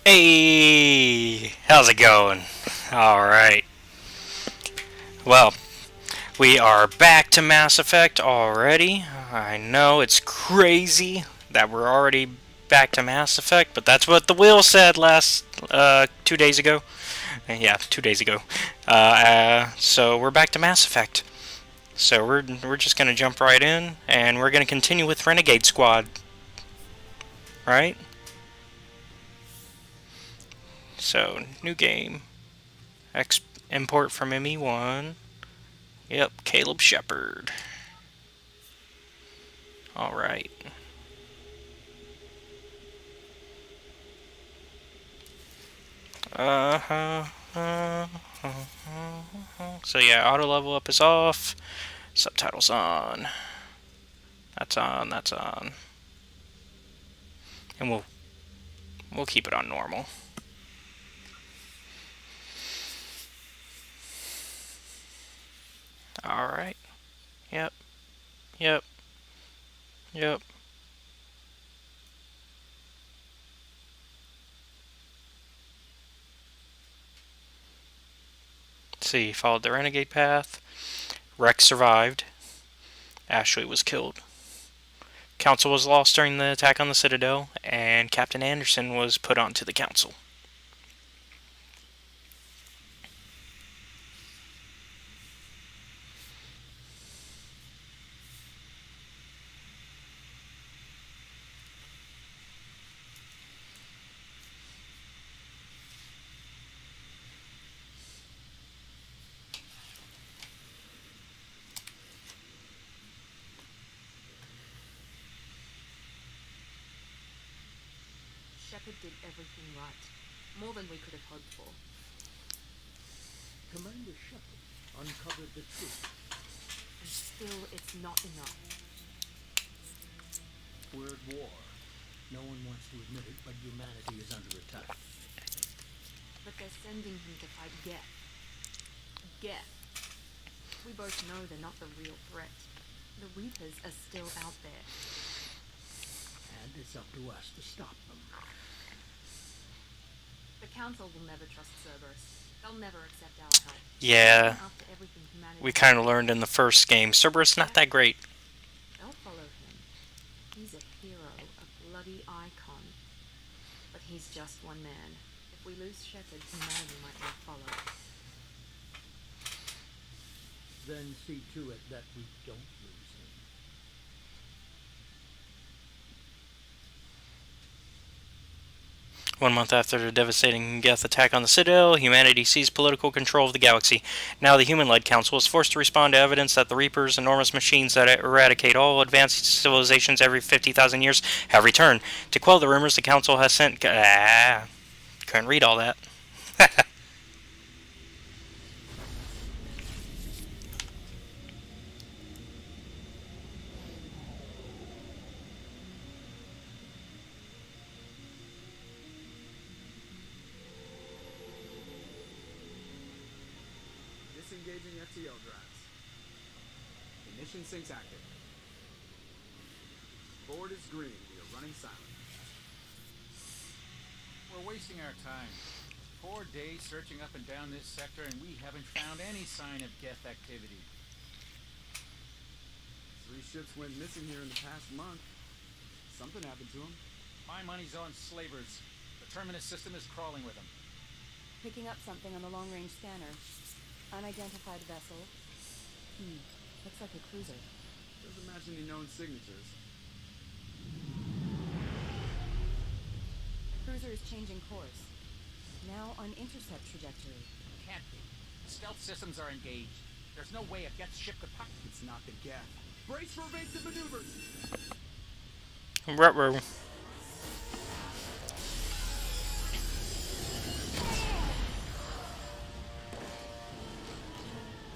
Hey, how's it going? Alright. Well, we are back to Mass Effect already. I know it's crazy that we're already back to Mass Effect, but that's what the wheel said last 2 days ago. Yeah, 2 days ago. So we're back to Mass Effect. So we're just gonna jump right in, and we're gonna continue with Renegade Squad, right? So new game, import from ME1. Yep, Caleb Shepard. All right. Uh huh. So yeah, auto level up is off. Subtitles on. That's on. That's on. And we'll keep it on normal. All right. Yep. Yep. Yep. Let's see. Followed the renegade path. Rex survived. Ashley was killed. Council was lost during the attack on the Citadel, and Captain Anderson was put onto the council. Shepard did everything right. More than we could have hoped for. Commander Shepard uncovered the truth. And still, it's not enough. We're at war. No one wants to admit it, but humanity is under attack. But they're sending him to fight Geth. Geth. We both know they're not the real threat. The Reapers are still out there. And it's up to us to stop them. The Council will never trust Cerberus. They'll never accept our help. Yeah, After everything humanity we kind of learned in the first game. Cerberus not that great. They'll follow him. He's a hero, a bloody icon. But he's just one man. If we lose Shepard, humanity might not follow. Then see to it that we don't lose him. 1 month after the devastating Geth attack on the Citadel, humanity seized political control of the galaxy. Now the human-led Council is forced to respond to evidence that the Reapers, enormous machines that eradicate all advanced civilizations every 50,000 years, have returned. To quell the rumors, the Council has sent... couldn't read all that. Disengaging FTL drives. Ignition syncs active. Board is green. We are running silent. We're wasting our time. 4 days searching up and down this sector, and we haven't found any sign of Geth activity. 3 ships went missing here in the past month. Something happened to them. My money's on slavers. The Terminus system is crawling with them. Picking up something on the long-range scanner. Unidentified vessel. Looks like a cruiser. Doesn't match any known signatures. Cruiser is changing course. Now on intercept trajectory. Can't be. Stealth systems are engaged. There's no way a Geth ship could pop. It's not the Geth. Brace for evasive maneuvers. Ruh-roh.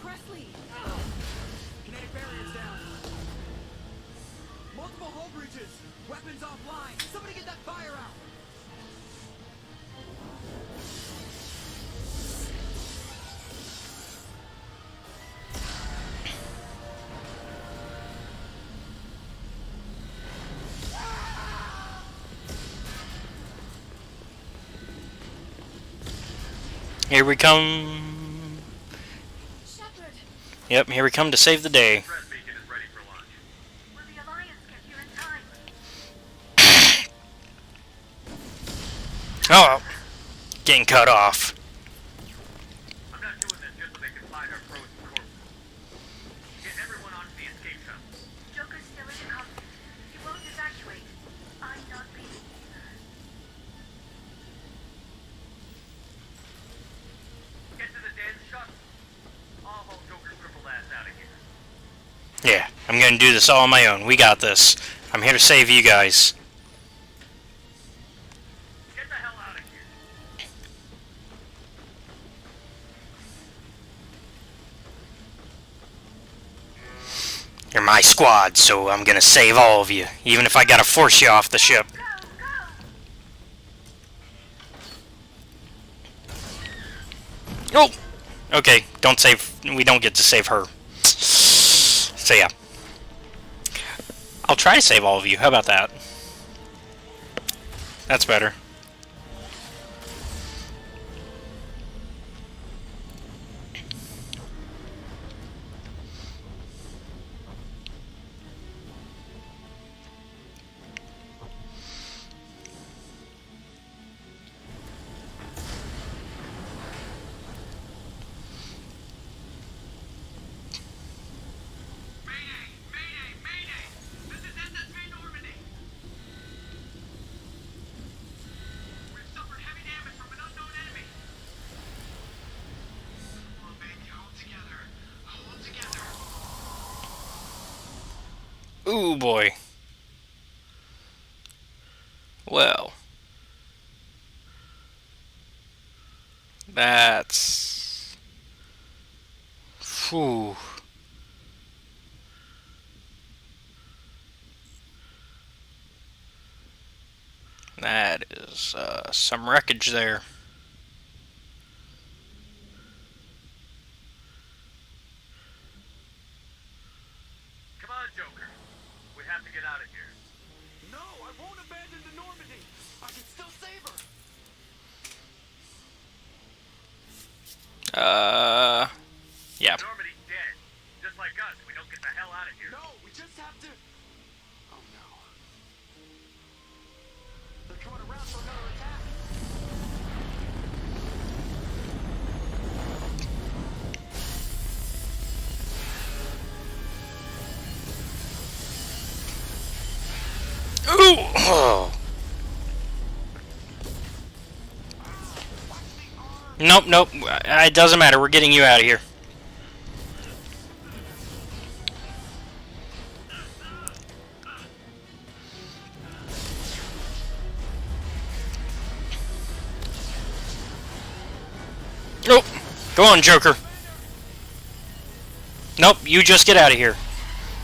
Presley! Kinetic barriers down. Multiple hull breaches. Weapons offline. Somebody get that fire out. Here we come. Shepard, Yep, here we come to save the day. Threat beacon is ready for launch. will the Alliance get here in time? Oh, getting cut off. I'm not doing this just so they can find our frozen corpses. Get everyone onto the escape shuttles. Joker's still in the cockpit. He won't evacuate. I'm not leaving either. Get to the dense shuttle. I'll haul Joker's crippled ass out of here. Yeah, I'm gonna do this all on my own. We got this. I'm here to save you guys. Get the hell out of here. You're my squad, so I'm gonna save all of you, even if I gotta force you off the ship. Go, go! Oh! Okay, don't save. We don't get to save her. So yeah. I'll try to save all of you. How about that? That's better. Mayday! Mayday! Mayday! This is SSV Normandy! We've suffered heavy damage from an unknown enemy. Come on, baby, hold together. Hold together. Ooh boy. Well. That's... Phew. That is some wreckage there. Come on, Joker. We have to get out of here. No, I won't abandon the Normandy. I can still save her. Yeah. Normandy's dead. Just like us, we don't get the hell out of here. No, we just have to. Oh no. They're coming around for another attack. Ooh! Oh. Nope, nope. It doesn't matter. We're getting you out of here. Nope. Go on, Joker. Nope, you just get out of here.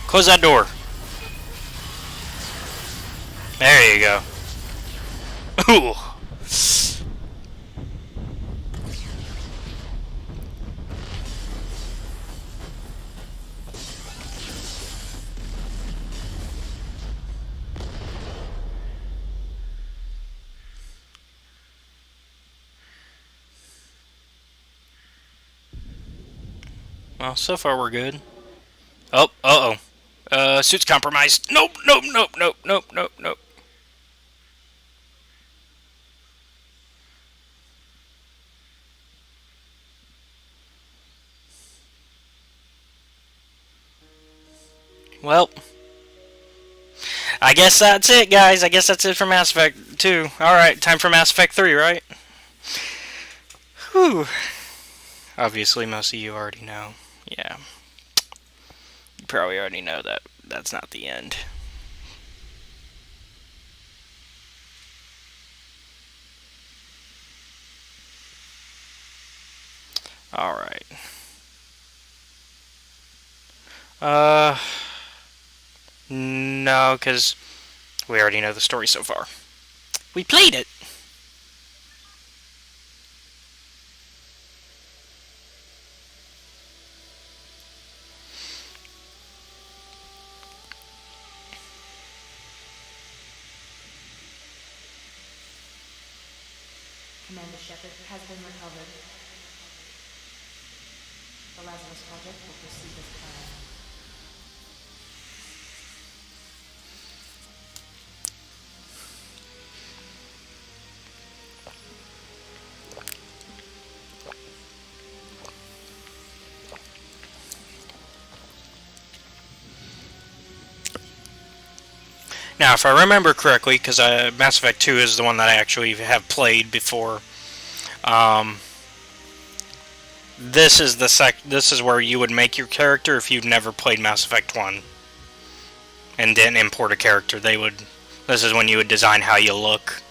Close that door. There you go. Ooh. Well, so far we're good. Oh, uh-oh. Suit's compromised. Nope, nope, nope, nope, nope, nope, nope. Well, I guess that's it, guys. I guess that's it for Mass Effect 2. Alright, time for Mass Effect 3, right? Whew. Obviously, most of you already know. Yeah. You probably already know that that's not the end. Alright. No, because we already know the story so far. We played it! Commander Shepard has been recovered. The Lazarus Project will proceed as planned. Now, if I remember correctly, because Mass Effect 2 is the one that I actually have played before, this is where you would make your character if you've never played Mass Effect 1 and didn't import a character. This is when you would design how you look.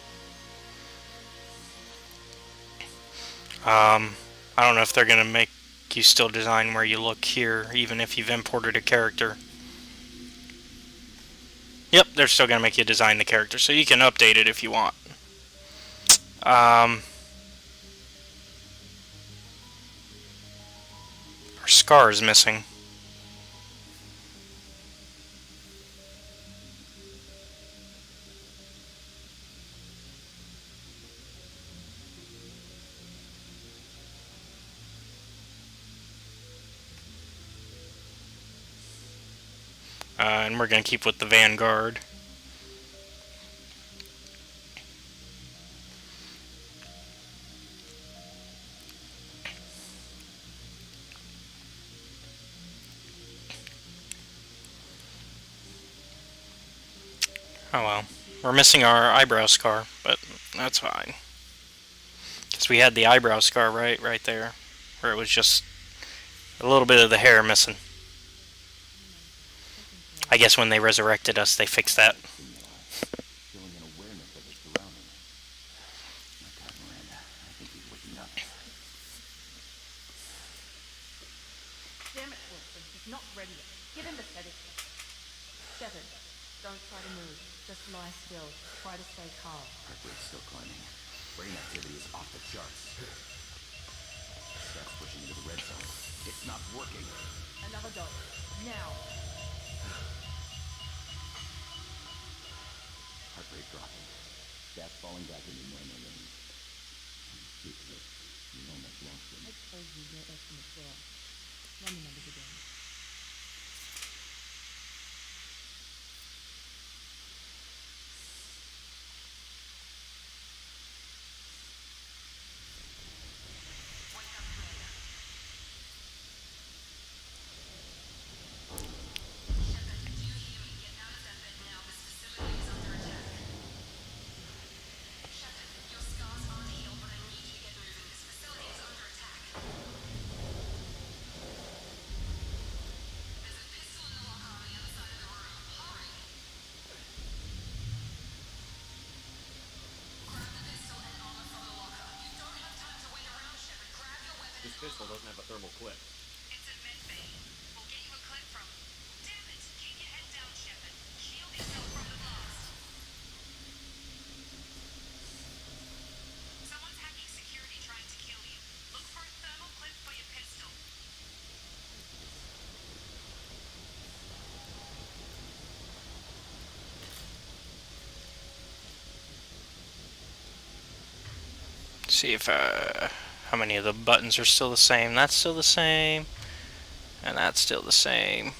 I don't know if they're gonna make you still design where you look here, even if you've imported a character. Yep, they're still going to make you design the character, so you can update it if you want. Our scar is missing. And we're going to keep with the Vanguard. Oh well. We're missing our eyebrow scar, but that's fine. Because we had the eyebrow scar right there. Where it was just a little bit of the hair missing. I guess when they resurrected us, they fixed that. Feeling an awareness of his surroundings. My God, Miranda, I think he's waking up. Damn it, Wilson. He's not ready yet. Give him the sedative. Shepard, don't try to move. Just lie still. Try to stay calm. Heart rate's still climbing. Brain activity is off the charts. Staff's pushing into the red zone. It's not working. Another dose. Now. Heart rate dropping. Staff falling back into normal range. Useless. You almost lost him. I told you your estimate's wrong. Run the numbers again. This pistol doesn't have a thermal clip. It's a medbay. We'll get you a clip from... Damn it! Keep your head down, Shepard. Shield yourself from the blast. Someone's hacking security trying to kill you. Look for a thermal clip for your pistol. See if how many of the buttons are still the same. That's still the same, and that's still the same.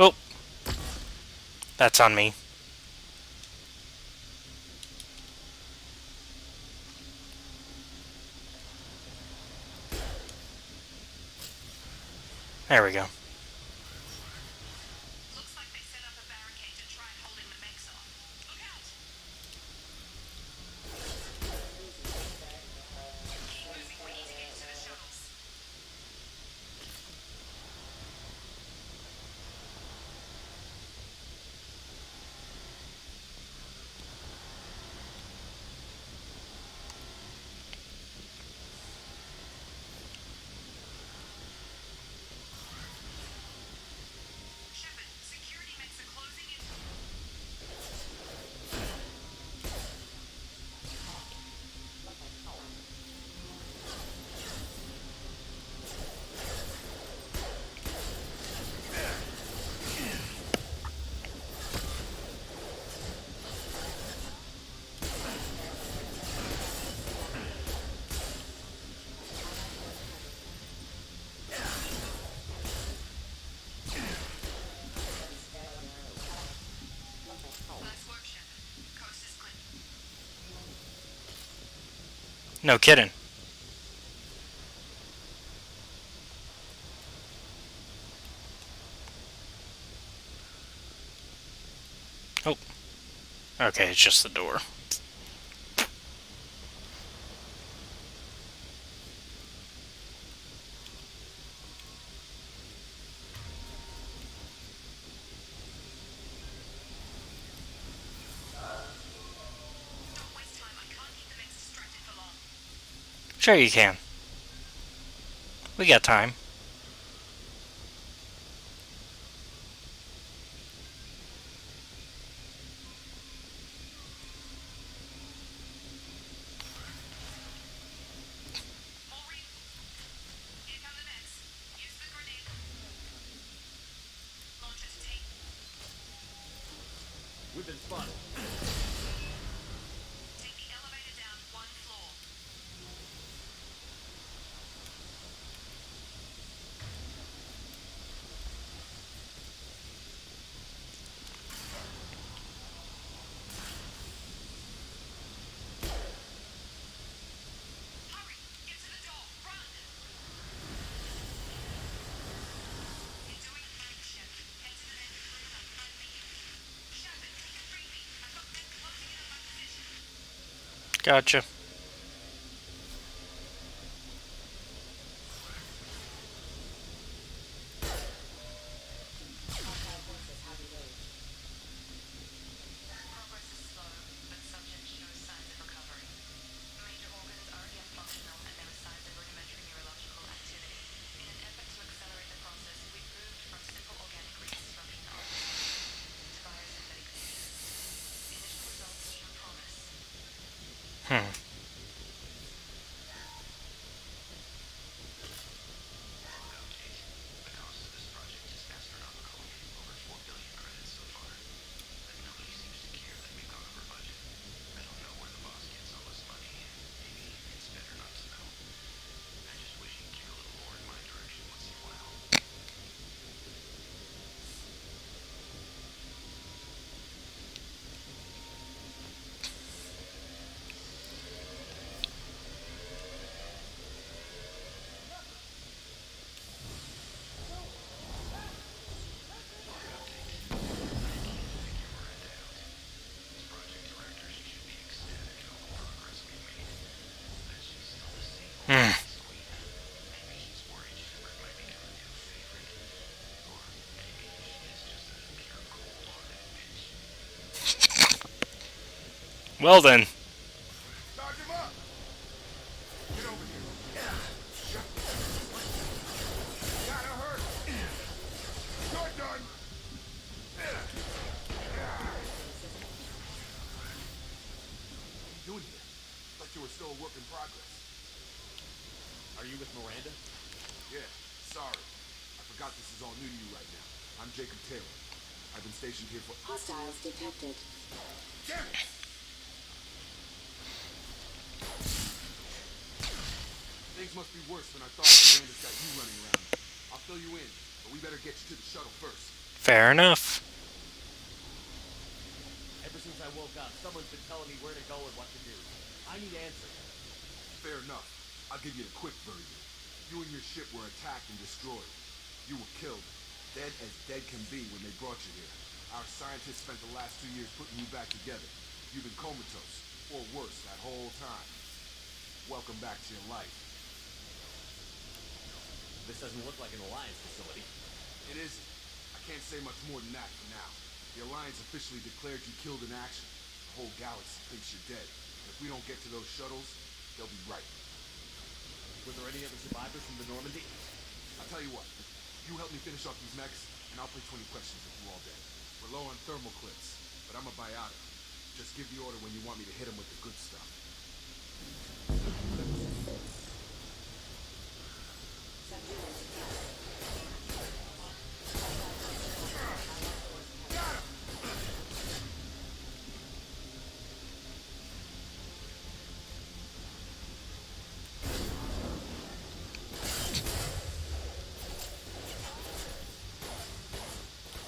Oh, that's on me. There we go. Looks like they set up a barricade to try holding the mechs off. Look out! Keep moving. We need to get to the shuttles. Shepard, security mechs are closing in. Nice work, Shepard. Coast is clear. No kidding. Oh. Okay, it's just the door. Don't waste time. I can't keep the mechs distracted for long. Sure you can. We got time. Maureen, here come the mechs. Use the grenade. Launcher to take. We've been spotted. Take the elevator down one floor. Hurry! Get to the door! Run! You're doing fine, Shepard. Head to the next room and find me. Shepard, free me. I've got men closing in on my position. Gotcha. Progress is slow, but subject shows signs of recovery. Major organs are again functional, and there are signs of rudimentary neurological activity. In an effort to accelerate the process, we've moved from simple organic reconstruction of to biosynthetic fusion. Initial results show promise. Hmm. The cost of this project is astronomical. Over 4 billion credits so far. But nobody seems to care that we've gone over budget. I don't know where the boss gets all this money. Maybe it's better not to know. I just wish he'd care a little more in my direction once in a while. As project directors, you should be ecstatic at all the progress we've made. But she's still the same old Hmm. queen. Maybe she's worried Shepard might become a new favorite. Or maybe she is just a pure cold-hearted bitch. Well then. Charge him up! Get over here. Gotta hurt. You're done. What are you doing here? Thought you were still a work in progress. Are you with Miranda? Yeah, sorry. I forgot this is all new to you right now. I'm Jacob Taylor. I've been stationed here for... Hostiles detected. Damn it! Things must be worse than I thought. Miranda's got you running around. I'll fill you in, but we better get you to the shuttle first. Fair enough. Ever since I woke up, someone's been telling me where to go and what to do. I need answers. Fair enough. I'll give you the quick version. You and your ship were attacked and destroyed. You were killed. Dead as dead can be when they brought you here. Our scientists spent the last 2 years putting you back together. You've been comatose, or worse, that whole time. Welcome back to your life. This doesn't look like an Alliance facility. It isn't. I can't say much more than that for now. The Alliance officially declared you killed in action. The whole galaxy thinks you're dead. And if we don't get to those shuttles, they'll be right. Were there any other survivors from the Normandy? I'll tell you what. You help me finish off these mechs, and I'll play 20 questions with you all day. We're low on thermal clips, but I'm a biotic. Just give the order when you want me to hit them with the good stuff.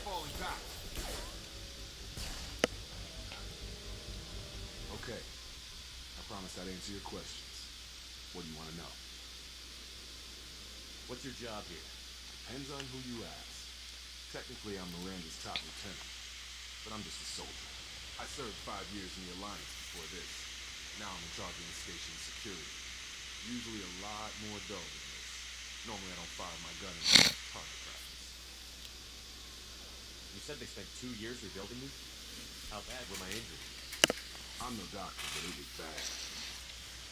Falling back. Okay. I promise I'd answer your questions. What do you want to know? What's your job here? Depends on who you ask. Technically, I'm Miranda's top lieutenant, but I'm just a soldier. I served 5 years in the Alliance before this. Now I'm in charge of the station's security. Usually a lot more dull than this. Normally I don't fire my gun unless it's target practice. You said they spent 2 years rebuilding me? How bad were my injuries? I'm no doctor, but it was bad.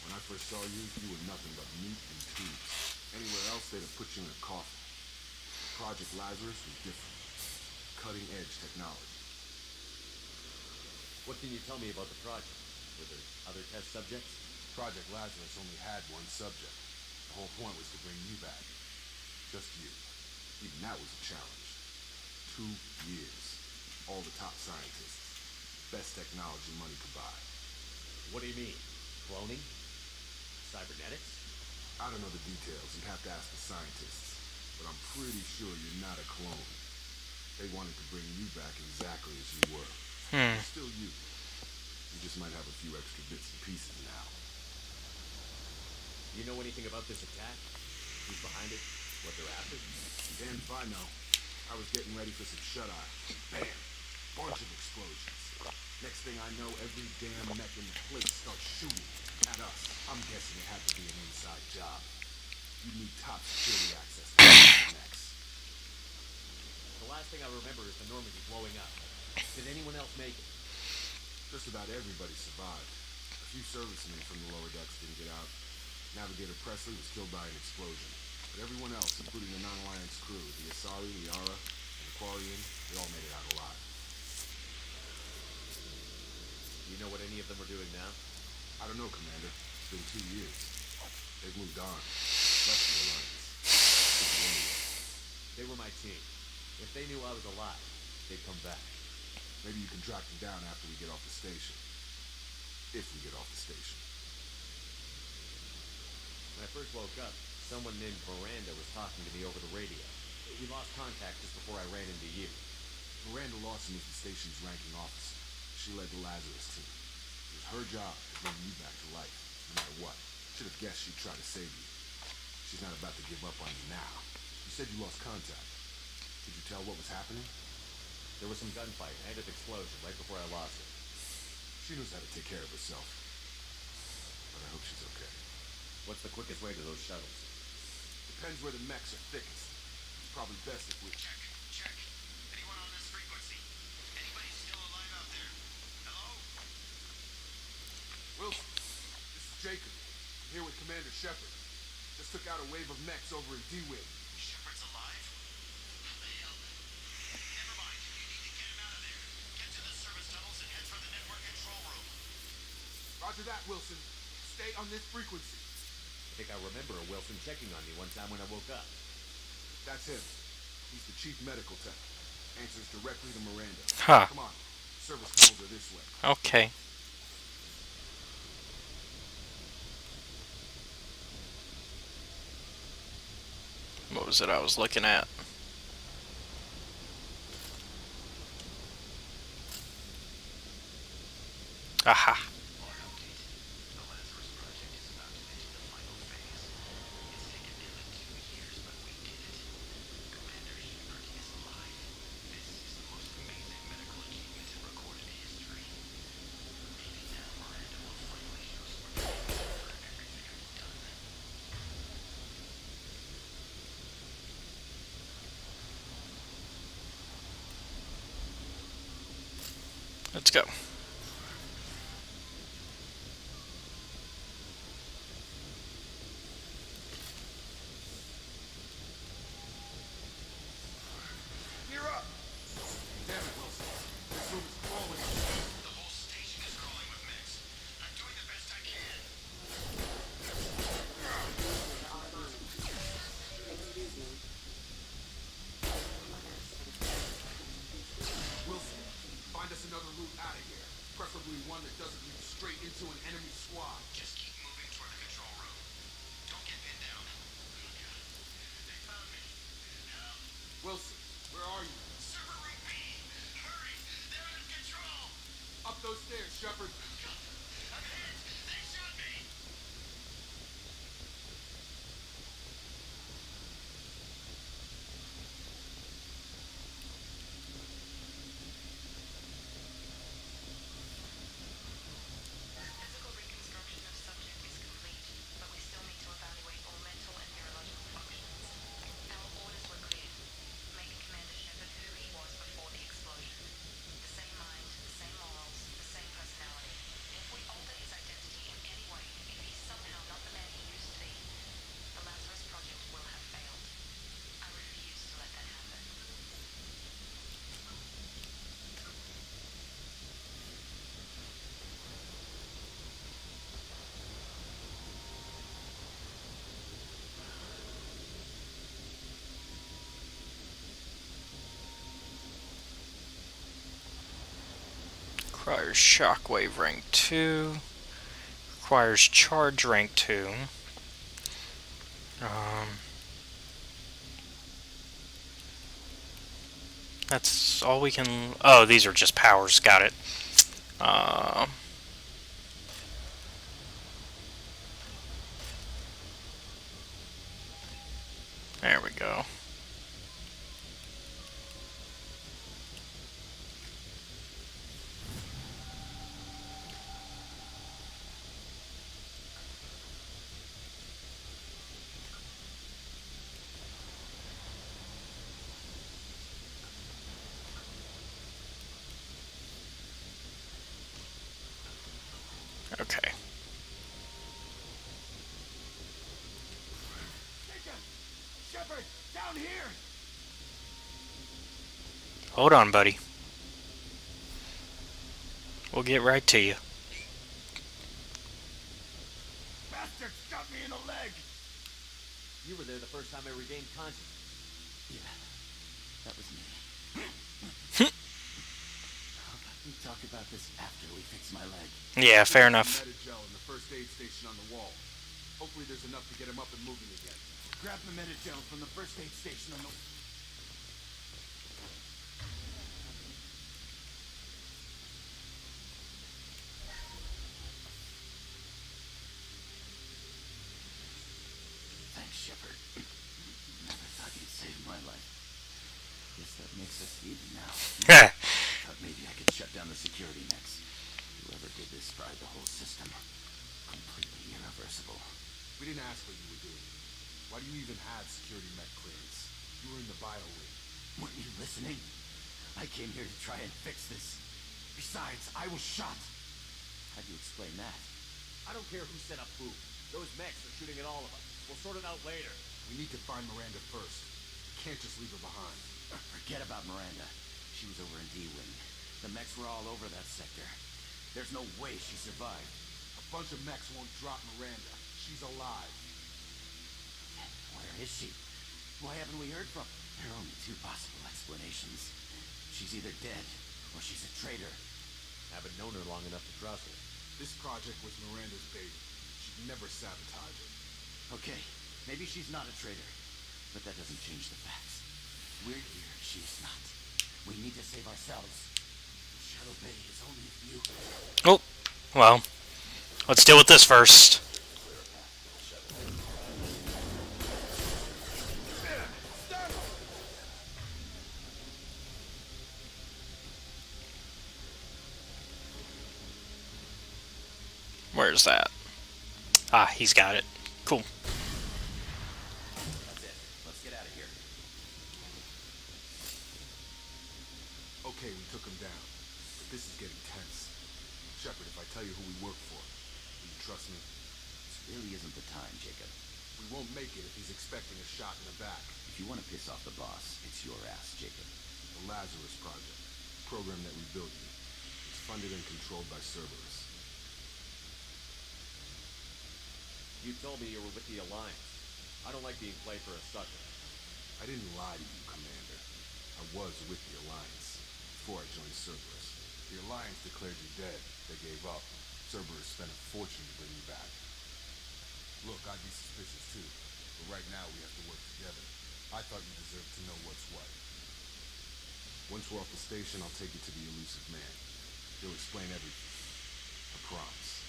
When I first saw you, you were nothing but meat and tubes. Anywhere else, they'd have put you in a coffin. Project Lazarus was different. Cutting-edge technology. What can you tell me about the project? Were there other test subjects? Project Lazarus only had one subject. The whole point was to bring you back. Just you. Even that was a challenge. 2 years. All the top scientists. Best technology money could buy. What do you mean? Cloning? Cybernetics? I don't know the details. You'd have to ask the scientists. But I'm pretty sure you're not a clone. They wanted to bring you back exactly as you were. You're still you. You just might have a few extra bits and pieces now. You know anything about this attack? Who's behind it? What they're after? Damn if I know. I was getting ready for some shut-eye. Bam! Bunch of explosions. Next thing I know, every damn mech in the place starts shooting at us. I'm guessing it had to be an inside job. You need top security access to the mechs. The last thing I remember is the Normandy blowing up. Did anyone else make it? Just about everybody survived. A few servicemen from the lower decks didn't get out. Navigator Presley was killed by an explosion. But everyone else, including the non-Alliance crew, the Asari, the Yara, and the Quarian, they all made it out alive. Do you know what any of them are doing now? I don't know, Commander. It's been 2 years. They've moved on. Left the Alliance. Could be anywhere. They were my team. If they knew I was alive, they'd come back. Maybe you can track them down after we get off the station. If we get off the station. When I first woke up, someone named Miranda was talking to me over the radio. We lost contact just before I ran into you. Miranda Lawson is the station's ranking officer. She led the Lazarus team. It was her job to bring you back to life, no matter what. Should have guessed she'd try to save you. She's not about to give up on you now. You said you lost contact. Could you tell what was happening? There was some gunfight and an explosion right before I lost her. She knows how to take care of herself. But I hope she's okay. What's the quickest way to those shuttles? Depends where the mechs are thickest. It's probably best if we... Check. Anyone on this frequency? Anybody still alive out there? Hello? Wilson, this is Jacob. I'm here with Commander Shepard. Just took out a wave of mechs over in D-Wing. Shepard's alive? What the hell? Never mind. You need to get him out of there. Get to the service tunnels and head for the network control room. Roger that, Wilson. Stay on this frequency. I think I remember a Wilson checking on me one time when I woke up. That's him. He's the chief medical tech. Answers directly to Miranda. Huh. Come on. Service tunnels are this way. Okay. What was it I was looking at? Aha. Or update. The Lazarus project is about to enter the final phase. It's taken nearly 2 years, but we did it. Commander Let's go. Gear up! Damn it, Wilson. This room is crawling. The whole station is crawling with mix. I'm doing the best I can. Wilson, find us another route out of here. Preferably one that doesn't lead straight into an enemy squad. Just keep moving toward the control room. Don't get pinned down. Oh, God. They found me. Help. Wilson, where are you? Server room B. Hurry. They're out of control. Up those stairs, Shepard. I'm hit. They shot me. Physical reconstruction of subject is complete, but we still need to evaluate all mental and neurological functions. Our orders were clear. Make Commander Shepard who he was before the explosion. The same mind, the same morals, the same personality. If we alter his identity in any way, if he's somehow not the man he used to be, the Lazarus Project will have failed. I refuse to let that happen. Requires shockwave rank 2. Requires charge rank 2. That's all we can... Oh, these are just powers. Got it. There we go. Okay. Shepard, down here! Hold on, buddy. We'll get right to you. Bastard shot me in the leg! You were there the first time I regained consciousness. Yeah, that was me. We talk about this after we fix my leg. Yeah, fair enough. Metagel in the first aid station on the wall. Hopefully there's enough to get him up and moving again. Grab the Metagel from the first aid station on the... Thanks, Shepard. Never thought you'd save my life. Guess that makes us even now. Thought maybe I could shut down the security nets. Whoever did this fried the whole system. Completely irreversible. We didn't ask what you were doing. Why do you even have security mech clearance? You were in the bio wing. Weren't you listening? I came here to try and fix this. Besides, I was shot. How do you explain that? I don't care who set up who. Those mechs are shooting at all of us. We'll sort it out later. We need to find Miranda first. We can't just leave her behind. Forget about Miranda. She was over in D-Wing. The mechs were all over that sector. There's no way she survived. A bunch of mechs won't drop Miranda. She's alive. Where is she? Why haven't we heard from her? There are only two possible explanations. She's either dead, or she's a traitor. Haven't known her long enough to trust her. This project was Miranda's baby. She'd never sabotage it. Okay, maybe she's not a traitor. But that doesn't change the facts. We're here, she's not. We need to save ourselves. Shadow Bay is only a few... Oh, well, let's deal with this first. Where's that? Ah, he's got it. Cool. That's it. Let's get out of here. Okay, we took him down. But This is getting tense. Shepard, if I tell you who we work for, will you trust me? This really isn't the time, Jacob. We won't make it if he's expecting a shot in the back. If you want to piss off the boss, it's your ass, Jacob. The Lazarus Project, a program that we built you. It's funded and controlled by Cerberus. You told me you were with the Alliance. I don't like being played for a sucker. I didn't lie to you, Commander. I was with the Alliance before I joined Cerberus. The Alliance declared you dead. They gave up. Cerberus spent a fortune to bring you back. Look, I'd be suspicious too, but right now we have to work together. I thought you deserved to know what's what. Once we're off the station, I'll take you to the elusive man. He'll explain everything. I promise.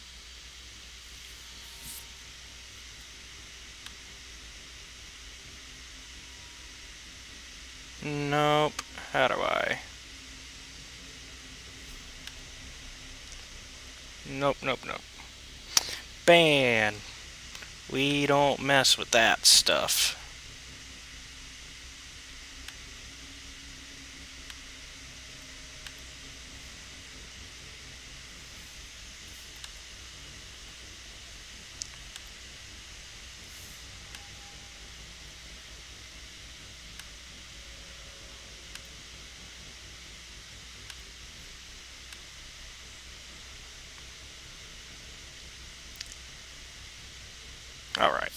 Nope. How do I? Nope, nope, nope. Ban. We don't mess with that stuff. Alright.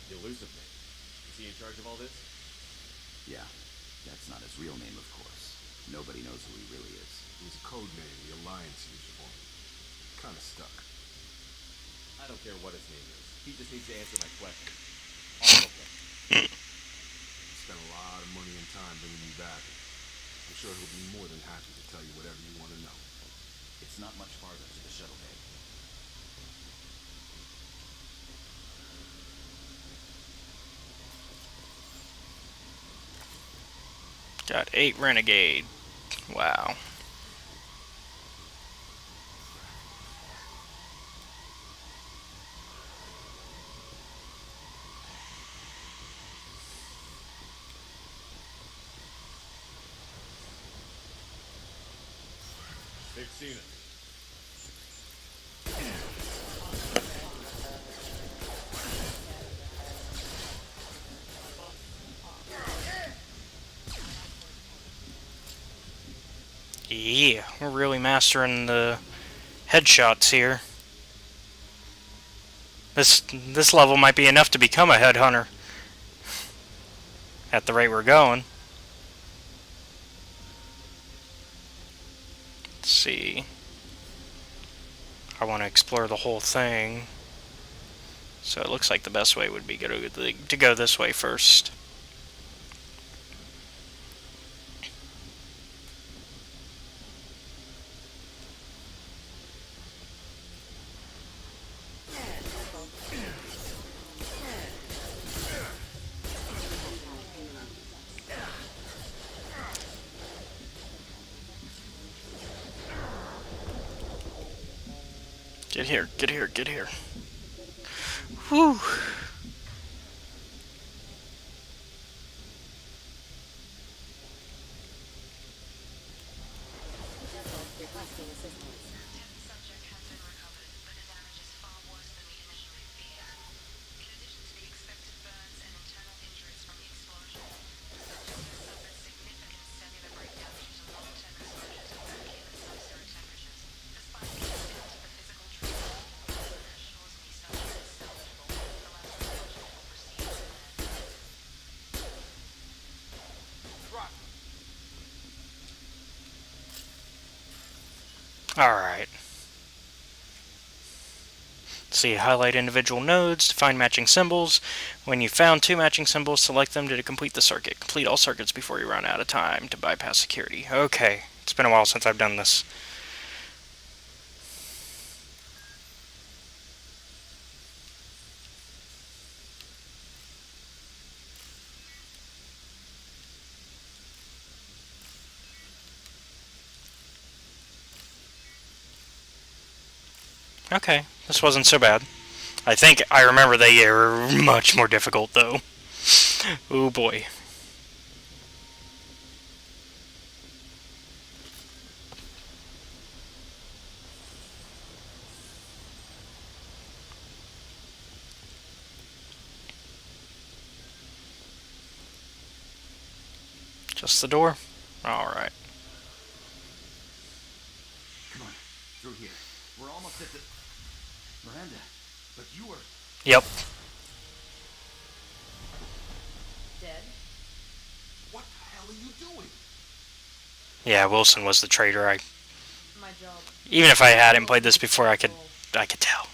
The Elusive Man. Is he in charge of all this? Yeah, that's not his real name, of course. Nobody knows who he really is. It was a code name the Alliance used for him. Kinda stuck. I don't care what his name is. He just needs to answer my question. All of them. Spent a lot of money and time bringing you back. I'm sure he'll be more than happy to tell you whatever you want to know. It's not much farther to the shuttle bay. Got 8 Renegade. Wow. They've seen it. Yeah, we're really mastering the headshots here. This level might be enough to become a headhunter. At the rate we're going. Let's see. I want to explore the whole thing. So it looks like the best way would be to go this way first. Get here, get here, get here. Whew. Requesting assistance. Subject has been recovered, but the damage is far worse than we initially feared. In addition to the expected burns and internal injuries from the explosion, the subject has suffered significant cellular breakdown due to long-term exposure to vacuum and sub-zero temperatures. Despite being still to the physical treatment, Wilson assures me subject is salvageable, allowing the project will proceed as planned. Drop. Alright. See, highlight individual nodes to find matching symbols. When you've found 2 matching symbols, select them to complete the circuit. Complete all circuits before you run out of time to bypass security. Okay, it's been a while since I've done this. Okay, this wasn't so bad. I think I remember they were much more difficult, though. Oh boy. Just the door? Alright. Come on, through here. We're almost at the... Miranda, but you were... Yep. Dead? What the hell are you doing? Yeah, Wilson was the traitor. My job. Even if I hadn't played this before, I could tell.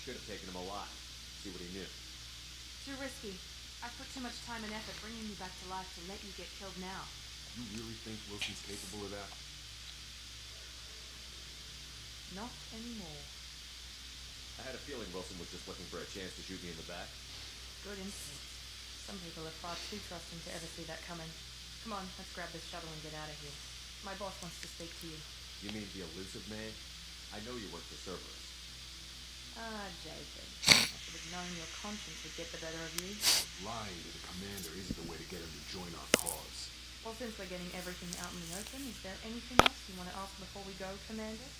Should have taken him alive. See what he knew. Too risky. I put too much time and effort bringing you back to life to let you get killed now. You really think Wilson's capable of that? Not anymore. I had a feeling Wilson was just looking for a chance to shoot me in the back. Good instinct. Some people are far too trusting to ever see that coming. Come on, let's grab this shuttle and get out of here. My boss wants to speak to you. You mean the elusive man? I know you work for Cerberus. Ah, Jacob. I should have known your conscience would get the better of you. Lying to the commander isn't the way to get him to join our cause. Well, since we're getting everything out in the open, is there anything else you want to ask before we go, Commander?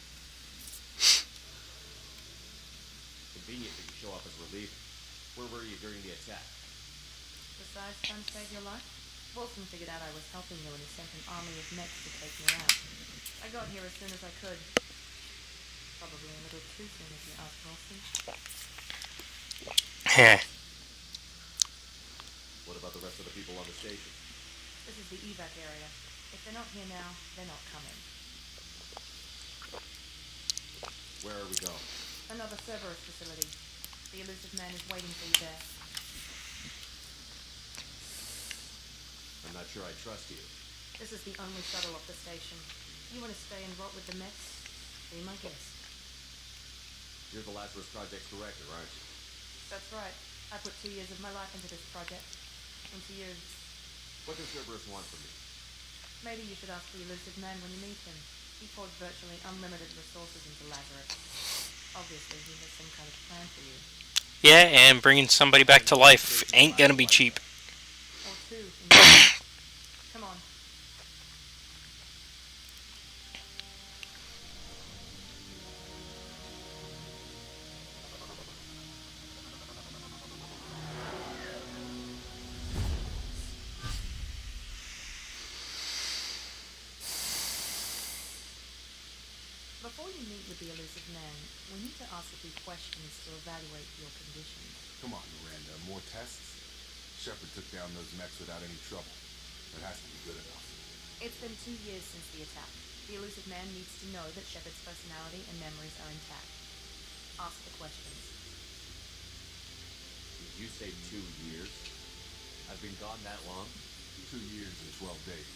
Convenient that you show up as relief. Where were you during the attack? Besides trying to save your life, Wilson figured out I was helping you and he sent an army of mechs to take me out. I got here as soon as I could. Probably a little too soon if you ask Wilson. Heh. What about the rest of the people on the station? This is the evac area. If they're not here now, they're not coming. Where are we going? Another Cerberus facility. The elusive man is waiting for you there. I'm not sure I trust you. This is the only shuttle off the station. You want to stay and rot with the mechs? Be my guest. You're the Lazarus Project's director, aren't you? That's right. I put 2 years of my life into this project. Into you. What does Cerberus want from me? Maybe you should ask the elusive man when you meet him. He poured virtually unlimited resources into Lazarus. Obviously, he has some kind of plan for you. Yeah, and bringing somebody back to life ain't gonna be cheap. Or two, indeed. Come on. Before you meet with the elusive man, we need to ask a few questions to evaluate your condition. Come on, Miranda. More tests? Shepard took down those mechs without any trouble. That has to be good enough. It's been 2 years since the attack. The elusive man needs to know that Shepard's personality and memories are intact. Ask the questions. Did you say 2 years? I've been gone that long? 2 years and 12 days.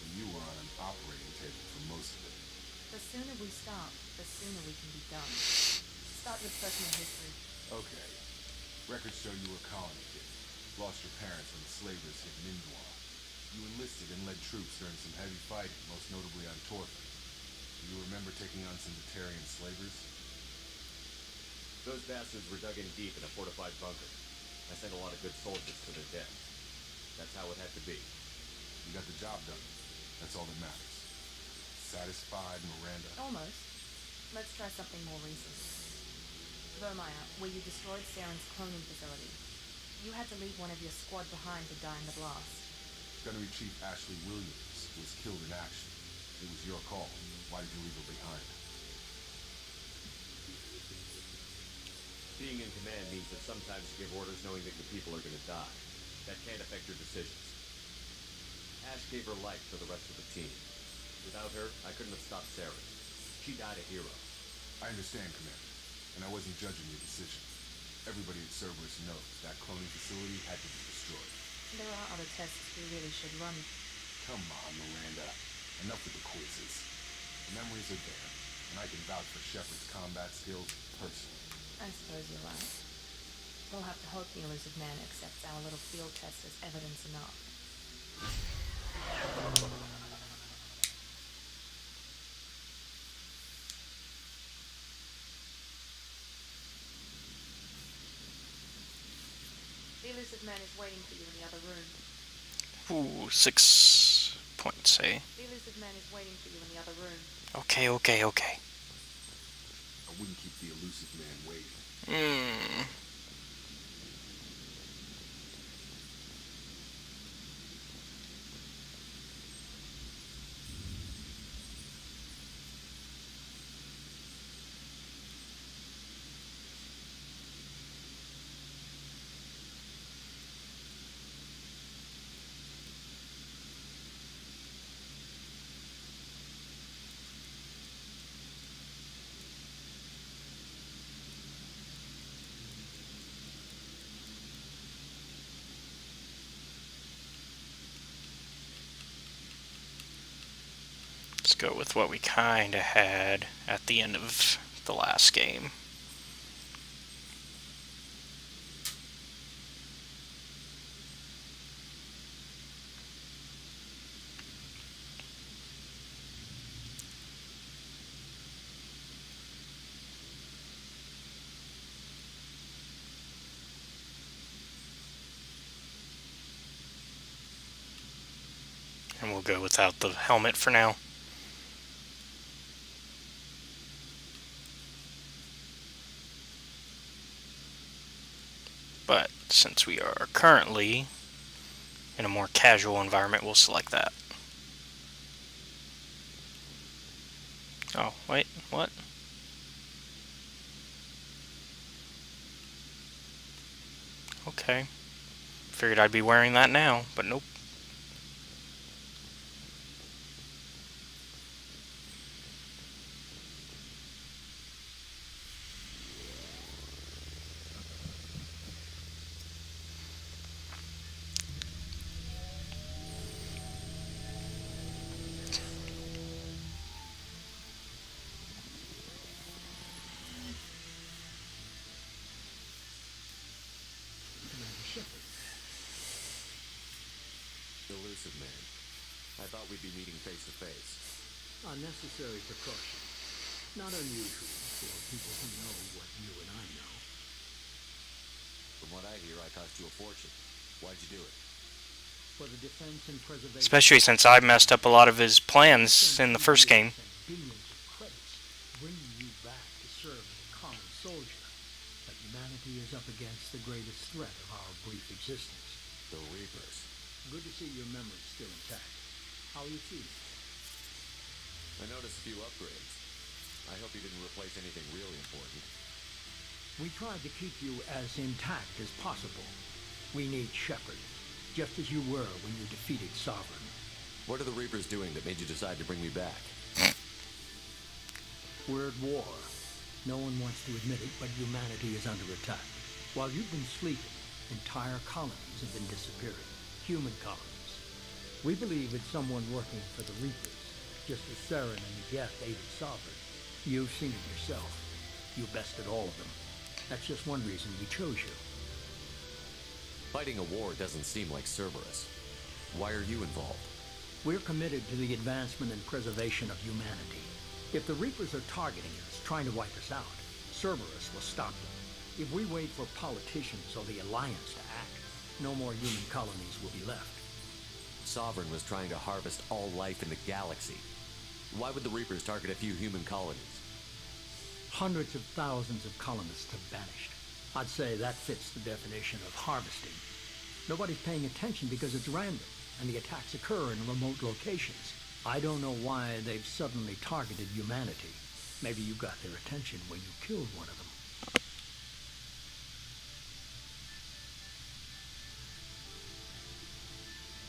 And you were on an operating table for most of it. The sooner we start, the sooner we can be done. Start with personal history. Okay. Records show you were a colony kid. Lost your parents when the slavers hit Mindwar. You enlisted and led troops during some heavy fighting, most notably on Torfin. Do you remember taking on some Batarian slavers? Those bastards were dug in deep in a fortified bunker. I sent a lot of good soldiers to their deaths. That's how it had to be. You got the job done. That's all that matters. Satisfied, Miranda? Almost. Let's try something more recent. Vermeer, where you destroyed Saren's cloning facility. You had to leave one of your squad behind to die in the blast. Gunnery Chief Ashley Williams was killed in action. It was your call. Why did you leave her behind? Being in command means that sometimes you give orders knowing that your people are going to die. That can't affect your decisions. Ash gave her life for the rest of the team. Without her, I couldn't have stopped Saren. She died a hero. I understand, Commander, and I wasn't judging your decision. Everybody at Cerberus knows that cloning facility had to be destroyed. There are other tests we really should run. Come on, Miranda. Enough with the quizzes. The memories are there, and I can vouch for Shepard's combat skills personally. I suppose you're right. We'll have to hope the elusive man accepts our little field test as evidence enough. The elusive man is waiting for you in the other room. Ooh, 6 points, eh? The elusive man is waiting for you in the other room. Okay. I wouldn't keep the elusive man waiting. go with what we kind of had at the end of the last game. And we'll go without the helmet for now. But since we are currently in a more casual environment, we'll select that. Oh, wait, what? Okay. Figured I'd be wearing that now, but nope. Elusive man. I thought we'd be meeting face to face. Unnecessary precaution. Not unusual for people who know what you and I know. From what I hear, I cost you a fortune. Why'd you do it? For the defense and preservation. Especially since I messed up a lot of his plans in the first game. Billions of credits, bringing you back to serve as a common soldier. But humanity is up against the greatest threat of our brief existence. The Reapers. Good to see your memory's still intact. How are you feeling? I noticed a few upgrades. I hope you didn't replace anything really important. We tried to keep you as intact as possible. We need Shepard, just as you were when you defeated Sovereign. What are the Reapers doing that made you decide to bring me back? We're at war. No one wants to admit it, but humanity is under attack. While you've been sleeping, entire colonies have been disappearing. Human colonies. We believe it's someone working for the Reapers, just as Saren and Geth aided Sovereign. You've seen it yourself. You bested all of them. That's just one reason we chose you. Fighting a war doesn't seem like Cerberus. Why are you involved? We're committed to the advancement and preservation of humanity. If the Reapers are targeting us, trying to wipe us out, Cerberus will stop them. If we wait for politicians or the Alliance to act, no more human colonies will be left. Sovereign was trying to harvest all life in the galaxy. Why would the Reapers target a few human colonies? Hundreds of thousands of colonists have vanished. I'd say that fits the definition of harvesting. Nobody's paying attention because it's random, and the attacks occur in remote locations. I don't know why they've suddenly targeted humanity. Maybe you got their attention when you killed one of them.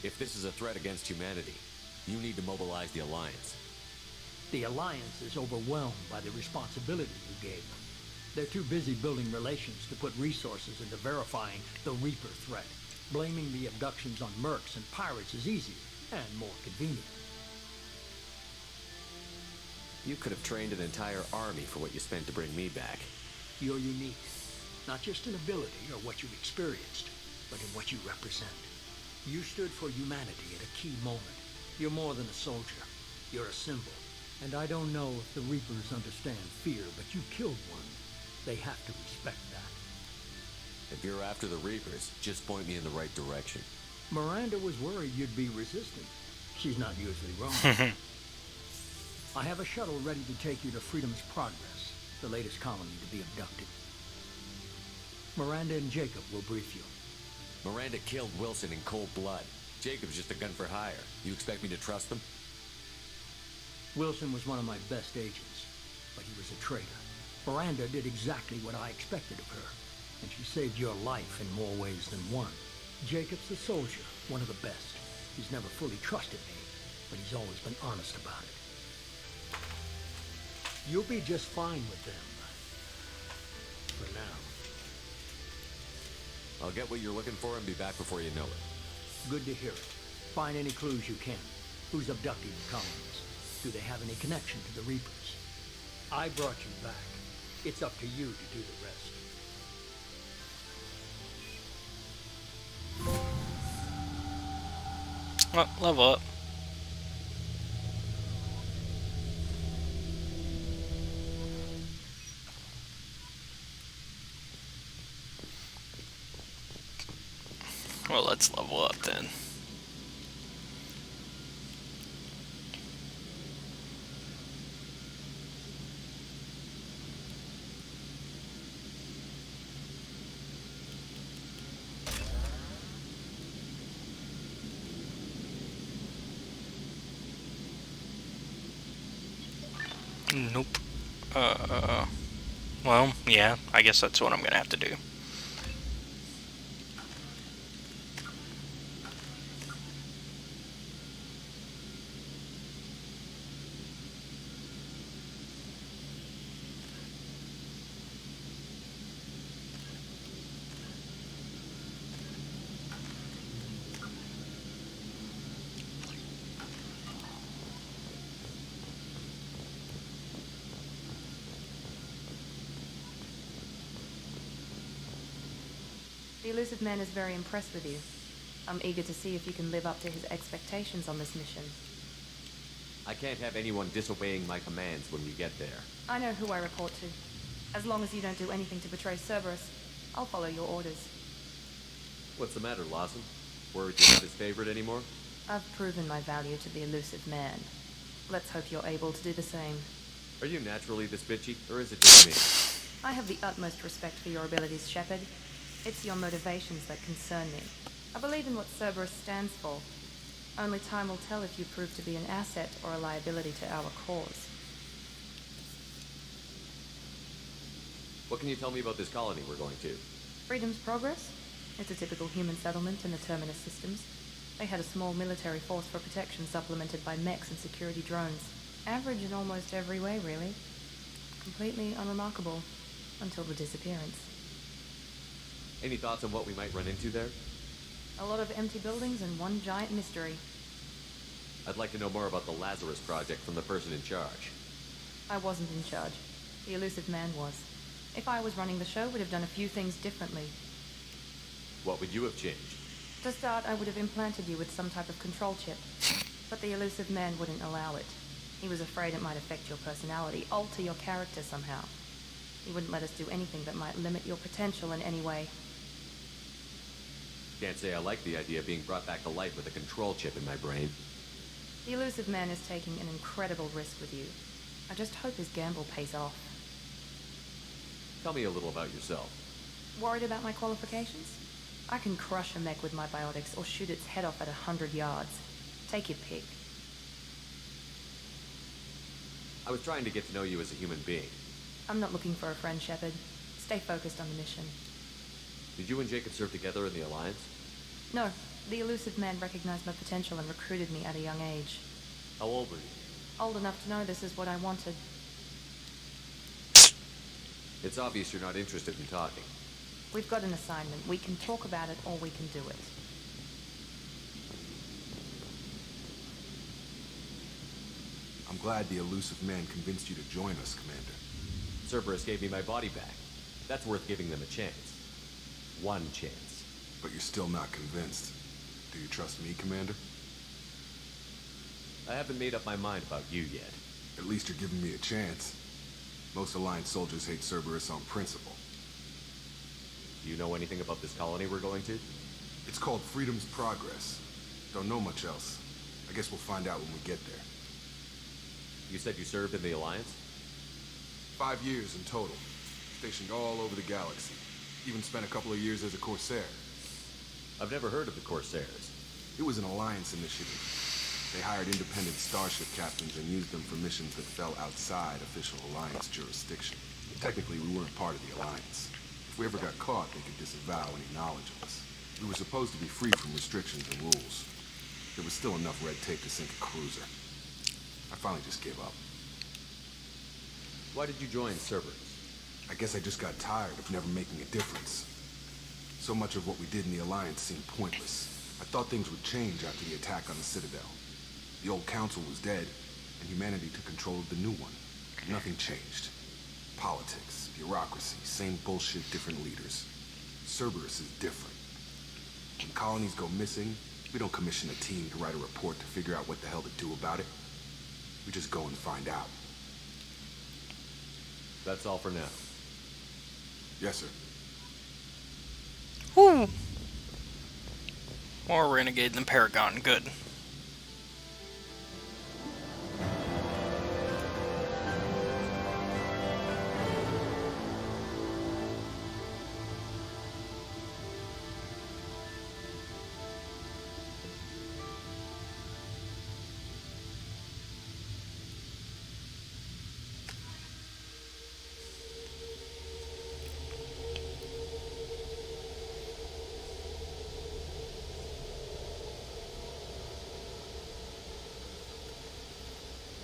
If this is a threat against humanity, you need to mobilize the Alliance. The Alliance is overwhelmed by the responsibility you gave them. They're too busy building relations to put resources into verifying the Reaper threat. Blaming the abductions on mercs and pirates is easier and more convenient. You could have trained an entire army for what you spent to bring me back. You're unique, not just in ability or what you've experienced, but in what you represent. You stood for humanity at a key moment. You're more than a soldier. You're a symbol. And I don't know if the Reapers understand fear, but you killed one. They have to respect that. If you're after the Reapers, just point me in the right direction. Miranda was worried you'd be resistant. She's not usually wrong. I have a shuttle ready to take you to Freedom's Progress, the latest colony to be abducted. Miranda and Jacob will brief you. Miranda killed Wilson in cold blood. Jacob's just a gun for hire. You expect me to trust them? Wilson was one of my best agents, but he was a traitor. Miranda did exactly what I expected of her, and she saved your life in more ways than one. Jacob's a soldier, one of the best. He's never fully trusted me, but he's always been honest about it. You'll be just fine with them. For now. I'll get what you're looking for and be back before you know it. Good to hear it. Find any clues you can. Who's abducting the colonies? Do they have any connection to the Reapers? I brought you back. It's up to you to do the rest. Well, level up. Well, let's level up then. Nope. Well, yeah, I guess that's what I'm gonna have to do. The Elusive Man is very impressed with you. I'm eager to see if you can live up to his expectations on this mission. I can't have anyone disobeying my commands when we get there. I know who I report to. As long as you don't do anything to betray Cerberus, I'll follow your orders. What's the matter, Lawson? Worried you're not his favorite anymore? I've proven my value to the Elusive Man. Let's hope you're able to do the same. Are you naturally this bitchy, or is it just me? I have the utmost respect for your abilities, Shepard. It's your motivations that concern me. I believe in what Cerberus stands for. Only time will tell if you prove to be an asset or a liability to our cause. What can you tell me about this colony we're going to? Freedom's Progress? It's a typical human settlement in the Terminus systems. They had a small military force for protection supplemented by mechs and security drones. Average in almost every way, really. Completely unremarkable. Until the disappearance. Any thoughts on what we might run into there? A lot of empty buildings and one giant mystery. I'd like to know more about the Lazarus Project from the person in charge. I wasn't in charge. The Elusive Man was. If I was running the show, we'd have done a few things differently. What would you have changed? To start, I would have implanted you with some type of control chip. But the Elusive Man wouldn't allow it. He was afraid it might affect your personality, alter your character somehow. He wouldn't let us do anything that might limit your potential in any way. Can't say I like the idea of being brought back to life with a control chip in my brain. The Elusive Man is taking an incredible risk with you. I just hope his gamble pays off. Tell me a little about yourself. Worried about my qualifications? I can crush a mech with my biotics or shoot its head off at 100 yards. Take your pick. I was trying to get to know you as a human being. I'm not looking for a friend, Shepard. Stay focused on the mission. Did you and Jacob serve together in the Alliance? No. The Elusive Man recognized my potential and recruited me at a young age. How old were you? Old enough to know this is what I wanted. It's obvious you're not interested in talking. We've got an assignment. We can talk about it or we can do it. I'm glad the Elusive Man convinced you to join us, Commander. Cerberus gave me my body back. That's worth giving them a chance. One chance. But you're still not convinced. Do you trust me, Commander? I haven't made up my mind about you yet. At least you're giving me a chance. Most Alliance soldiers hate Cerberus on principle. Do you know anything about this colony we're going to? It's called Freedom's Progress. Don't know much else. I guess we'll find out when we get there. You said you served in the Alliance? 5 years in total. Stationed all over the galaxy. Even spent a couple of years as a Corsair. I've never heard of the Corsairs. It was an Alliance initiative. They hired independent starship captains and used them for missions that fell outside official Alliance jurisdiction. Technically, we weren't part of the Alliance. If we ever got caught, they could disavow any knowledge of us. We were supposed to be free from restrictions and rules. There was still enough red tape to sink a cruiser. I finally just gave up. Why did you join Cerberus? I guess I just got tired of never making a difference. So much of what we did in the Alliance seemed pointless. I thought things would change after the attack on the Citadel. The old council was dead, and humanity took control of the new one. Nothing changed. Politics, bureaucracy, same bullshit, different leaders. Cerberus is different. When colonies go missing, we don't commission a team to write a report to figure out what the hell to do about it. We just go and find out. That's all for now. Yes, sir. Woo! More Renegade than Paragon. Good.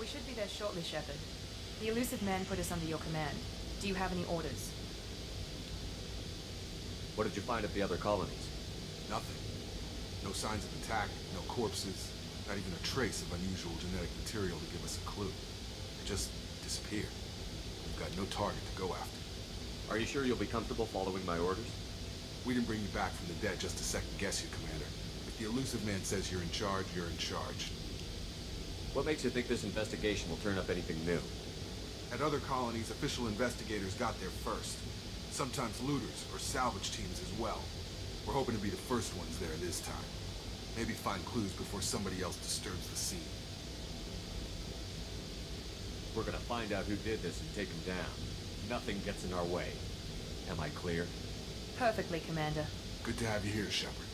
We should be there shortly, Shepard. The Elusive Man put us under your command. Do you have any orders? What did you find at the other colonies? Nothing. No signs of attack, no corpses, not even a trace of unusual genetic material to give us a clue. They just disappeared. We've got no target to go after. Are you sure you'll be comfortable following my orders? We didn't bring you back from the dead just to second guess you, Commander. If the Elusive Man says you're in charge, you're in charge. What makes you think this investigation will turn up anything new? At other colonies, official investigators got there first. Sometimes looters or salvage teams as well. We're hoping to be the first ones there this time. Maybe find clues before somebody else disturbs the scene. We're gonna find out who did this and take him down. Nothing gets in our way. Am I clear? Perfectly, Commander. Good to have you here, Shepard.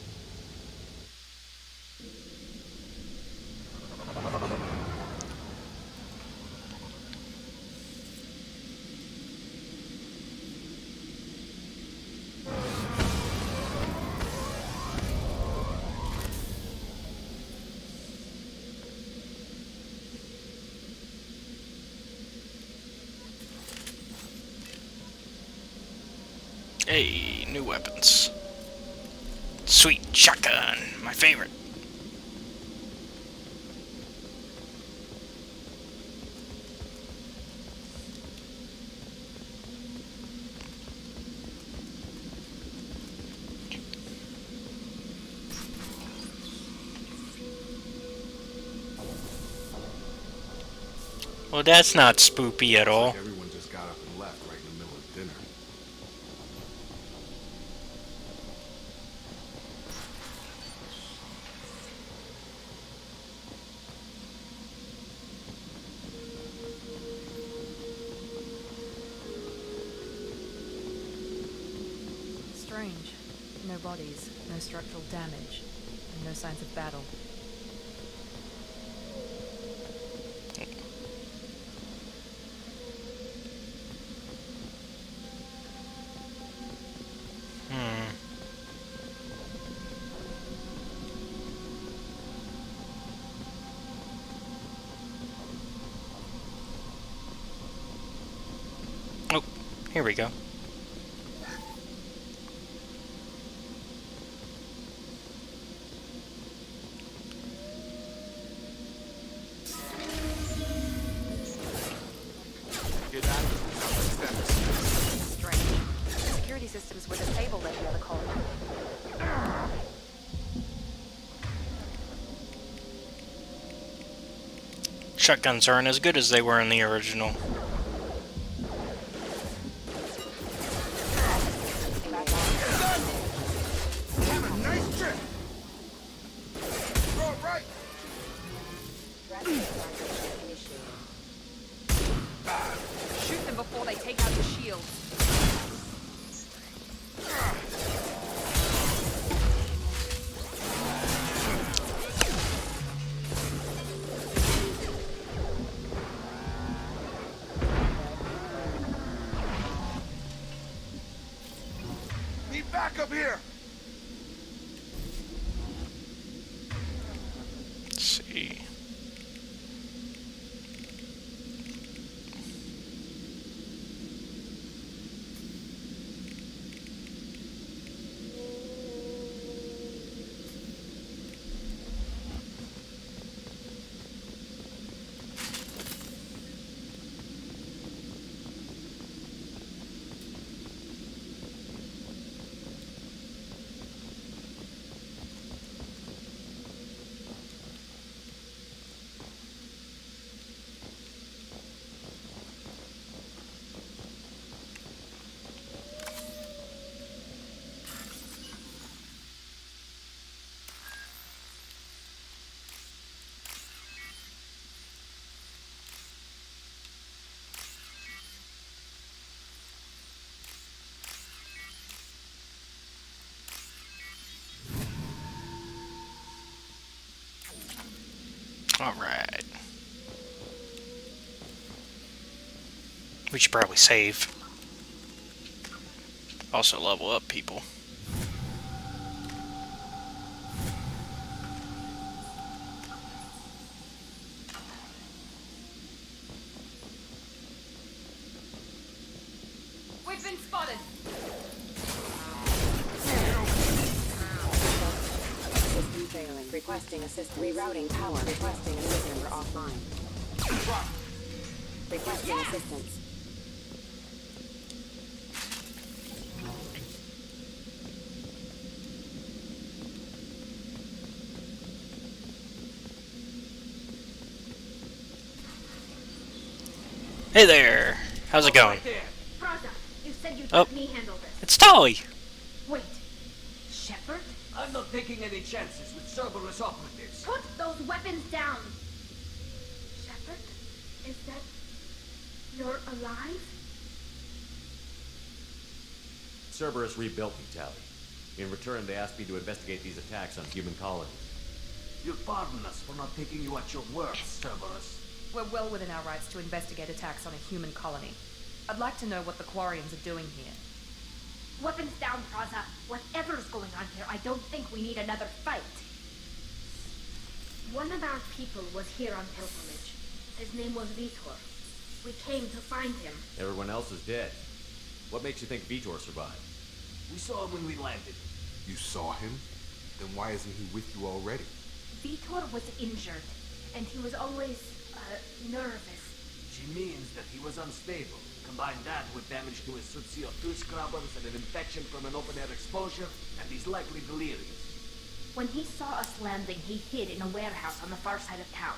Hey, new weapons. Sweet shotgun, my favorite. Well, that's not spoopy at all. Like everyone just got up and left right in the middle of dinner. Strange. No bodies, no structural damage, and no signs of battle. Oh, here we go. Get out of here. Strange. Security systems were disabled at the other colony. Shotguns aren't as good as they were in the original. Nice trip. Throw it right. Shoot them before they take out the shield. Need backup here. Let's see. Alright. We should probably save. Also level up people. We've been spotted. System failing. Requesting assist. Rerouting power. Requesting assist member offline. Requesting assistance. Hey there! How's it going? Praza, you said you'd Oh. let me handle this. It's Tali! Wait. Shepard? I'm not taking any chances with Cerberus operatives. Put those weapons down! Shepard? Is that... you're alive? Cerberus rebuilt me, Tally. In return, they asked me to investigate these attacks on human colonies. You'll pardon us for not taking you at your word, Cerberus. We're well within our rights to investigate attacks on a human colony. I'd like to know what the Quarians are doing here. Weapons down, Praza. Whatever's going on here, I don't think we need another fight. One of our people was here on pilgrimage. His name was Vitor. We came to find him. Everyone else is dead. What makes you think Vitor survived? We saw him when we landed. You saw him? Then why isn't he with you already? Vitor was injured, and he was always, nervous. She means that he was unstable. Combine that with damage to his CO2 scrubbers and an infection from an open-air exposure, and he's likely delirious. When he saw us landing, he hid in a warehouse on the far side of town.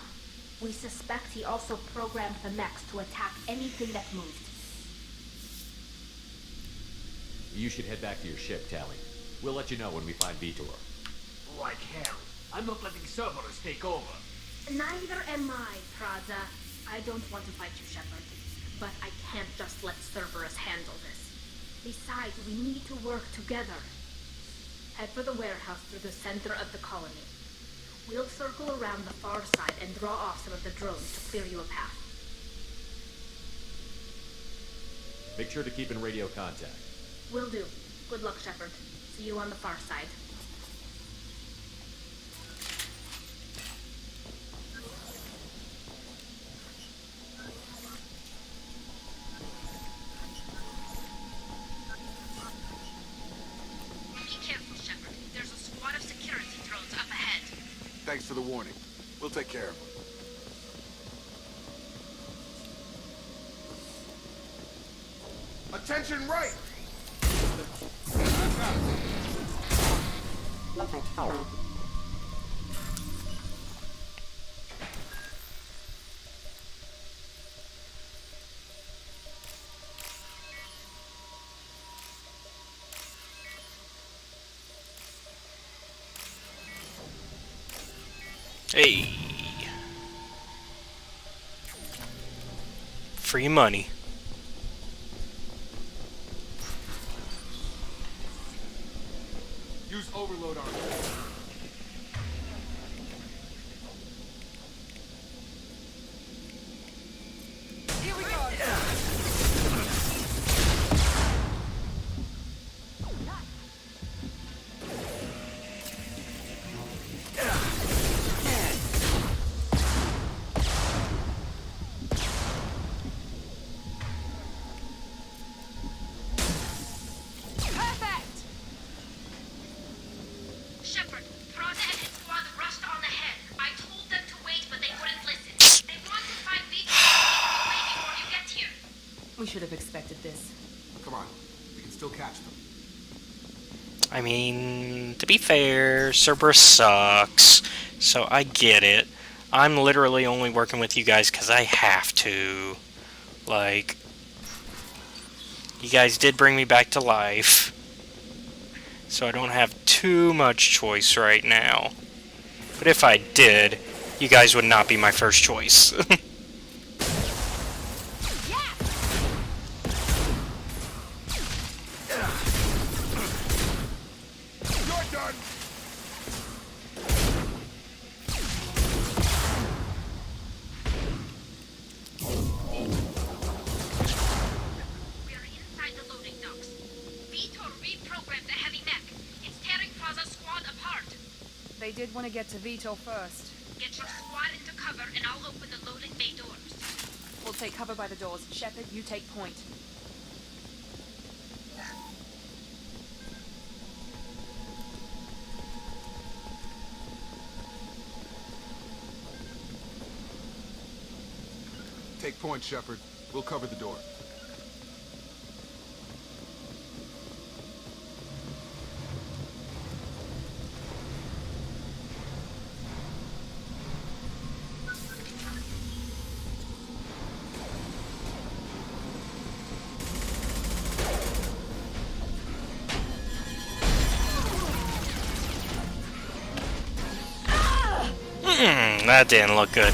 We suspect he also programmed the mechs to attack anything that moved. You should head back to your ship, Tally. We'll let you know when we find Vitor. Like hell. I'm not letting Cerberus take over. Neither am I, Praza. I don't want to fight you, Shepard. But I can't just let Cerberus handle this. Besides, we need to work together. Head for the warehouse through the center of the colony. We'll circle around the far side and draw off some of the drones to clear you a path. Make sure to keep in radio contact. Will do. Good luck, Shepard. See you on the far side. Be careful, Shepard. There's a squad of security drones up ahead. Thanks for the warning. We'll take care of him. Attention right! Hey. Free money. Use overload on him. Here we go. Perfect! Shepard, Praza and his squad rushed on ahead. I told them to wait, but they wouldn't listen. They want to find Vitor way before you get here. We should have expected this. Come on. We can still catch them. I mean, to be fair, Cerberus sucks, so I get it. I'm literally only working with you guys because I have to. Like, you guys did bring me back to life, so I don't have too much choice right now. But if I did, you guys would not be my first choice. You're done! grab the heavy mech. It's tearing Praza's squad apart. They did want to get to Vitor first. Get your squad into cover and I'll open the loading bay doors. We'll take cover by the doors. Shepard, you take point. Take point, Shepard. We'll cover the door. That didn't look good.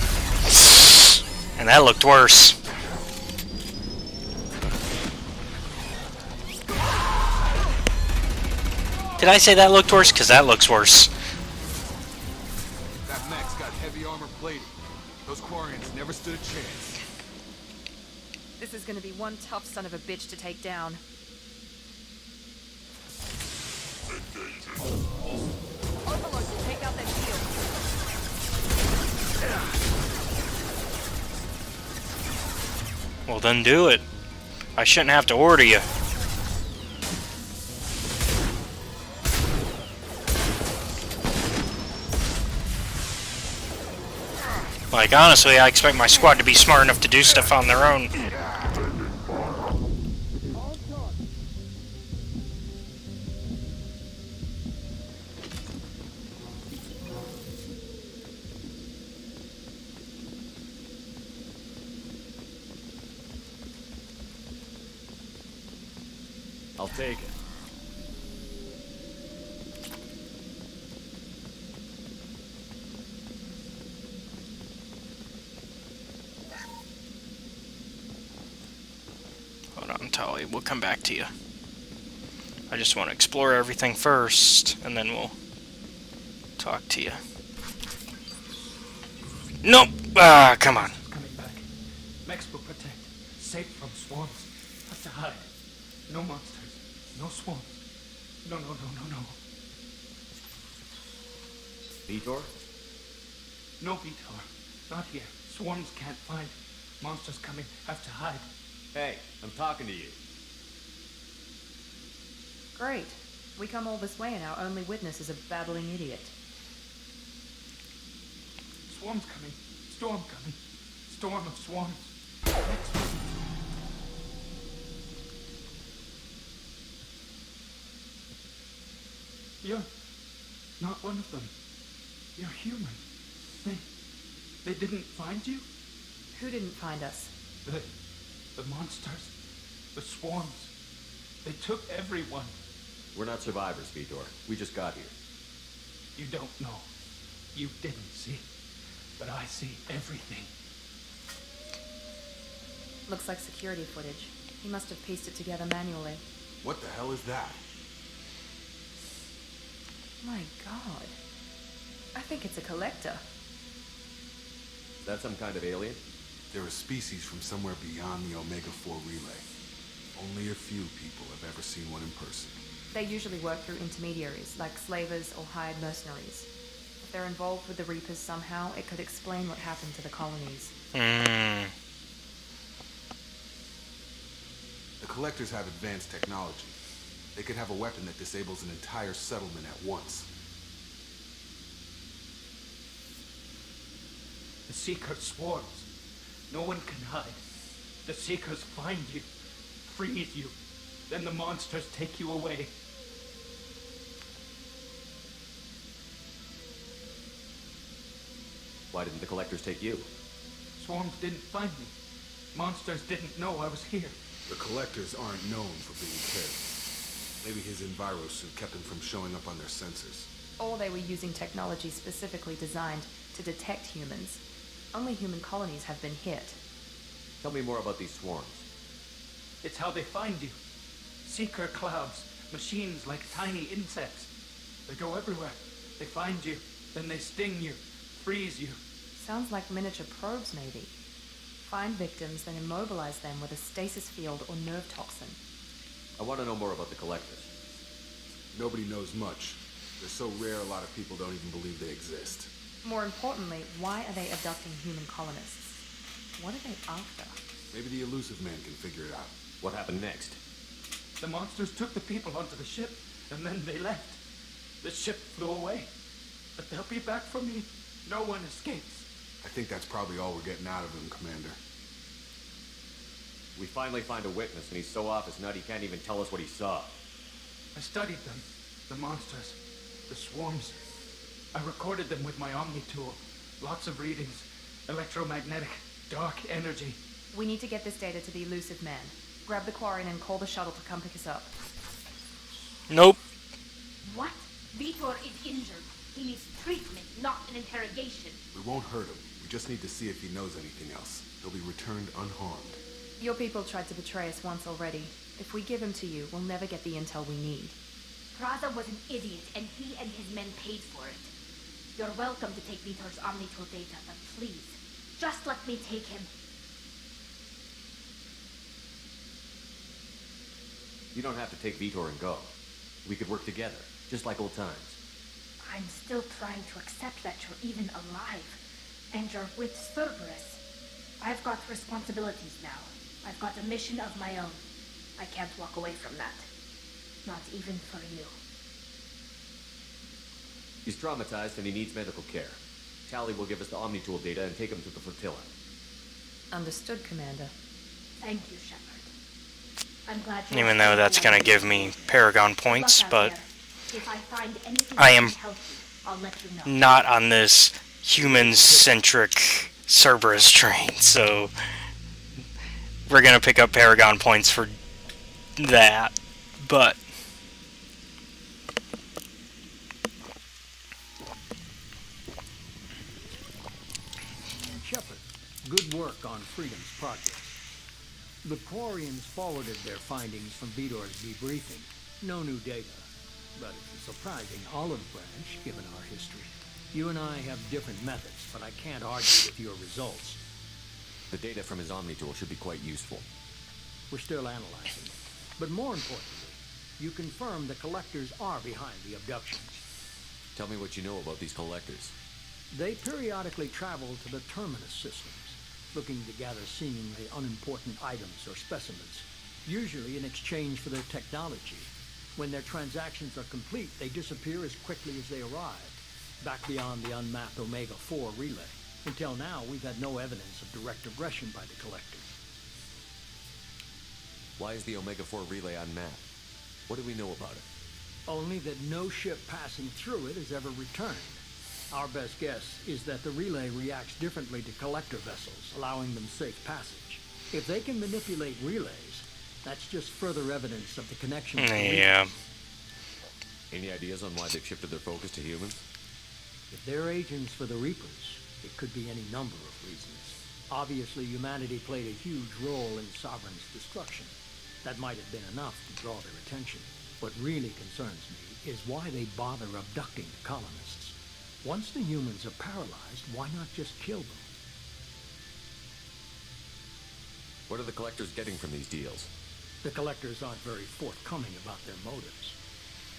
And that looked worse. Did I say that looked worse? Because that looks worse. That mech's got heavy armor plating. Those Quarians never stood a chance. This is gonna be one tough son of a bitch to take down. Overlord will take out that shield. Well, then do it. I shouldn't have to order you. Like, honestly, I expect my squad to be smart enough to do stuff on their own. I'll take it. Hold on, Tali. We'll come back to you. I just want to explore everything first, and then we'll talk to you. Nope! Ah, come on. Coming back. Mechs will protect. Safe from swarms. Have to hide. No monsters. No swarms. No. Vitor? No Vitor. Not here. Swarms can't find. Monsters coming. Have to hide. Hey, I'm talking to you. Great. We come all this way and our only witness is a babbling idiot. Swarms coming. Storm coming. Storm of swarms. You're not one of them. You're human. They didn't find you? Who didn't find us? The monsters. The swarms. They took everyone. We're not survivors, Vitor. We just got here. You don't know. You didn't see. But I see everything. Looks like security footage. He must have pieced it together manually. What the hell is that? My god. I think it's a collector. Is that some kind of alien? They're a species from somewhere beyond the Omega-4 relay. Only a few people have ever seen one in person. They usually work through intermediaries, like slavers or hired mercenaries. If they're involved with the Reapers somehow, it could explain what happened to the colonies. The collectors have advanced technology. They could have a weapon that disables an entire settlement at once. The Seeker swarms. No one can hide. The Seekers find you, freeze you, then the monsters take you away. Why didn't the collectors take you? Swarms didn't find me. Monsters didn't know I was here. The collectors aren't known for being careless. Maybe his envirosuit kept him from showing up on their sensors. Or they were using technology specifically designed to detect humans. Only human colonies have been hit. Tell me more about these swarms. It's how they find you. Seeker clouds, machines like tiny insects. They go everywhere. They find you, then they sting you, freeze you. Sounds like miniature probes, maybe. Find victims, then immobilize them with a stasis field or nerve toxin. I want to know more about the collectors. Nobody knows much. They're so rare, a lot of people don't even believe they exist. More importantly, why are they abducting human colonists? What are they after? Maybe the elusive man can figure it out. What happened next? The monsters took the people onto the ship, and then they left. The ship flew away. But they'll be back for me. No one escapes. I think that's probably all we're getting out of him, Commander. We finally find a witness, and he's so off his nut he can't even tell us what he saw. I studied them. The monsters. The swarms. I recorded them with my Omni tool. Lots of readings. Electromagnetic. Dark energy. We need to get this data to the elusive man. Grab the Quarian and call the shuttle to come pick us up. Nope. What? Vitor is injured. He needs treatment, not an interrogation. We won't hurt him. We just need to see if he knows anything else. He'll be returned unharmed. Your people tried to betray us once already. If we give him to you, we'll never get the intel we need. Praza was an idiot, and he and his men paid for it. You're welcome to take Vitor's Omnitool data, but please, just let me take him. You don't have to take Vitor and go. We could work together, just like old times. I'm still trying to accept that you're even alive, and you're with Cerberus. I've got responsibilities now. I've got a mission of my own. I can't walk away from that. Not even for you. He's traumatized and he needs medical care. Tally will give us the Omnitool data and take him to the flotilla. Understood, Commander. Thank you, Shepard. I'm glad you Even though that's gonna give me Paragon points, but if I find anything I that am can help you, I'll let you know. not on this human-centric Cerberus train, so we're gonna pick up Paragon points for that, but Shepard, good work on Freedom's progress. The Quarians forwarded their findings from Vitor's debriefing. No new data, but it's a surprising olive branch given our history. You and I have different methods, but I can't argue with your results. The data from his Omnitool should be quite useful. We're still analyzing it. But more importantly, you confirm the collectors are behind the abductions. Tell me what you know about these collectors. They periodically travel to the Terminus systems, looking to gather seemingly unimportant items or specimens, usually in exchange for their technology. When their transactions are complete, they disappear as quickly as they arrived, back beyond the unmapped Omega-4 relay. Until now, we've had no evidence of direct aggression by the collectors. Why is the Omega-4 relay unmapped? What do we know about it? Only that no ship passing through it has ever returned. Our best guess is that the relay reacts differently to collector vessels, allowing them safe passage. If they can manipulate relays, that's just further evidence of the connection with the yeah. Reapers. Any ideas on why they've shifted their focus to humans? If they're agents for the Reapers, it could be any number of reasons. Obviously, humanity played a huge role in Sovereign's destruction. That might have been enough to draw their attention. What really concerns me is why they bother abducting the colonists. Once the humans are paralyzed, why not just kill them? What are the collectors getting from these deals? The collectors aren't very forthcoming about their motives.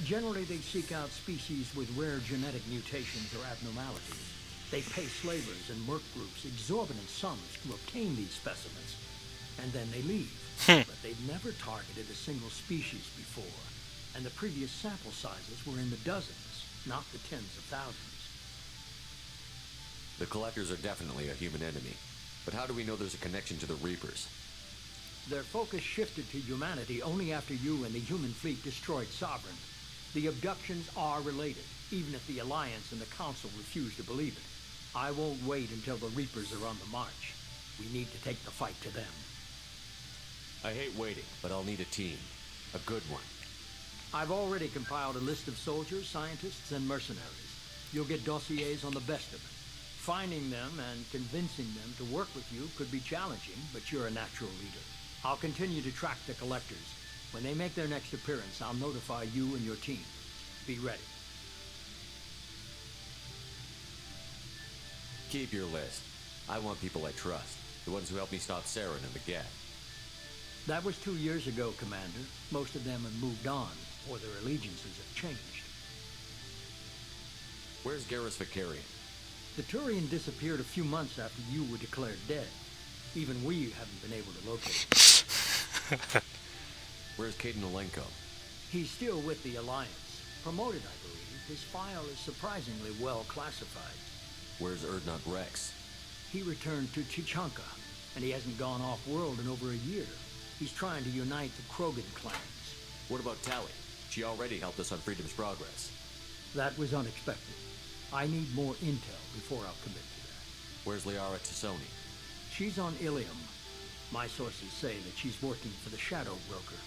Generally, they seek out species with rare genetic mutations or abnormalities. They pay slavers and merc groups exorbitant sums to obtain these specimens, and then they leave. But they've never targeted a single species before, and the previous sample sizes were in the dozens, not the tens of thousands. The collectors are definitely a human enemy, but how do we know there's a connection to the Reapers? Their focus shifted to humanity only after you and the human fleet destroyed Sovereign. The abductions are related, even if the Alliance and the Council refuse to believe it. I won't wait until the Reapers are on the march. We need to take the fight to them. I hate waiting, but I'll need a team. A good one. I've already compiled a list of soldiers, scientists, and mercenaries. You'll get dossiers on the best of them. Finding them and convincing them to work with you could be challenging, but you're a natural leader. I'll continue to track the collectors. When they make their next appearance, I'll notify you and your team. Be ready. Keep your list. I want people I trust. The ones who helped me stop Saren and the Geth. That was 2 years ago, Commander. Most of them have moved on. or their allegiances have changed. Where's Garrus Vakarian? The Turian disappeared a few months after you were declared dead. Even we haven't been able to locate him. Where's Caden Olenko? He's still with the Alliance. Promoted, I believe. His file is surprisingly well classified. Where's Urdnot Rex? He returned to Chichanka, and he hasn't gone off-world in over a year. He's trying to unite the Krogan clans. What about Tali? She already helped us on Freedom's Progress. That was unexpected. I need more intel before I'll commit to that. Where's Liara Tassoni? She's on Ilium. My sources say that she's working for the Shadow Broker.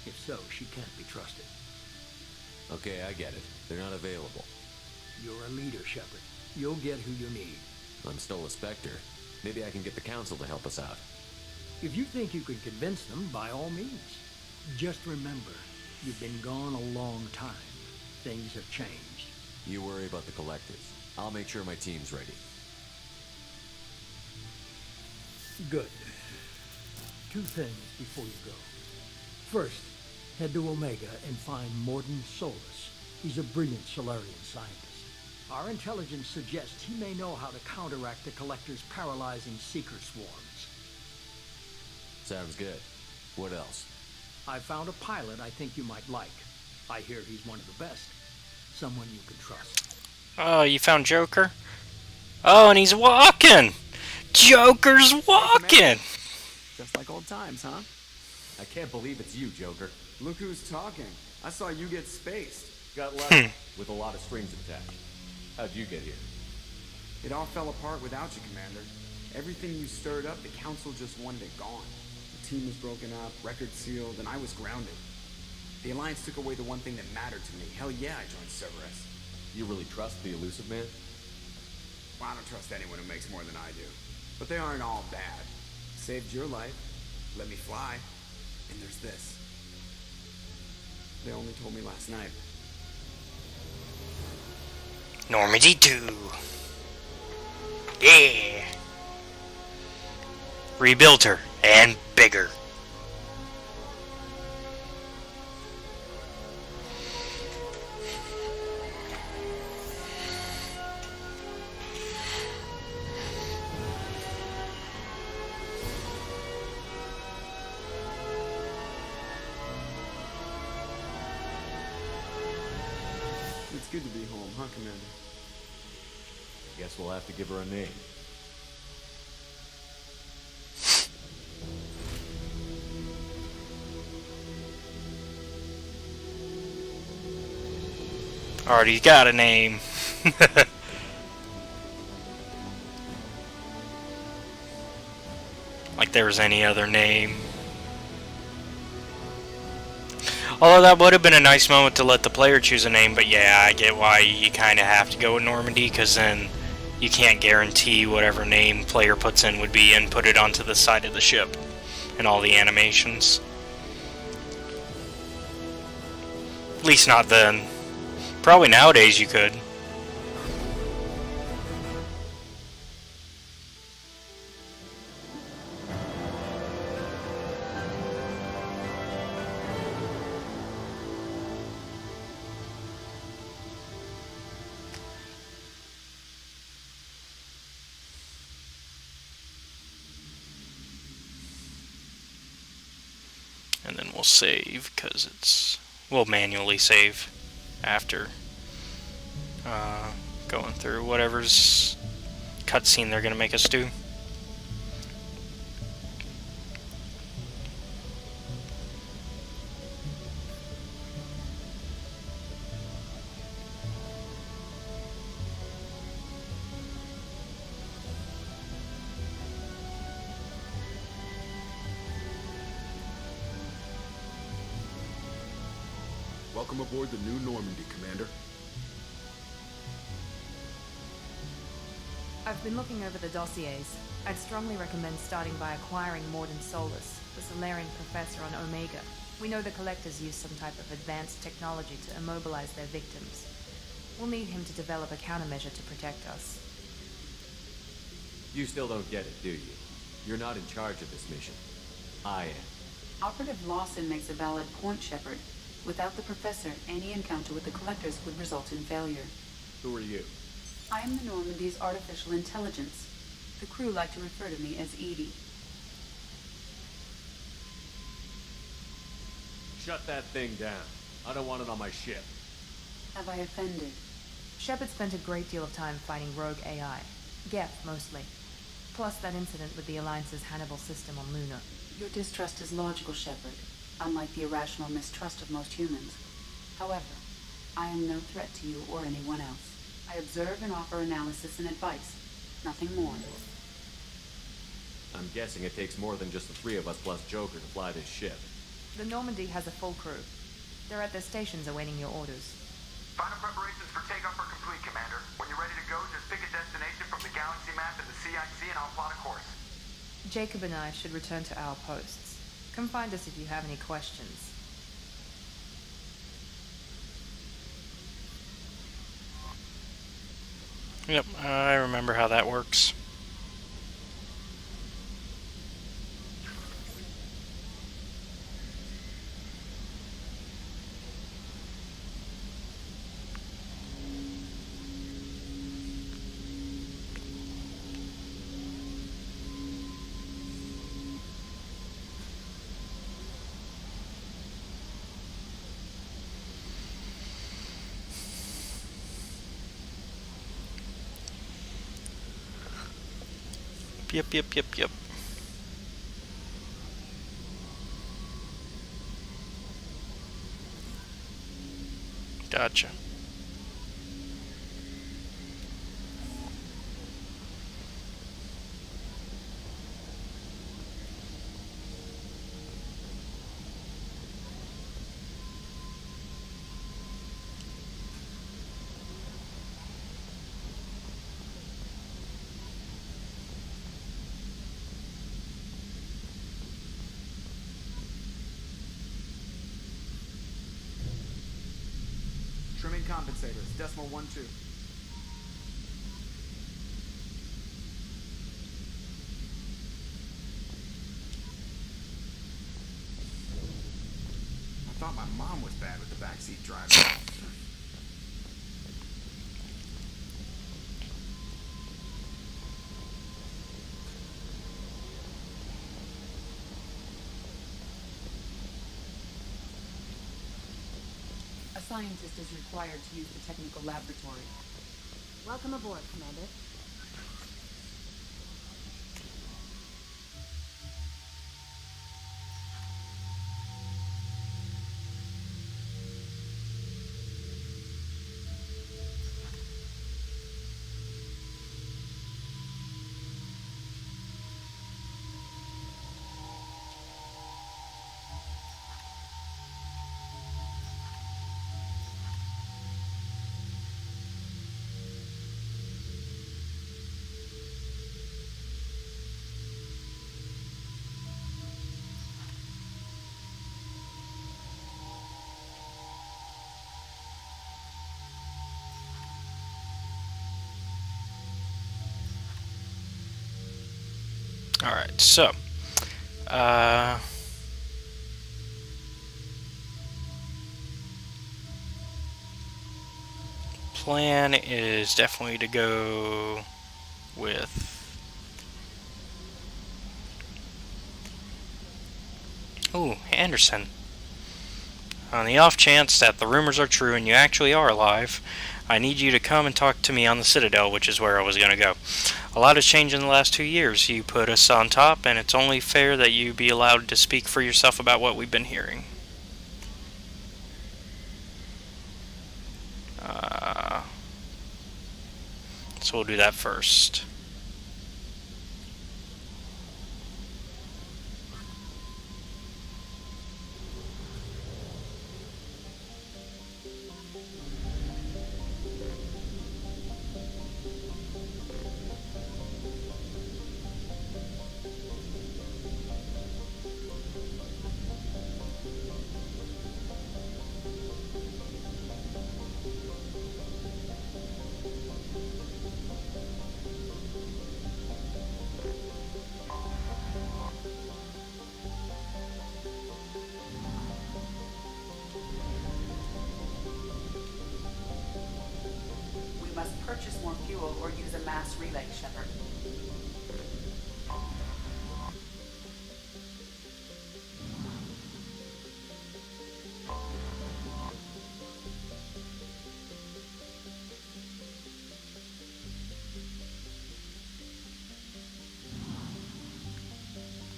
If so, she can't be trusted. Okay, I get it. They're not available. You're a leader, Shepard. You'll get who you need. I'm still a Spectre. Maybe I can get the Council to help us out. If you think you can convince them, by all means. Just remember, you've been gone a long time. Things have changed. You worry about the Collectors. I'll make sure my team's ready. Good. Two things before you go. First, head to Omega and find Mordin Solus. He's a brilliant Solarian scientist. Our intelligence suggests he may know how to counteract the Collector's paralyzing seeker swarms. Sounds good. What else? I found a pilot I think you might like. I hear he's one of the best. Someone you can trust. Oh, you found Joker? Oh, and he's walking! Joker's walking! Just like old times, huh? I can't believe it's you, Joker. Look who's talking. I saw you get spaced. Got lucky, with a lot of strings attached. How'd you get here? It all fell apart without you, Commander. Everything you stirred up, the Council just wanted it gone. The team was broken up, record sealed, and I was grounded. The Alliance took away the one thing that mattered to me. Hell yeah, I joined Cerberus. You really trust the Elusive Man? Well, I don't trust anyone who makes more than I do. But they aren't all bad. Saved your life, let me fly, and there's this. They only told me last night. Normandy 2. Yeah. Rebuilt her, and bigger. It's good to be home, huh, Commander? Guess we'll have to give her a name. Already got a name. Like there was any other name. Although that would have been a nice moment to let the player choose a name, but yeah, I get why you kind of have to go with Normandy, because then you can't guarantee whatever name player puts in would be inputted onto the side of the ship and all the animations. At least not then. Probably nowadays you could. And then we'll save, because we'll manually save after going through whatever's cutscene they're going to make us do. Welcome aboard the new Normandy, Commander. I've been looking over the dossiers. I'd strongly recommend starting by acquiring Mordin Solus, the Solarian professor on Omega. We know the Collectors use some type of advanced technology to immobilize their victims. We'll need him to develop a countermeasure to protect us. You still don't get it, do you? You're not in charge of this mission. I am. Operative Lawson makes a valid point, Shepard. Without the professor, any encounter with the collectors would result in failure. Who are you? I am the Normandy's artificial intelligence. The crew like to refer to me as Edie. Shut that thing down. I don't want it on my ship. Have I offended? Shepard spent a great deal of time fighting rogue AI. Geth, mostly. Plus that incident with the Alliance's Hannibal system on Luna. Your distrust is logical, Shepard, unlike the irrational mistrust of most humans. However, I am no threat to you or anyone else. I observe and offer analysis and advice. Nothing more. I'm guessing it takes more than just the three of us plus Joker to fly this ship. The Normandy has a full crew. They're at their stations awaiting your orders. Final preparations for takeoff are complete, Commander. When you're ready to go, just pick a destination from the galaxy map and the CIC and I'll plot a course. Jacob and I should return to our posts. Come find us if you have any questions. Yep, I remember how that works. Yep. Gotcha. Trimming compensators, decimal 1-2. I thought my mom was bad with the backseat driver. A scientist is required to use the technical laboratory. Welcome aboard, Commander. Alright, so plan is definitely to go with Anderson. On the off chance that the rumors are true and you actually are alive, I need you to come and talk to me on the Citadel, which is where I was going to go. A lot has changed in the last 2 years. You put us on top, and it's only fair that you be allowed to speak for yourself about what we've been hearing. So we'll do that first. must purchase more fuel or use a mass relay, Shepard.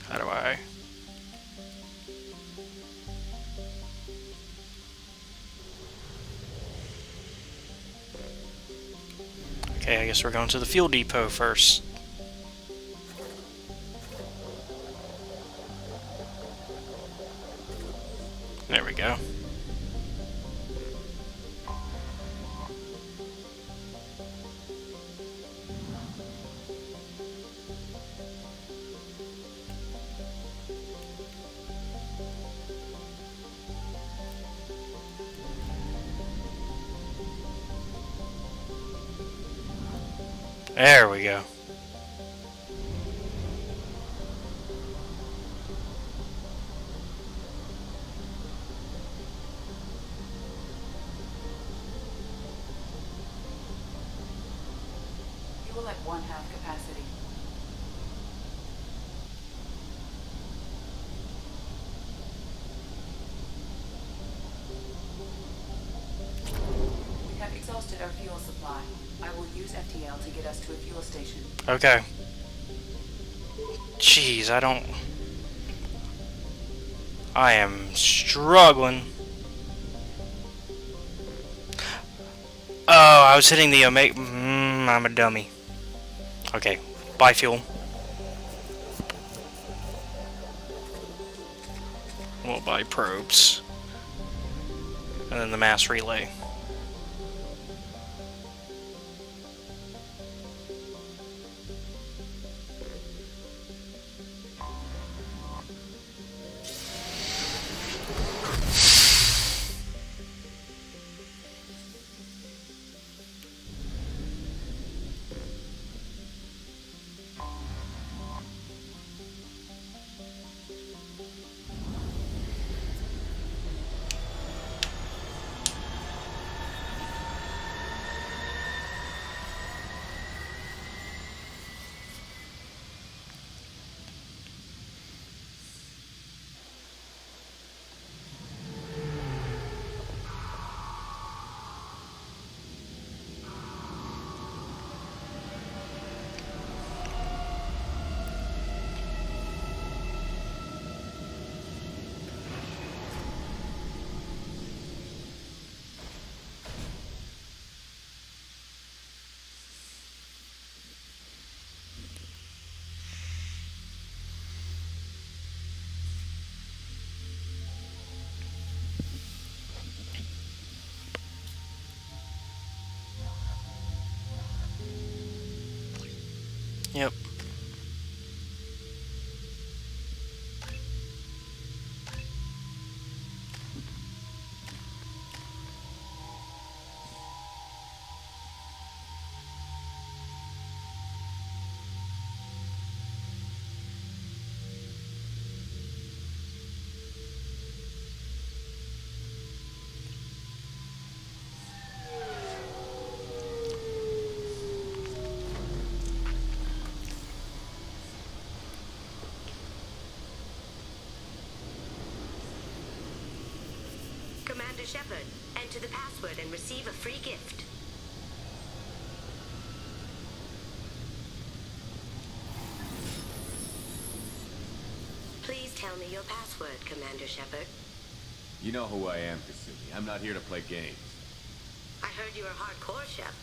How do I? Okay, I guess we're going to the fuel depot first. There we go. There we go. Fuel at 1/2 capacity. We have exhausted our fuel supply. I will use FTL to get us to a fuel station. Okay. Jeez, I am struggling. Oh, I was hitting the Omega. I'm a dummy. Okay, buy fuel. We'll buy probes. And then the mass relay. Yep. Commander Shepard, enter the password and receive a free gift. Please tell me your password, Commander Shepard. You know who I am, Kasumi. I'm not here to play games. I heard you were hardcore, Shep,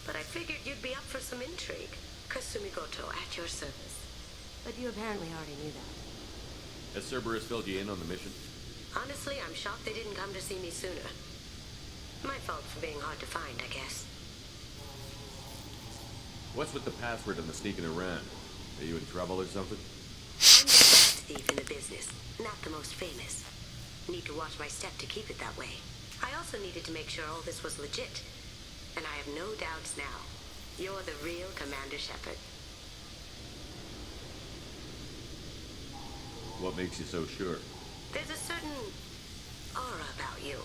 but I figured you'd be up for some intrigue. Kasumi Goto, at your service. But you apparently already knew that. Has Cerberus filled you in on the mission? Honestly, I'm shocked they didn't come to see me sooner. My fault for being hard to find, I guess. What's with the password and the sneaking around? Are you in trouble or something? I'm the best thief in the business, not the most famous. Need to watch my step to keep it that way. I also needed to make sure all this was legit. And I have no doubts now. You're the real Commander Shepard. What makes you so sure? There's a certain aura about you.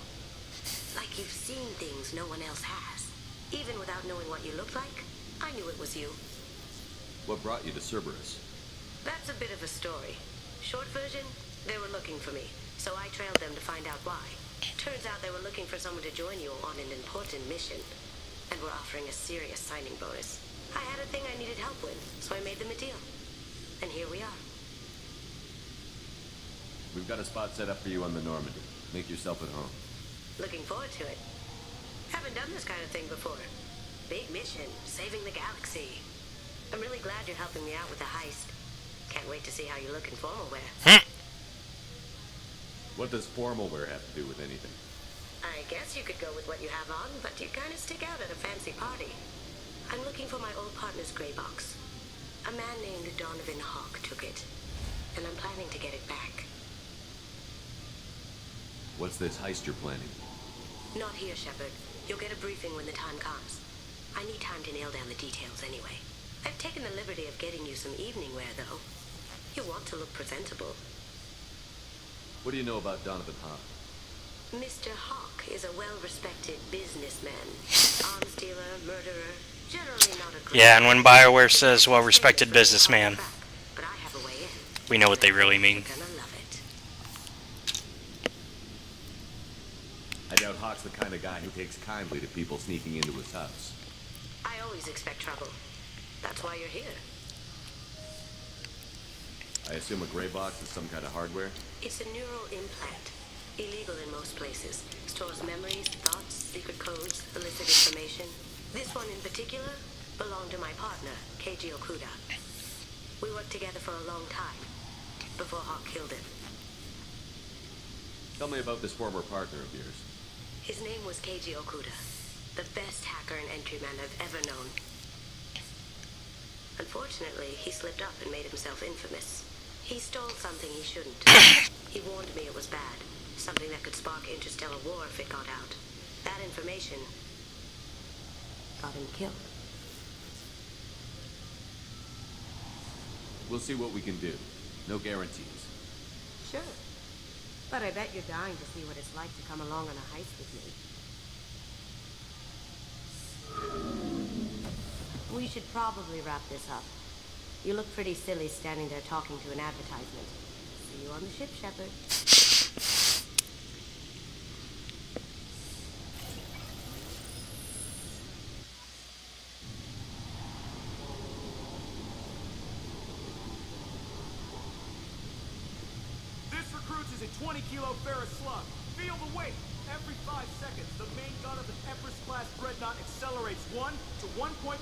Like you've seen things no one else has. Even without knowing what you looked like, I knew it was you. What brought you to Cerberus? That's a bit of a story. Short version, they were looking for me, so I trailed them to find out why. Turns out they were looking for someone to join you on an important mission, and were offering a serious signing bonus. I had a thing I needed help with, so I made them a deal. And here we are. We've got a spot set up for you on the Normandy. Make yourself at home. Looking forward to it. Haven't done this kind of thing before. Big mission, saving the galaxy. I'm really glad you're helping me out with the heist. Can't wait to see how you look in formal wear. What does formal wear have to do with anything? I guess you could go with what you have on, but you kind of stick out at a fancy party. I'm looking for my old partner's gray box. A man named Donovan Hawk took it, and I'm planning to get it back. What's this heist you're planning? Not here, Shepard. You'll get a briefing when the time comes. I need time to nail down the details anyway. I've taken the liberty of getting you some evening wear, though. You want to look presentable. What do you know about Donovan Hawk? Mr. Hawk is a well-respected businessman. Arms dealer, murderer, generally not a great... Yeah, and when BioWare says well-respected businessman, But I have a way in. we know what they really mean. You're gonna love it. I doubt Hawk's the kind of guy who takes kindly to people sneaking into his house. I always expect trouble. That's why you're here. I assume a gray box is some kind of hardware? It's a neural implant. Illegal in most places. Stores memories, thoughts, secret codes, illicit information. This one in particular belonged to my partner, Keiji Okuda. We worked together for a long time, before Hawk killed him. Tell me about this former partner of yours. His name was Keiji Okuda, the best hacker and entryman I've ever known. Unfortunately, he slipped up and made himself infamous. He stole something he shouldn't. He warned me it was bad, something that could spark interstellar war if it got out. That information got him killed. We'll see what we can do. No guarantees. Sure. But I bet you're dying to see what it's like to come along on a heist with me. We should probably wrap this up. You look pretty silly standing there talking to an advertisement. See you on the ship, Shepard. This recruits is a 20-kilo Ferris slug. Feel the weight. Every 5 seconds, the main gun of an Empress-class dreadnought accelerates 1 to 1.3%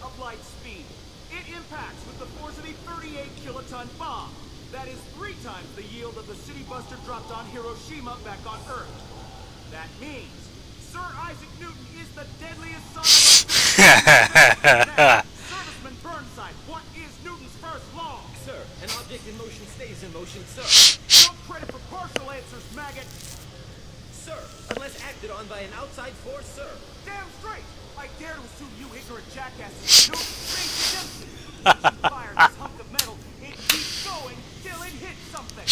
of light speed. It impacts with the force of a 38-kiloton bomb. That is 3 times the yield of the city buster dropped on Hiroshima back on Earth. That means Sir Isaac Newton is the deadliest son of a... Serviceman Burnside, what is Newton's first law? Sir, an object in motion stays in motion, sir. No credit for partial answers, maggot. Sir, unless acted on by an outside force, sir. Damn straight! I dare to assume you ignorant jackasses know space redemption. You fire this hunk of metal, it keeps going till it hits something.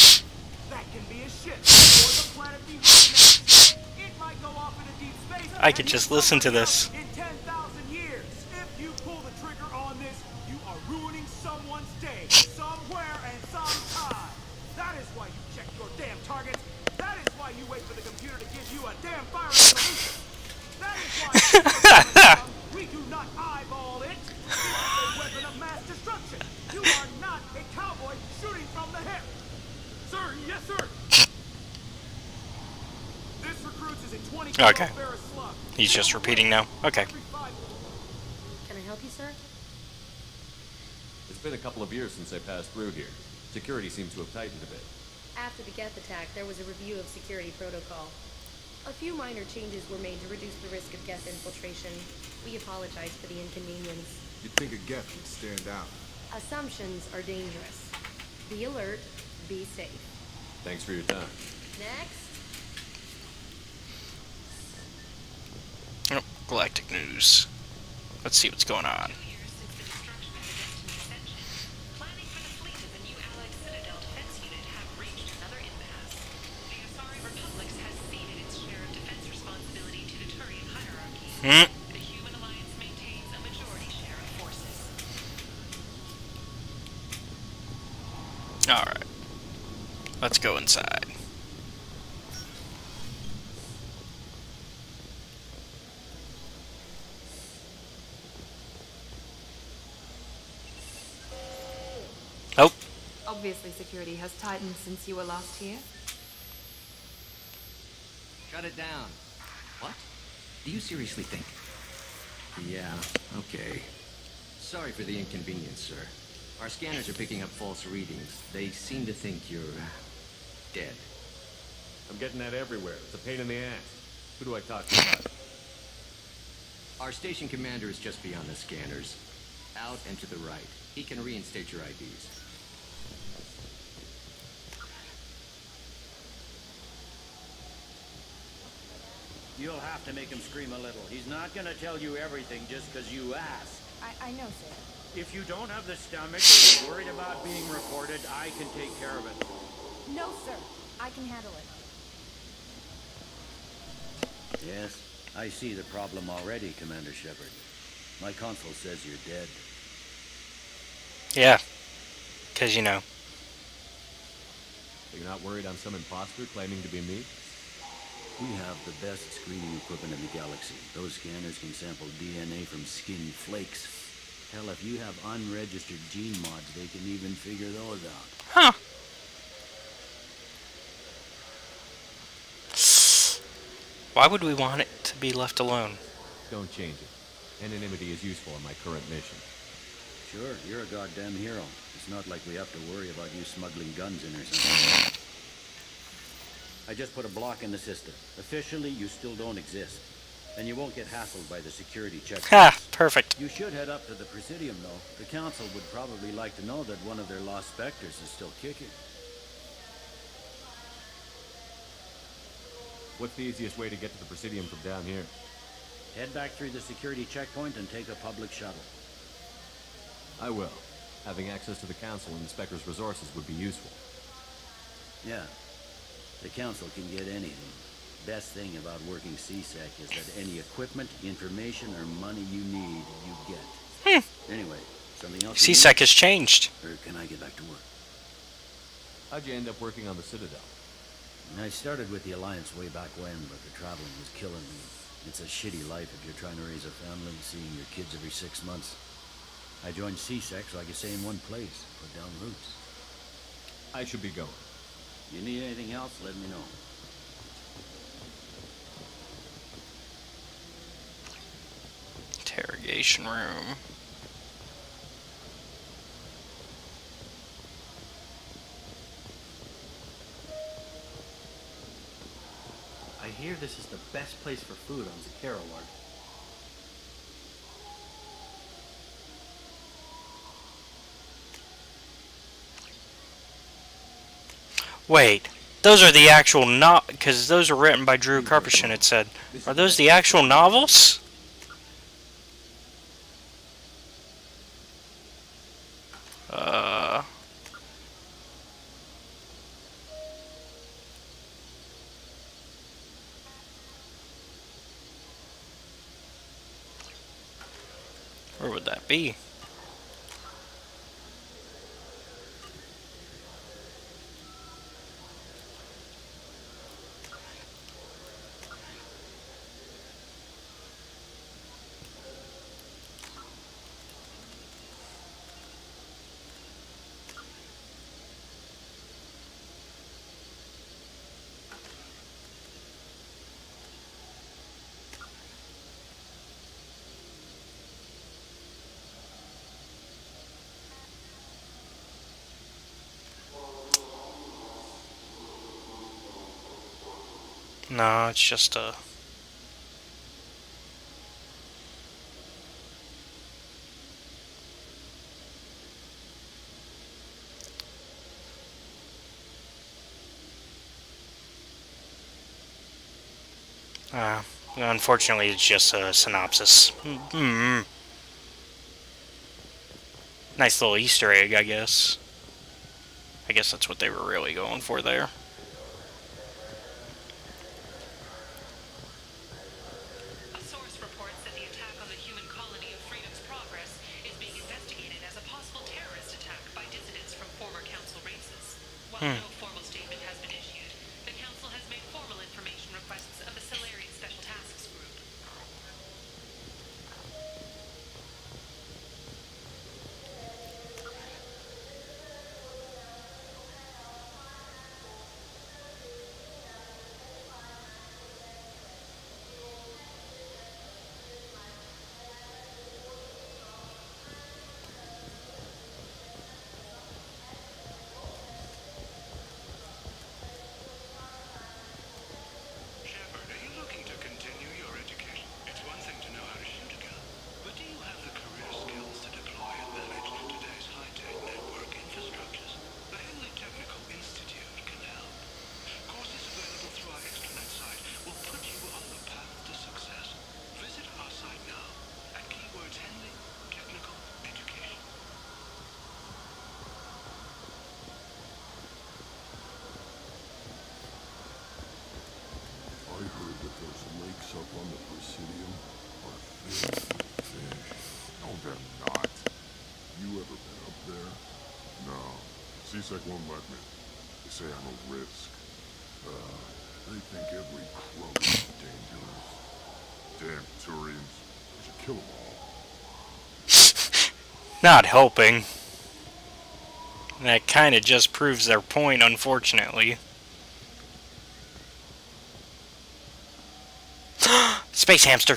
That can be a ship, or the planet behind that. It might go off into deep space. I could just listen to this. In 10,000 years, if you pull the trigger on this, you are ruining someone's day, somewhere and sometime. That is why you check your damn targets. That is why you wait for the computer to give you a damn firing solution. That is why we do not eyeball it. This is a weapon of mass destruction. You are not a cowboy shooting from the hip. Sir, yes, sir. This recruits is a 20-kilo Okay. Ferris slug. He's just repeating now. Okay. Can I help you, sir? It's been a couple of years since I passed through here. Security seems to have tightened a bit. After the Geth attack, there was a review of security protocol. A few minor changes were made to reduce the risk of Geth infiltration. We apologize for the inconvenience. You'd think a Geth would stand out. Assumptions are dangerous. Be alert, be safe. Thanks for your time. Next. Oh, galactic news. Let's see what's going on. Planning for the fleet of the new Allied Citadel defense unit have reached another impasse. The Asari Republics has ceded its share of defense responsibility to the Turian hierarchy. The human go inside. Oh. Obviously, security has tightened since you were last here. Shut it down. What? Do you seriously think? Yeah, okay. Sorry for the inconvenience, sir. Our scanners are picking up false readings. They seem to think you're dead. I'm getting that everywhere. It's a pain in the ass. Who do I talk to about it? Our station commander is just beyond the scanners. Out and to the right. He can reinstate your IDs. You'll have to make him scream a little. He's not gonna tell you everything just because you ask. I know, sir. If you don't have the stomach or you're worried about being reported, I can take care of it. No, sir. I can handle it. Yes, I see the problem already, Commander Shepard. My console says you're dead. Yeah. Because, you know. You're not worried I'm some imposter claiming to be me? We have the best screening equipment in the galaxy. Those scanners can sample DNA from skin flakes. Hell, if you have unregistered gene mods, they can even figure those out. Huh. Why would we want it to be left alone? Don't change it. Anonymity is useful in my current mission. Sure, you're a goddamn hero. It's not like we have to worry about you smuggling guns in or something. I just put a block in the system. Officially, you still don't exist. And you won't get hassled by the security check. Ha! Perfect. You should head up to the Presidium, though. The Council would probably like to know that one of their lost Spectres is still kicking. What's the easiest way to get to the Presidium from down here? Head back through the security checkpoint and take a public shuttle. I will. Having access to the Council and the Spectre's resources would be useful. Yeah. The Council can get anything. Best thing about working CSEC is that any equipment, information, or money you need, you get. Anyway, something else? CSEC has changed. Or can I get back to work? How'd you end up working on the Citadel? I started with the Alliance way back when, but the traveling was killing me. It's a shitty life if you're trying to raise a family, seeing your kids every 6 months. I joined CSEC so I could stay in one place, put down roots. I should be going. You need anything else, let me know. Interrogation room. I hear this is the best place for food on Zakara Ward. Wait, those are the actual because those were written by Drew Karpyshyn, it said. Are those the actual novels? Where would that be? No, it's just a... unfortunately, it's just a synopsis. Nice little Easter egg, I guess. I guess that's what they were really going for there. A source reports that the attack on the human colony of Freedom's Progress is being investigated as a possible terrorist attack by dissidents from former council races. While no formal statement has Presidium are filthy fish. No, they're not. You ever been up there? No. CSEC won't let me. They say I'm a risk. They think every crow is dangerous. Damn Turians. I should kill them all. Not helping. That kind of just proves their point, unfortunately. Space hamster.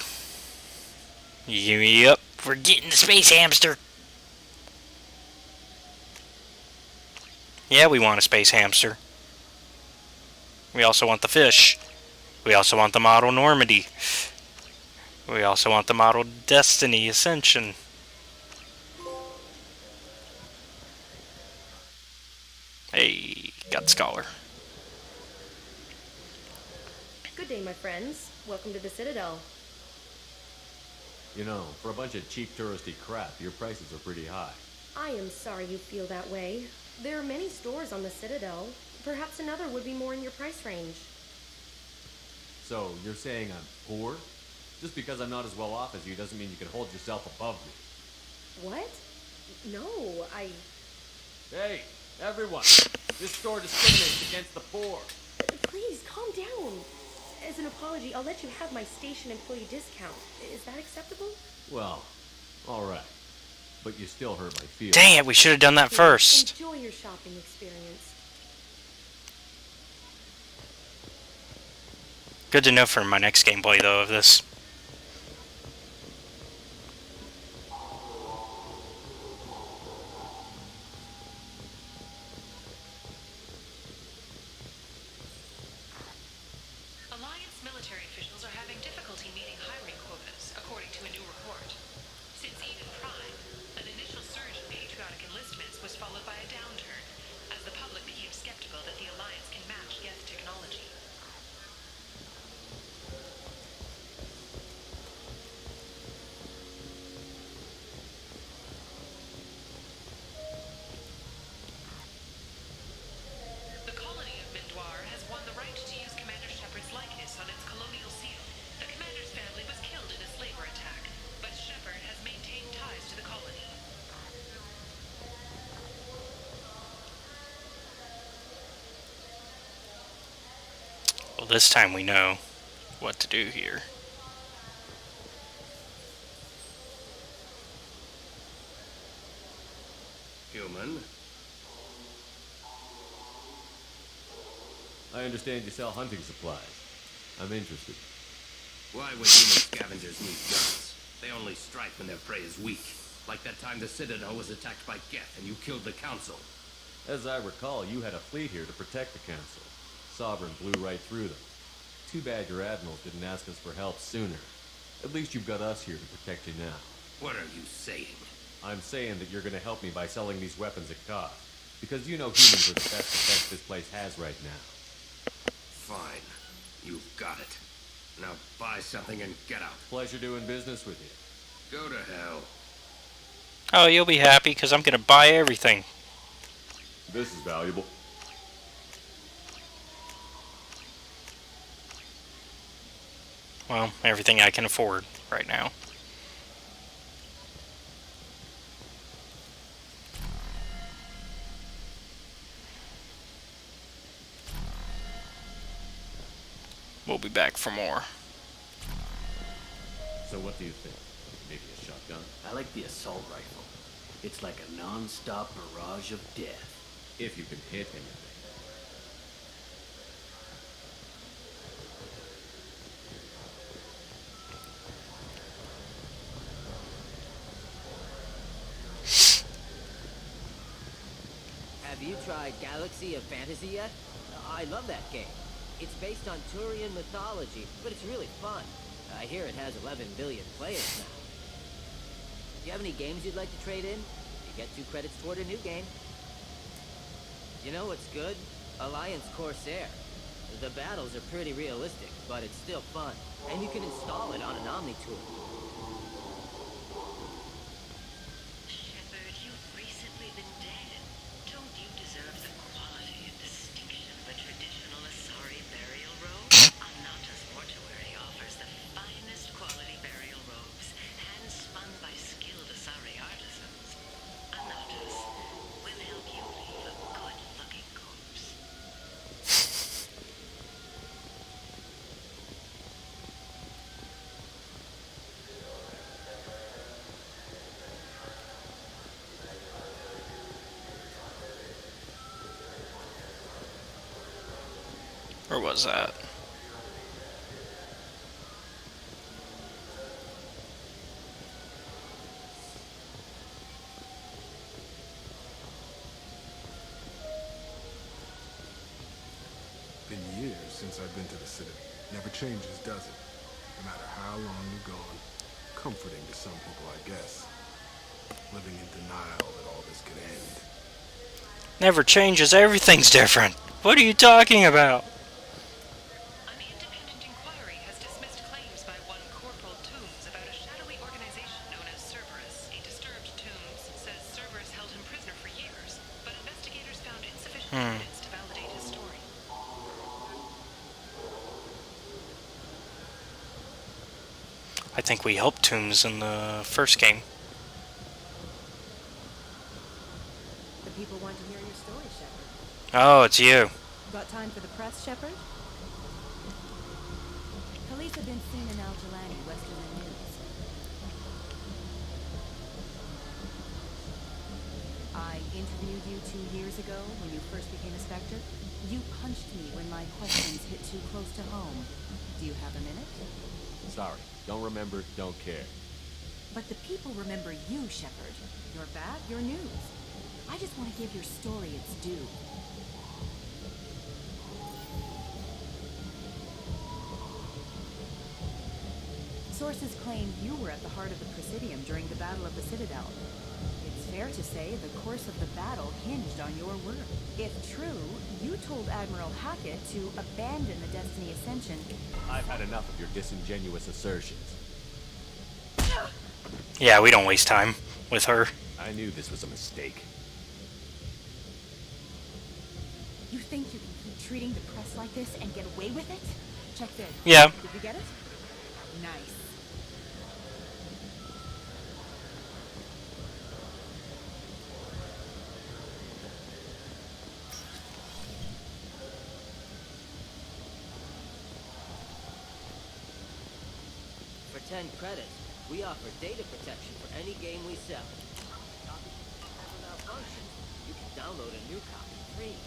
Yep, we're getting the space hamster. Yeah, we want a space hamster. We also want the fish. We also want the model Normandy. We also want the model Destiny Ascension. Hey, got Scholar. Good day, my friends. Welcome to the Citadel. You know, for a bunch of cheap touristy crap, your prices are pretty high. I am sorry you feel that way. There are many stores on the Citadel. Perhaps another would be more in your price range. So, you're saying I'm poor? Just because I'm not as well off as you doesn't mean you can hold yourself above me. What? No, I... Hey, everyone! This store discriminates against the poor. Please, calm down. As an apology, I'll let you have my station employee discount. Is that acceptable? Well, alright. But you still hurt my feelings. Dang it, we should have done that first. Enjoy your shopping experience. Good to know for my next gameplay, though, of this. Alliance military officials are having difficulty meeting hiring quotas, according to a new report. Since Eden Prime, an initial surge in patriotic enlistments was followed by a downturn, as the public became skeptical that the Alliance can match Geth technology. The colony of Mindoir has won the right to use Commander Shepard's likeness on its colonial seal. The commander's family was killed in a slaver attack, but Shepard has maintained ties to the colony. Well, this time we know what to do here. Human? I understand you sell hunting supplies. I'm interested. Why would human scavengers need guns? They only strike when their prey is weak. Like that time the Citadel was attacked by Geth and you killed the Council. As I recall, you had a fleet here to protect the Council. Sovereign blew right through them. Too bad your admirals didn't ask us for help sooner. At least you've got us here to protect you now. What are you saying? I'm saying that you're going to help me by selling these weapons at cost. Because you know humans are the best defense this place has right now. Fine. You've got it. Now buy something and get out. Pleasure doing business with you. Go to hell. Oh, you'll be happy because I'm going to buy everything. This is valuable. Well, everything I can afford right now. We'll be back for more. So what do you think? Maybe a shotgun? I like the assault rifle. It's like a non-stop barrage of death. If you can hit anything. Have you tried Galaxy of Fantasy yet? I love that game. It's based on Turian mythology, but it's really fun. I hear it has 11 billion players now. Do you have any games you'd like to trade in? You get 2 credits toward a new game. You know what's good? Alliance Corsair. The battles are pretty realistic, but it's still fun. And you can install it on an Omni-Tool. Shepard, you've recently been dead. Don't you deserve the quality and distinction of a traditional Asari burial robe? Anata's mortuary offers the finest quality Where was that? Been years since I've been to the Citadel. Never changes, does it? No matter how long you're gone. Comforting to some people, I guess. Living in denial that all this could end. Never changes, everything's different. What are you talking about? An independent inquiry has dismissed claims by one Corporal Toombs about a shadowy organization known as Cerberus. A disturbed Toombs says Cerberus held him prisoner for years, but investigators found insufficient evidence to validate his story. I think we helped Toombs in the first game. The people want to hear your story, Shepard. Oh, it's you. Got time for the press, Shepard? Police have been seen in Al-Jalani, west of the news. I interviewed you 2 years ago when you first became a Spectre. You punched me when my questions hit too close to home. Do you have a minute? Sorry. Don't remember, don't care. But the people remember you, Shepard. You're back, you're news. I just want to give your story its due. Sources claim you were at the heart of the Presidium during the Battle of the Citadel. It's fair to say the course of the battle hinged on your work. If true, you told Admiral Hackett to abandon the Destiny Ascension. I've had enough of your disingenuous assertions. Yeah, we don't waste time with her. I knew this was a mistake. You think you can keep treating the press like this and get away with it? Check this. Yeah. Did you get it? Nice. For 10 credits, we offer data protection for any game we sell. If a copy ever malfunctions, you can download a new copy free.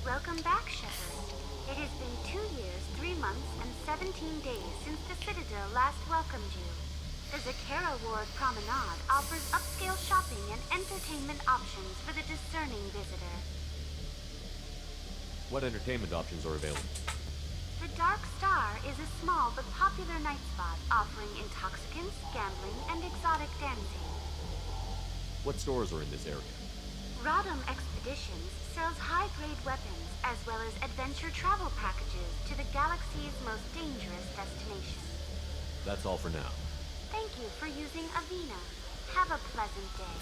Welcome back, Shepard. It has been 2 years, 3 months, and 17 days since the Citadel last welcomed you. The Zakera Ward Promenade offers upscale shopping and entertainment options for the discerning visitor. What entertainment options are available? The Dark Star is a small but popular night spot offering intoxicants, gambling, and exotic dancing. What stores are in this area? Rodham Expeditions sells high-grade weapons as well as adventure travel packages to the galaxy's most dangerous destinations. That's all for now. Thank you for using Avina. Have a pleasant day.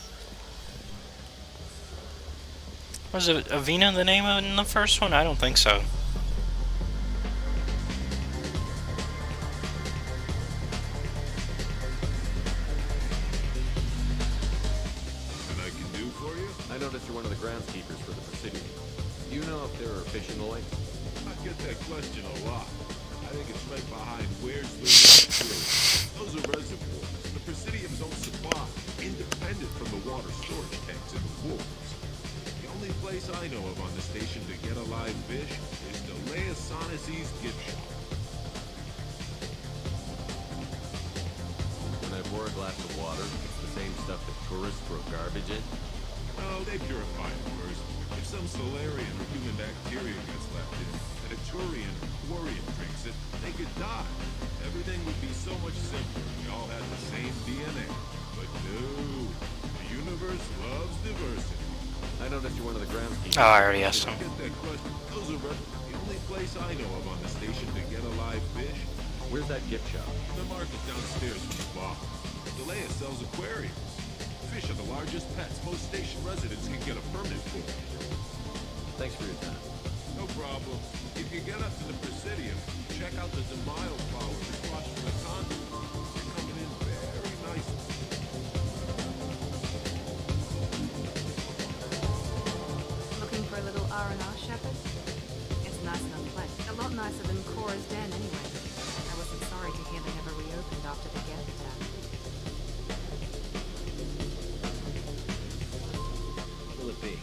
Was it Avina the name in the first one? I don't think so. Anything I can do for you? I noticed you're one of the groundskeepers for the Presidium. Do you know if there are fishing lakes? I get that question a lot. I think it's right behind where's the Security. Those are reservoirs. The Presidium's own supply, independent from the water storage tanks in the wharves. The only place I know of on the station to get a live fish is Delea Sonesi's gift shop. When I pour a glass of water, it's the same stuff that tourists throw garbage in? No, they purify it first. If some Solarian or human bacteria gets left in, and a Turian or Quarian drinks it, they could die. Everything would be so much simpler if we all had the same DNA. But no, the universe loves diversity. I noticed you're one of the groundskeepers. Oh, I already asked him. Get that question. Those are the only place I know of on the station to get a live fish. Where's that gift shop? The market downstairs from the bar. Delea sells aquariums. Fish are the largest pets most station residents can get a permit for. Thanks for your time. No problem. If you get up to the Presidium, check out the Demile flowers across from the conduit. They're coming in very nicely. Looking for a little R&R, Shepard? It's a nice enough place. A lot nicer than Cora's Den, anyway. I wasn't sorry to hear they never reopened after the Geth attack.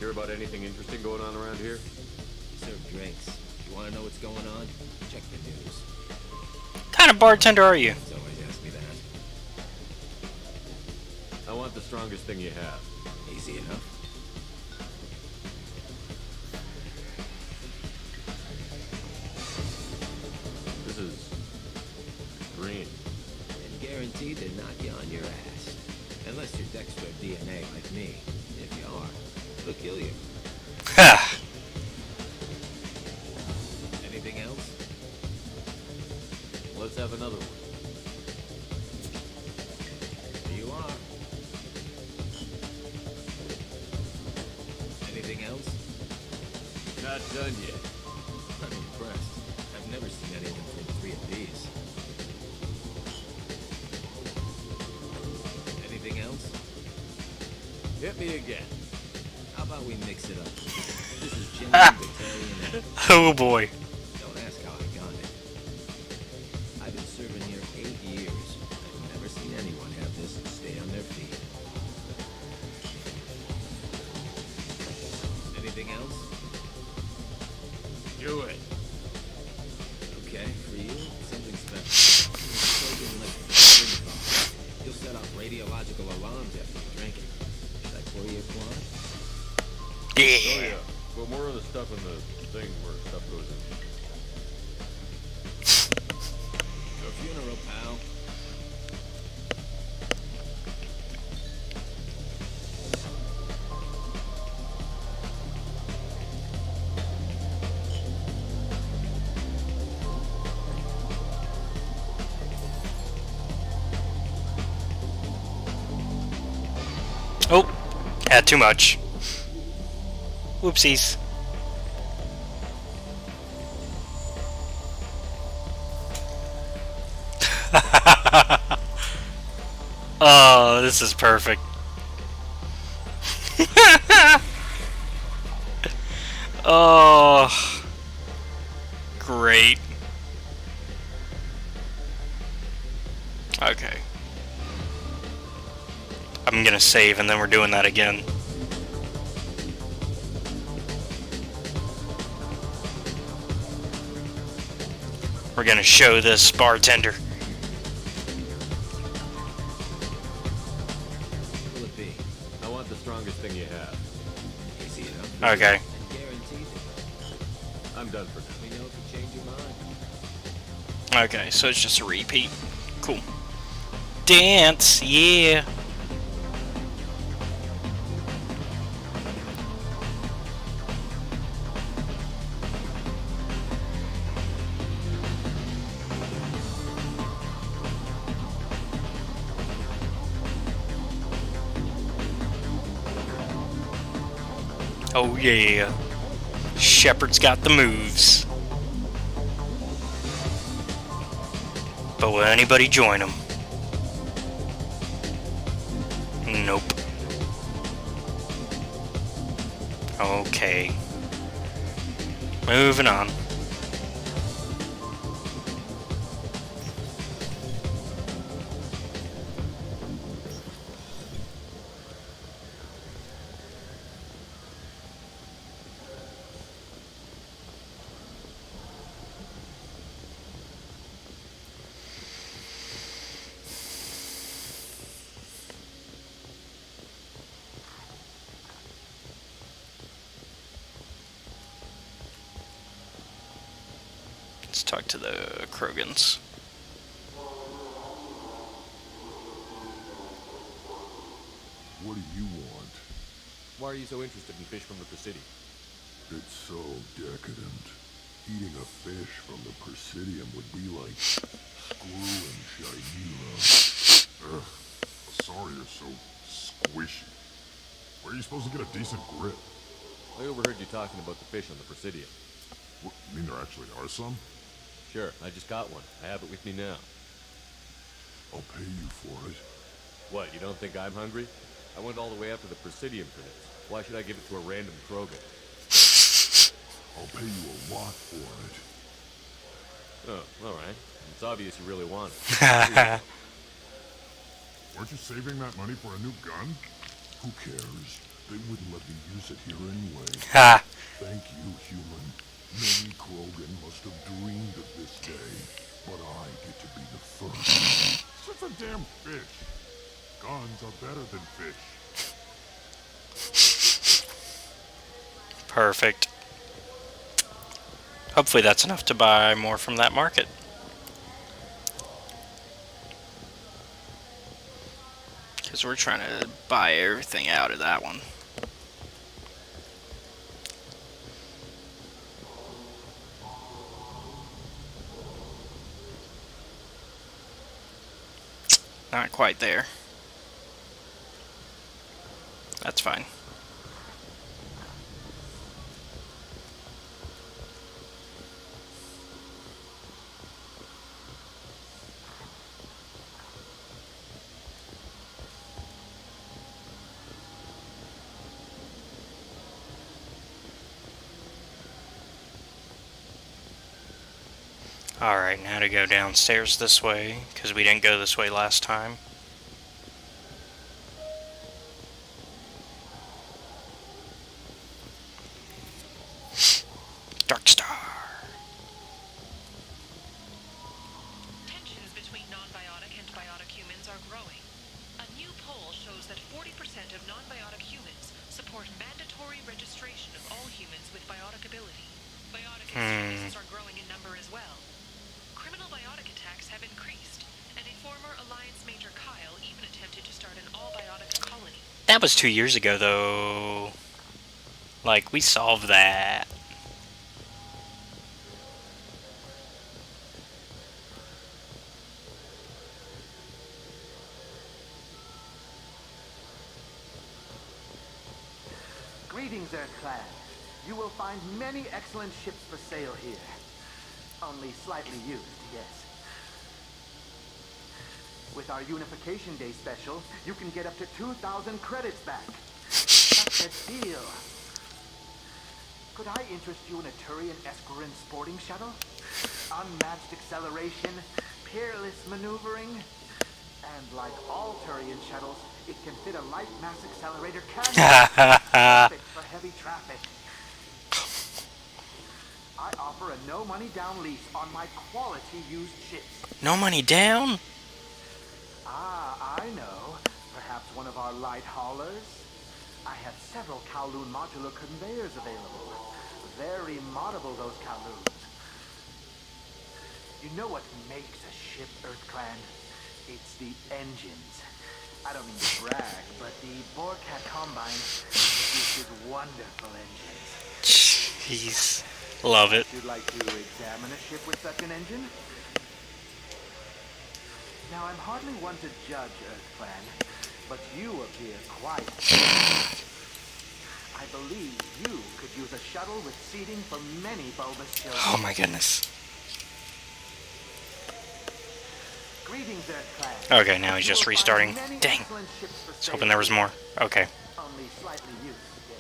Hear about anything interesting going on around here? Serve drinks. You want to know what's going on? Check the news. What kind of bartender are you? Always ask me that. I want the strongest thing you have. Easy enough. This is green. And guaranteed to knock you on your ass. Unless you're Dexter DNA like me. If you are, it'll kill you. Ha! Anything else? Let's have another one. Here you are. Anything else? Not done yet. I'm impressed. I've never seen anyone drink 3 of these. Anything else? Hit me again. How about we mix it up? This is genuine Victorian. Oh boy. Don't ask how I got it. I've been serving here 8 years. I've never seen anyone have this and stay on their feet. Anything else? Do it. Okay, for you, something special. Sodium electric. You'll set off radiological alarms after you drink it. Should I pour you a quad? Oh yeah. Put more of the stuff in the thing where stuff goes in. Your funeral, pal. Oh, had too much. Whoopsies. Oh, this is perfect. Oh, great. Okay. I'm gonna save and then we're doing that again. We're gonna show this bartender. Will it be? I want the strongest thing you have. Easy enough. Okay. And guaranteed it. I'm done for now. Let me know if you change your mind. Okay, so it's just a repeat. Cool. Dance, yeah. Oh yeah. Shepard's got the moves. But will anybody join him? Nope. Okay. Moving on. Let's talk to the Krogans. What do you want? Why are you so interested in fish from the Presidium? It's so decadent. Eating a fish from the Presidium would be like screwing Shahira. Ugh. Sorry you're so squishy. Where are you supposed to get a decent grip? I overheard you talking about the fish on the Presidium. What, you mean there actually are some? Sure, I just got one. I have it with me now. I'll pay you for it. What, you don't think I'm hungry? I went all the way up to the Presidium for this. Why should I give it to a random Krogan? I'll pay you a lot for it. Oh, alright. It's obvious you really want it. Weren't you saving that money for a new gun? Who cares? They wouldn't let me use it here anyway. Ha! Thank you, human. Many Krogan must have dreamed of this day, but I get to be the first. It's just a damn fish. Guns are better than fish. Perfect. Hopefully that's enough to buy more from that market. Because we're trying to buy everything out of that one. Not quite there. That's fine. Alright, now to go downstairs this way, because we didn't go this way last time. Darkstar. Tensions between non-biotic and biotic humans are growing. A new poll shows that 40% of non-biotic humans support mandatory registration of all humans with biotic ability. Biotic extremists are growing in number as well. Criminal biotic attacks have increased, and a former Alliance Major Kyle even attempted to start an all-biotic colony. That was 2 years ago, though. Like, we solved that. Greetings, Earth Clan. You will find many excellent ships for sale here. Only slightly used, yes. With our Unification Day special, you can get up to 2,000 credits back. Such a deal. Could I interest you in a Turian Esquirine sporting shuttle? Unmatched acceleration, peerless maneuvering, and like all Turian shuttles, it can fit a light mass accelerator cannon. Perfect for heavy traffic. I offer a no-money down lease on my quality used ships. No money down? Ah, I know. Perhaps one of our light haulers? I have several Kowloon modular conveyors available. Very moddable, those Kowloons. You know what makes a ship, EarthClan? It's the engines. I don't mean to brag, but the Borcat Combine produces wonderful engines. Jeez. Love it. Would you like to examine a ship with such an engine? Now, I'm hardly one to judge, EarthClan, but you appear quite... I believe you could use a shuttle with seating for many bulbous children. Oh my goodness. Greetings, EarthClan. Okay, now he's just restarting. Dang. I was hoping there was more. Okay. Only slightly used, yes.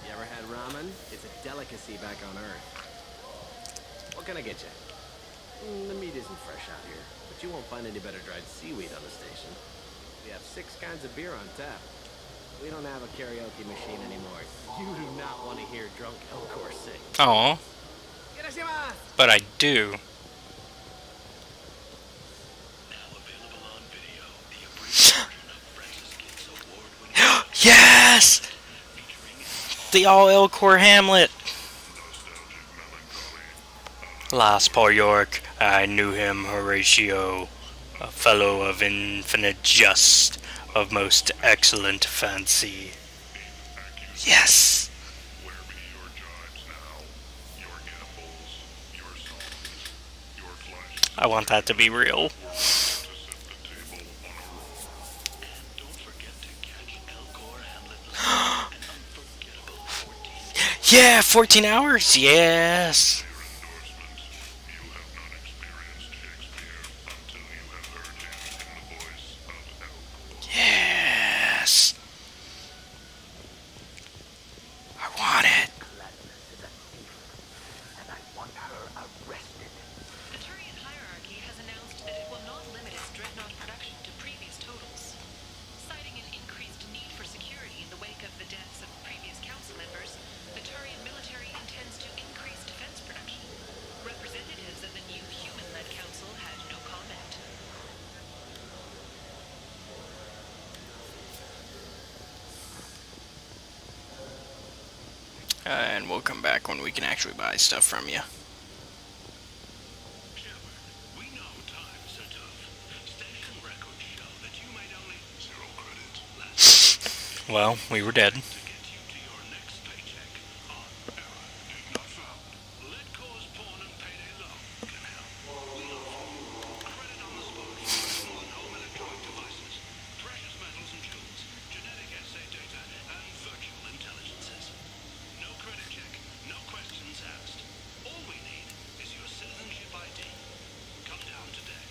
You ever had ramen? It's a delicacy back on Earth. What can I get you? The meat isn't fresh out here, but you won't find any better dried seaweed on the station. We have 6 kinds of beer on tap. We don't have a karaoke machine anymore. You do not want to hear drunk Elcor sing. Oh. But I do. Yes! The all Elcor Hamlet. Last poor York, I knew him, Horatio, a fellow of infinite just, of most excellent fancy. Yes! I want that to be real. Yeah, 14 hours, yes! Yes! I want it. And I want her arrested. The Turian hierarchy has announced that it will not limit And we'll come back when we can actually buy stuff from you. We know times are tough. Station records show that you made only 0 credit last Well, we were dead. to get you to your next paycheck on error. Did not found. Let cause pawn and payday loan can help. We offer credit on the spot for personal and home electronic devices, precious metals and jewels, genetic assay data, and virtual intelligences. No credit check, no questions asked. All we need is your citizenship ID. Come down today.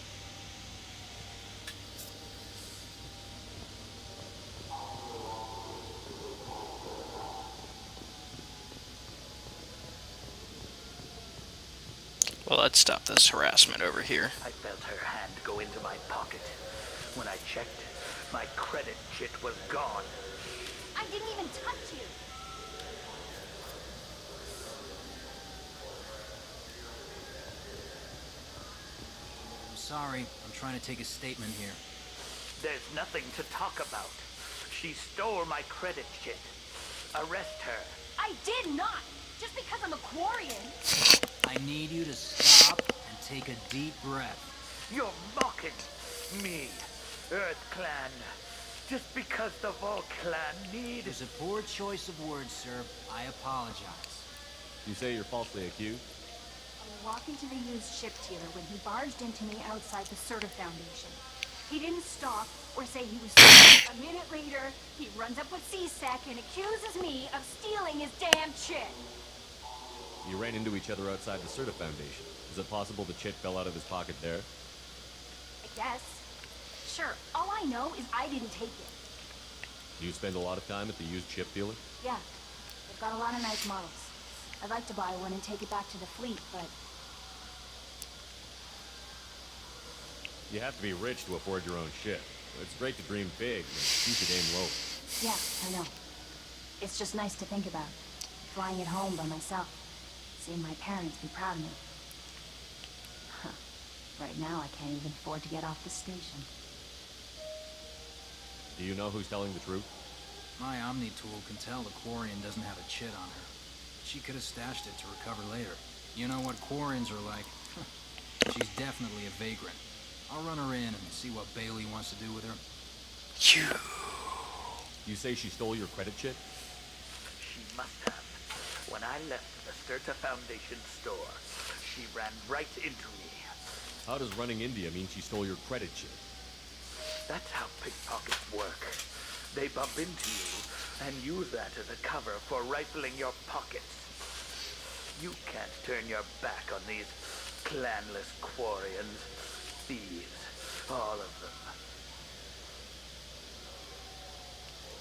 Well, let's stop this harassment over here. I felt her hand go into my pocket. When I checked, my credit chit was gone. I didn't even touch you. I'm sorry. I'm trying to take a statement here. There's nothing to talk about. She stole my credit chit. Arrest her. I did not! Just because I'm a Quarian. I need you to stop and take a deep breath. You're mocking me, Earth Clan. Just because the Vol Clan need... It was a poor choice of words, sir. I apologize. You say you're falsely accused? I was walking to the used ship dealer when he barged into me outside the Serta Foundation. He didn't stop or say he was sorry. A minute later, he runs up with C-Sec and accuses me of stealing his damn chit. You ran into each other outside the Serta Foundation. Is it possible the chit fell out of his pocket there? I guess. Sure, all I know is I didn't take it. Do you spend a lot of time at the used chip dealer? Yeah, they've got a lot of nice models. I'd like to buy one and take it back to the fleet, but You have to be rich to afford your own ship. It's great to dream big, but keep your aim low. yeah, I know. It's just nice to think about. Flying it home by myself. Seeing my parents be proud of me. Huh. Right now, I can't even afford to get off the station. Do you know who's telling the truth? My Omni tool can tell the Quarian doesn't have a chit on her. She could have stashed it to recover later. You know what Quarians are like. She's definitely a vagrant. I'll run her in and see what Bailey wants to do with her. You say she stole your credit chit? She must have. When I left the Serta Foundation store, she ran right into me. How does running India mean she stole your credit chit? That's how pickpockets work. They bump into you and use that as a cover for rifling your pockets. You can't turn your back on these clanless Quarians. Thieves, all of them.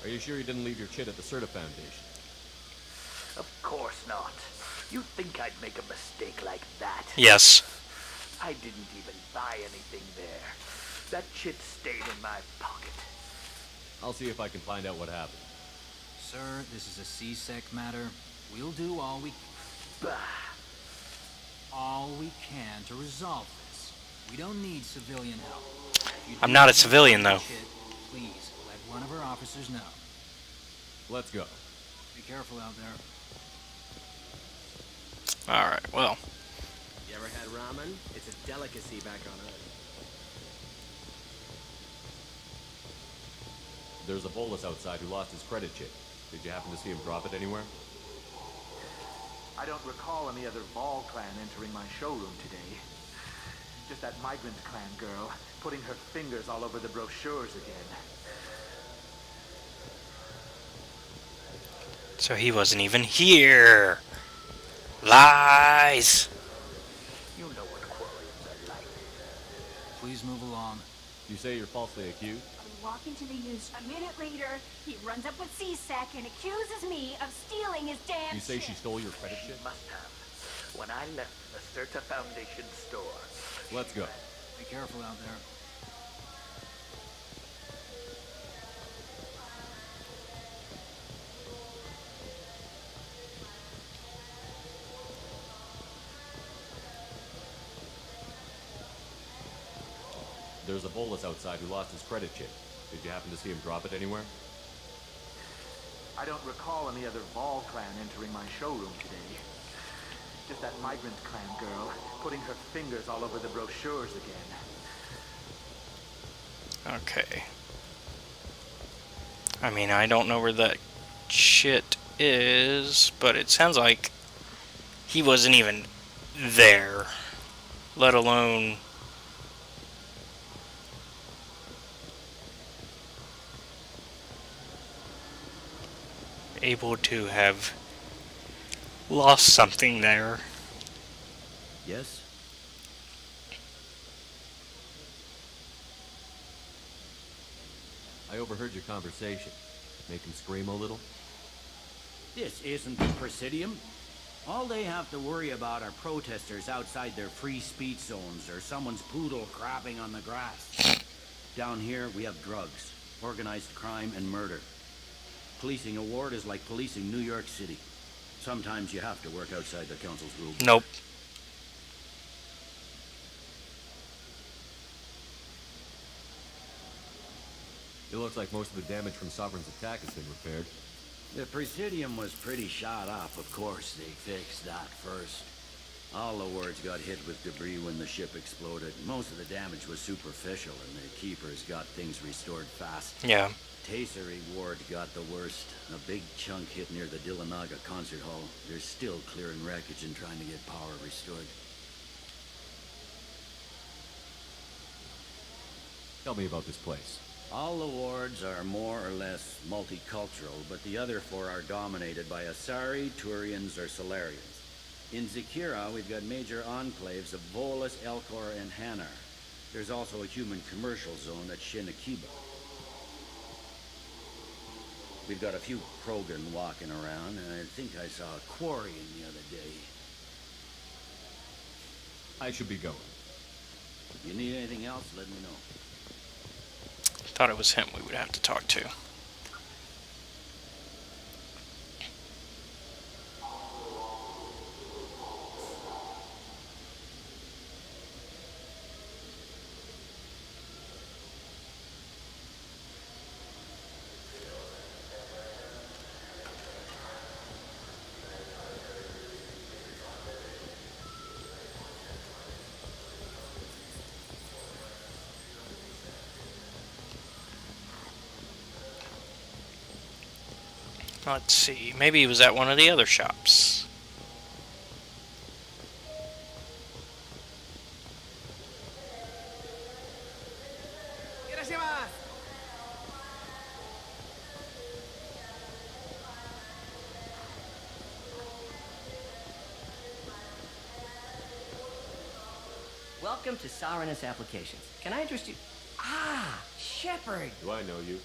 Are you sure you didn't leave your chit at the Serta Foundation? Of course not. You'd think I'd make a mistake like that. Yes. I didn't even buy anything there. That chit stayed in my pocket. I'll see if I can find out what happened. Sir, this is a C-Sec matter. We'll do all we can to resolve this. We don't need civilian help. If you I'm do not a have civilian, though. shit, please, let one of our officers know. Let's go. Be careful out there. Alright, well. You ever had ramen? It's a delicacy back on Earth. There's a bolus outside who lost his credit chit. Did you happen to see him drop it anywhere? I don't recall any other Vol clan entering my showroom today. Just that migrant clan girl putting her fingers all over the brochures again. So he wasn't even here. Lies. You know what Quarians are like. Please move along. You say you're falsely accused? I was walking to the used. A minute later, he runs up with C-Sec and accuses me of stealing his damn You say shit. she stole your credit She chit? must have. When I left the Serta Foundation store. Let's go. Be careful out there. There's a bolus outside who lost his credit chit. Did you happen to see him drop it anywhere? I don't recall any other Vol clan entering my showroom today. Just that migrant clan girl putting her fingers all over the brochures again. Okay. I mean, I don't know where that shit is, but it sounds like he wasn't even there, let alone able to have lost something there. Yes? I overheard your conversation. Make him scream a little? This isn't the Presidium. All they have to worry about are protesters outside their free speech zones or someone's poodle crapping on the grass. Down here, we have drugs, organized crime, and murder. Policing a ward is like policing New York City. Sometimes you have to work outside the council's rules. Nope. It looks like most of the damage from Sovereign's attack has been repaired. The Presidium was pretty shot up, of course. They fixed that first. All the wards got hit with debris when the ship exploded. Most of the damage was superficial, and the Keepers got things restored fast. Yeah. Tasery ward got the worst. A big chunk hit near the Dillanaga concert hall. They're still clearing wreckage and trying to get power restored. Tell me about this place. All the wards are more or less multicultural, but the other four are dominated by Asari, Turians, or Solarians. In Zakira, we've got major enclaves of Volus, Elcor, and Hanar. There's also a human commercial zone at Shinakiba. We've got a few Krogan walking around, and I think I saw a Quarian the other day. I should be going. If you need anything else, let me know. Thought it was him we would have to talk to. Let's see, maybe he was at one of the other shops. Welcome to Saranus Applications. Can I interest you? Ah, Shepard! Do I know you?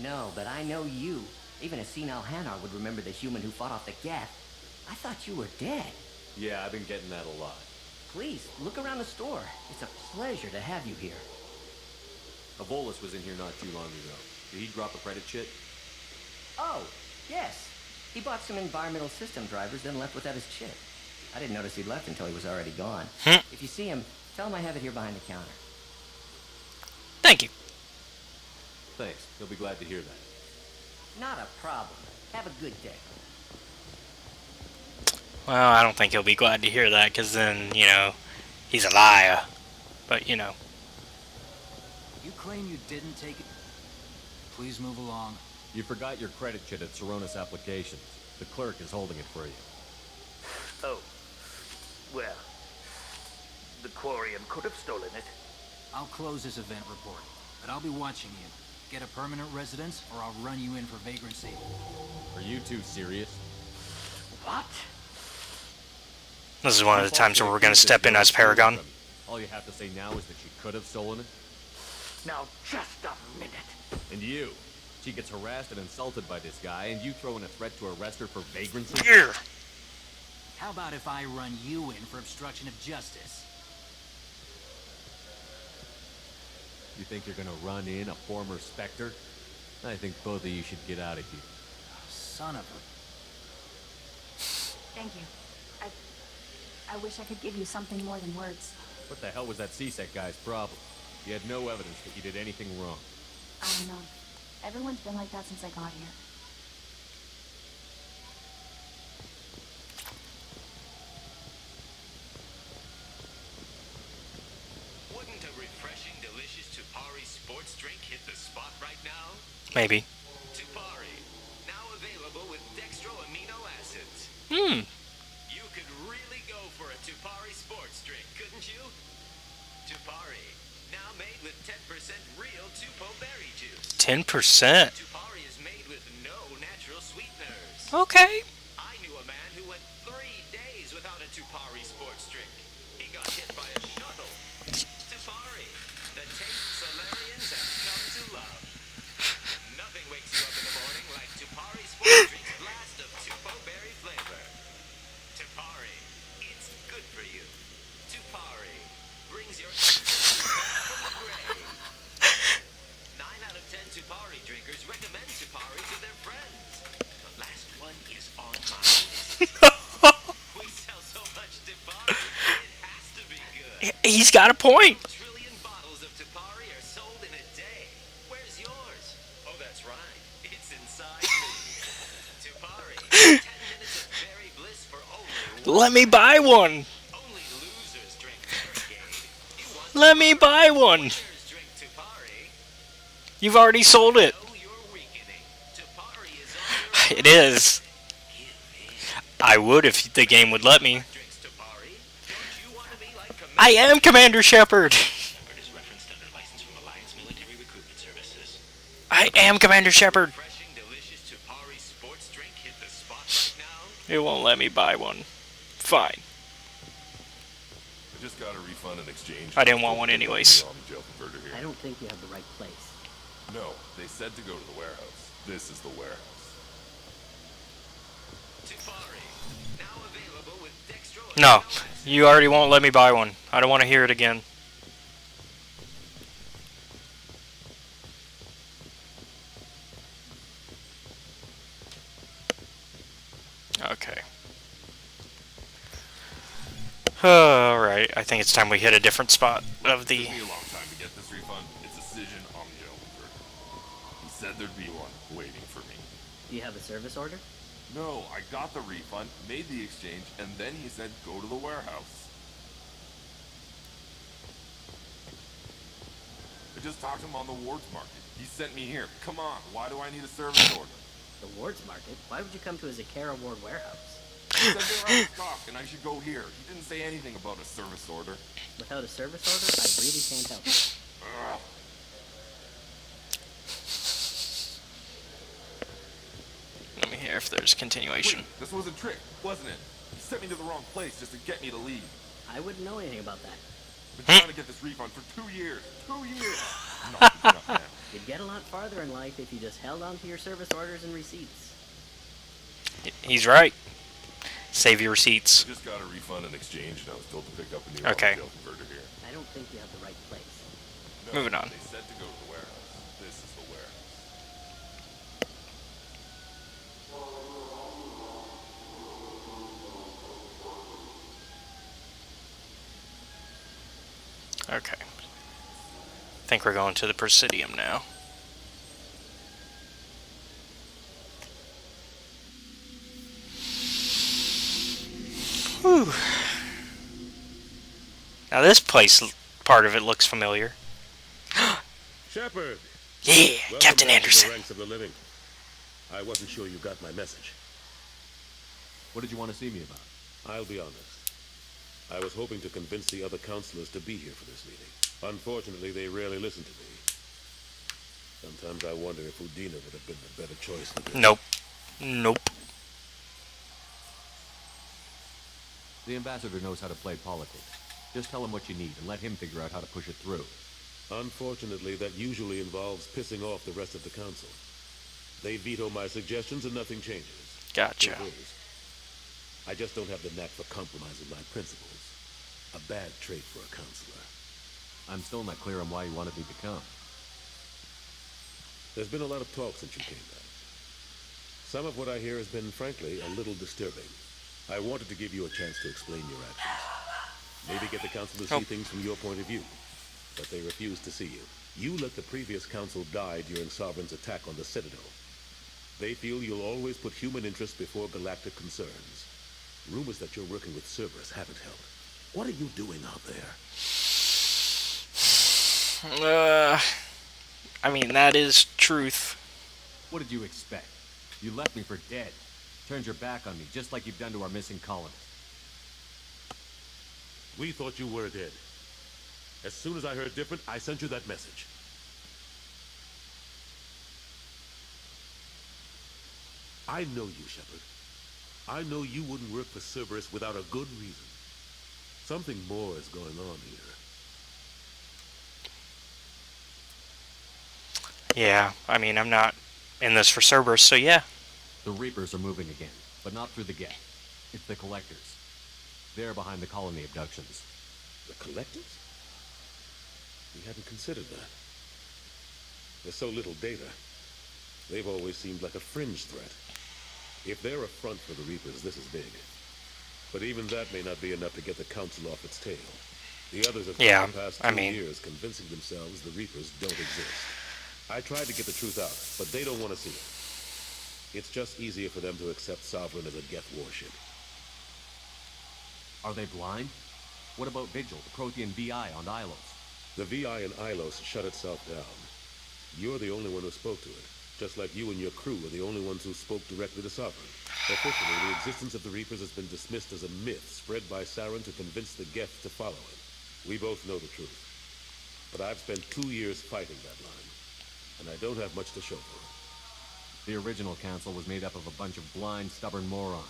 No, but I know you. Even a senile Hanar would remember the human who fought off the Geth. I thought you were dead. Yeah, I've been getting that a lot. Please, look around the store. It's a pleasure to have you here. Volus was in here not too long ago. Did he drop a credit chit? Oh, yes. He bought some environmental system drivers, then left without his chip. I didn't notice he'd left until he was already gone. If you see him, tell him I have it here behind the counter. Thank you. Thanks. He'll be glad to hear that. Not a problem. Have a good day. Well, I don't think he'll be glad to hear that, because then, you know, he's a liar. But, you know. You claim you didn't take it? Please move along. You forgot your credit chit at Saronis Applications. The clerk is holding it for you. Oh. Well, the Quarian could have stolen it. I'll close this event report, but I'll be watching you. Get a permanent residence, or I'll run you in for vagrancy. Are you two serious? What? This is one of the times where we're going to step in as Paragon. All you have to say now is that she could have stolen it? Now, just a minute. And you. She gets harassed and insulted by this guy, and you throw in a threat to arrest her for vagrancy? Yeah. How about if I run you in for obstruction of justice? You think you're gonna run in a former Spectre? I think both of you should get out of here. Son of a... Thank you. I wish I could give you something more than words. What the hell was that CSEC guy's problem? He had no evidence that you did anything wrong. I don't know. Everyone's been like that since I got here. Maybe. Tupari, now available with dextro amino acids. You could really go for a Tupari sports drink, couldn't you? Tupari, now made with 10% real Tupo berry juice. 10%. Tupari is made with no natural sweeteners. Okay. I knew a man who went 3 days without a Tupari sports drink. He got hit by a shuttle. Tupari, the taste Solarians have come to love. Nothing wakes you up in the morning like Tupari sports drink's blast of Tupo berry flavor. Tupari, it's good for you. Tupari brings your innocence back from the grave. 9 out of 10 Tupari drinkers recommend Tupari to their friends. The last one is on my list. We sell so much Tupari, it has to be good. He's got a point. Trillion bottles of Tupari are sold in a day. Where's yours? Oh, that's right. It's inside me. Tupari, 10 minutes of berry bliss for only Let me buy one. only losers drink Barricade. You want Let me buy one. winners drink Tupari? You've already sold it. Oh, you're weakening. Tupari is on your It is. I would if the game would let me. drinks Tupari. Don't you want to be like I am Commander Shepard. Shepard is referenced under license from Alliance Military Recruitment Services. I am Commander Shepard. Refreshing, delicious Tupari sports drink hit the spot right now. It won't let me buy one. Fine. I just got a refund and exchange. I didn't want one anyways. On the jail converter here. I don't think you have the right place. No, they said to go to the warehouse. This is the warehouse. Tupari, now available with dextro. No, you already won't let me buy one. I don't want to hear it again. Okay. Alright, I think it's time we hit a different spot of the... Took me a long time to get this refund. It's a decision on the jail converter. He said there'd be one waiting for me. Do you have a service order? No, I got the refund, made the exchange, and then he said go to the warehouse. I just talked to him on the wards market. He sent me here. Come on, why do I need a service order? The Wards Market? Why would you come to a Zakara Ward warehouse? He said they were out of stock and I should go here. He didn't say anything about a service order. Without a service order, I really can't help you. Ugh. Let me hear if there's continuation. Wait, this was a trick, wasn't it? He sent me to the wrong place just to get me to leave. I wouldn't know anything about that. I've been trying to get this refund for 2 years. 2 years! Enough, enough, man. You'd get a lot farther in life if you just held on to your service orders and receipts. He's right. Save your receipts. I just got a refund and exchange and I was told to pick up a new Okay. jail converter here. I don't think you have the right place. No, Moving on. They said to go to the warehouse. This is the warehouse. Okay. I think we're going to the Presidium now. Whew. Now this place, part of it looks familiar. Shepard! Yeah, Welcome Captain back to Anderson. the ranks of the living. I wasn't sure you got my message. What did you want to see me about? I'll be honest. I was hoping to convince the other counselors to be here for this meeting. Unfortunately, they rarely listen to me. Sometimes I wonder if Udina would have been a better choice than this. Nope. Nope. The ambassador knows how to play politics. Just tell him what you need and let him figure out how to push it through. Unfortunately, that usually involves pissing off the rest of the council. They veto my suggestions and nothing changes. Gotcha. It is. I just don't have the knack for compromising my principles. A bad trait for a counselor. I'm still not clear on why you wanted me to come. There's been a lot of talk since you came back. Some of what I hear has been, frankly, a little disturbing. I wanted to give you a chance to explain your actions. Maybe get the council to see things from your point of view. But they refuse to see you. You let the previous council die during Sovereign's attack on the Citadel. They feel you'll always put human interests before galactic concerns. Rumors that you're working with Cerberus haven't helped. What are you doing out there? I mean, that is truth. What did you expect? You left me for dead. Turned your back on me, just like you've done to our missing colonist. We thought you were dead. As soon as I heard different, I sent you that message. I know you, Shepard. I know you wouldn't work for Cerberus without a good reason. Something more is going on here. Yeah, I mean, I'm not in this for Cerberus, so yeah. The Reapers are moving again, but not through the gate. It's the Collectors. They're behind the colony abductions. The Collectors? We hadn't considered that. There's so little data. They've always seemed like a fringe threat. If they're a front for the Reapers, this is big. But even that may not be enough to get the Council off its tail. The others have spent the past 2 years convincing themselves the Reapers don't exist. I tried to get the truth out, but they don't want to see it. It's just easier for them to accept Sovereign as a Geth warship. Are they blind? What about Vigil, the Prothean VI on Ilos? The VI in Ilos shut itself down. You're the only one who spoke to it, just like you and your crew were the only ones who spoke directly to Sovereign. Officially, the existence of the Reapers has been dismissed as a myth spread by Saren to convince the Geth to follow him. We both know the truth. But I've spent 2 years fighting that line, and I don't have much to show for it. The original council was made up of a bunch of blind, stubborn morons.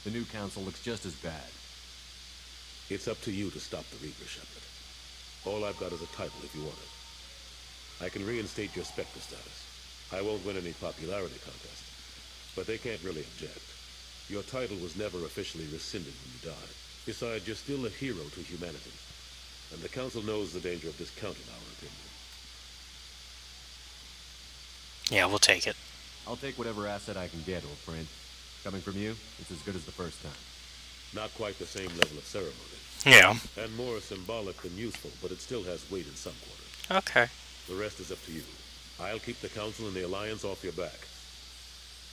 The new council looks just as bad. It's up to you to stop the Reaper, Shepard. All I've got is a title if you want it. I can reinstate your Spectre status. I won't win any popularity contest, but they can't really object. Your title was never officially rescinded when you died. Besides, you're still a hero to humanity, and the Council knows the danger of discounting our opinion. Yeah, we'll take it. I'll take whatever asset I can get, old friend. Coming from you, it's as good as the first time. Not quite the same level of ceremony. Yeah. And more symbolic than useful, but it still has weight in some quarters. Okay. The rest is up to you. I'll keep the Council and the Alliance off your back.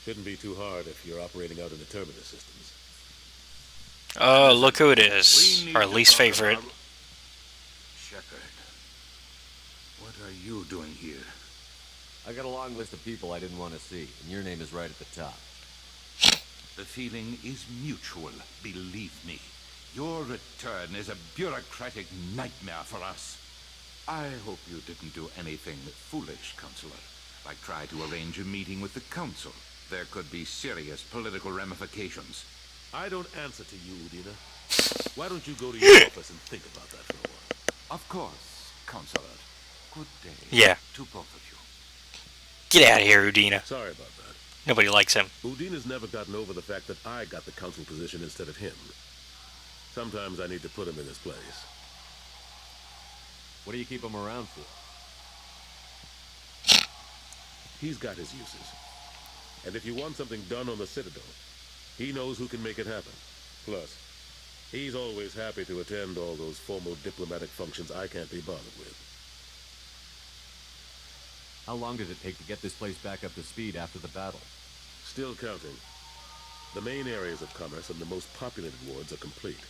Shouldn't be too hard if you're operating out in the Terminus systems. Oh, look who it is. Our least favorite. Shepard, what are you doing here? I got a long list of people I didn't want to see, and your name is right at the top. The feeling is mutual, believe me. Your return is a bureaucratic nightmare for us. I hope you didn't do anything foolish, Counselor, like try to arrange a meeting with the Council. There could be serious political ramifications. I don't answer to you, Udina. Why don't you go to your office and think about that for a while? Of course, Counselor. Good day. Yeah. To both of you. Get out of here, Udina. Sorry about that. Nobody likes him. Udina's never gotten over the fact that I got the Council position instead of him. Sometimes I need to put him in his place. What do you keep him around for? He's got his uses. And if you want something done on the Citadel, he knows who can make it happen. Plus, he's always happy to attend all those formal diplomatic functions I can't be bothered with. How long did it take to get this place back up to speed after the battle? Still counting. The main areas of commerce and the most populated wards are complete.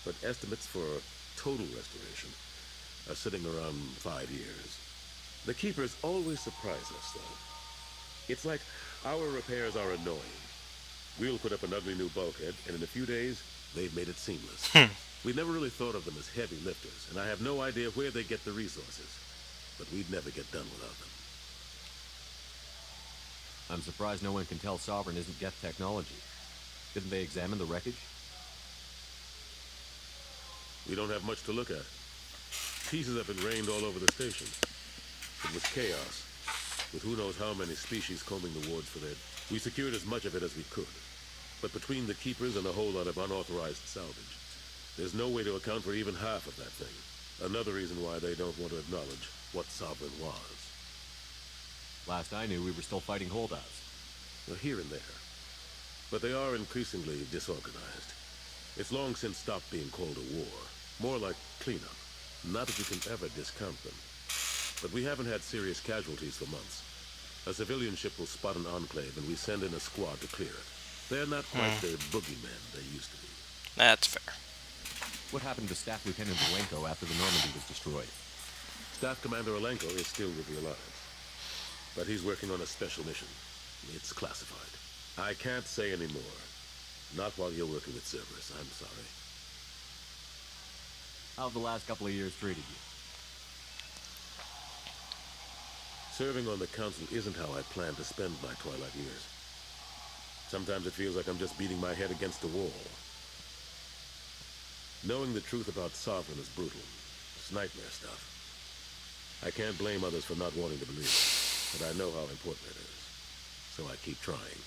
But estimates for total restoration are sitting around 5 years. The Keepers always surprise us, though. It's like our repairs are annoying. We'll put up an ugly new bulkhead, and in a few days, they've made it seamless. We never really thought of them as heavy lifters, and I have no idea where they get the resources. But we'd never get done without them. I'm surprised no one can tell Sovereign isn't Geth technology. Didn't they examine the wreckage? We don't have much to look at. Pieces have been rained all over the station. It was chaos, with who knows how many species combing the wards for their... We secured as much of it as we could. But between the Keepers and a whole lot of unauthorized salvage, there's no way to account for even half of that thing. Another reason why they don't want to acknowledge what Sovereign was. Last I knew, we were still fighting holdouts. Well, here and there. But they are increasingly disorganized. It's long since stopped being called a war. More like cleanup. Not that you can ever discount them. But we haven't had serious casualties for months. A civilian ship will spot an enclave and we send in a squad to clear it. They're not quite the boogeymen they used to be. That's fair. What happened to Staff Lieutenant Alenko after the Normandy was destroyed? Staff Commander Alenko is still with the Alliance. But he's working on a special mission. It's classified. I can't say any more. Not while you're working with Cerberus. I'm sorry. How have the last couple of years treated you? Serving on the council isn't how I plan to spend my twilight years. Sometimes it feels like I'm just beating my head against a wall. Knowing the truth about Sovereign is brutal. It's nightmare stuff. I can't blame others for not wanting to believe it, but I know how important it is. So I keep trying.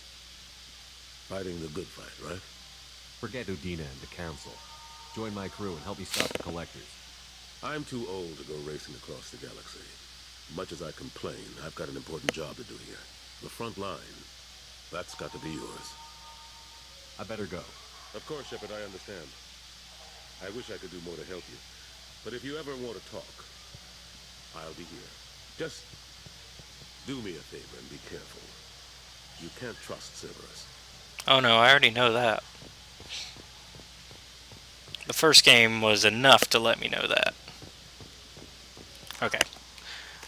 Fighting the good fight, right? Forget Udina and the Council. Join my crew and help me stop the Collectors. I'm too old to go racing across the galaxy. Much as I complain, I've got an important job to do here. The front line. That's got to be yours. I better go. Of course, Shepard, I understand. I wish I could do more to help you. But if you ever want to talk, I'll be here. Just do me a favor and be careful. You can't trust Cerberus. Oh no, I already know that. The first game was enough to let me know that. Okay.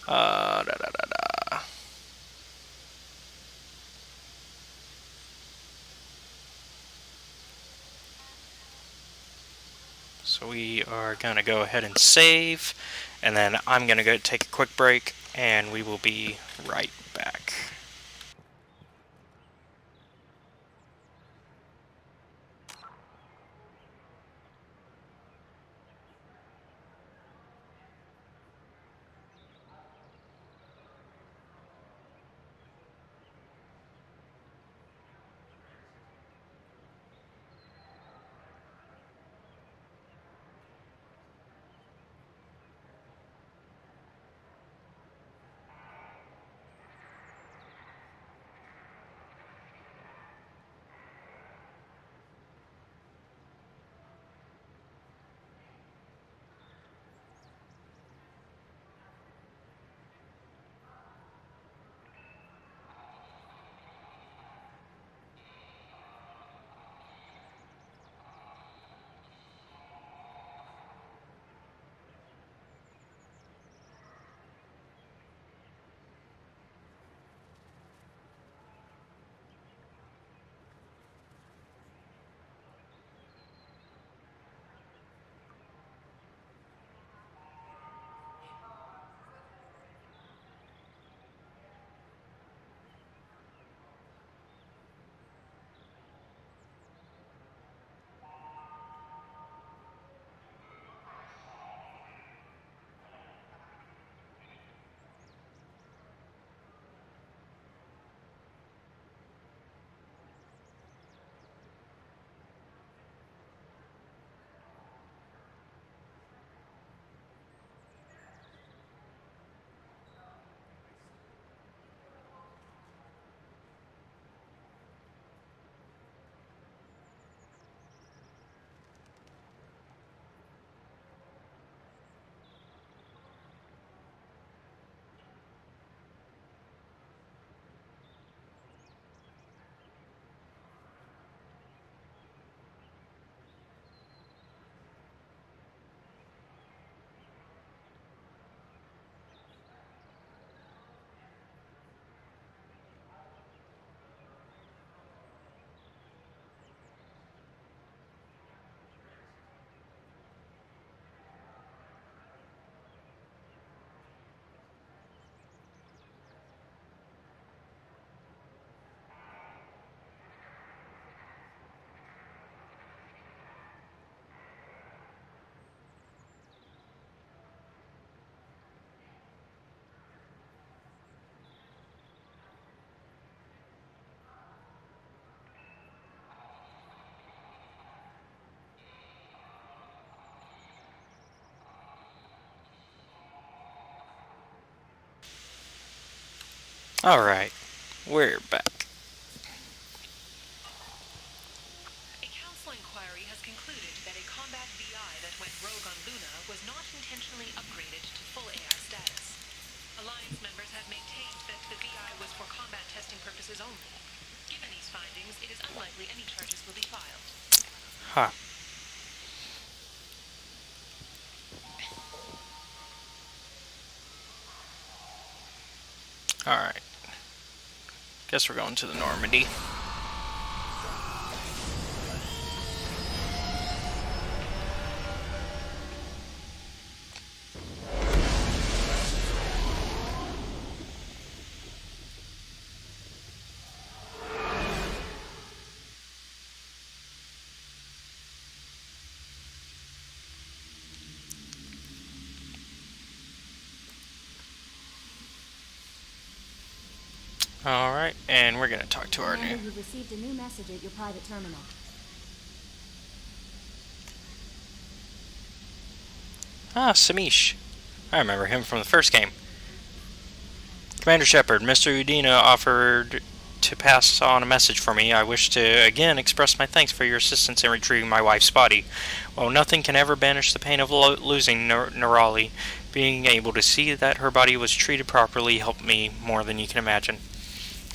Da da da da. So we are going to go ahead and save, and then I'm going to go take a quick break, and we will be right back. Alright, we're back. A council inquiry has concluded that a combat VI that went rogue on Luna was not intentionally upgraded to full AI status. Alliance members have maintained that the VI was for combat testing purposes only. Given these findings, it is unlikely any charges will be filed. Huh. Alright. Guess guess we're going to the Normandy. Alright, and we're gonna talk to our new... You've received a new message at your private terminal. Ah, Samish. I remember him from the first game. Commander Shepard, Mr. Udina offered to pass on a message for me. I wish to again express my thanks for your assistance in retrieving my wife's body. While nothing can ever banish the pain of losing Nerali, being able to see that her body was treated properly helped me more than you can imagine.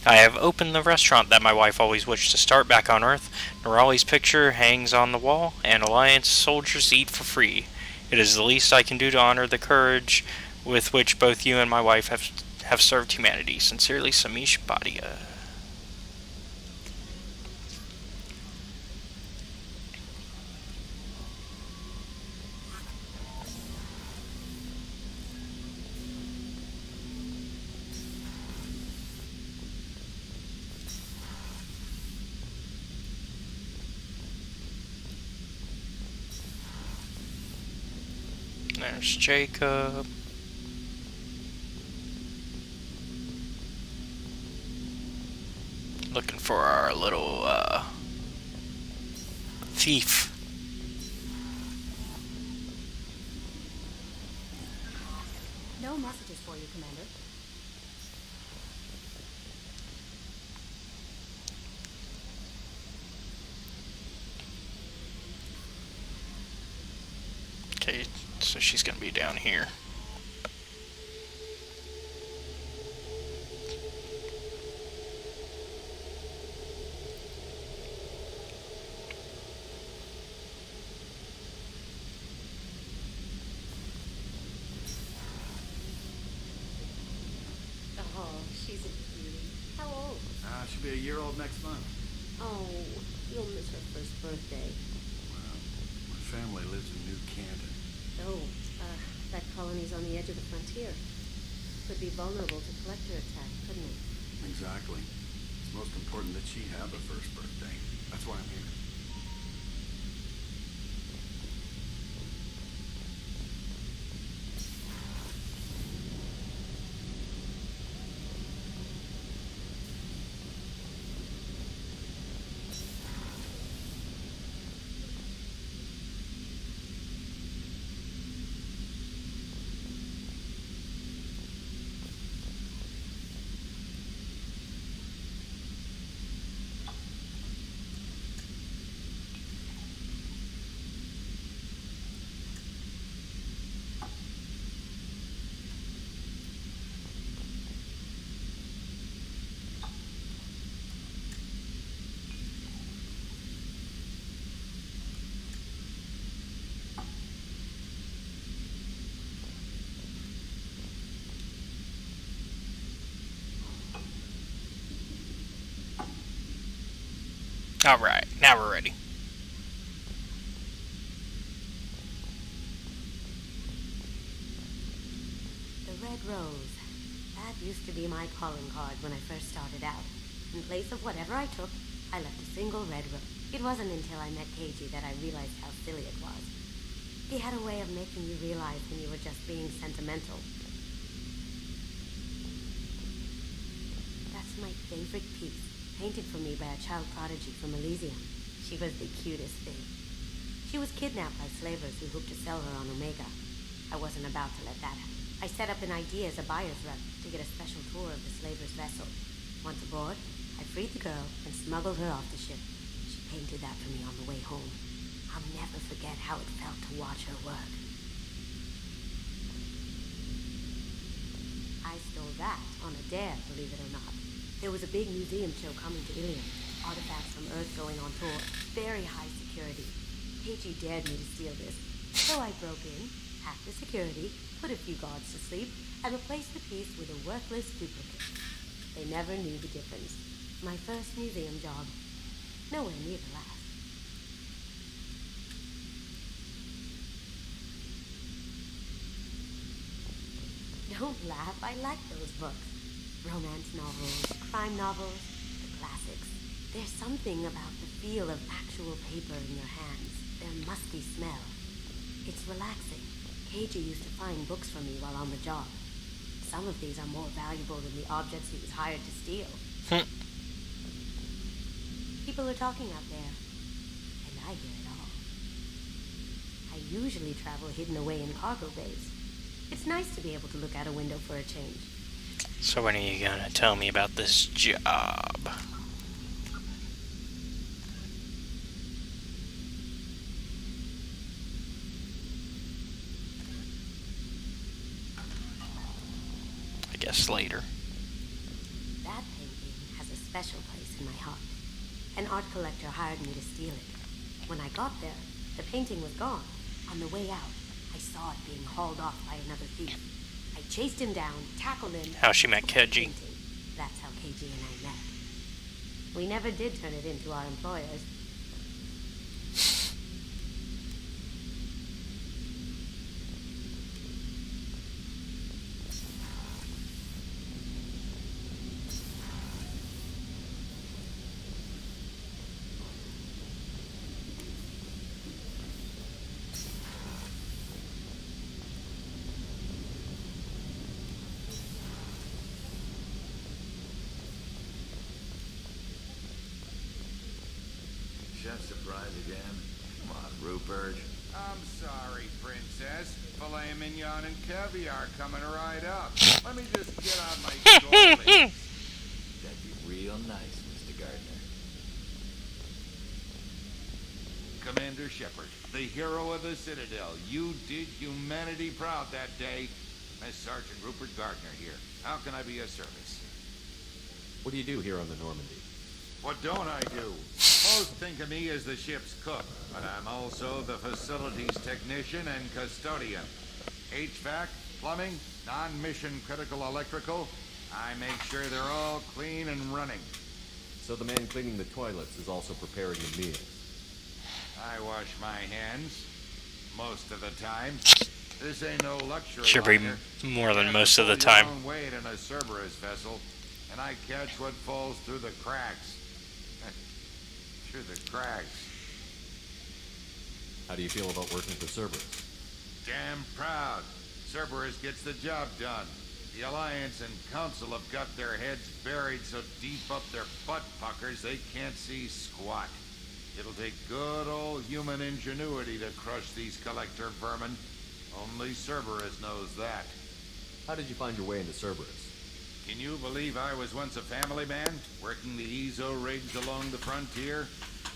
I have opened the restaurant that my wife always wished to start back on Earth. Nerali's picture hangs on the wall, and Alliance soldiers eat for free. It is the least I can do to honor the courage with which both you and my wife have served humanity. Sincerely, Samish Badia. There's Jacob. Looking for our little thief. No messages for you, Commander. Okay, so she's gonna be down here. Oh, she's a cutie. How old? She'll be a year old next month. Oh, you'll miss her first birthday. Well, my family lives in New Canton. Oh, that colony's on the edge of the frontier. Could be vulnerable to collector attack, couldn't it? Exactly. It's most important that she have a first birthday. That's why I'm here. Alright, now we're ready. The Red Rose. That used to be my calling card when I first started out. In place of whatever I took, I left a single red rose. It wasn't until I met Keiji that I realized how silly it was. He had a way of making you realize when you were just being sentimental. That's my favorite piece, painted for me by a child prodigy from Elysium. She was the cutest thing. She was kidnapped by slavers who hoped to sell her on Omega. I wasn't about to let that happen. I set up an idea as a buyer's rep to get a special tour of the slaver's vessel. Once aboard, I freed the girl and smuggled her off the ship. She painted that for me on the way home. I'll never forget how it felt to watch her work. I stole that on a dare, believe it or not. There was a big museum show coming to Ilium. Artifacts from Earth going on tour. Very high security. Keiji dared me to steal this. So I broke in, hacked the security, put a few guards to sleep, and replaced the piece with a worthless duplicate. They never knew the difference. My first museum job. Nowhere near the last. Don't laugh, I like those books. Romance novels, crime novels, the classics. There's something about the feel of actual paper in your hands, their musty smell. It's relaxing. Keiji used to find books for me while on the job. Some of these are more valuable than the objects he was hired to steal. People are talking out there, and I hear it all. I usually travel hidden away in cargo bays. It's nice to be able to look out a window for a change. So when are you gonna tell me about this job? I guess later. That painting has a special place in my heart. An art collector hired me to steal it. When I got there, the painting was gone. On the way out, I saw it being hauled off by another thief. I chased him down, tackled him. How she met Keiji. That's how Keiji and I met. We never did turn it into our employers. Chef surprise again? Come on, Rupert. I'm sorry, Princess. Filet mignon and caviar coming right up. Let me just get on my doily. That'd be real nice, Mr. Gardner. Commander Shepard, the hero of the Citadel. You did humanity proud that day. Miss Sergeant Rupert Gardner here. How can I be of service? What do you do here on the Normandy? What don't I do? Most think of me as the ship's cook, but I'm also the facilities technician and custodian. HVAC, plumbing, non-mission critical electrical. I make sure they're all clean and running. So the man cleaning the toilets is also preparing the meals. I wash my hands most of the time. This ain't no luxury Should be liner. more than You most have of to the pull your time. own weight in a Cerberus vessel, and I catch what falls through the cracks. Through the cracks. How do you feel about working for Cerberus? Damn proud. Cerberus gets the job done. The Alliance and Council have got their heads buried so deep up their butt puckers they can't see squat. It'll take good old human ingenuity to crush these collector vermin. Only Cerberus knows that. How did you find your way into Cerberus? Can you believe I was once a family man, working the Ezo rigs along the frontier?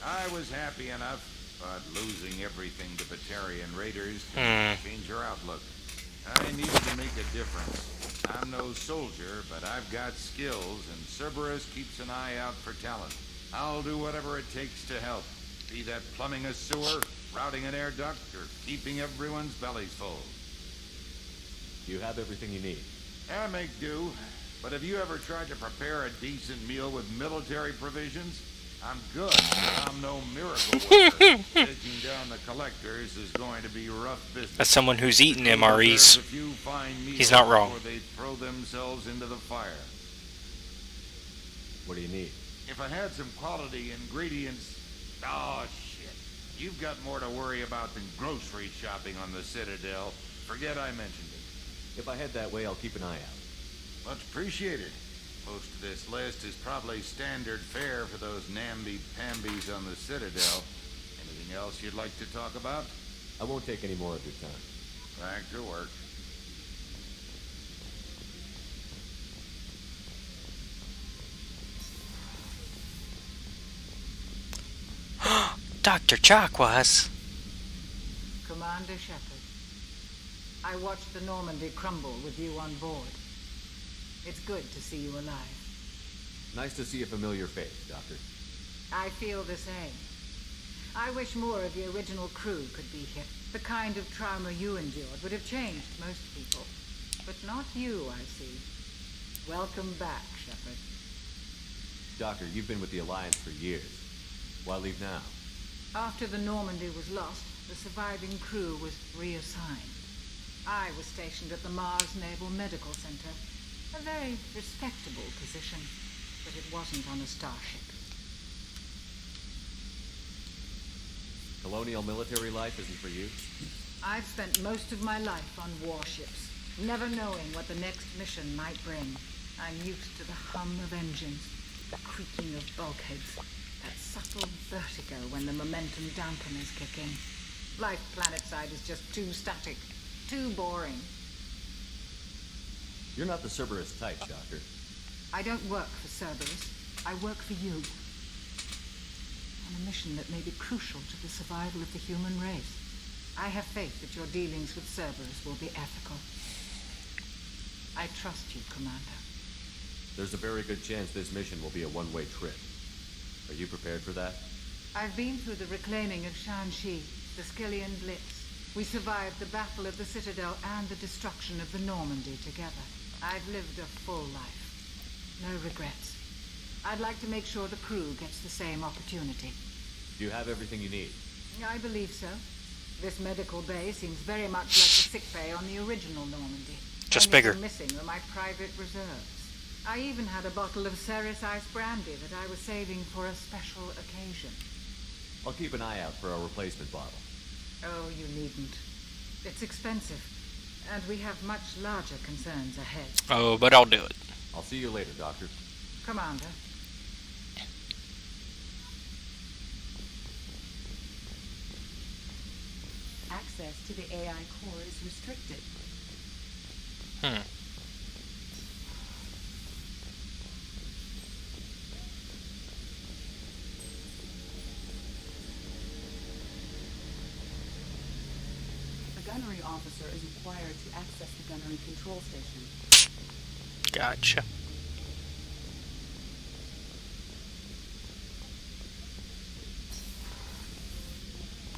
I was happy enough, but losing everything to Batarian raiders changed your outlook. I needed to make a difference. I'm no soldier, but I've got skills, and Cerberus keeps an eye out for talent. I'll do whatever it takes to help, be that plumbing a sewer, routing an air duct, or keeping everyone's bellies full. Do you have everything you need? I make do. But have you ever tried to prepare a decent meal with military provisions? I'm good, but I'm no miracle worker. Taking down the collectors is going to be rough business. As someone who's eaten MREs, There's a few fine meals he's not wrong. before they throw themselves into the fire. What do you need? If I had some quality ingredients... Oh, shit. You've got more to worry about than grocery shopping on the Citadel. Forget I mentioned it. If I head that way, I'll keep an eye out. Much appreciated. Most of this list is probably standard fare for those namby-pambies on the Citadel. Anything else you'd like to talk about? I won't take any more of your time. Back to work. Dr. Chakwas. Commander Shepard, I watched the Normandy crumble with you on board. It's good to see you alive. Nice to see a familiar face, Doctor. I feel the same. I wish more of the original crew could be here. The kind of trauma you endured would have changed most people. But not you, I see. Welcome back, Shepard. Doctor, you've been with the Alliance for years. Why leave now? After the Normandy was lost, the surviving crew was reassigned. I was stationed at the Mars Naval Medical Center. A very respectable position, but it wasn't on a starship. Colonial military life isn't for you? I've spent most of my life on warships, never knowing what the next mission might bring. I'm used to the hum of engines, the creaking of bulkheads, that subtle vertigo when the momentum dampeners kick in. Life planetside is just too static, too boring. You're not the Cerberus type, Doctor. I don't work for Cerberus. I work for you. On a mission that may be crucial to the survival of the human race. I have faith that your dealings with Cerberus will be ethical. I trust you, Commander. There's a very good chance this mission will be a one-way trip. Are you prepared for that? I've been through the reclaiming of Shanxi, the Skillian Blitz. We survived the Battle of the Citadel and the destruction of the Normandy together. I've lived a full life. No regrets. I'd like to make sure the crew gets the same opportunity. Do you have everything you need? I believe so. This medical bay seems very much like the sick bay on the original Normandy. Just Only bigger. Missing are my private reserves. I even had a bottle of Ceres Ice brandy that I was saving for a special occasion. I'll keep an eye out for a replacement bottle. Oh, you needn't. It's expensive, and we have much larger concerns ahead. Oh, but I'll do it. I'll see you later, Doctor. Commander. Access to the AI core is restricted. A gunnery officer is required to access the gunnery control station. Gotcha.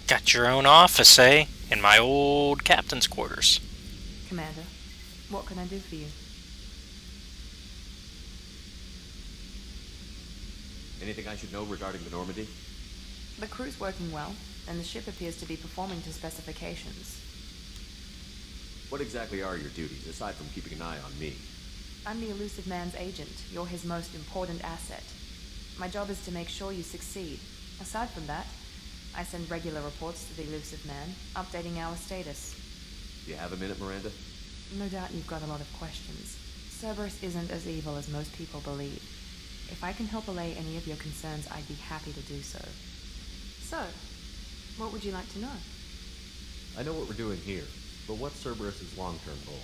Got your own office, eh? In my old captain's quarters. Commander, what can I do for you? Anything I should know regarding the Normandy? The crew's working well, and the ship appears to be performing to specifications. What exactly are your duties, aside from keeping an eye on me? I'm the Elusive Man's agent. You're his most important asset. My job is to make sure you succeed. Aside from that, I send regular reports to the Elusive Man, updating our status. Do you have a minute, Miranda? No doubt you've got a lot of questions. Cerberus isn't as evil as most people believe. If I can help allay any of your concerns, I'd be happy to do so. So, what would you like to know? I know what we're doing here, but what's Cerberus's long-term goal?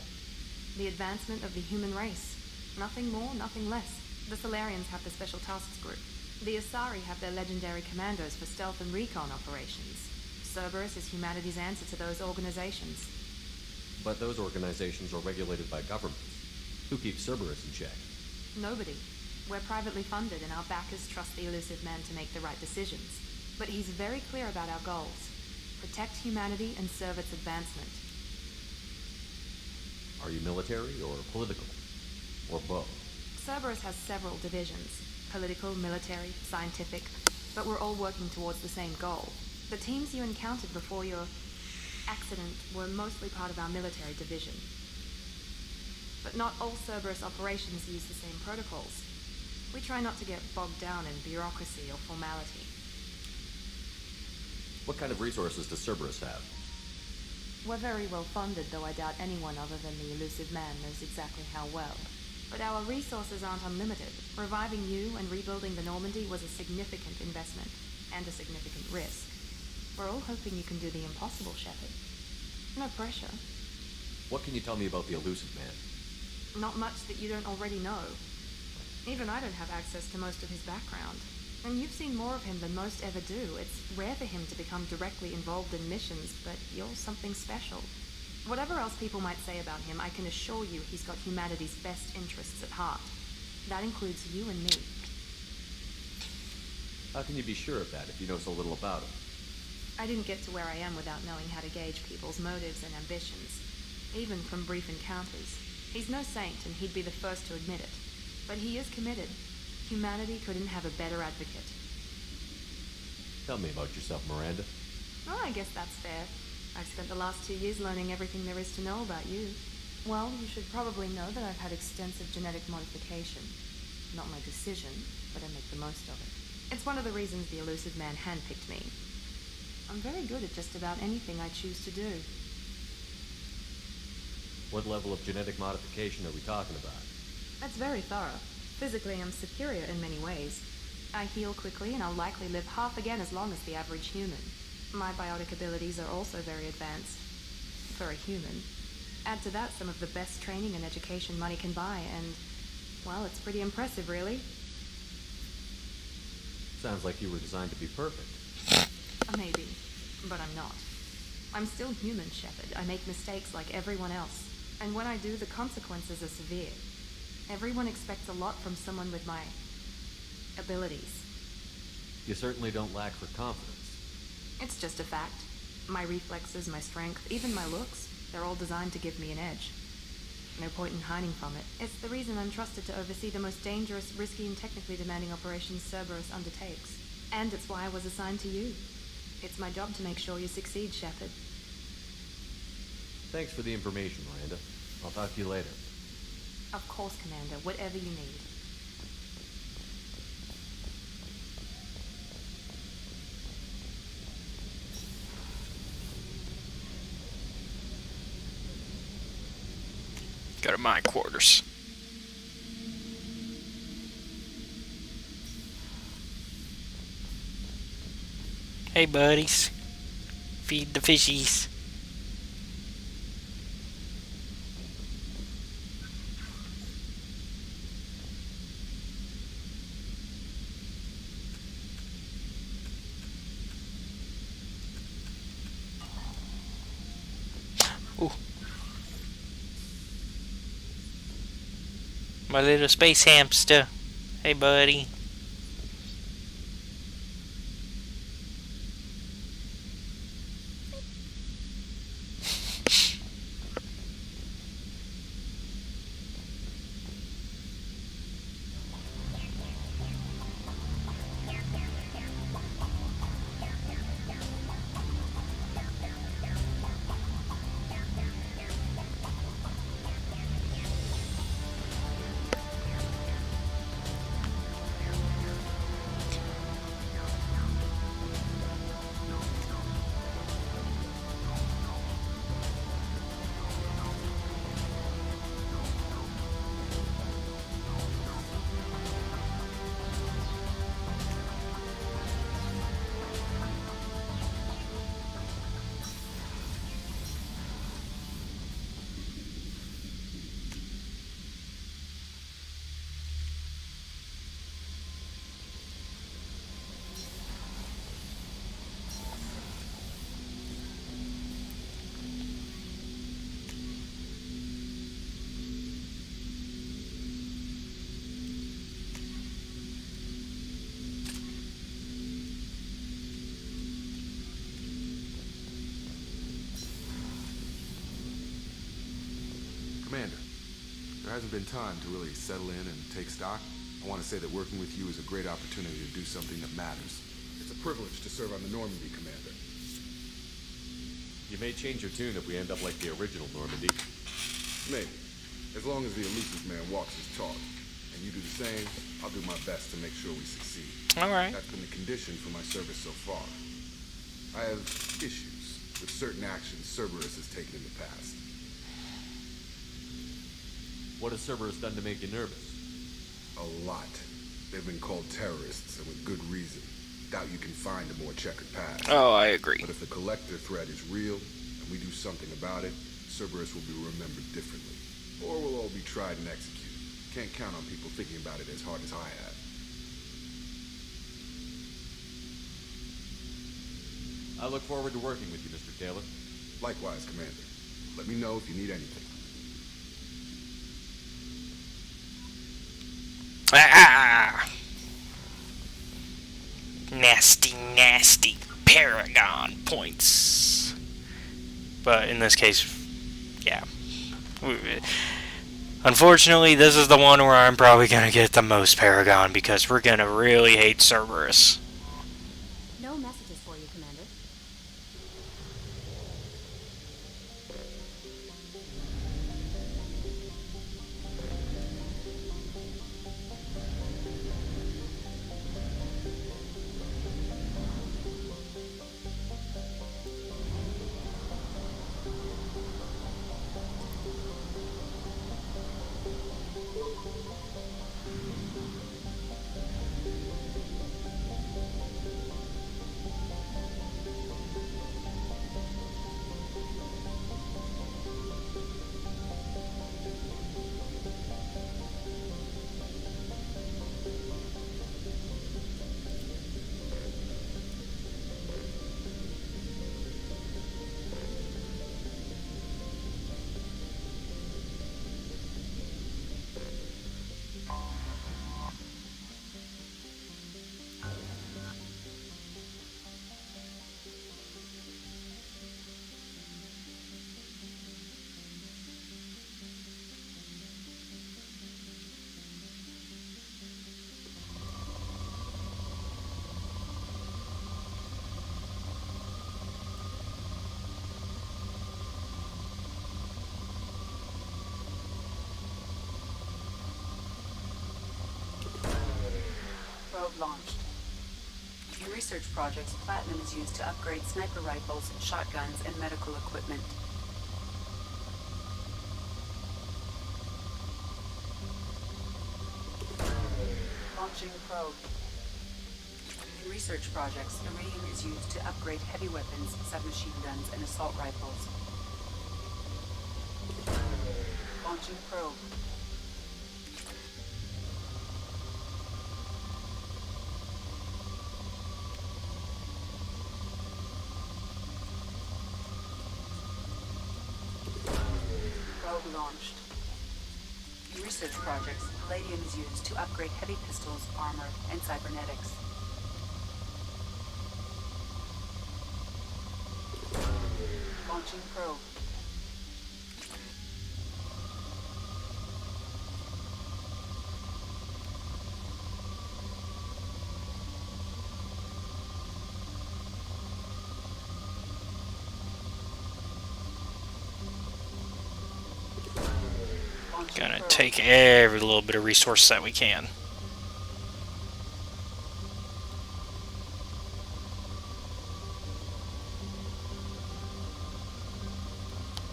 The advancement of the human race. Nothing more, nothing less. The Solarians have the Special Tasks Group. The Asari have their legendary commandos for stealth and recon operations. Cerberus is humanity's answer to those organizations. But those organizations are regulated by governments. Who keeps Cerberus in check? Nobody. We're privately funded, and our backers trust the Elusive Man to make the right decisions. But he's very clear about our goals. Protect humanity and serve its advancement. Are you military or political? Or both? Cerberus has several divisions. Political, military, scientific. But we're all working towards the same goal. The teams you encountered before your accident were mostly part of our military division. But not all Cerberus operations use the same protocols. We try not to get bogged down in bureaucracy or formality. What kind of resources does Cerberus have? We're very well funded, though I doubt anyone other than the Elusive Man knows exactly how well. But our resources aren't unlimited. Reviving you and rebuilding the Normandy was a significant investment, and a significant risk. We're all hoping you can do the impossible, Shepard. No pressure. What can you tell me about the Elusive Man? Not much that you don't already know. Even I don't have access to most of his background. And you've seen more of him than most ever do. It's rare for him to become directly involved in missions, but you're something special. Whatever else people might say about him, I can assure you he's got humanity's best interests at heart. That includes you and me. How can you be sure of that if you know so little about him? I didn't get to where I am without knowing how to gauge people's motives and ambitions, even from brief encounters. He's no saint, and he'd be the first to admit it. But he is committed. Humanity couldn't have a better advocate. Tell me about yourself, Miranda. Oh, I guess that's fair. I've spent the last 2 years learning everything there is to know about you. Well, you should probably know that I've had extensive genetic modification. Not my decision, but I make the most of it. It's one of the reasons the elusive man handpicked me. I'm very good at just about anything I choose to do. What level of genetic modification are we talking about? That's very thorough. Physically, I'm superior in many ways. I heal quickly, and I'll likely live half again as long as the average human. My biotic abilities are also very advanced. For a human. Add to that some of the best training and education money can buy, and, well, it's pretty impressive, really. Sounds like you were designed to be perfect. Maybe, but I'm not. I'm still human, Shepard. I make mistakes like everyone else. And when I do, the consequences are severe. Everyone expects a lot from someone with my abilities. You certainly don't lack for confidence. It's just a fact. My reflexes, my strength, even my looks, they're all designed to give me an edge. No point in hiding from it. It's the reason I'm trusted to oversee the most dangerous, risky, and technically demanding operations Cerberus undertakes. And it's why I was assigned to you. It's my job to make sure you succeed, Shepard. Thanks for the information, Miranda. I'll talk to you later. Of course, Commander. Whatever you need. Go to my quarters. Hey, buddies. Feed the fishies. Ooh. My little space hamster. Hey, buddy. Commander, there hasn't been time to really settle in and take stock. I want to say that working with you is a great opportunity to do something that matters. It's a privilege to serve on the Normandy, Commander. You may change your tune if we end up like the original Normandy. Maybe. As long as the elusive man walks his talk, and you do the same, I'll do my best to make sure we succeed. All right. That's been the condition for my service so far. I have issues with certain actions Cerberus has taken in the past. What has Cerberus done to make you nervous? A lot. They've been called terrorists, and with good reason. Doubt you can find a more checkered past. Oh, I agree. But if the collector threat is real, and we do something about it, Cerberus will be remembered differently. Or we'll all be tried and executed. Can't count on people thinking about it as hard as I have. I look forward to working with you, Mr. Taylor. Likewise, Commander. Let me know if you need anything. Ah! Nasty, nasty Paragon points. But in this case, yeah. Unfortunately, this is the one where I'm probably going to get the most Paragon because we're going to really hate Cerberus. No messages for you, Commander. Probe launched. In research projects, platinum is used to upgrade sniper rifles, shotguns, and medical equipment. Launching probe. In research projects, iridium is used to upgrade heavy weapons, submachine guns, and assault rifles. Launching probe. Probe launched. In research projects, palladium is used to upgrade heavy pistols, armor, and cybernetics. Launching probe. Gonna take every little bit of resource that we can.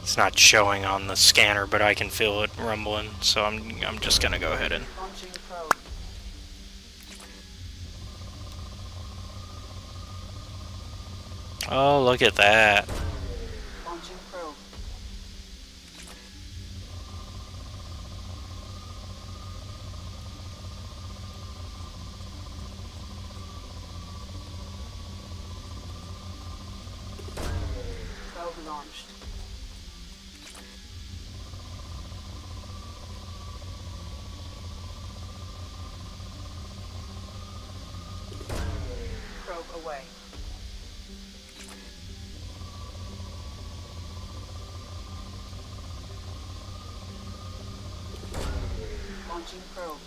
It's not showing on the scanner, but I can feel it rumbling, so I'm just gonna go ahead and. Launching probe. Oh, look at that. Launching probe. Probe launched. Probe away. Launching probe.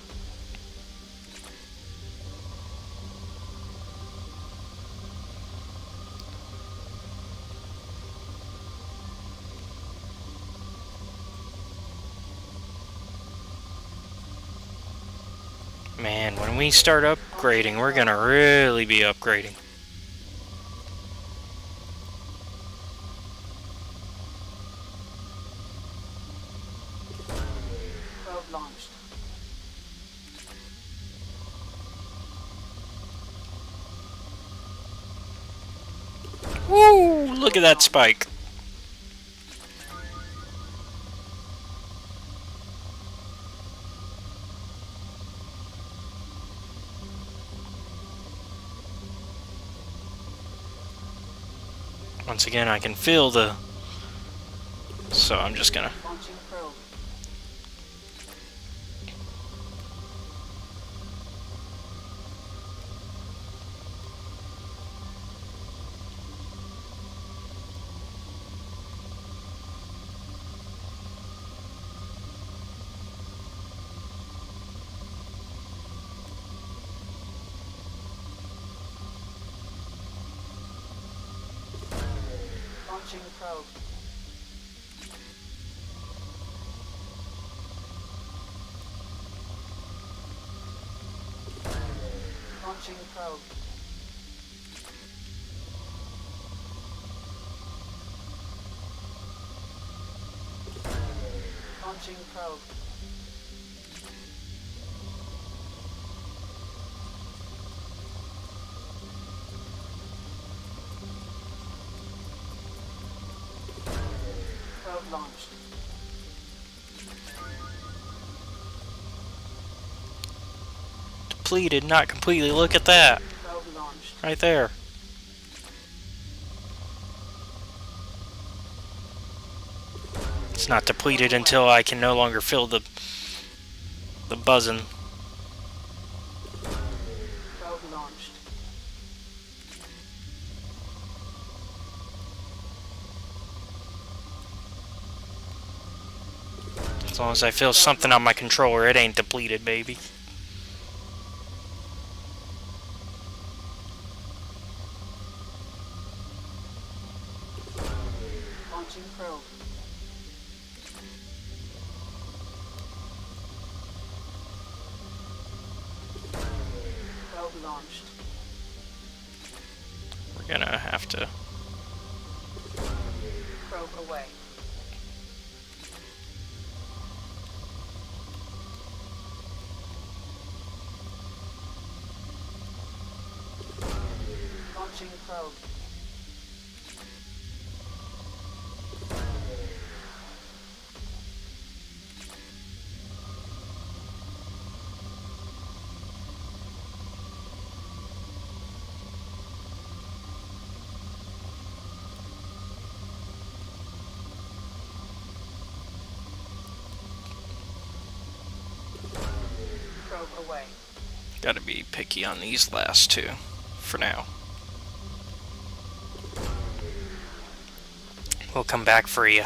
Man, when we start upgrading, we're gonna really be upgrading. Probe launched. Woo! Look at that spike. Once again, I can feel the... So I'm just gonna... Launching probe. Launching probe. Launching probe. Launching probe. Probe launched. Depleted, not completely. Look at that. Probe launched. Right there. It's not depleted until I can no longer feel the buzzing. Probe launched. As long as I feel something on my controller, it ain't depleted, baby. Launching probe. Probe launched. We're gonna have to... Probe away. Launching probe. Probe away. Gotta be picky on these last two, for now. We'll come back for you.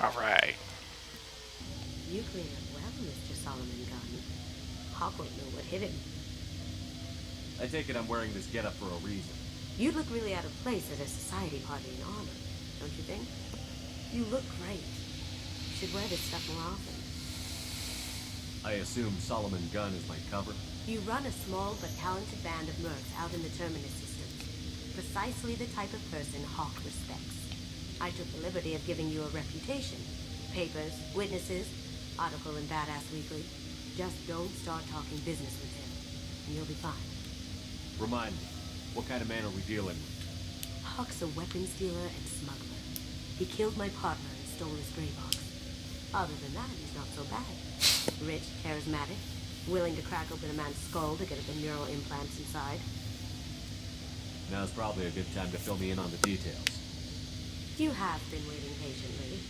Alright. You cleaned up well, Mr. Solomon Gunn. Hawk won't know what hit him. I take it I'm wearing this getup for a reason. You'd look really out of place at a society party in armor, don't you think? You look great. You should wear this stuff more often. I assume Solomon Gunn is my cover. You run a small but talented band of mercs out in the Terminus systems. Precisely the type of person Hawk respects. I took the liberty of giving you a reputation. Papers, witnesses, article in Badass Weekly. Just don't start talking business with him, and you'll be fine. Remind me, what kind of man are we dealing with? Hawk's a weapons dealer and smuggler. He killed my partner and stole his gray box. Other than that, he's not so bad. Rich, charismatic, willing to crack open a man's skull to get at the neural implants inside. Now's probably a good time to fill me in on the details. You have been waiting patiently.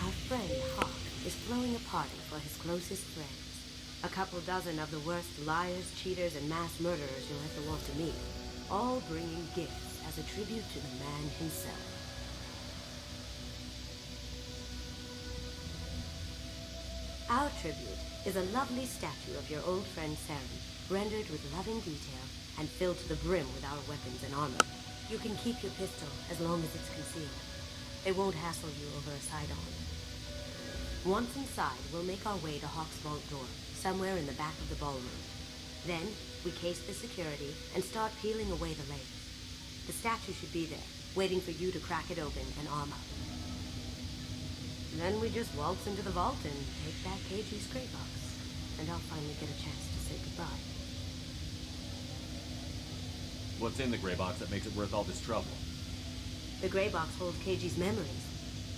Our friend Hawk is throwing a party for his closest friends. A couple dozen of the worst liars, cheaters, and mass murderers you'll ever want to meet. All bringing gifts as a tribute to the man himself. Our tribute is a lovely statue of your old friend Saren, rendered with loving detail and filled to the brim with our weapons and armor. You can keep your pistol as long as it's concealed. It won't hassle you over a sidearm. Once inside, we'll make our way to Hawk's vault door, somewhere in the back of the ballroom. Then, we case the security and start peeling away the layers. The statue should be there, waiting for you to crack it open and arm up. Then we just waltz into the vault and take back KG's crate box. And I'll finally get a chance to say goodbye. What's in the gray box that makes it worth all this trouble? The gray box holds Keiji's memories.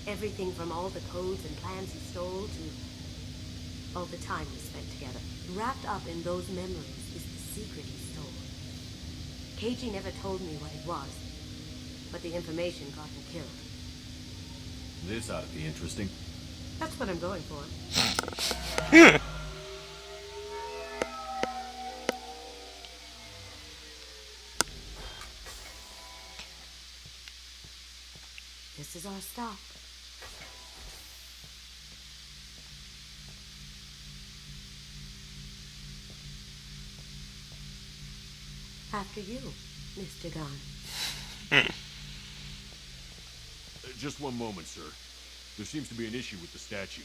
Everything from all the codes and plans he stole to all the time we spent together. Wrapped up in those memories is the secret he stole. Keiji never told me what it was, but the information got him killed. This ought to be interesting. That's what I'm going for. This is our stop. After you, Mr. Gunn. Just one moment, sir. There seems to be an issue with the statue.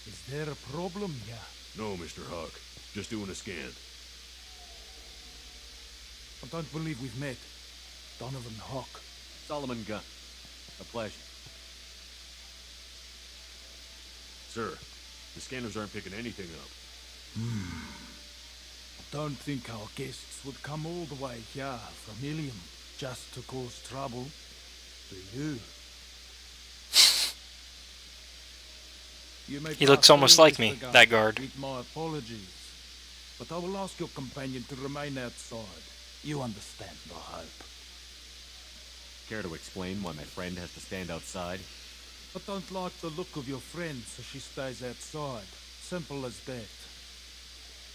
Is there a problem here? No, Mr. Hawk. Just doing a scan. I don't believe we've met. Donovan Hawk. Solomon Gunn. A pleasure. Sir, the scanners aren't picking anything up. Don't think our guests would come all the way here from Ilium just to cause trouble. Do you? You may He looks pass almost through, like Mr. me, Gunn. that guard. With my apologies. But I will ask your companion to remain outside. You understand, I hope. Care to explain why my friend has to stand outside? I don't like the look of your friend, so she stays outside. Simple as that.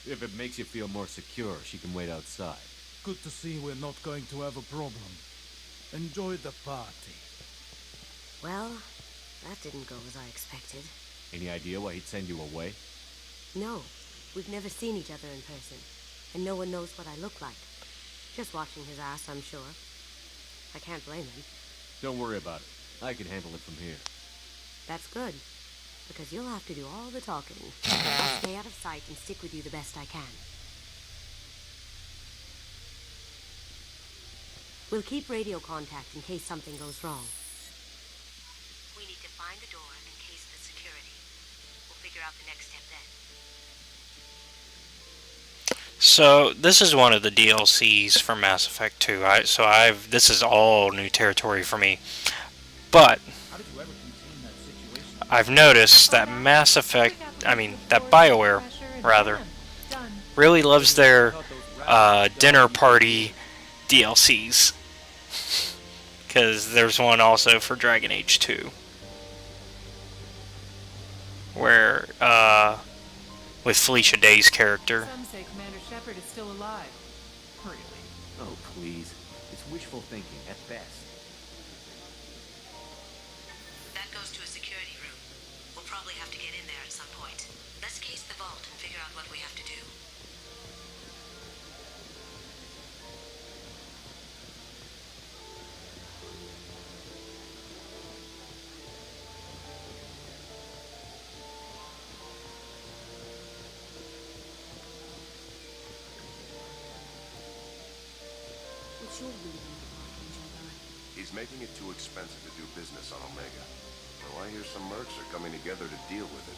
If it makes you feel more secure, she can wait outside. Good to see we're not going to have a problem. Enjoy the party. Well, that didn't go as I expected. Any idea why he'd send you away? No, we've never seen each other in person, and no one knows what I look like. Just watching his ass, I'm sure. I can't blame him. Don't worry about it. I can handle it from here. That's good, because you'll have to do all the talking. I'll stay out of sight and stick with you the best I can. We'll keep radio contact in case something goes wrong. We need to find the door and case the security. We'll figure out the next step then. So this is one of the DLCs for Mass Effect 2. This is all new territory for me. But I've noticed that Mass Effect, that BioWare rather, really loves their dinner party DLCs. Because there's one also for Dragon Age 2. Where, with Felicia Day's character. Some say Commander Shepard is still alive. Really? Oh, please. It's wishful thinking, at best. That goes to a security room. We'll probably have to get in there at some point. Let's case the vault and figure out what we have to do. What's your reading of Jedi? He's making it too expensive to do business on Omega. Well, I hear some mercs are coming together to deal with it.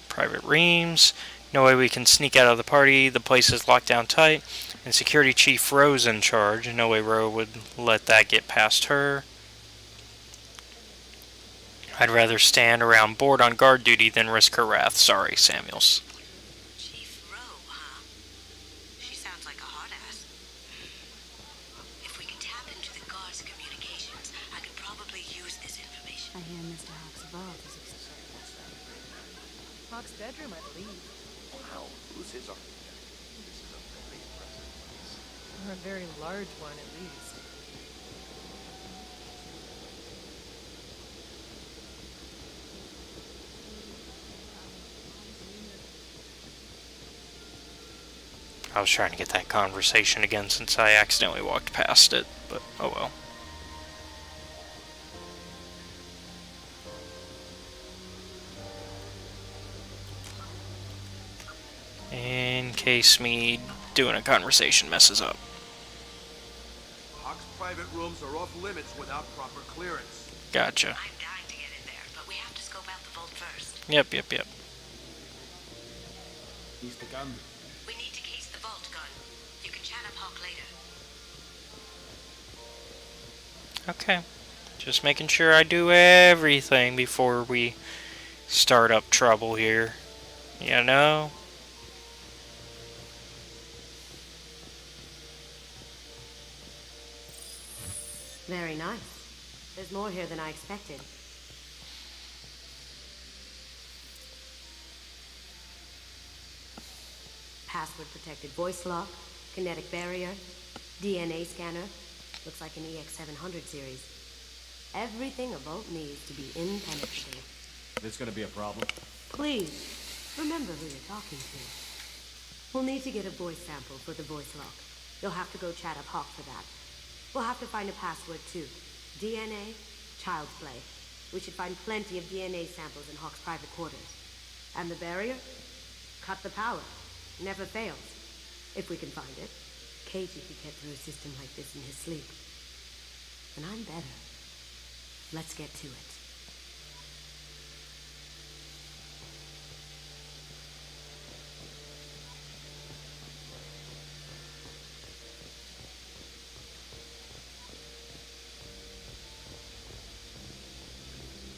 Private Reams. No way we can sneak out of the party. The place is locked down tight. And Security Chief Ro's in charge. No way Ro would let that get past her. I'd rather stand around bored on guard duty than risk her wrath. Sorry, Samuels. Chief Ro, huh? She sounds like a hot ass. If we can tap into the guard's communications, I could probably use this information. I hear Mr. Hawk's vault is Hawk's bedroom, I believe. Wow, who's his architect? This is a very impressive place. Or a very large one, at least. I was trying to get that conversation again since I accidentally walked past it, but oh well. In case me doing a conversation messes up. Hawk's private rooms are off limits without proper clearance. Gotcha. I'm dying to get in there, but we vault first. Yep. He's the gun. We need to case the vault, Gun. You can chat up Hawk later. Okay. Just making sure I do everything before we start up trouble here. You know? Very nice. There's more here than I expected. Password protected voice lock, kinetic barrier, DNA scanner. Looks like an EX700 series. Everything a vault needs to be impenetrable. This gonna be a problem? Please, remember who you're talking to. We'll need to get a voice sample for the voice lock. You'll have to go chat up Hawk for that. We'll have to find a password too. DNA, child's play. We should find plenty of DNA samples in Hawk's private quarters. And the barrier? Cut the power. Never fails. If we can find it. Keiji could get through a system like this in his sleep. And I'm better. Let's get to it.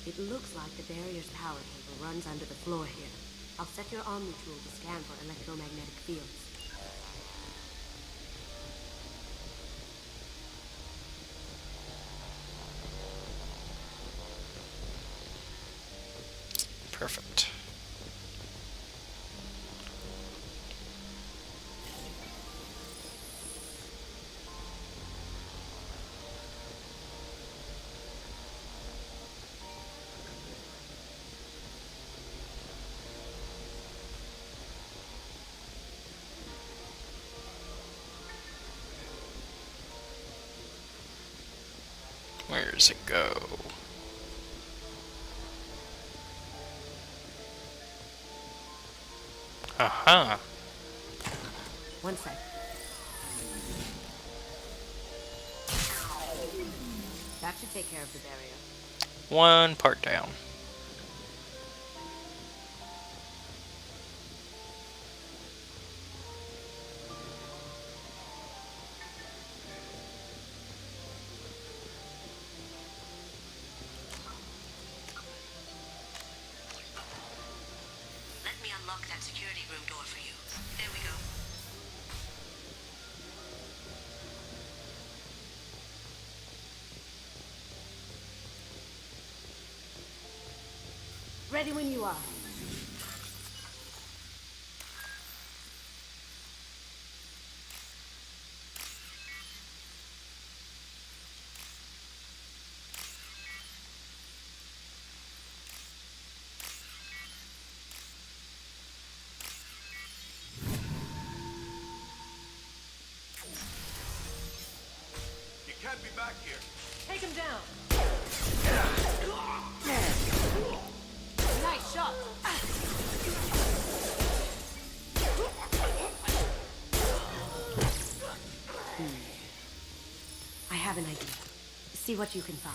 It looks like the barrier's power cable runs under the floor here. I'll set your Omni tool to scan for electromagnetic fields. Perfect. Where does it go? Aha. One sec. That should take care of the barrier. One part down. Let me unlock that security room door for you. There we go. Ready when you are. You can't be back here. Take him down. Nice shot. I have an idea. See what you can find.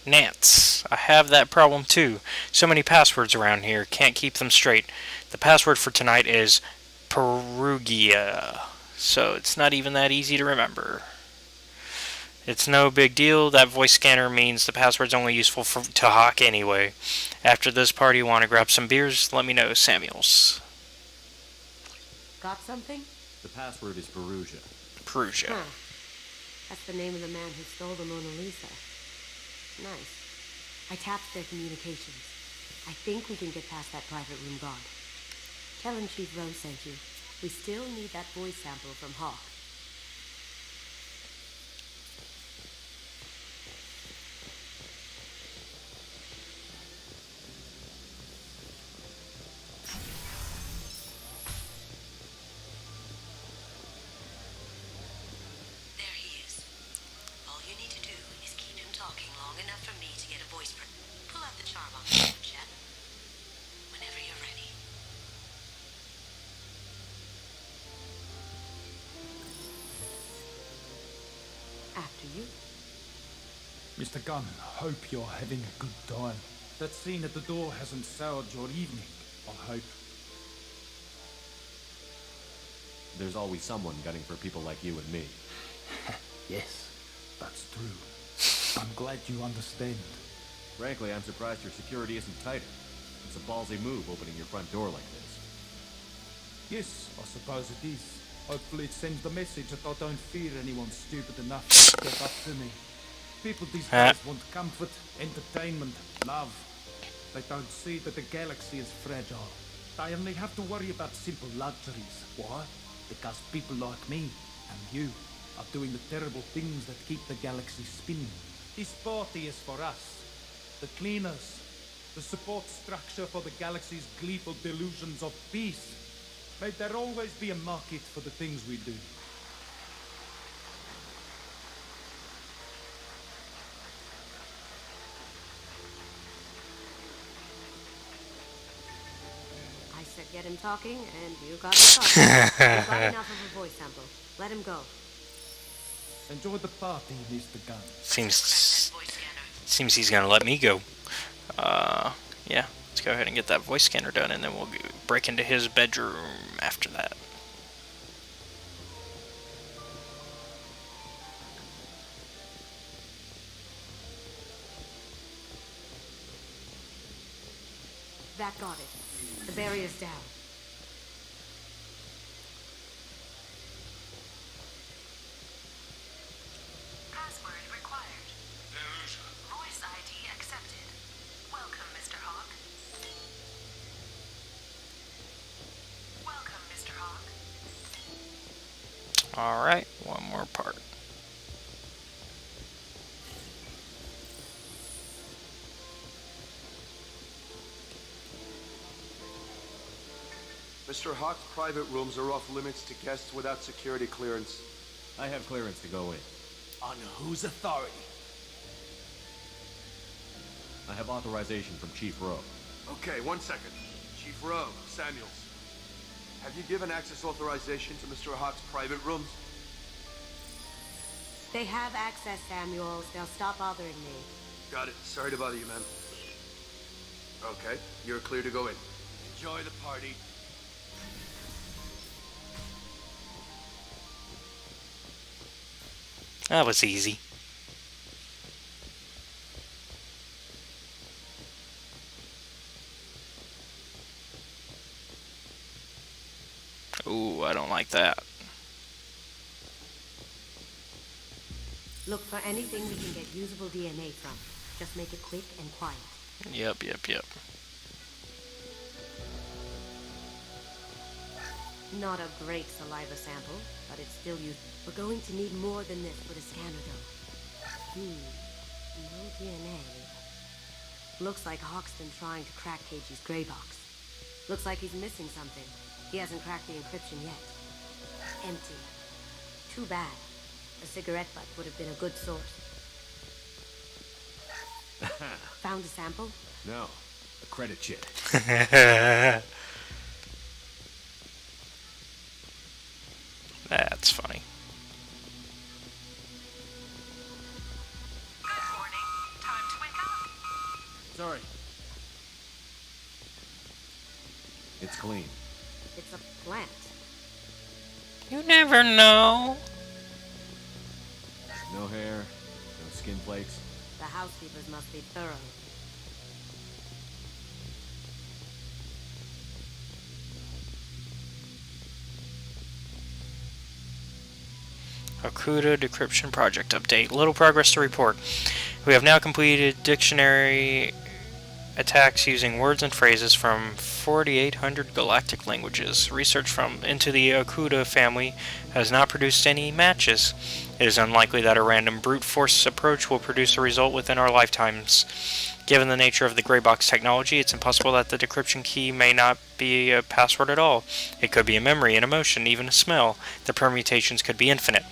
Nance. I have that problem too. So many passwords around here. Can't keep them straight. The password for tonight is Perugia. So it's not even that easy to remember. It's no big deal. That voice scanner means the password's only useful to Hawk anyway. After this party, want to grab some beers? Let me know, Samuels. Got something? The password is Perugia. Perugia. Huh. That's the name of the man who stole the Mona Lisa. Nice. I tapped their communications. I think we can get past that private room guard. Tell him Chief Rose sent you. We still need that voice sample from Hawk. There he is. All you need to do is keep him talking long enough for me to get a voice print. Pull out the charm on the phone, Chet. Whenever you're ready. Mr. Gunn, hope you're having a good time. That scene at the door hasn't soured your evening, I hope. There's always someone gunning for people like you and me. Yes, that's true. I'm glad you understand. Frankly, I'm surprised your security isn't tighter. It's a ballsy move opening your front door like this. Yes, I suppose it is. Hopefully it sends the message that I don't fear anyone stupid enough to step up to me. People these days want comfort, entertainment, love. They don't see that the galaxy is fragile. They only have to worry about simple luxuries. Why? Because people like me and you are doing the terrible things that keep the galaxy spinning. This party is for us, the cleaners, the support structure for the galaxy's gleeful delusions of peace. May there always be a market for the things we do. I said get him talking, and you got him talking. You've got enough of a voice sample. Let him go. Enjoy the party, Mr. Gunn. Seems he's gonna let me go. Yeah, let's go ahead and get that voice scanner done, and then we'll break into his bedroom after that. That got it. The barrier's down. Password required. Voice ID accepted. Welcome, Mr. Hawk. Welcome, Mr. Hawk. Alright, one more part. Mr. Hawk's private rooms are off limits to guests without security clearance. I have clearance to go in. On whose authority? I have authorization from Chief Rowe. Okay, 1 second. Chief Rowe, Samuels. Have you given access authorization to Mr. Hawk's private rooms? They have access, Samuels. They'll stop bothering me. Got it. Sorry to bother you, man. Okay, you're clear to go in. Enjoy the party. That was easy. Ooh, I don't like that. Look for anything we can get usable DNA from. Just make it quick and quiet. Yep. Not a great saliva sample, but it's still used. We're going to need more than this for the scanner, though. No DNA. Looks like Hawk's been trying to crack Cage's gray box. Looks like he's missing something. He hasn't cracked the encryption yet. Empty. Too bad. A cigarette butt would have been a good source. Found a sample? No, a credit chit. That's funny. Good morning. Time to wake up. Sorry. It's clean. It's a plant. You never know. No hair, no skin flakes. The housekeepers must be thorough. Okuda Decryption Project Update. Little progress to report. We have now completed dictionary attacks using words and phrases from 4,800 galactic languages. Research from into the Okuda family has not produced any matches. It is unlikely that a random brute force approach will produce a result within our lifetimes. Given the nature of the gray box technology, it's impossible that the decryption key may not be a password at all. It could be a memory, an emotion, even a smell. The permutations could be infinite.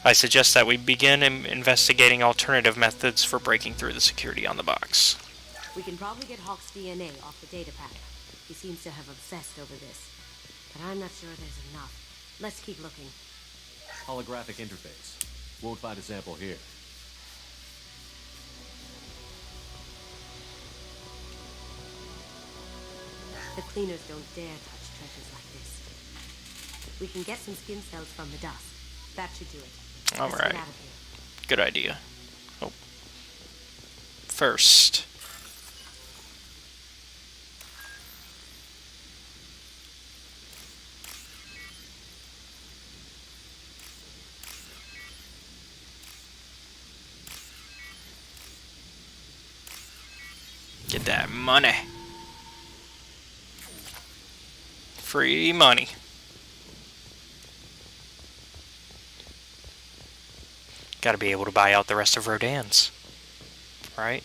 I suggest that we begin investigating alternative methods for breaking through the security on the box. We can probably get Hawk's DNA off the data pack. He seems to have obsessed over this. But I'm not sure there's enough. Let's keep looking. Holographic interface. Won't find a sample here. The cleaners don't dare touch treasures like this. We can get some skin cells from the dust. That should do it. All Let's right. get out of here. Good idea. Oh. First. Get that money. Free money. Gotta be able to buy out the rest of Rodan's. Right?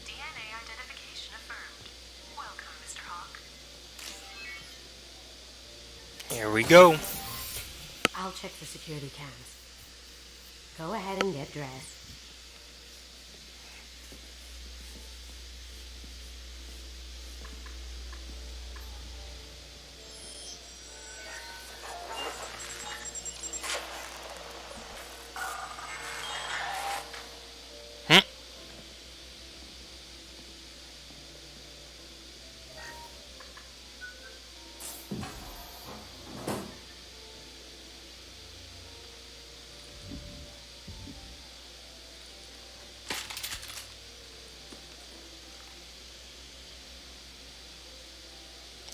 DNA identification affirmed. Welcome, Mr. Hawk. Here we go. I'll check the security cams. Go ahead and get dressed.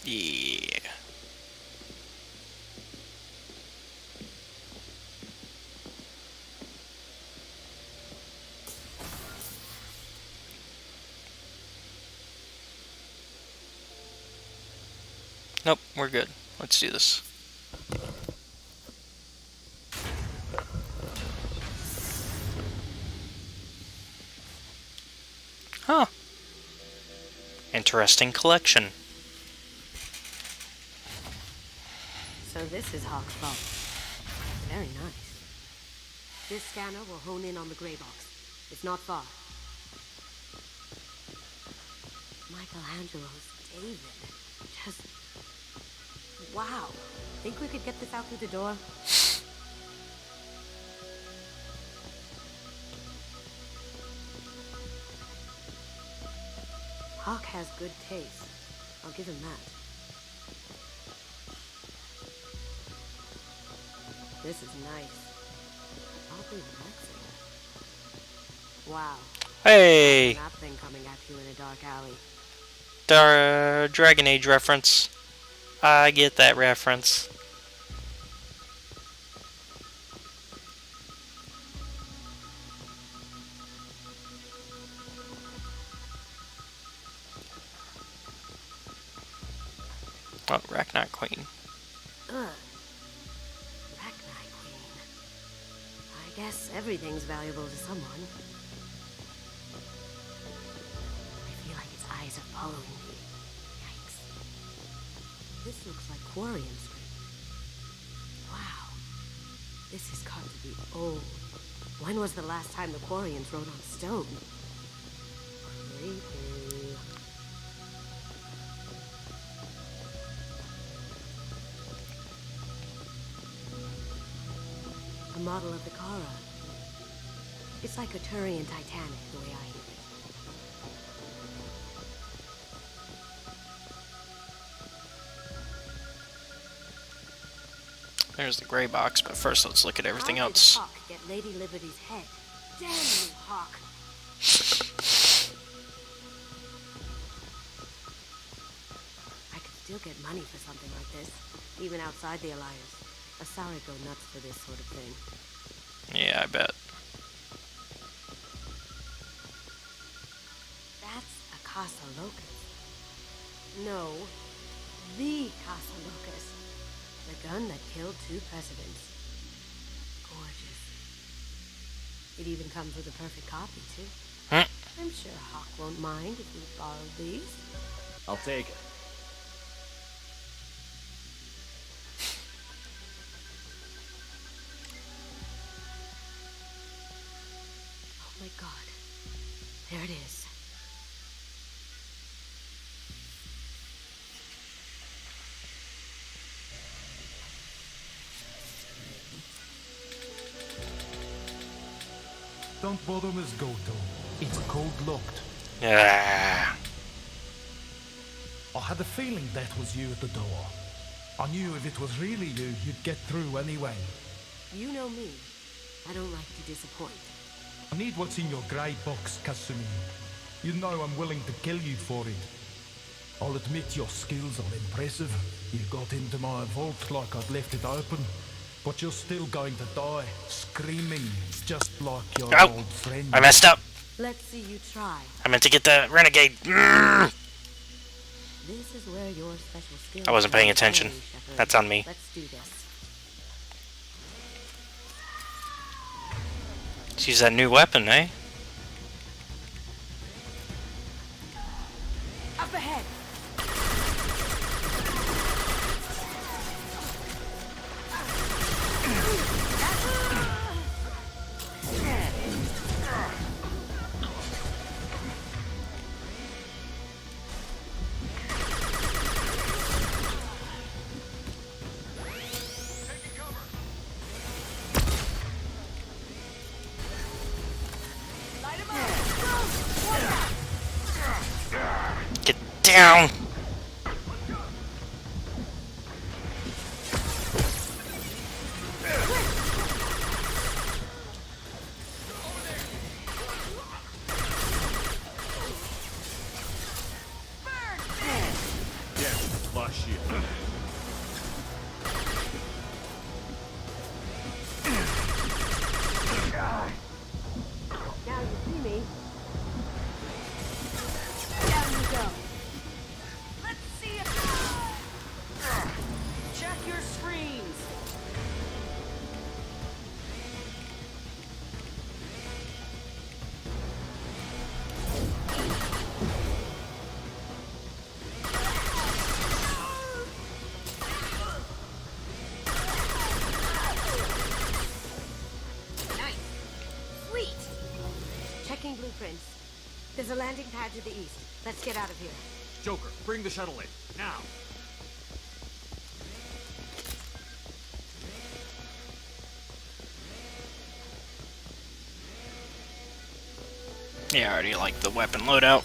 Yeah. Nope, we're good. Let's do this. Huh. Interesting collection. So this is Hawk's vault. Very nice. This scanner will hone in on the gray box. It's not far. Michelangelo's David. Just... wow. Think we could get this out through the door? Hawk has good taste. I'll give him that. This is nice. Probably relaxing. Wow. Hey! That thing coming at you in a dark alley. Dragon Age reference. I get that reference. Oh, Rachni Queen. Ugh. Rachni Queen. I guess everything's valuable to someone. I feel like its eyes are following me. Yikes. This looks like Quarian script. Wow. This has got to be old. When was the last time the Quarians wrote on stone? Creepy. A model of the Kara. It's like a Turian Titanic, the way I hear it. There's the gray box, but first let's look at everything How else. did Hawk get Lady Liberty's head? Damn you, Hawk! I could still get money for something like this, even outside the Alliance. Asari go nuts for this sort of thing. Yeah, I bet. That's a Casa Locus. No, the Casa Locus. The gun that killed 2 presidents. Gorgeous. It even comes with a perfect copy, too. I'm sure Hawk won't mind if we borrowed these. I'll take it. Oh my god. There it is. Don't bother Miss Goto. It's cold locked. Ah. I had a feeling that was you at the door. I knew if it was really you, you'd get through anyway. You know me. I don't like to disappoint. I need what's in your grey box, Kasumi. You know I'm willing to kill you for it. I'll admit your skills are impressive. You got into my vault like I'd left it open. But you're still going to die, screaming, just like your old friend. I messed up. Let's see you try. I meant to get the renegade. This is where your special skills I wasn't paying attention. come in, Shepard. That's on me. Let's do this. Let's use that new weapon, eh? Up ahead. Get down! Yeah, lost shield. Now you see me. Down you go. Let's see if... Check your screens. Nice. Sweet. Checking blueprints. There's a landing pad to the east. Let's get out of here. Joker, bring the shuttle in. Now. Yeah, I already like the weapon loadout.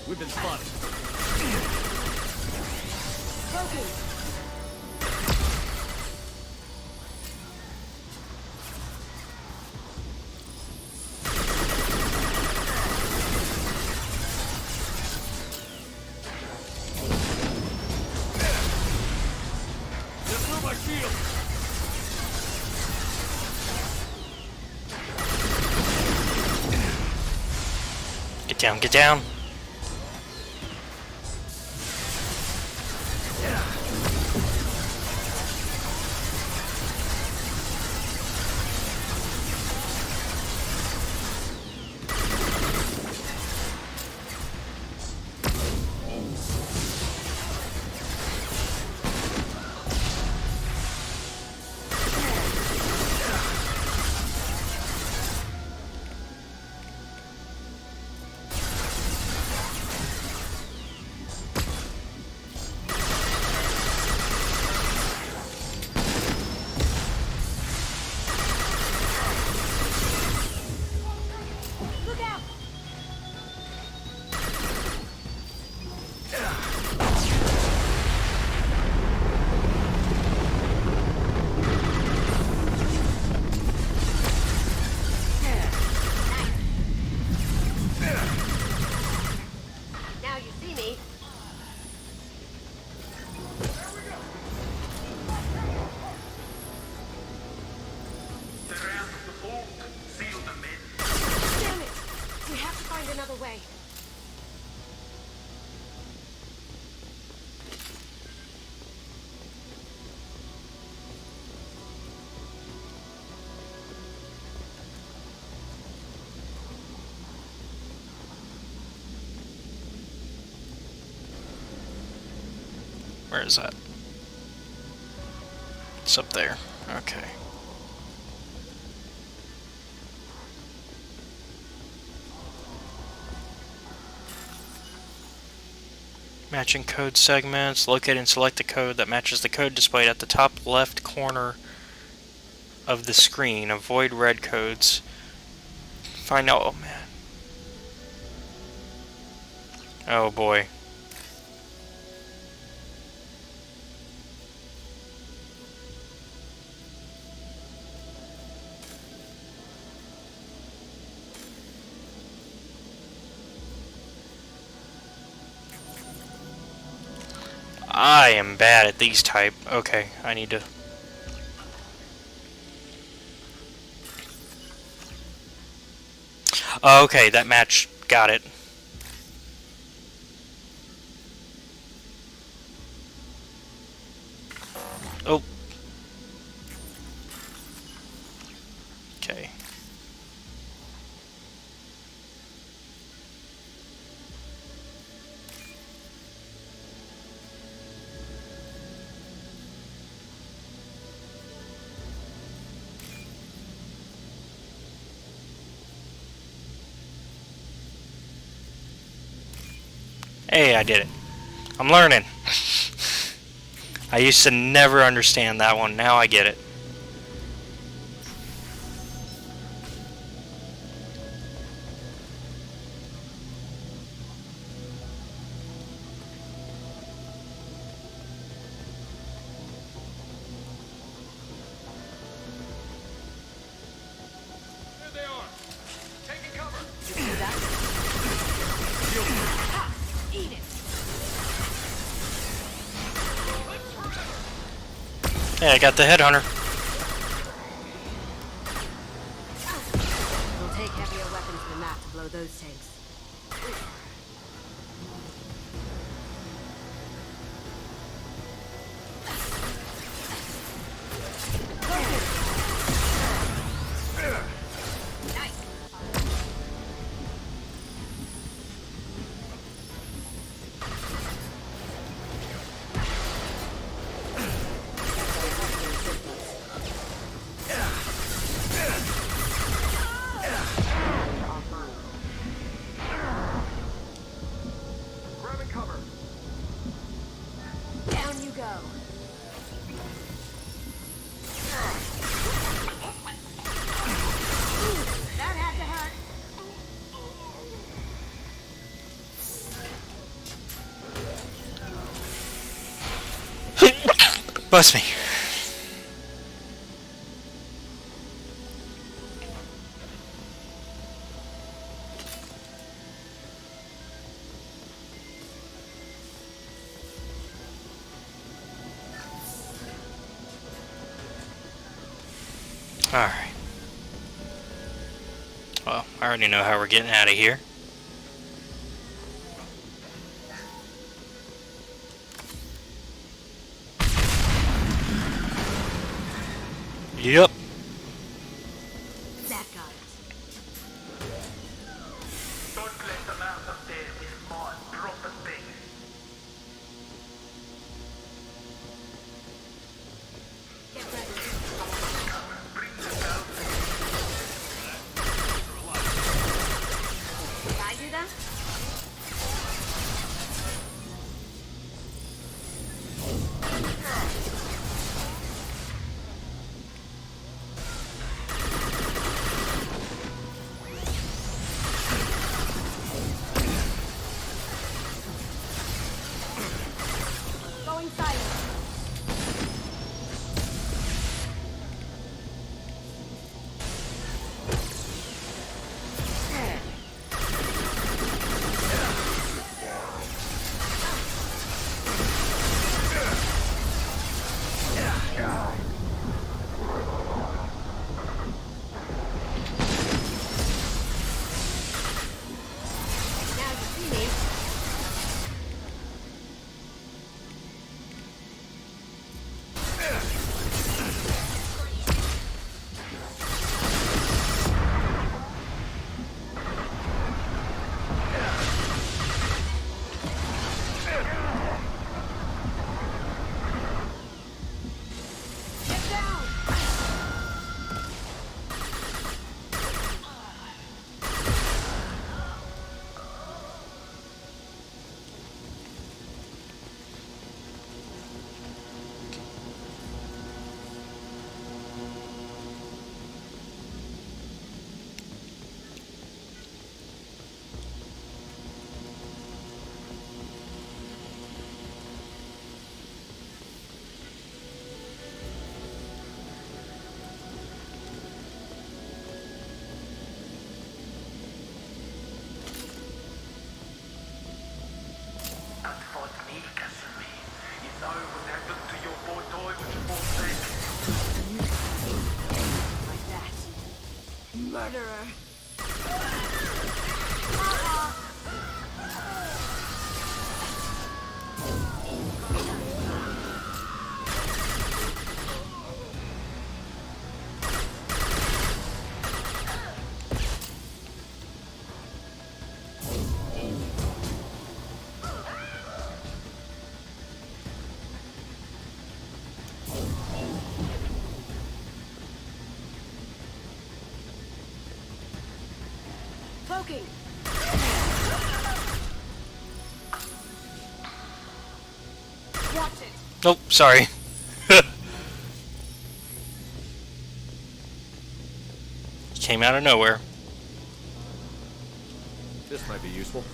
We've been spotted. Get through my shield. Get down, get down. Where is that? It's up there. Okay. Matching code segments. Locate and select the code that matches the code displayed at the top left corner of the screen. Avoid red codes. Find out. Oh man. Oh boy. I am bad at these type. Okay, I need to... Okay, that match. Got it. Oh. Okay. Hey, I did it. I'm learning. I used to never understand that one. Now I get it. There they are. Taking cover. Eat it. Hey, I got the headhunter. It'll take heavier weapons than that to blow those tanks. Grabbing cover. Down you go. That had to hurt. Bust me. Alright. Well, I already know how we're getting out of here. Yep. That got it. Don't let the mouth up there, Miss Maud. Drop the thing. Get ready. Did I do that? murderer. Cloaking. Watch it. Oh, sorry. Came out of nowhere. This might be useful.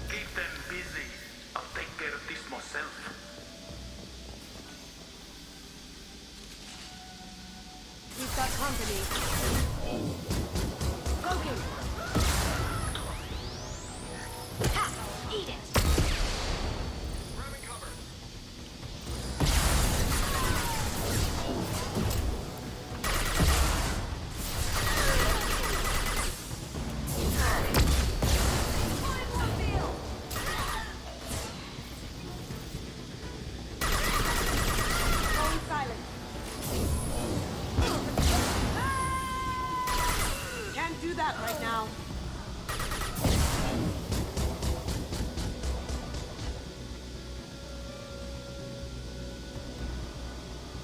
Keep them busy. I'll take care of this myself. We've got company. Cloaking. Ha! Eat it. Going silent. Can't do that right now.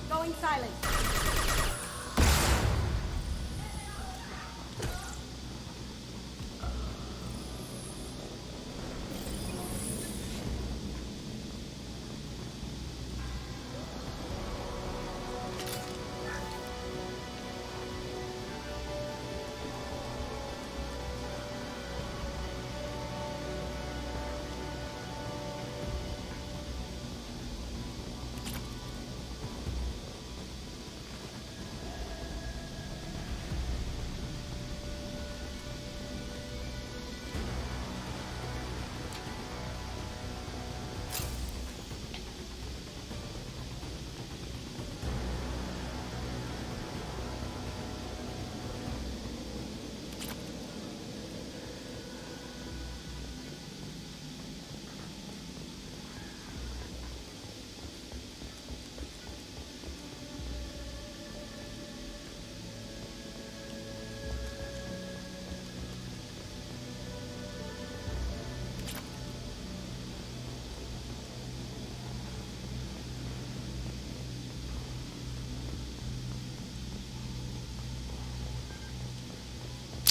Going silent.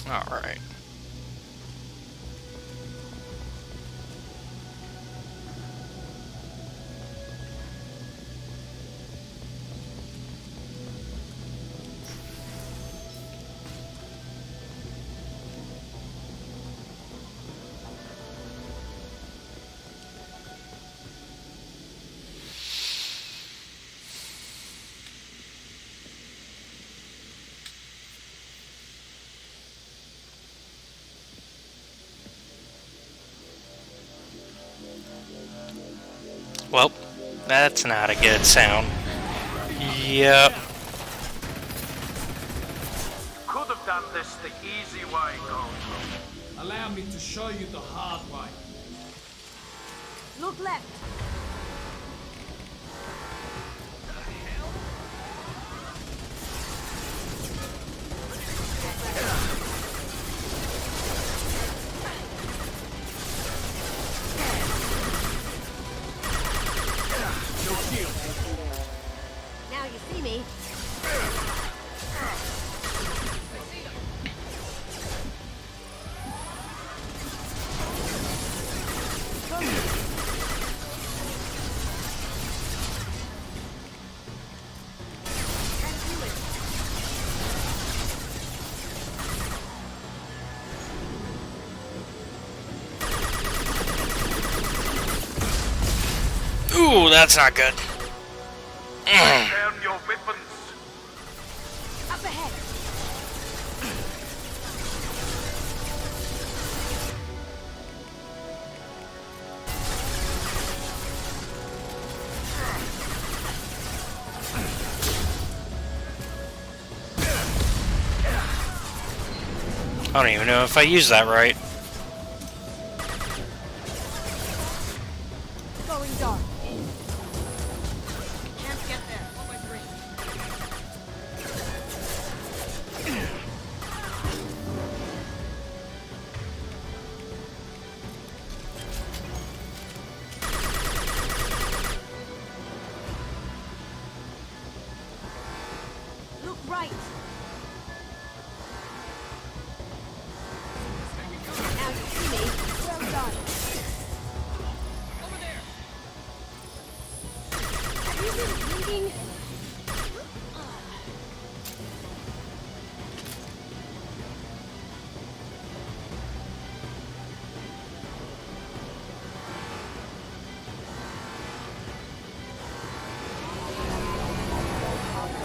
All right. Well, that's not a good sound. Yep. Could have done this the easy way, Goldblum. Allow me to show you the hard way. Look left. Now you see me. Ooh, that's not good. Turn your your weapons. Up ahead. I don't even know if I used that right. Going dark. Can't get there. What my brain? Look right. Now you see me. Well done. Over there. Have you been bleeding?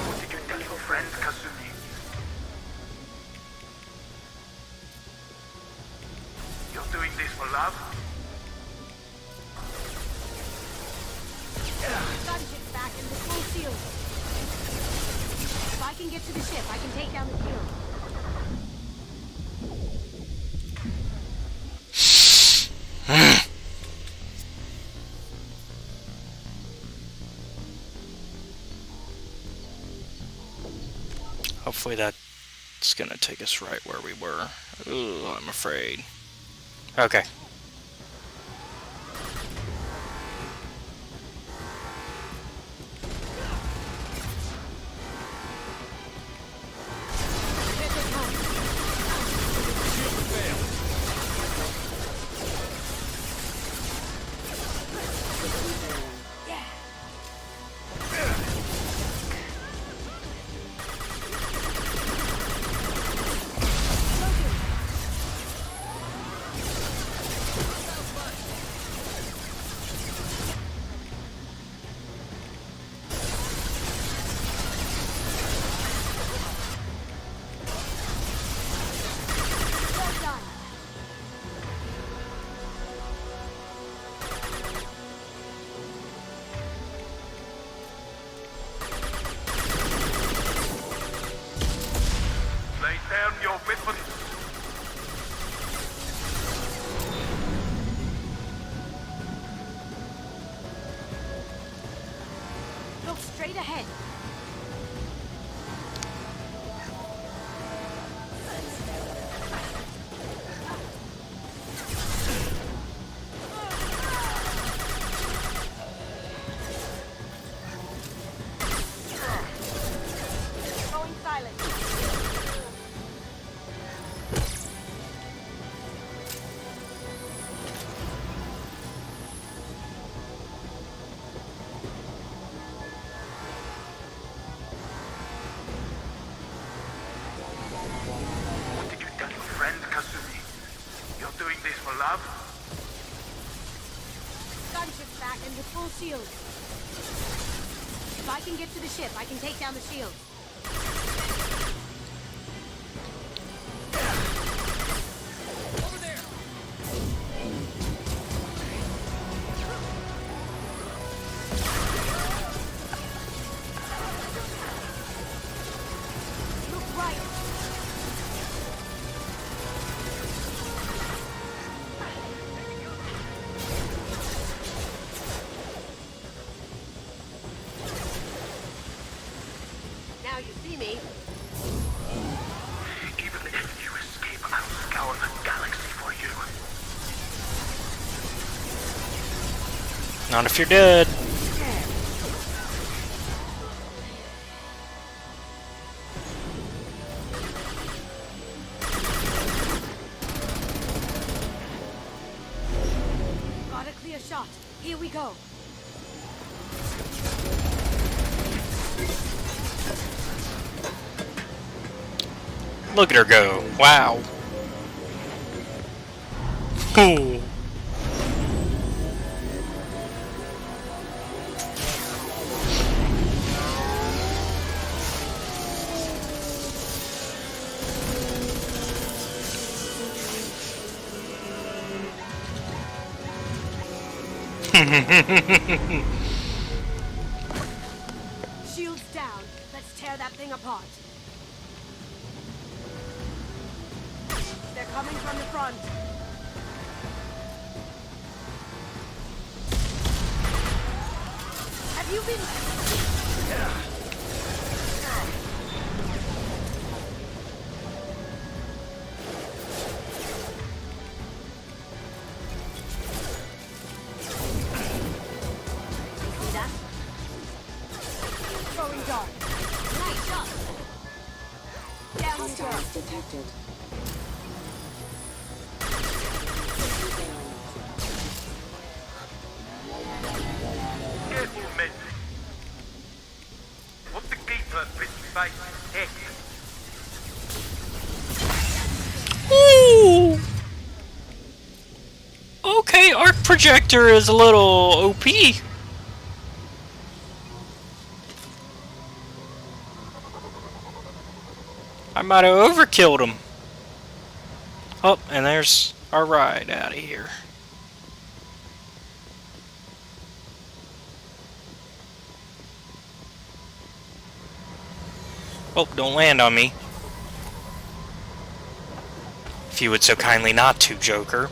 What did you tell your friend, Kasumi? You're doing this for love? Gunship back and the full shield. If I can get to the ship, I can take down the shield. Hopefully that's gonna take us right where we were. Ooh, I'm afraid. Okay. Lay down your weapons. Look straight ahead. Going silent. What did you tell your friend, Kasumi? You're doing this for love? Gunship back and the full shield. If I can get to the ship, I can take down the shield. Over there. Look right. Now you see me. Even if you escape, I'll scour the galaxy for you. Not if you're dead. Got a clear shot. Here we go. Look at her go. Wow. Ooh. Shields down. Let's tear that thing apart. They're coming from the front. Have you been... See that? Throwing dart. Nice shot. Down you go. Detected. Careful, men. Want to keep her pretty face hidden. Ooh. Okay, arc projector is a little OP. I might have overkilled him. Oh, and there's our ride out of here. Oh, don't land on me. If you would so kindly not to, Joker.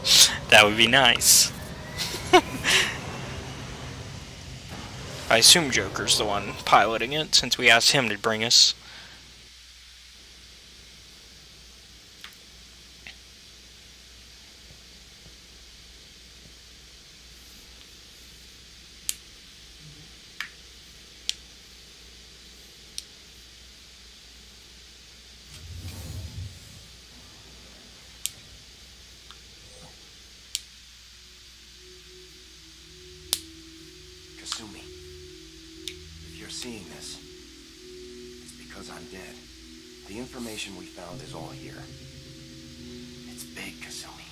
That would be nice. I assume Joker's the one piloting it, since we asked him to bring us. Kasumi, if you're seeing this, it's because I'm dead. The information we found is all here. It's big, Kasumi.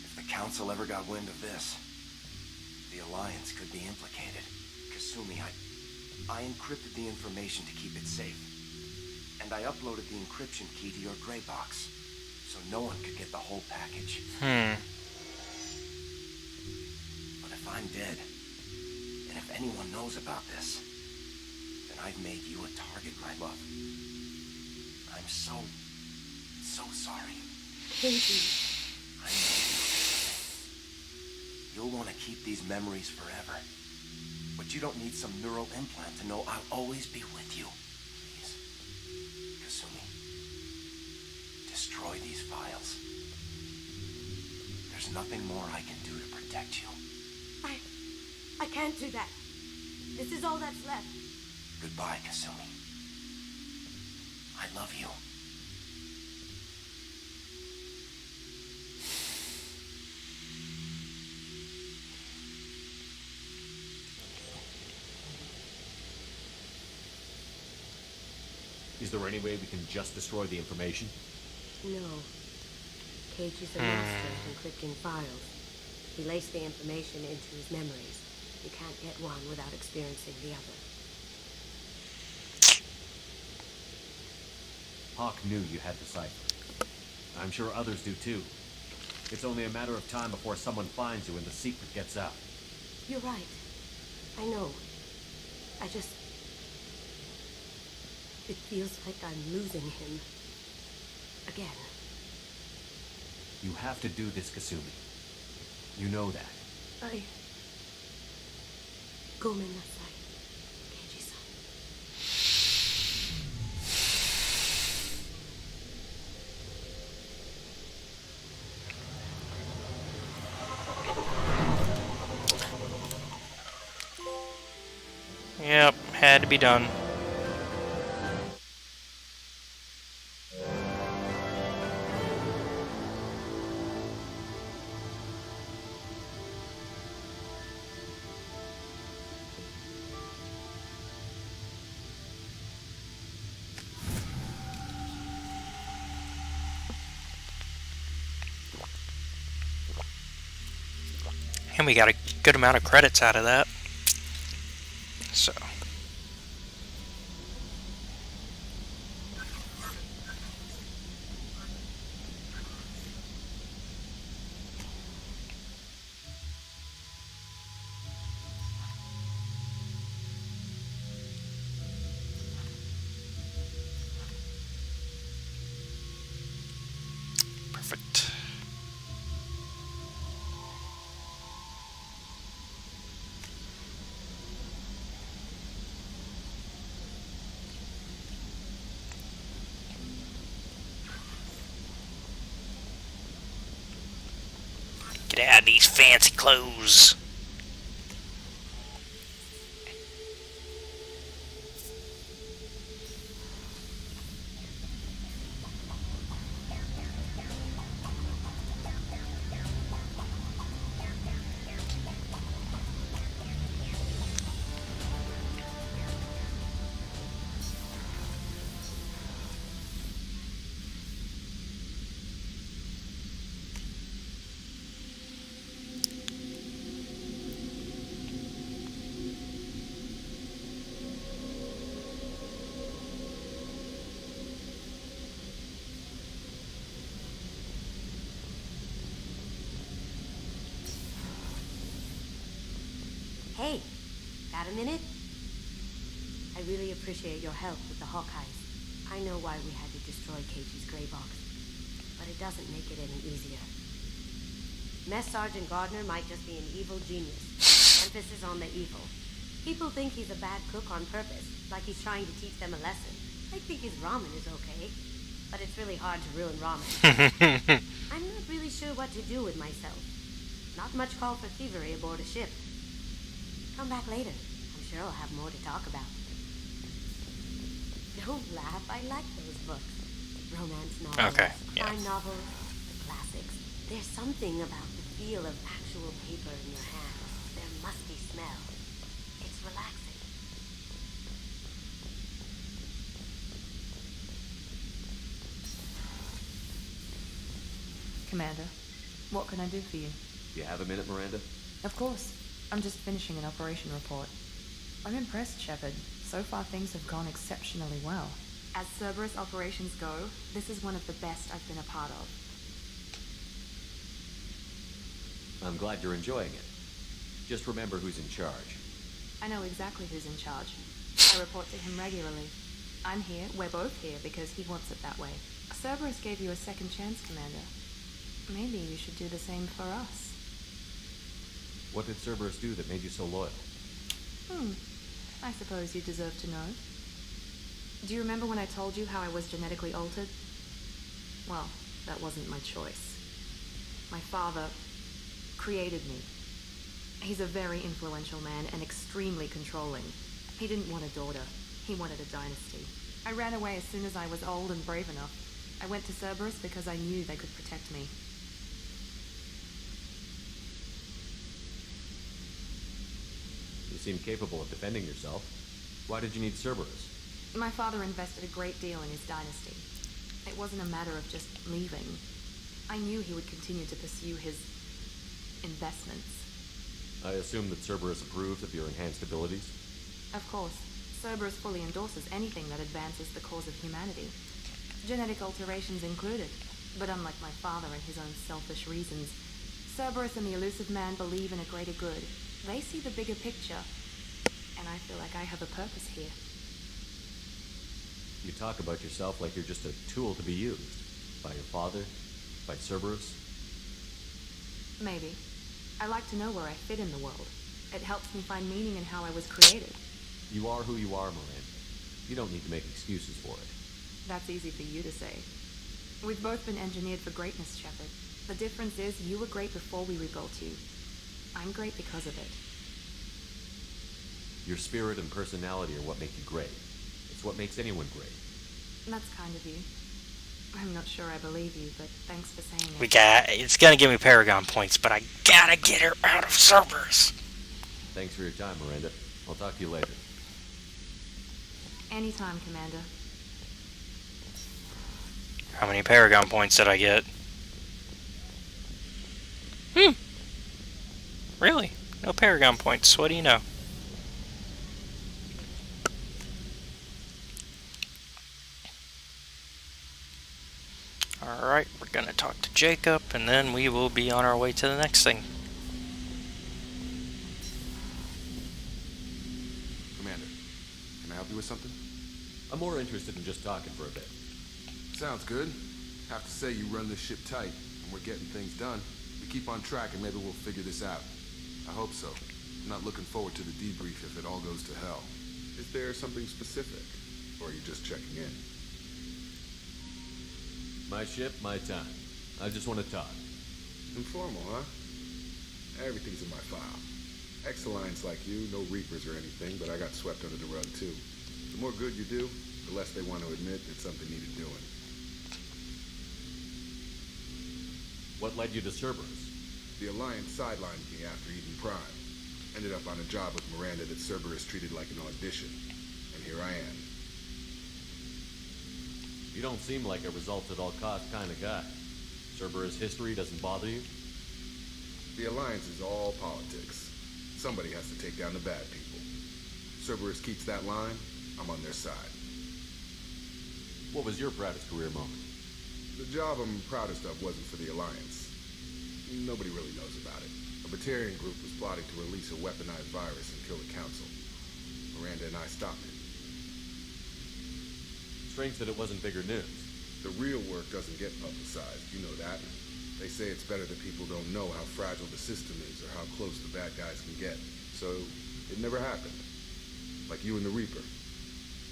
If the Council ever got wind of this, the Alliance could be implicated. Kasumi, I encrypted the information to keep it safe. And I uploaded the encryption key to your gray box, so no one could get the whole package. But if I'm dead, and if anyone knows about this, then I've made you a target, my love. I'm so sorry. Thank you. I know you'll want to keep these memories forever. But you don't need some neural implant to know I'll always be with you. Please, Kasumi, destroy these files. There's nothing more I can do to protect you. I can't do that. This is all that's left. Goodbye, Kasumi. I love you. Is there any way we can just destroy the information? No. Keiji's a master of encrypting files. He laced the information into his memories. You can't get one without experiencing the other. Hawk knew you had the cipher. I'm sure others do too. It's only a matter of time before someone finds you and the secret gets out. You're right. I know. I just... It feels like I'm losing him. Again. You have to do this, Kasumi. You know that. Gomen nasai, Keiji-san. Yep, had to be done. And we got a good amount of credits out of that. So. to add these fancy clothes. Hey, got a minute? I really appreciate your help with the Hawkeyes. I know why we had to destroy Keiichi's gray box, but it doesn't make it any easier. Mess Sergeant Gardner might just be an evil genius. Emphasis on the evil. People think he's a bad cook on purpose, like he's trying to teach them a lesson. I think his ramen is okay, but it's really hard to ruin ramen. I'm not really sure what to do with myself. Not much call for thievery aboard a ship. Come back later. I'm sure I'll have more to talk about. Don't laugh. I like those books. Romance novels, crime novels, the classics. There's something about the feel of actual paper in your hands. Their musty smell. It's relaxing. Commander, what can I do for you? You have a minute, Miranda? Of course. I'm just finishing an operation report. I'm impressed, Shepard. So far things have gone exceptionally well. As Cerberus operations go, this is one of the best I've been a part of. I'm glad you're enjoying it. Just remember who's in charge. I know exactly who's in charge. I report to him regularly. I'm here, we're both here, because he wants it that way. Cerberus gave you a second chance, Commander. Maybe you should do the same for us. What did Cerberus do that made you so loyal? I suppose you deserve to know. Do you remember when I told you how I was genetically altered? Well, that wasn't my choice. My father created me. He's a very influential man and extremely controlling. He didn't want a daughter. He wanted a dynasty. I ran away as soon as I was old and brave enough. I went to Cerberus because I knew they could protect me. You seem capable of defending yourself. Why did you need Cerberus? My father invested a great deal in his dynasty. It wasn't a matter of just leaving. I knew he would continue to pursue his investments. I assume that Cerberus approves of your enhanced abilities? Of course. Cerberus fully endorses anything that advances the cause of humanity. Genetic alterations included. But unlike my father and his own selfish reasons, Cerberus and the Elusive Man believe in a greater good. They see the bigger picture, and I feel like I have a purpose here. You talk about yourself like you're just a tool to be used. By your father? By Cerberus? Maybe. I like to know where I fit in the world. It helps me find meaning in how I was created. You are who you are, Miranda. You don't need to make excuses for it. That's easy for you to say. We've both been engineered for greatness, Shepard. The difference is you were great before we rebuilt you. I'm great because of it. Your spirit and personality are what make you great. It's what makes anyone great. That's kind of you. I'm not sure I believe you, but thanks for saying it. It's gonna give me Paragon points, but I gotta get her out of Cerberus. Thanks for your time, Miranda. I'll talk to you later. Anytime, Commander. How many Paragon points did I get? Really? No Paragon points. What do you know? Alright, we're gonna talk to Jacob, and then we will be on our way to the next thing. Commander, can I help you with something? I'm more interested in just talking for a bit. Sounds good. Have to say you run this ship tight, and we're getting things done. We keep on track and maybe we'll figure this out. I hope so. I'm not looking forward to the debrief if it all goes to hell. Is there something specific? Or are you just checking in? My ship, my time. I just want to talk. Informal, huh? Everything's in my file. Ex-Alliance like you, no Reapers or anything, but I got swept under the rug too. The more good you do, the less they want to admit that something needed doing. What led you to Cerberus? The Alliance sidelined me after Eden Prime. Ended up on a job with Miranda that Cerberus treated like an audition. And here I am. You don't seem like a results-at-all-cost kind of guy. Cerberus history doesn't bother you? The Alliance is all politics. Somebody has to take down the bad people. Cerberus keeps that line, I'm on their side. What was your proudest career moment? The job I'm proudest of wasn't for the Alliance. Nobody really knows about it. A Batarian group was plotting to release a weaponized virus and kill the Council. Miranda and I stopped it. Strange that it wasn't bigger news. The real work doesn't get publicized, you know that. They say it's better that people don't know how fragile the system is or how close the bad guys can get. So, it never happened. Like you and the Reaper.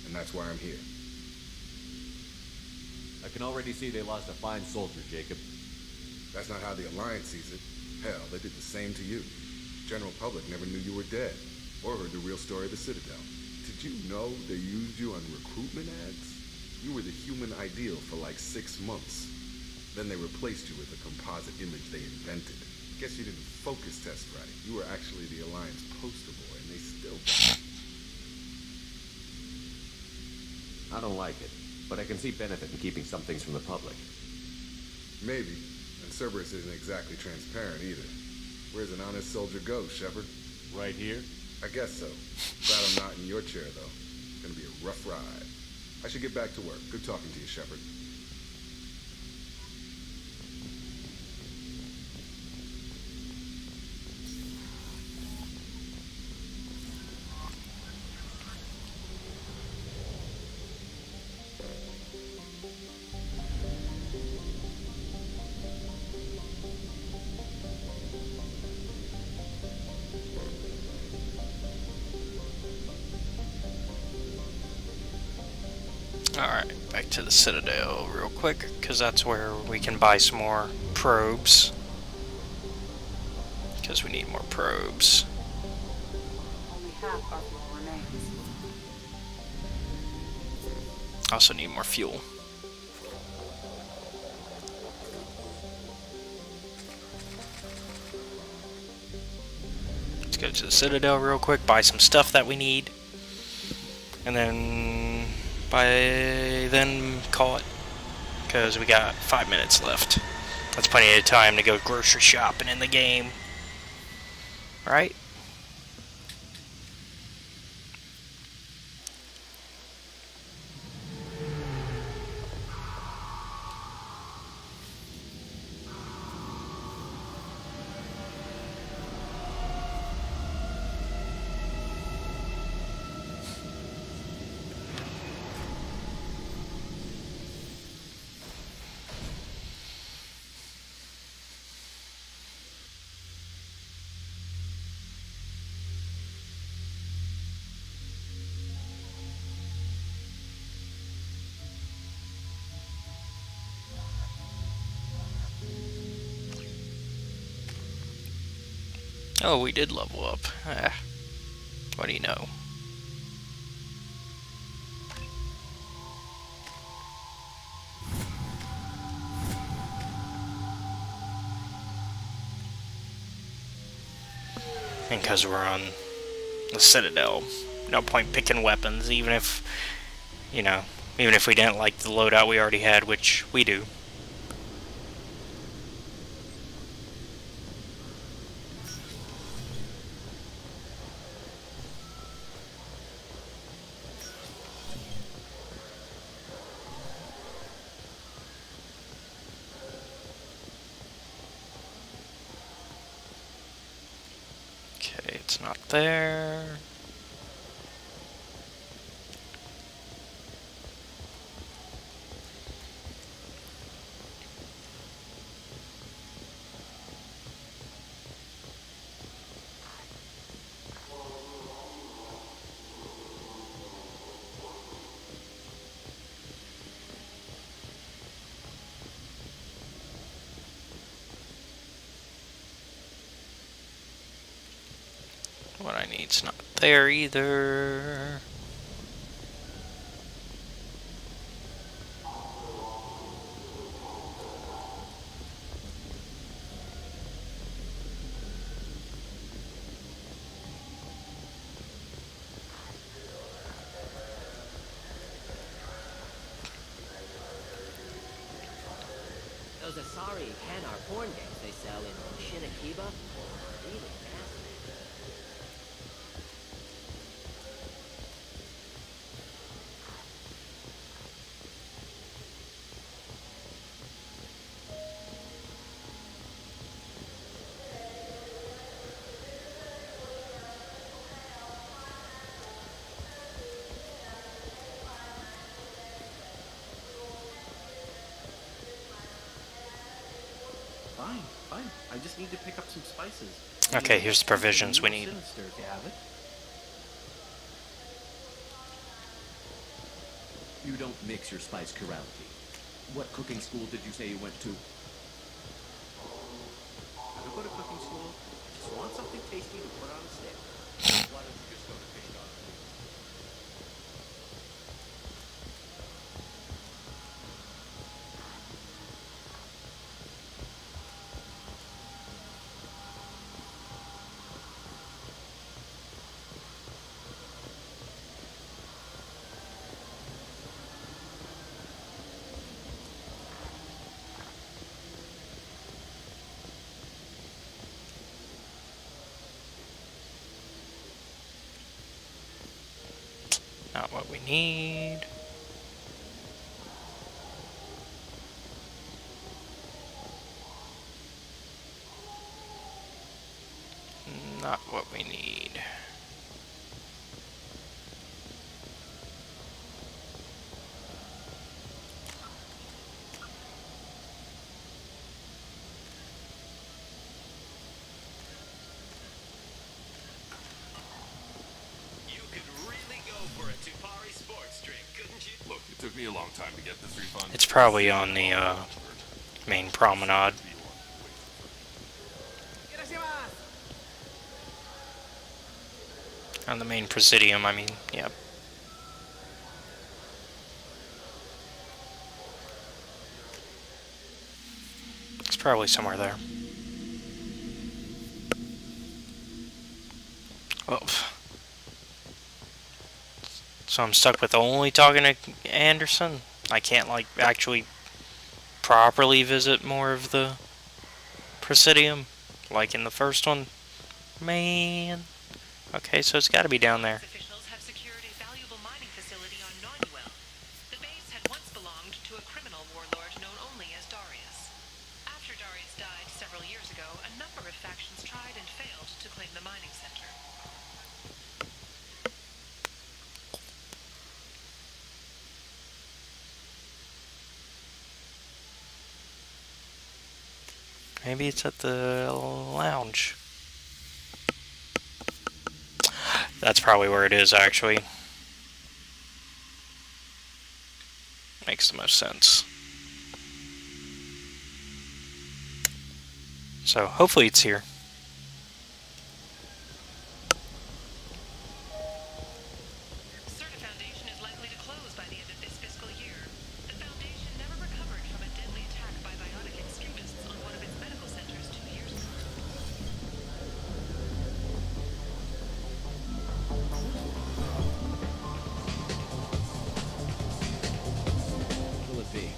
And that's why I'm here. I can already see they lost a fine soldier, Jacob. That's not how the Alliance sees it. Hell, they did the same to you. General public never knew you were dead, or heard the real story of the Citadel. Did you know they used you on recruitment ads? You were the human ideal for like 6 months. Then they replaced you with a composite image they invented. Guess you didn't focus test right. You were actually the Alliance poster boy, and they still... I don't like it, but I can see benefit in keeping some things from the public. Maybe. And Cerberus isn't exactly transparent either. Where's an honest soldier go, Shepard? Right here? I guess so. Glad I'm not in your chair, though. It's gonna be a rough ride. I should get back to work. Good talking to you, Shepard. Alright, back to the Citadel real quick, because that's where we can buy some more probes. Because we need more probes. Only half our fuel remains. Also need more fuel. Let's go to the Citadel real quick, buy some stuff that we need. And then call it, because we got 5 minutes left. That's plenty of time to go grocery shopping in the game, right? Oh, we did level up. What do you know? And because we're on the Citadel, no point picking weapons, even if, you know, even if we didn't like the loadout we already had, which we do. It's not there. what I need's not there either. Those Asari Hanar porn games they sell in Shinakiba are really fascinating. Fine, fine. I just need to pick up some spices. Okay, here's the provisions we need. Sinister, if you have it. You don't mix your spice chirality. What cooking school did you say you went to? Never go to cooking school. Just want something tasty to put on a steak. Why don't you just go to Fish Dog? Not what we need. Not what we need. Look, it took me a long time to get this refund. It's probably on the main promenade. On the main Presidium, I mean, yep. It's probably somewhere there. Well, so I'm stuck with only talking to Anderson? I can't, like, actually properly visit more of the Presidium, like in the first one? Man. Okay, so it's gotta be down there. Officials have secured a valuable mining facility on Naunuel. The base had once belonged to a criminal warlord known only as Darius. After Darius died several years ago, a number of factions tried and failed to claim the mining center. Maybe it's at the lounge. That's probably where it is, actually. Makes the most sense. So, hopefully it's here. Certa Foundation is likely to close by the end of this fiscal year. The Foundation never recovered from a deadly attack by biotic extremists on one of its medical centers 2 years ago. Will it be?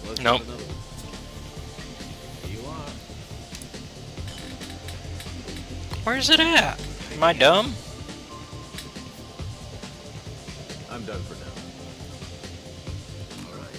Let's Nope. have another one. Here you are. Where's it at? Am I dumb? I'm done for now. All right.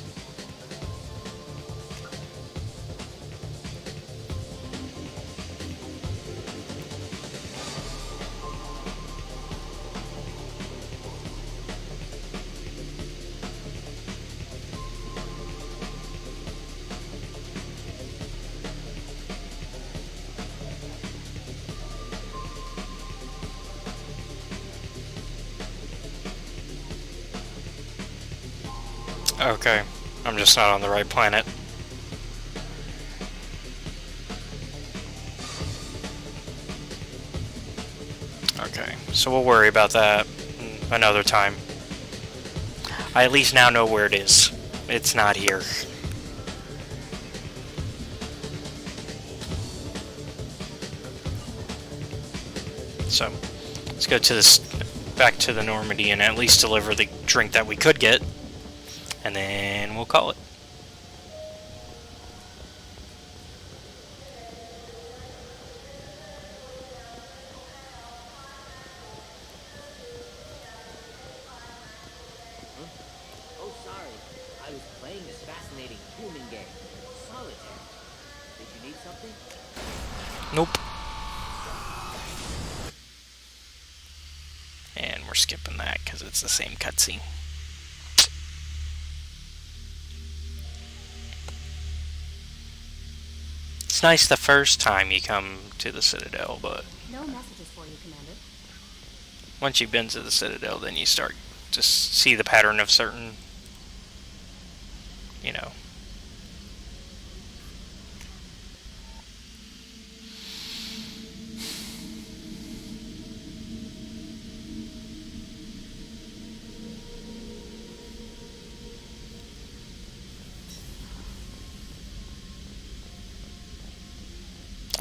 Okay, I'm just not on the right planet. So we'll worry about that another time. I at least now know where it is. It's not here. So let's go to this, back to the Normandy, and at least deliver the drink that we could get, and then we'll call it. Oh, sorry. I was playing this fascinating human game. Solitaire. Did you need something? Nope. And we're skipping that because it's the same cutscene. It's nice the first time you come to the Citadel, but No messages for you, Commander. once you've been to the Citadel, then you start to see the pattern of certain, you know.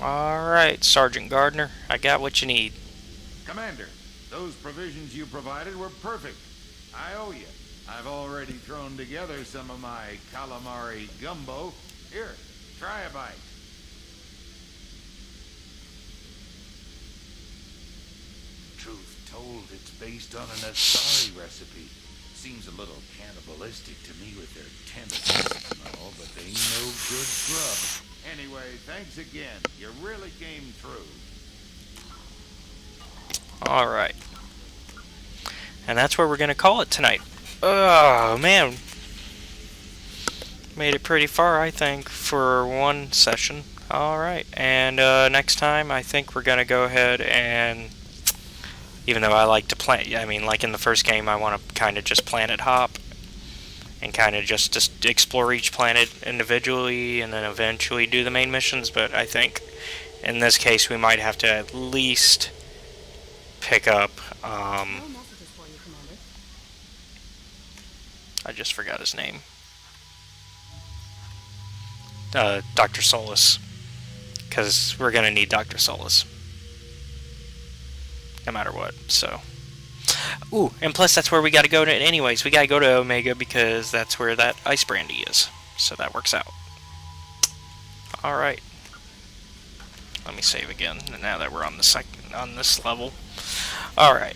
Alright, Sergeant Gardner, I got what you need. Commander, those provisions you provided were perfect. I owe you. I've already thrown together some of my calamari gumbo. Here, try a bite. Truth told, it's based on an Asari recipe. Seems a little cannibalistic to me with their tentacles and all, but they ain't no good grub. Anyway, thanks again. You really came through. Alright. And that's where we're going to call it tonight. Oh, man. Made it pretty far, I think, for one session. Alright. And next time, I think we're going to go ahead and... Even though I like to plan... I mean, like in the first game, I want to kind of just planet hop. And kind of just explore each planet individually, and then eventually do the main missions. But I think, in this case, we might have to at least pick up... No messages for you, Commander. I just forgot his name. Dr. Solus. Because we're going to need Dr. Solus. No matter what, so... Ooh, and plus that's where we gotta go to anyways. We gotta go to Omega because that's where that ice brandy is. So that works out. Alright. Let me save again, now that we're on the on this level. Alright.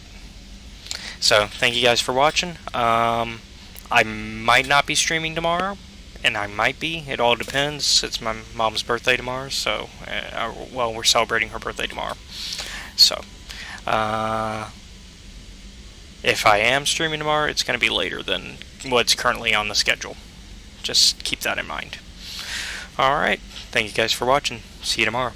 So, thank you guys for watching. I might not be streaming tomorrow, and I might be. It all depends. It's my mom's birthday tomorrow, so... well, we're celebrating her birthday tomorrow. So... if I am streaming tomorrow, it's going to be later than what's currently on the schedule. Just keep that in mind. Alright, thank you guys for watching. See you tomorrow.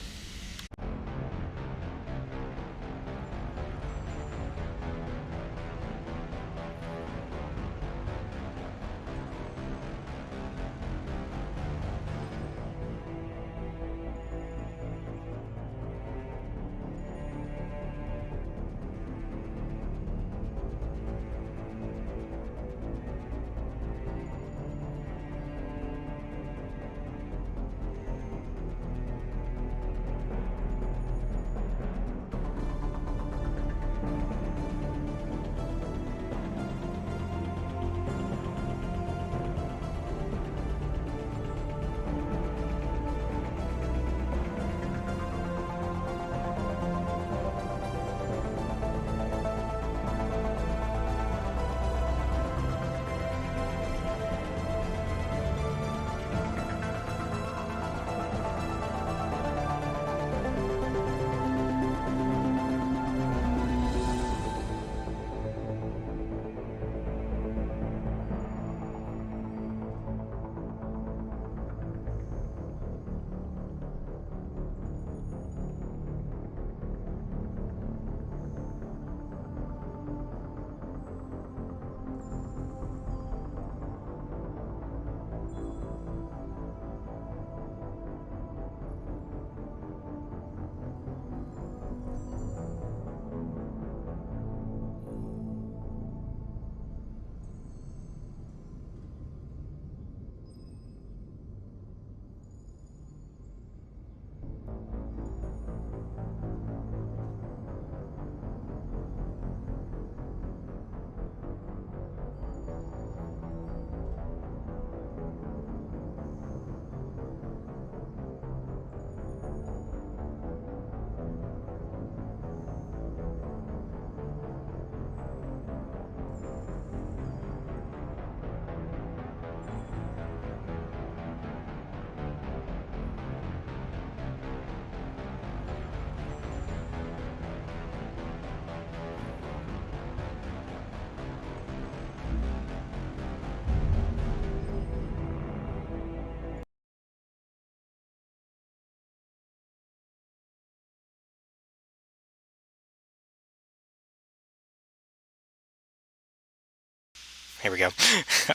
Here we go.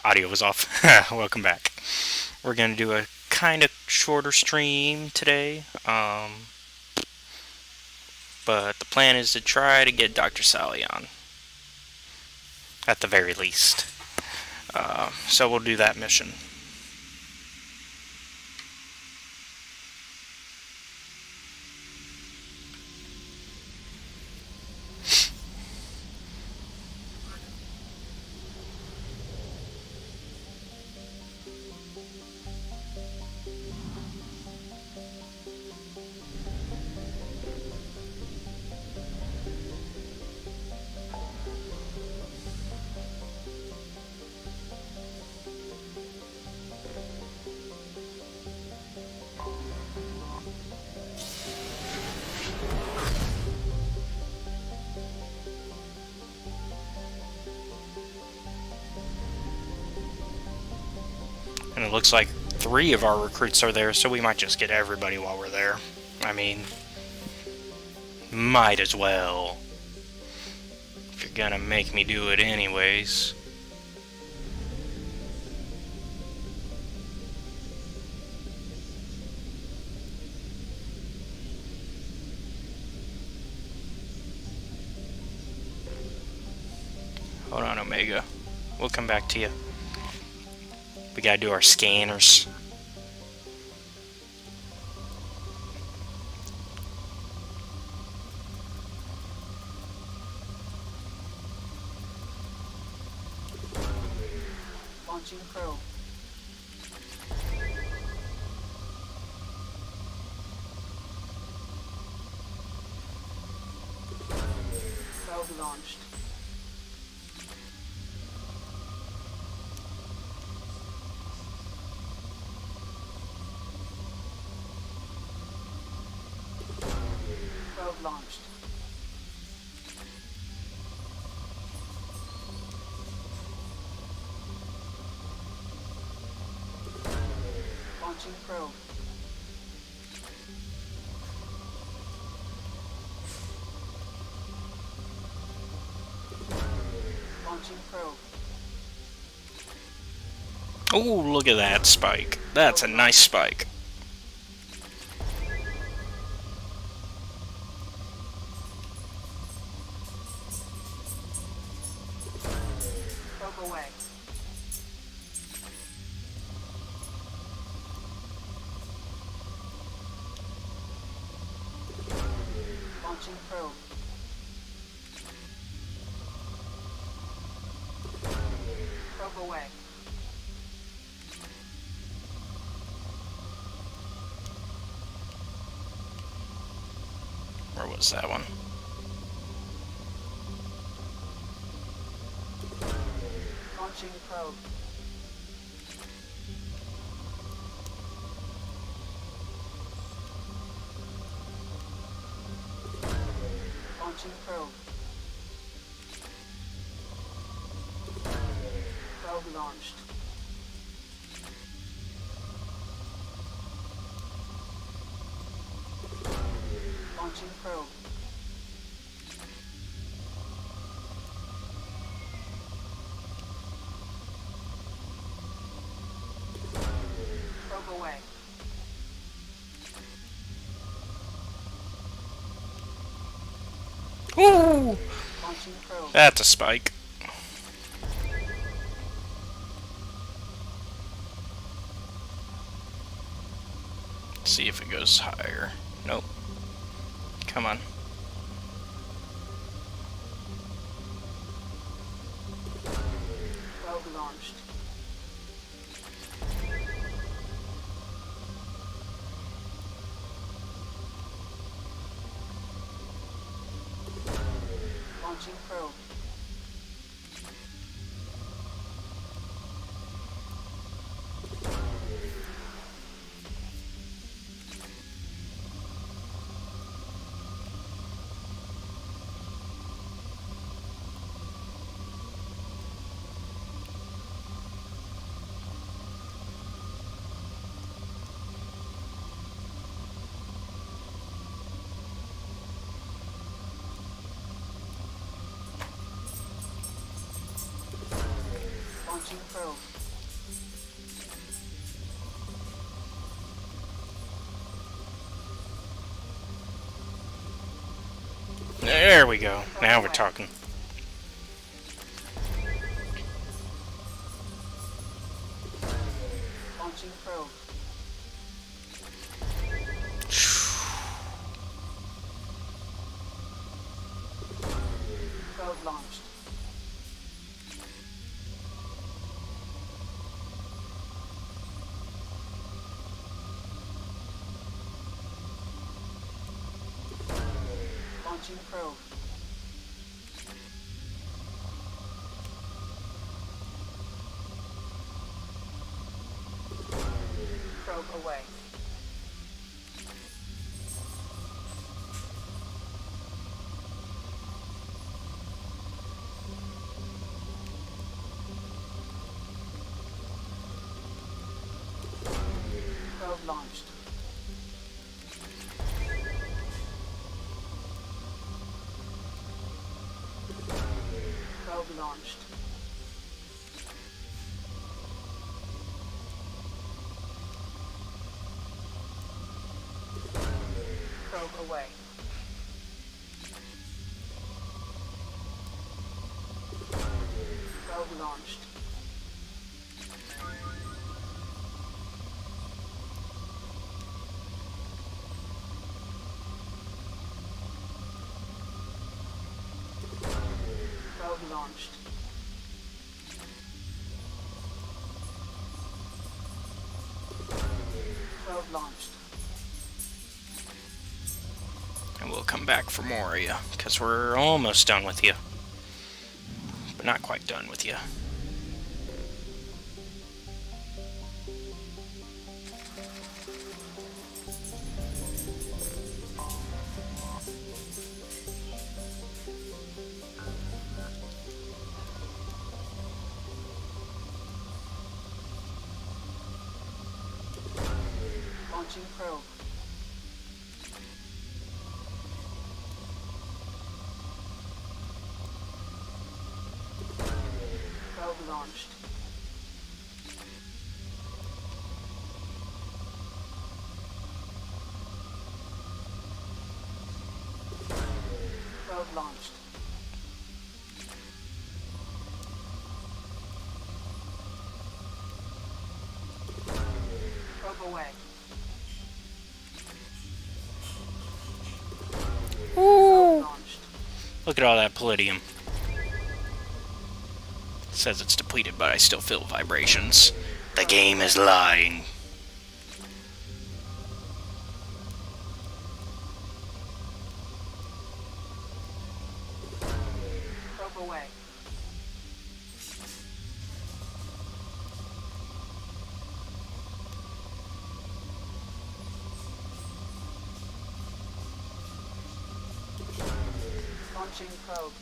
Audio was off. Welcome back. We're going to do a kind of shorter stream today. But the plan is to try to get Dr. Sally on. At the very least. So we'll do that mission. And it looks like 3 of our recruits are there, so we might just get everybody while we're there. I mean, might as well. If you're gonna make me do it anyways. Hold on, Omega. We'll come back to you. We gotta do our scanners. Launching probe. Probe launched. Probe launched. Launching probe. Launching probe. Oh, look at that spike. That's a nice spike. Probe away. Launching probe. Probe away. Where was that one? Launching probe. Launching probe. Probe launched. Launching probe. Probe away. Ooh! Launching probe. That's a spike. Let's see if it goes higher. Nope. Come on. Probe launched. Launching probe. Launching probe. There we go. Now we're talking. Launching probe. Probe launched. Launching probe. Probe away. Probe launched. Probe launched. Probe away. Probe launched. Probe launched. Probe launched. And we'll come back for more of you, because we're almost done with you. But not quite done with you. Launching probe. Probe launched. Probe launched. Probe away. Ooh. Look at all that palladium. It says it's depleted, but I still feel vibrations. The game is lying. Probe away. Launching probe.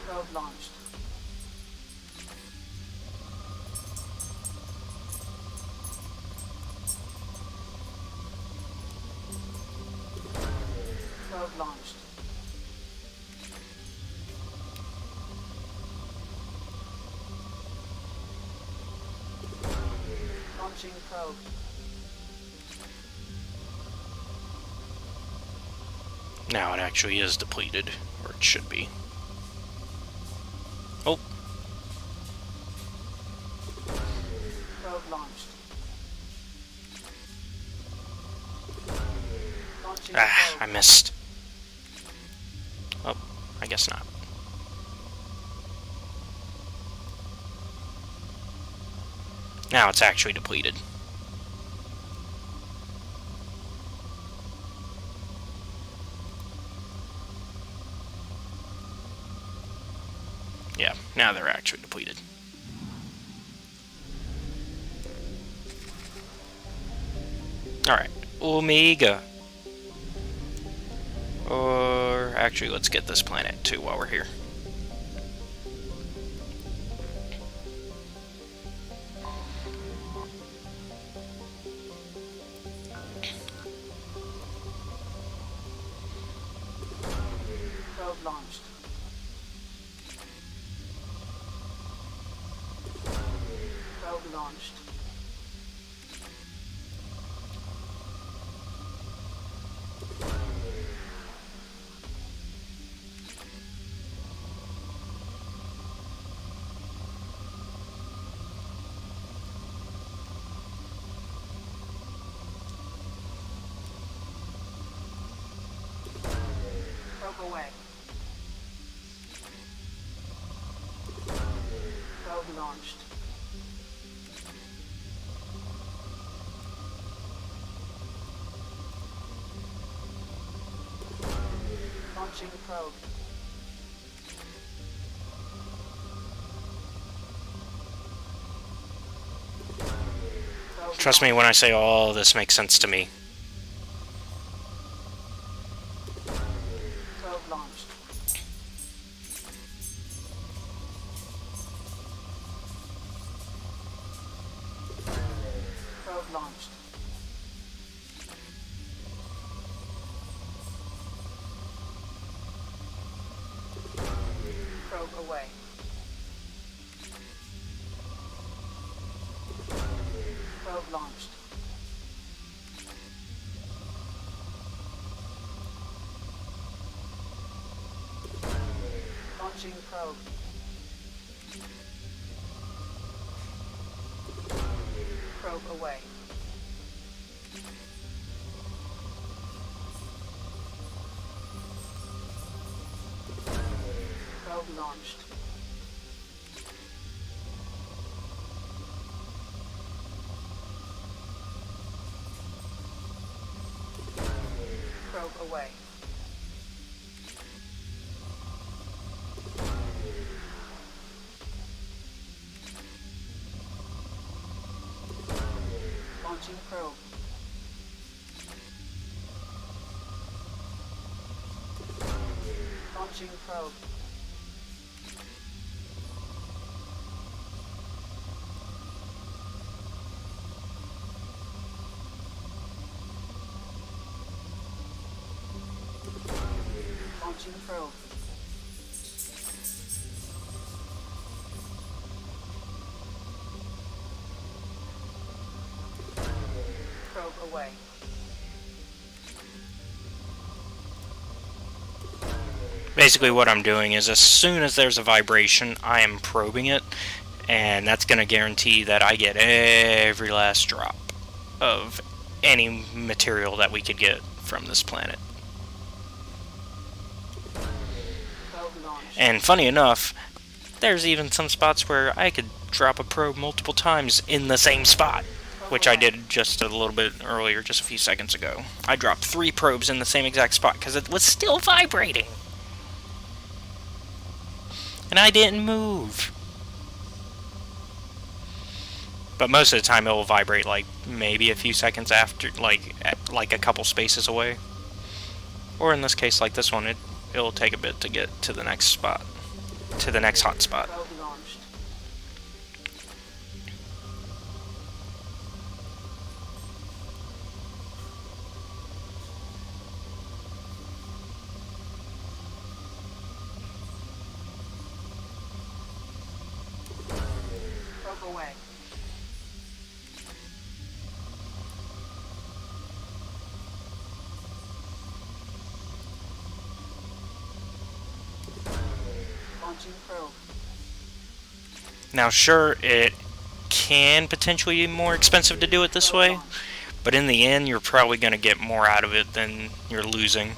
Probe launched. Probe launched. Launching probe. Now it actually is depleted, or it should be. Oh. Probe launched. Launching Ah, probe. I missed. Oh, I guess not. Now it's actually depleted. Yeah, now they're actually depleted. Alright, Omega. Or actually, let's get this planet too while we're here. launched. Probe launched. Probe away. Probe launched. Launching probe. Trust me when I say all this makes sense to me. Probe launched. Probe launched. Probe away. Probe launched. Launching probe. Probe away. Probe launched. Probe away. Launching probe. Launching probe. Launching probe. Probe away. Basically what I'm doing is as soon as there's a vibration, I am probing it, and that's going to guarantee that I get every last drop of any material that we could get from this planet. And funny enough, there's even some spots where I could drop a probe multiple times in the same spot, which I did just a little bit earlier, just a few seconds ago. I dropped 3 probes in the same exact spot because it was still vibrating. And I didn't move. But most of the time it will vibrate like maybe a few seconds after, like a couple spaces away. Or in this case, like this one, it'll take a bit to get to the next spot, to the next hot spot. Probe launched. Probe away. Launching probe. Now sure, it can potentially be more expensive to do it this way, but in the end you're probably going to get more out of it than you're losing.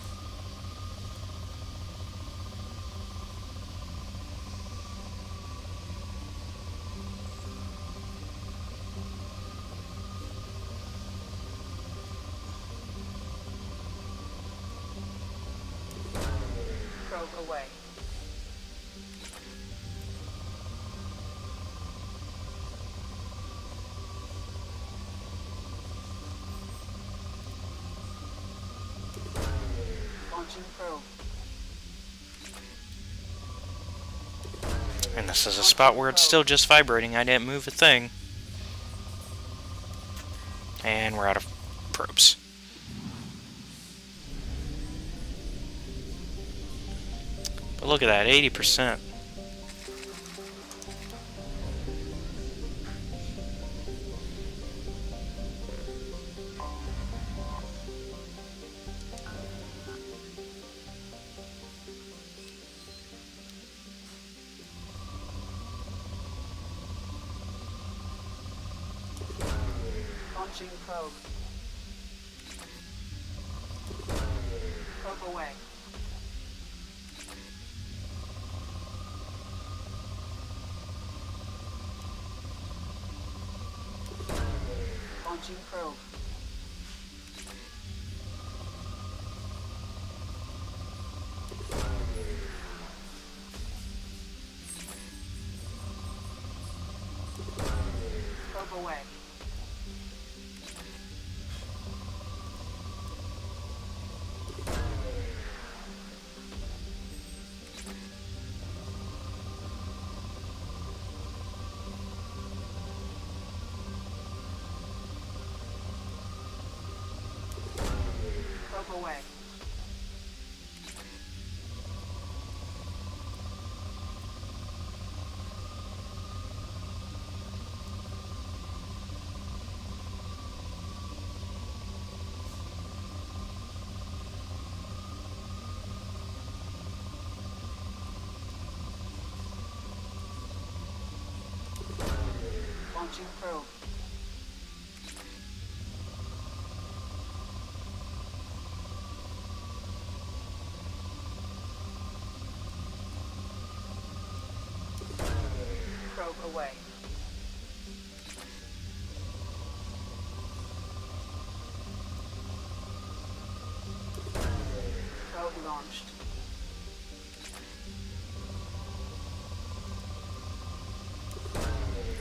Probe away. Launching probe. And this is a spot where it's still just vibrating. I didn't move a thing. And we're out of probes. But look at that, 80%. Launching probe. Probe away. Launching probe. Probe away. Probe away. Launching probe. Probe away. Probe launched.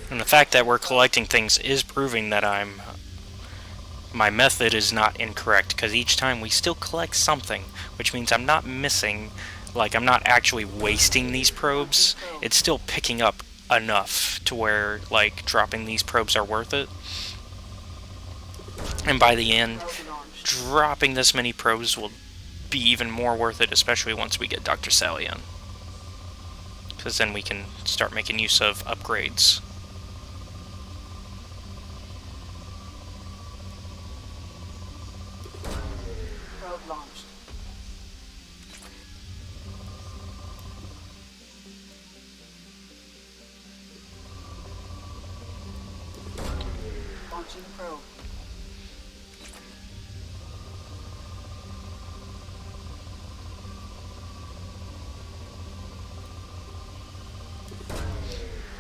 And the fact that we're collecting things is proving that my method is not incorrect, because each time we still collect something, which means I'm not missing, like I'm not actually wasting these probes. It's still picking up enough to where like dropping these probes are worth it. And by the end, dropping this many probes will be even more worth it, especially once we get Dr. Sally in. Because then we can start making use of upgrades. Probe launched. Launching probe.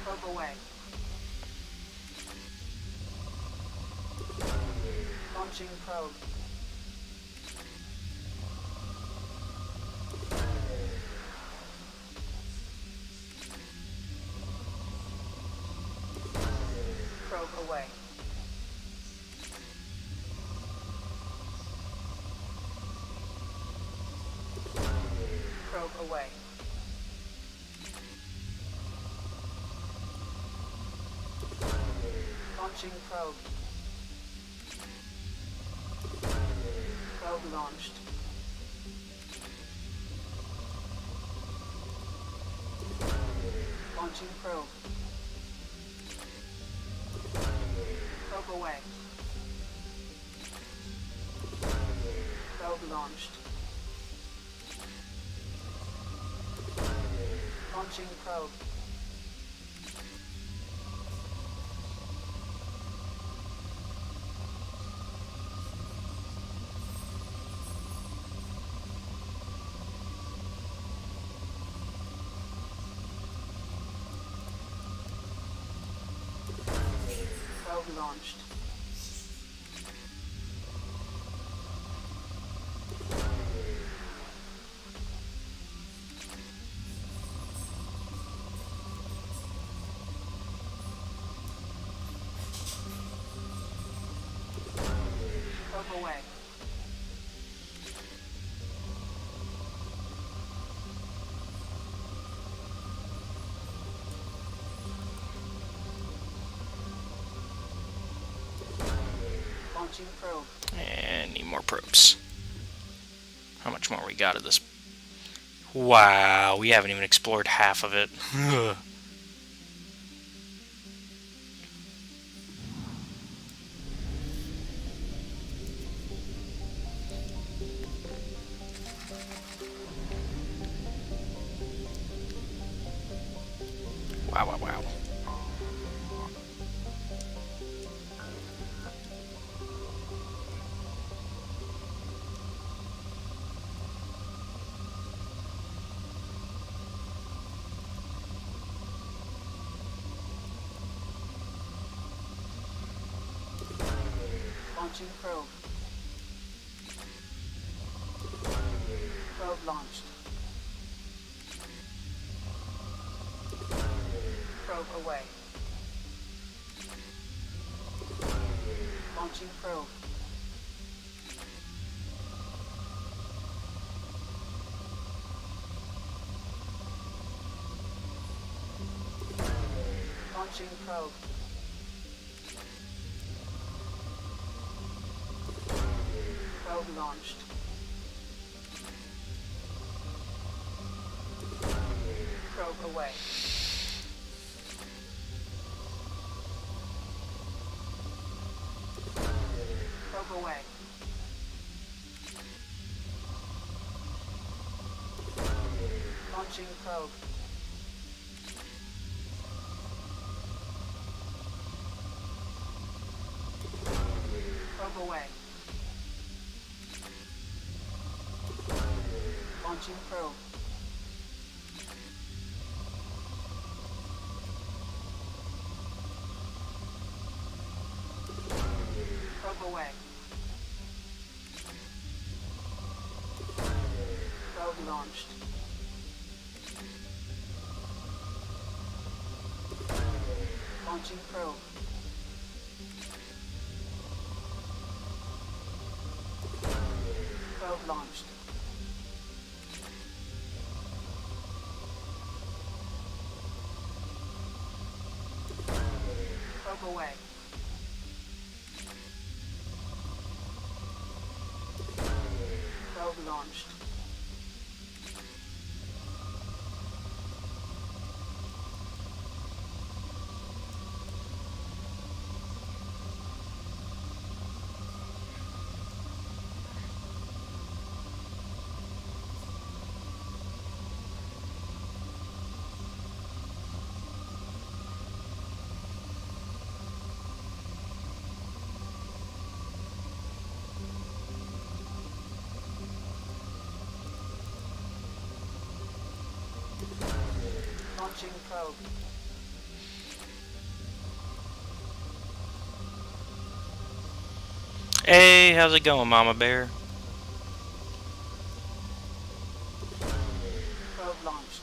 Probe away. Launching probe. Probe away. Probe away. Launching probe. Probe launched. Launching probe. Probe away. Probe launched. Launching probe. Probe launched. Probe away. Launching probe. And need more probes. How much more we got of this? Wow, we haven't even explored half of it. Wow, wow, wow. Launching probe. Probe launched. Probe away. Launching probe. Launching probe. Probe launched. Probe away. Probe away. Launching probe. Probe away. Launching probe. Probe away. Probe launched. Launching probe. Probe launched. Probe away. Probe launched. Launching probe. Hey, how's it going, Mama Bear? Probe launched.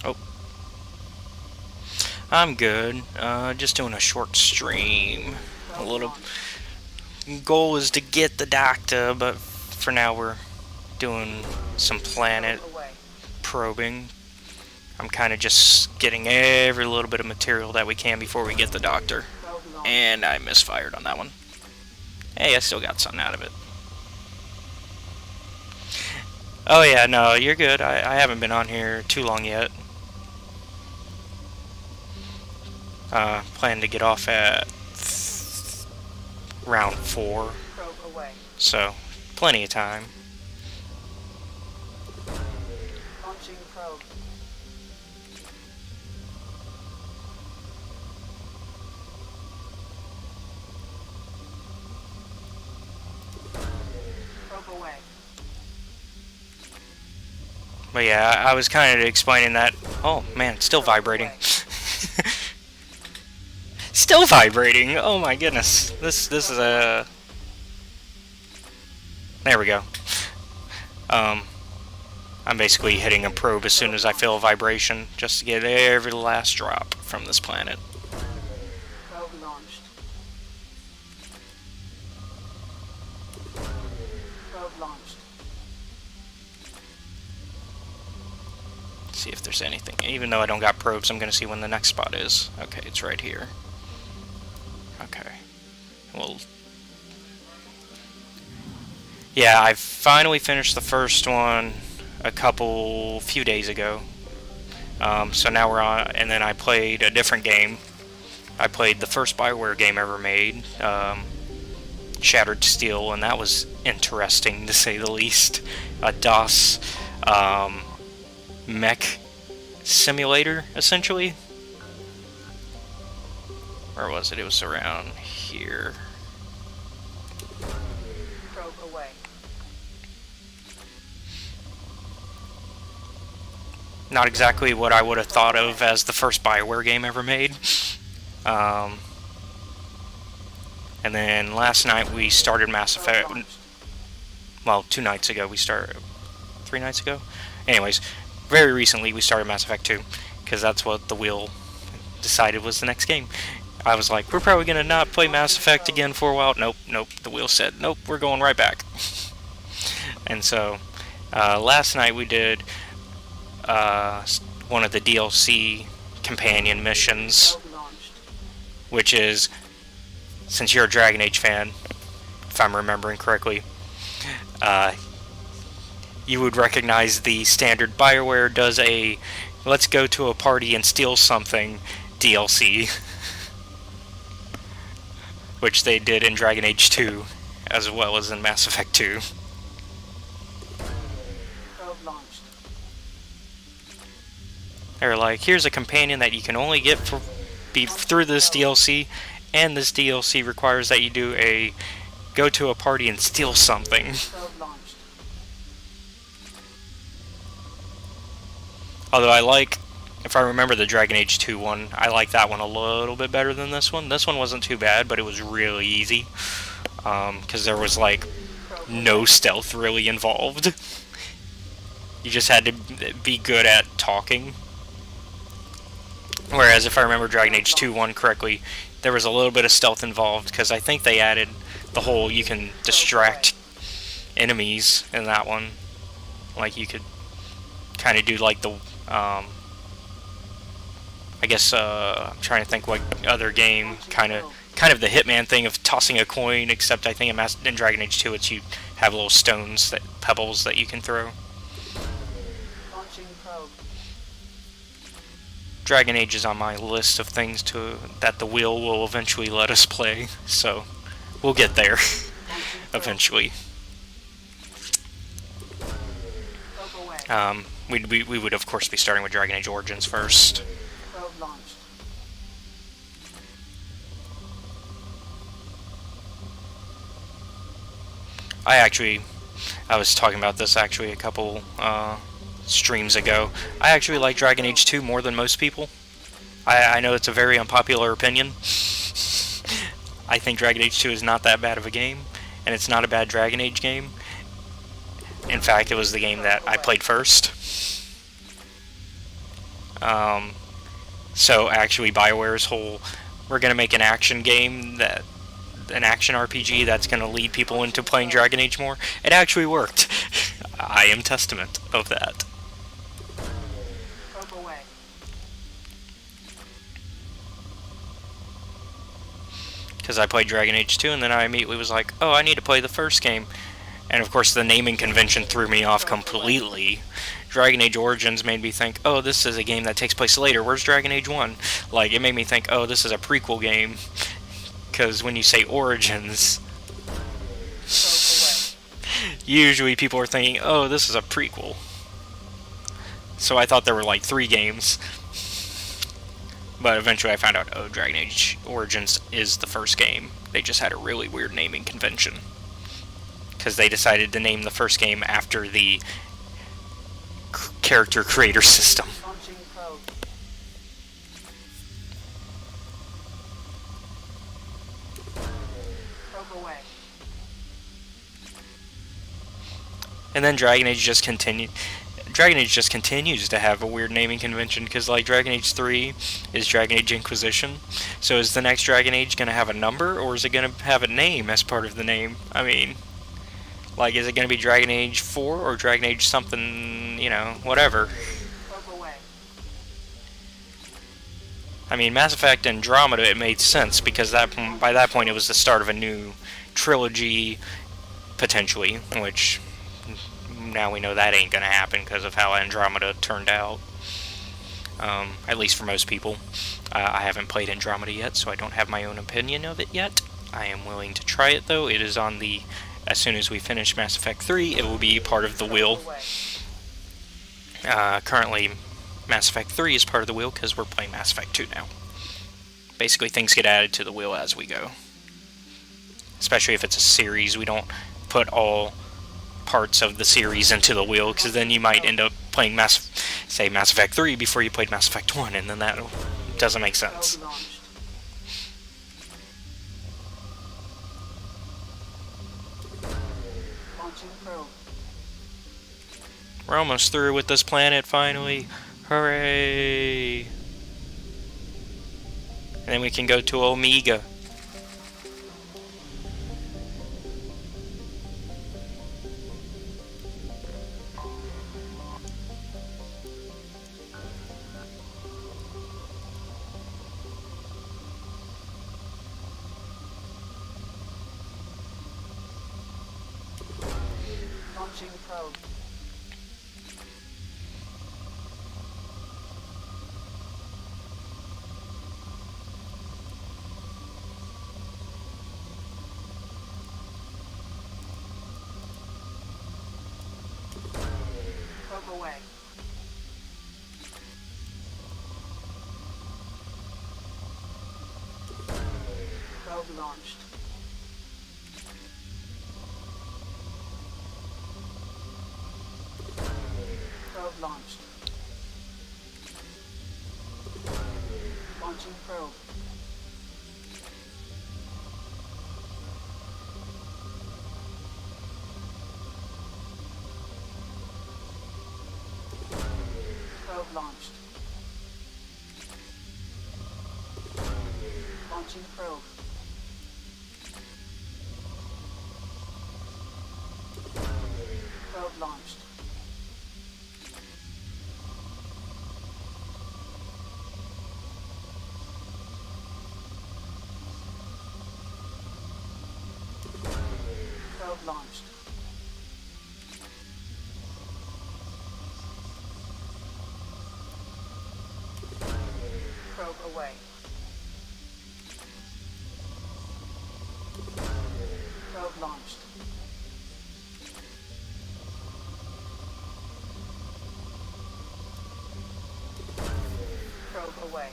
Oh. I'm good. Just doing a short stream. A little goal is to get the doctor, but for now we're doing some planet probing. I'm kind of just getting every little bit of material that we can before we get the doctor. And I misfired on that one. Hey, I still got something out of it. Oh yeah, no, you're good. I haven't been on here too long yet. Plan to get off at round 4. So, plenty of time. Launching probe. Probe away. But yeah, I was kind of explaining that. Oh man, it's still vibrating. Still vibrating. Oh my goodness. This is a. There we go. I'm basically hitting a probe as soon as I feel a vibration, just to get every last drop from this planet. Probe launched. Probe launched. See if there's anything. Even though I don't got probes, I'm gonna see when the next spot is. Okay, it's right here. Okay. Well, Yeah, I finally finished the first one a few days ago. So now we're on, and then I played a different game. I played the first BioWare game ever made, Shattered Steel, and that was interesting to say the least. A DOS mech simulator, essentially. Where was it? It was around here. Probe away. Not exactly what I would have thought of as the first BioWare game ever made. And then last night we started Mass Effect. Well, 2 nights ago we started. 3 nights ago? Anyways, very recently we started Mass Effect 2, because that's what the wheel decided was the next game. I was like, we're probably going to not play Mass Effect again for a while. Nope. The wheel said, nope, we're going right back. And so, last night we did one of the DLC companion missions, which is, since you're a Dragon Age fan, if I'm remembering correctly, you would recognize the standard BioWare does a let's go to a party and steal something DLC, which they did in Dragon Age 2 as well as in Mass Effect 2. They're like, here's a companion that you can only get through this DLC, and this DLC requires that you do a go to a party and steal something. Although I like, if I remember the Dragon Age 2 one, I like that one a little bit better than this one. This one wasn't too bad, but it was really easy. Because there was like no stealth really involved. You just had to be good at talking. Whereas if I remember Dragon Age 2 one correctly, there was a little bit of stealth involved, because I think they added the whole you can distract enemies in that one. Like you could kind of do like the I guess I'm trying to think what other game kind of the Hitman thing of tossing a coin, except I think in Dragon Age 2 it's you have little stones, pebbles that you can throw. Launching probe. Dragon Age is on my list of things that the wheel will eventually let us play, so we'll get there eventually. We would of course be starting with Dragon Age Origins first. Probe launched. I was talking about this actually a couple streams ago. I actually like Dragon Age 2 more than most people. I know it's a very unpopular opinion. I think Dragon Age 2 is not that bad of a game, and it's not a bad Dragon Age game. In fact, it was the game that I played first. So actually BioWare's whole, we're going to make an action game, an action RPG that's going to lead people into playing Dragon Age more, it actually worked. I am testament of that. Probe away. Because I played Dragon Age 2, and then I immediately was like, oh, I need to play the first game. And of course the naming convention threw me off completely. Dragon Age Origins made me think, oh, this is a game that takes place later. Where's Dragon Age 1? Like, it made me think, oh, this is a prequel game. Because when you say Origins, usually people are thinking, oh, this is a prequel. So I thought there were like 3 games. But eventually I found out, oh, Dragon Age Origins is the first game. They just had a really weird naming convention. Because they decided to name the first game after the character creator system. Launching probe. Probe away. And then Dragon Age just continues to have a weird naming convention, because like Dragon Age 3 is Dragon Age Inquisition. So is the next Dragon Age going to have a number, or is it going to have a name as part of the name? I mean, like, is it going to be Dragon Age 4 or Dragon Age something, you know, whatever? Probe away. I mean, Mass Effect Andromeda, it made sense, because by that point it was the start of a new trilogy, potentially, which now we know that ain't gonna happen because of how Andromeda turned out. At least for most people. I haven't played Andromeda yet, so I don't have my own opinion of it yet. I am willing to try it, though. It is on the... As soon as we finish Mass Effect 3, it will be part of the wheel. Currently, Mass Effect 3 is part of the wheel because we're playing Mass Effect 2 now. Basically, things get added to the wheel as we go. Especially if it's a series, we don't put all parts of the series into the wheel, because then you might end up playing Mass Effect 3 before you played Mass Effect 1, and then that doesn't make sense. We're almost through with this planet, finally. Hooray! And then we can go to Omega. Launching probe. Probe away. Probe launched. Probe launched. Launching probe. Probe launched. Launching probe. Probe launched. Probe launched. Probe away. Probe launched. Probe away.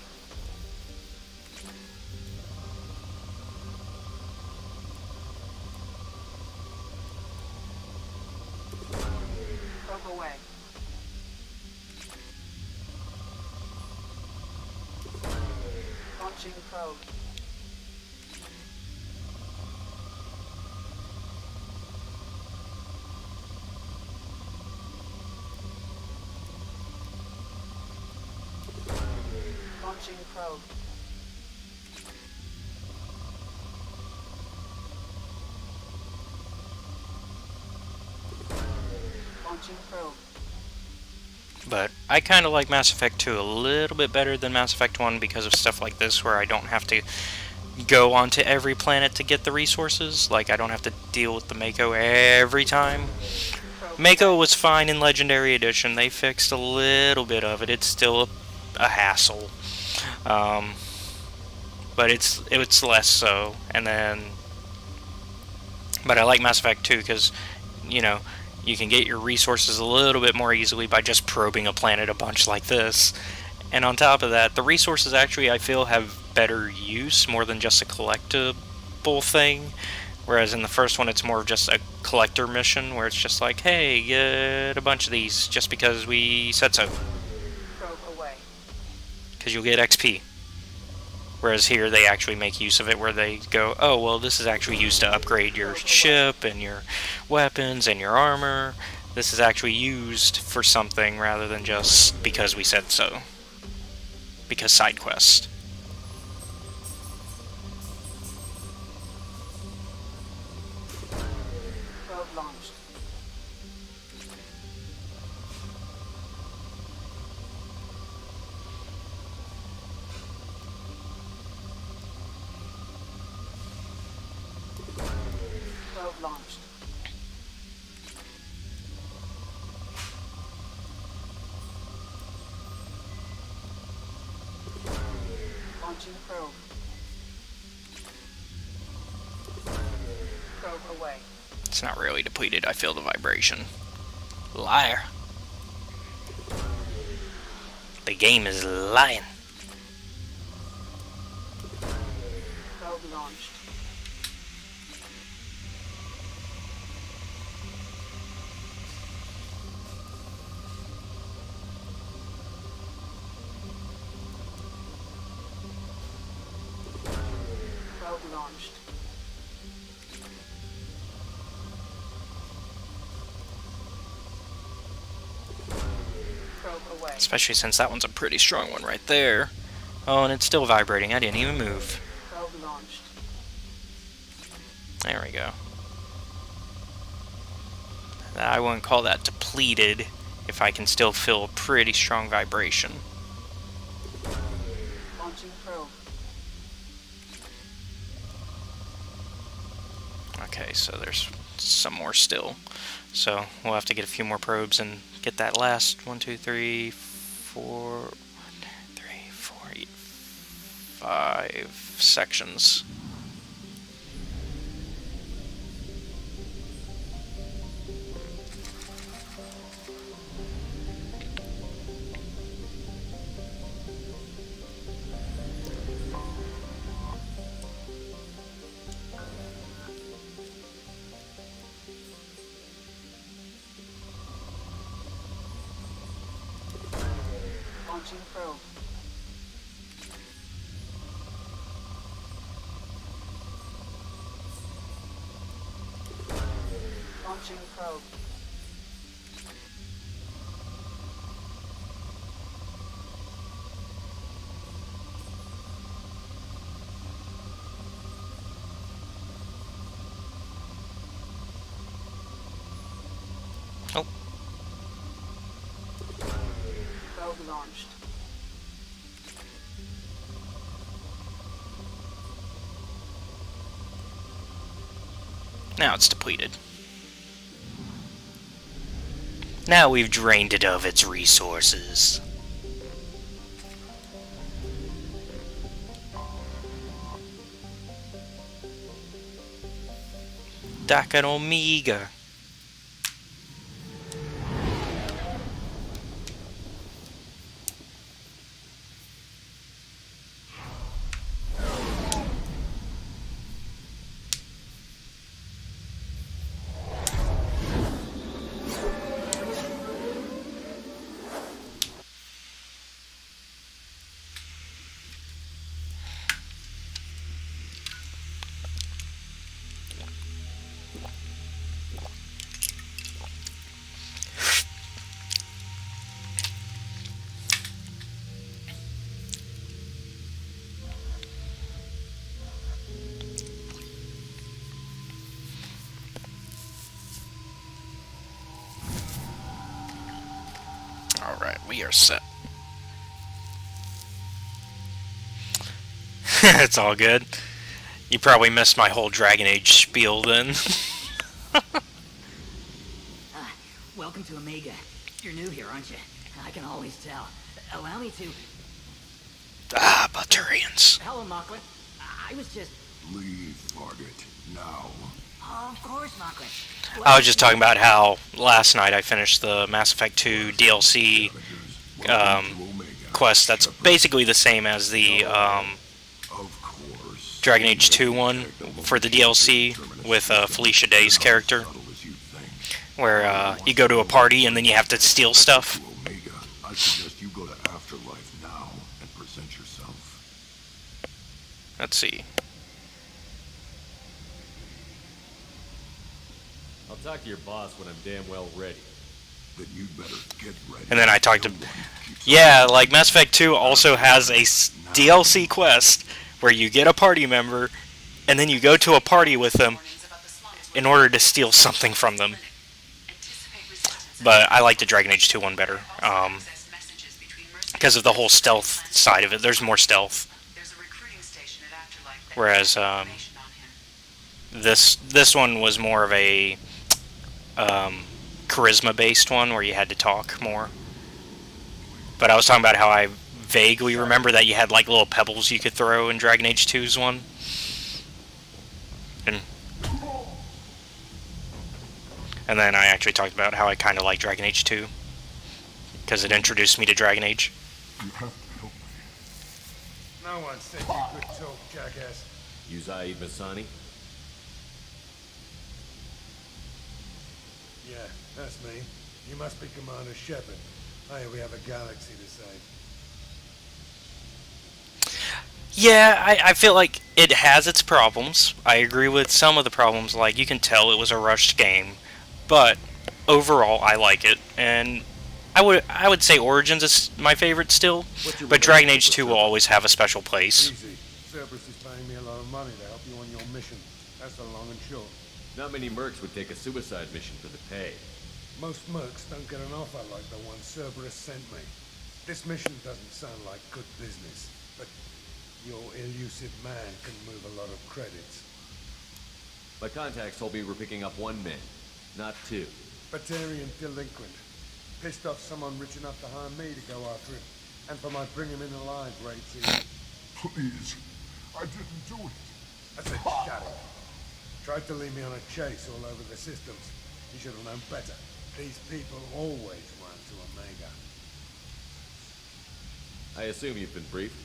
Probe away. Launching probe. Launching probe. Launching probe. But I kind of like Mass Effect 2 a little bit better than Mass Effect 1 because of stuff like this, where I don't have to go onto every planet to get the resources. Like, I don't have to deal with the Mako every time. Mako was fine in Legendary Edition. They fixed a little bit of it. It's still a hassle. But it's less so. And then... But I like Mass Effect 2 because, you know, you can get your resources a little bit more easily by just probing a planet a bunch like this. And on top of that, the resources actually, I feel, have better use, more than just a collectible thing. Whereas in the first one, it's more of just a collector mission, where it's just like, hey, get a bunch of these, just because we said so. Probe away. Because you'll get XP. Whereas here, they actually make use of it, where they go, oh, well, this is actually used to upgrade your ship, and your weapons, and your armor. This is actually used for something, rather than just because we said so. Because side quest. Probe launched. Probe launched. Launching probe. Probe away. It's not really depleted. I feel the vibration. Liar. The game is lying. Probe launched. Probe launched. Probe away. Especially since that one's a pretty strong one right there. Oh, and it's still vibrating. I didn't even move. Probe launched. There we go. I wouldn't call that depleted if I can still feel a pretty strong vibration. Launching probe. Okay, so there's some more still. So we'll have to get a few more probes and get that last 1, 2, 3, 4, 5 sections. Launching probe. Launching probe. Oh. Probe launched. Now it's depleted. Now we've drained it of its resources. Dakan Omega. Alright, we are set. It's all good. You probably missed my whole Dragon Age spiel then. Welcome to Omega. You're new here, aren't you? I can always tell. Allow me to... Ah, Baturians. Hello, Mocklin. I was just... Leave, Margaret, now. Oh, of course, Mocklin. I was just talking about how last night I finished the Mass Effect 2 DLC quest. That's basically the same as the Dragon Age 2 one for the DLC with Felicia Day's character, where you go to a party and then you have to steal stuff. I suggest you go to Afterlife now and present yourself. Let's see. I'll talk to your boss when I'm damn well ready. Then you'd better get ready. And then I talked to... Yeah, like Mass Effect 2 also has a DLC quest where you get a party member and then you go to a party with them in order to steal something from them. But I like the Dragon Age 2 one better. Because of the whole stealth side of it. There's more stealth. Whereas this one was more of a charisma based one where you had to talk more. But I was talking about how I vaguely remember that you had like little pebbles you could throw in Dragon Age 2's one. And then I actually talked about how I kind of like Dragon Age 2 because it introduced me to Dragon Age. You have to help me. No one said you could talk, jackass. You Zaid Masani? Yeah, that's me. You must be Commander Shepard. Hey, we have a galaxy to save. Yeah, I feel like it has its problems. I agree with some of the problems, like you can tell it was a rushed game, but overall I like it, and I would say Origins is my favorite still, but Dragon Age 2 will always have a special place. Easy. Cerberus is paying me a lot of money to help you on your mission. That's the long and short. Not many mercs would take a suicide mission for the pay. Most mercs don't get an offer like the one Cerberus sent me. This mission doesn't sound like good business, but your elusive man can move a lot of credits. My contacts told me we're picking up 1 man, not 2. Batarian delinquent. Pissed off someone rich enough to hire me to go after him. And for my bring him in alive rates, Please, I didn't do it. I said, shut it. Tried to lead me on a chase all over the systems. You should have known better. These people always run to Omega. I assume you've been briefed?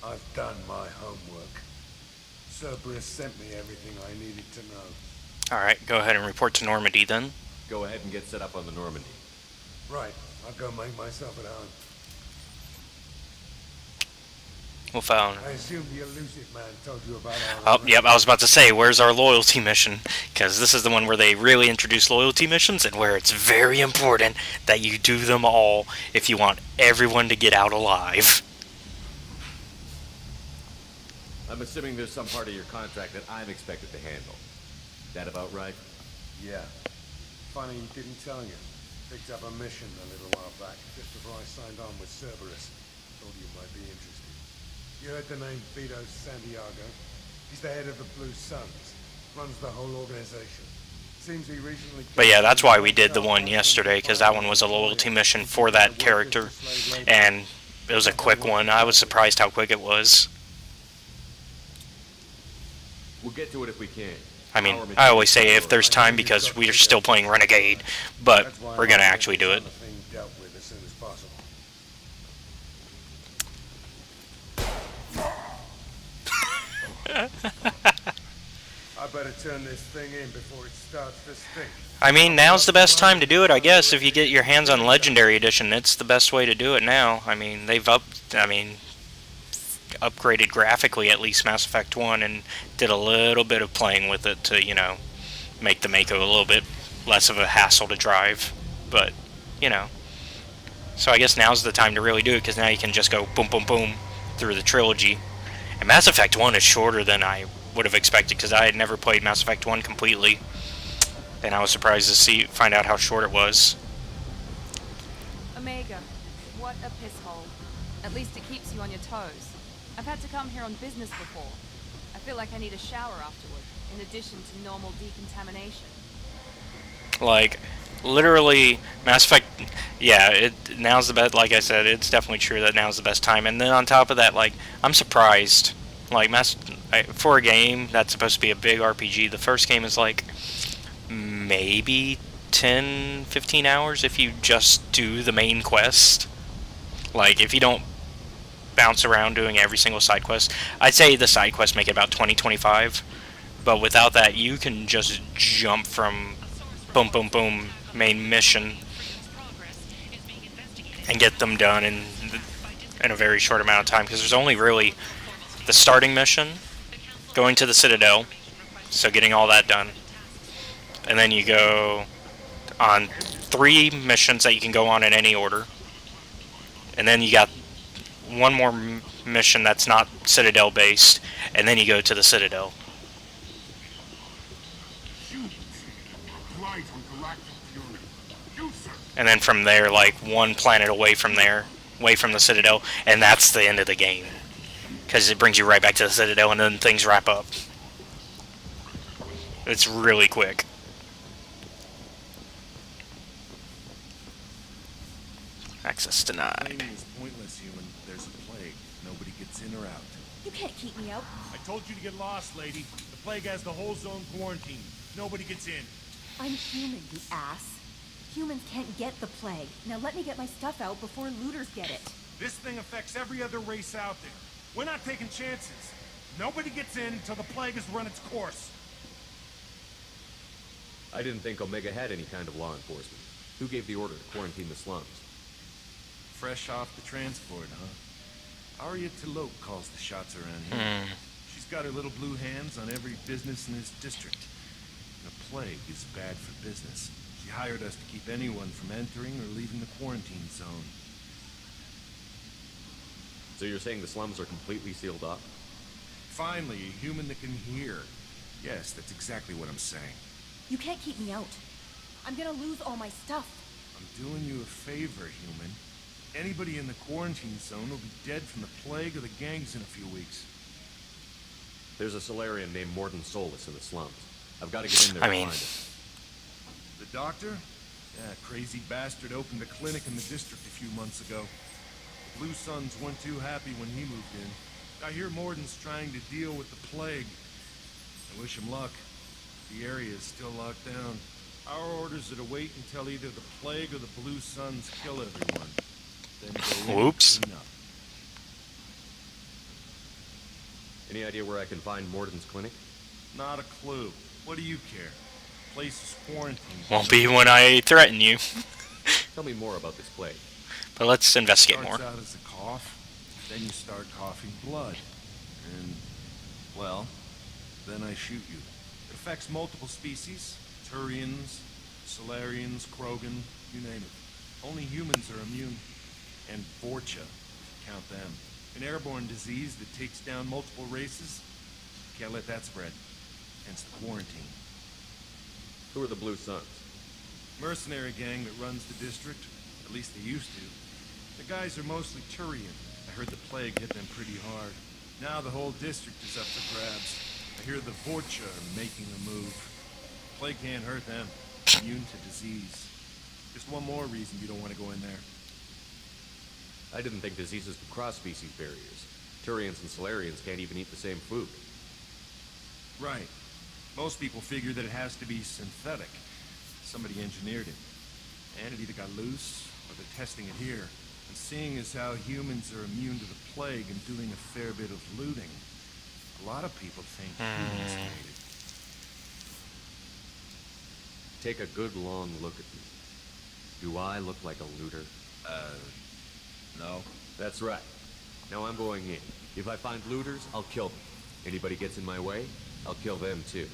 I've done my homework. Cerberus sent me everything I needed to know. Alright, go ahead and report to Normandy then. Go ahead and get set up on the Normandy. Right, I'll go make myself at home. We'll find. I assume the elusive man told you about Oh, yep, I was about to say, where's our loyalty mission? Because this is the one where they really introduce loyalty missions and where it's very important that you do them all if you want everyone to get out alive. I'm assuming there's some part of your contract that I'm expected to handle. That about right? Yeah. Funny he didn't tell you. Picked up a mission a little while back, just before I signed on with Cerberus. Thought you might be interested. You heard the name Vito Santiago? He's the head of the Blue Suns. Runs the whole organization. Seems he recently... But yeah, that's why we did the one yesterday, because that one was a loyalty mission for that character. And it was a quick one. I was surprised how quick it was. We'll get to it if we can. I mean, I always say if there's time because we're still playing Renegade, but we're going to actually do it. Dealt with as soon as possible. I better turn this thing in before it starts to stink. I mean, now's the best time to do it, I guess. If you get your hands on Legendary Edition, it's the best way to do it now. I mean, they've upgraded graphically at least Mass Effect 1 and did a little bit of playing with it to, you know, make the Mako a little bit less of a hassle to drive. But, you know. So I guess now's the time to really do it, because now you can just go boom, boom, boom through the trilogy. And Mass Effect 1 is shorter than I would have expected, because I had never played Mass Effect 1 completely. And I was surprised to find out how short it was. Omega, what a piss hole. At least it keeps you on your toes. I've had to come here on business before. I feel like I need a shower afterward, in addition to normal decontamination. Like, literally, Mass Effect, yeah, now's the best, like I said, it's definitely true that now's the best time. And then on top of that, like, I'm surprised. Like, for a game that's supposed to be a big RPG, the first game is like, maybe 10, 15 hours if you just do the main quest. Like, if you don't bounce around doing every single side quest, I'd say the side quests make it about 20, 25. But without that, you can just jump from boom, boom, boom, main mission and get them done in a very short amount of time. Because there's only really the starting mission, going to the Citadel, so getting all that done. And then you go on 3 missions that you can go on in any order. And then you got one more mission that's not Citadel based, and then you go to the Citadel. And then from there, like, one planet away from there, away from the Citadel, and that's the end of the game. Because it brings you right back to the Citadel, and then things wrap up. It's really quick. Access denied. Training is pointless, human. There's a plague. Nobody gets in or out. You can't keep me out. I told you to get lost, lady. The plague has the whole zone quarantined. Nobody gets in. I'm human, you ass. Humans can't get the plague. Now let me get my stuff out before looters get it. This thing affects every other race out there. We're not taking chances. Nobody gets in until the plague has run its course. I didn't think Omega had any kind of law enforcement. Who gave the order to quarantine the slums? Fresh off the transport, huh? Arya T'Loak calls the shots around here. She's got her little blue hands on every business in this district. The plague is bad for business. She hired us to keep anyone from entering or leaving the quarantine zone. So you're saying the slums are completely sealed off? Finally, a human that can hear. Yes, that's exactly what I'm saying. You can't keep me out. I'm gonna lose all my stuff. I'm doing you a favor, human. Anybody in the quarantine zone will be dead from the plague or the gangs in a few weeks. There's a Solarian named Mordin Solus in the slums. I've got to get in there to find him. The doctor? Yeah, crazy bastard opened a clinic in the district a few months ago. The Blue Suns weren't too happy when he moved in. I hear Mordin's trying to deal with the plague. I wish him luck. The area is still locked down. Our orders are to wait until either the plague or the Blue Suns kill everyone. Then go in Whoops. and clean up. Any idea where I can find Mordin's clinic? Not a clue. What do you care? Place is quarantined. Won't be when I threaten you. Tell me more about this plague. But let's investigate more. Starts out as a cough, then you start coughing blood. And, well, then I shoot you. It affects multiple species. Turians, Solarians, Krogan, you name it. Only humans are immune. And Vorcha, if you count them. An airborne disease that takes down multiple races. Can't let that spread. Hence the quarantine. Who are the Blue Suns? Mercenary gang that runs the district. At least they used to. The guys are mostly Turian. I heard the plague hit them pretty hard. Now the whole district is up for grabs. I hear the Vorcha are making a move. Plague can't hurt them. Immune to disease. Just one more reason you don't want to go in there. I didn't think diseases could cross species barriers. Turians and Solarians can't even eat the same food. Right. Most people figure that it has to be synthetic. Somebody engineered it. And it either got loose, or they're testing it here. And seeing as how humans are immune to the plague and doing a fair bit of looting, a lot of people think humans made it. Take a good long look at me. Do I look like a looter? No. That's right. Now I'm going in. If I find looters, I'll kill them. Anybody gets in my way, I'll kill them too.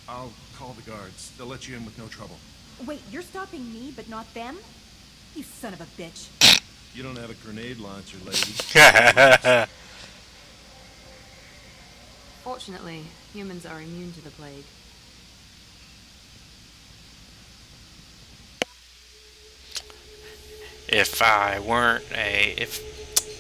I'll call the guards. They'll let you in with no trouble. Wait, you're stopping me, but not them? You son of a bitch. You don't have a grenade launcher, lady. Fortunately, humans are immune to the plague. If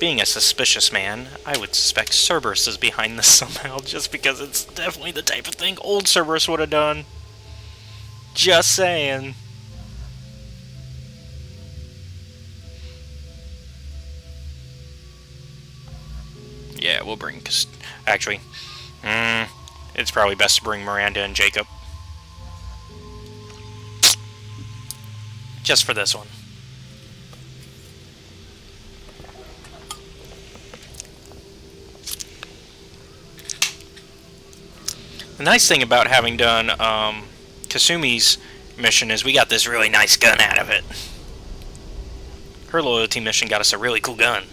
being a suspicious man, I would suspect Cerberus is behind this somehow, just because it's definitely the type of thing old Cerberus would have done. Just saying. Yeah, we'll bring... Actually, it's probably best to bring Miranda and Jacob. Just for this one. The nice thing about having done Kasumi's mission is we got this really nice gun out of it. Her loyalty mission got us a really cool gun.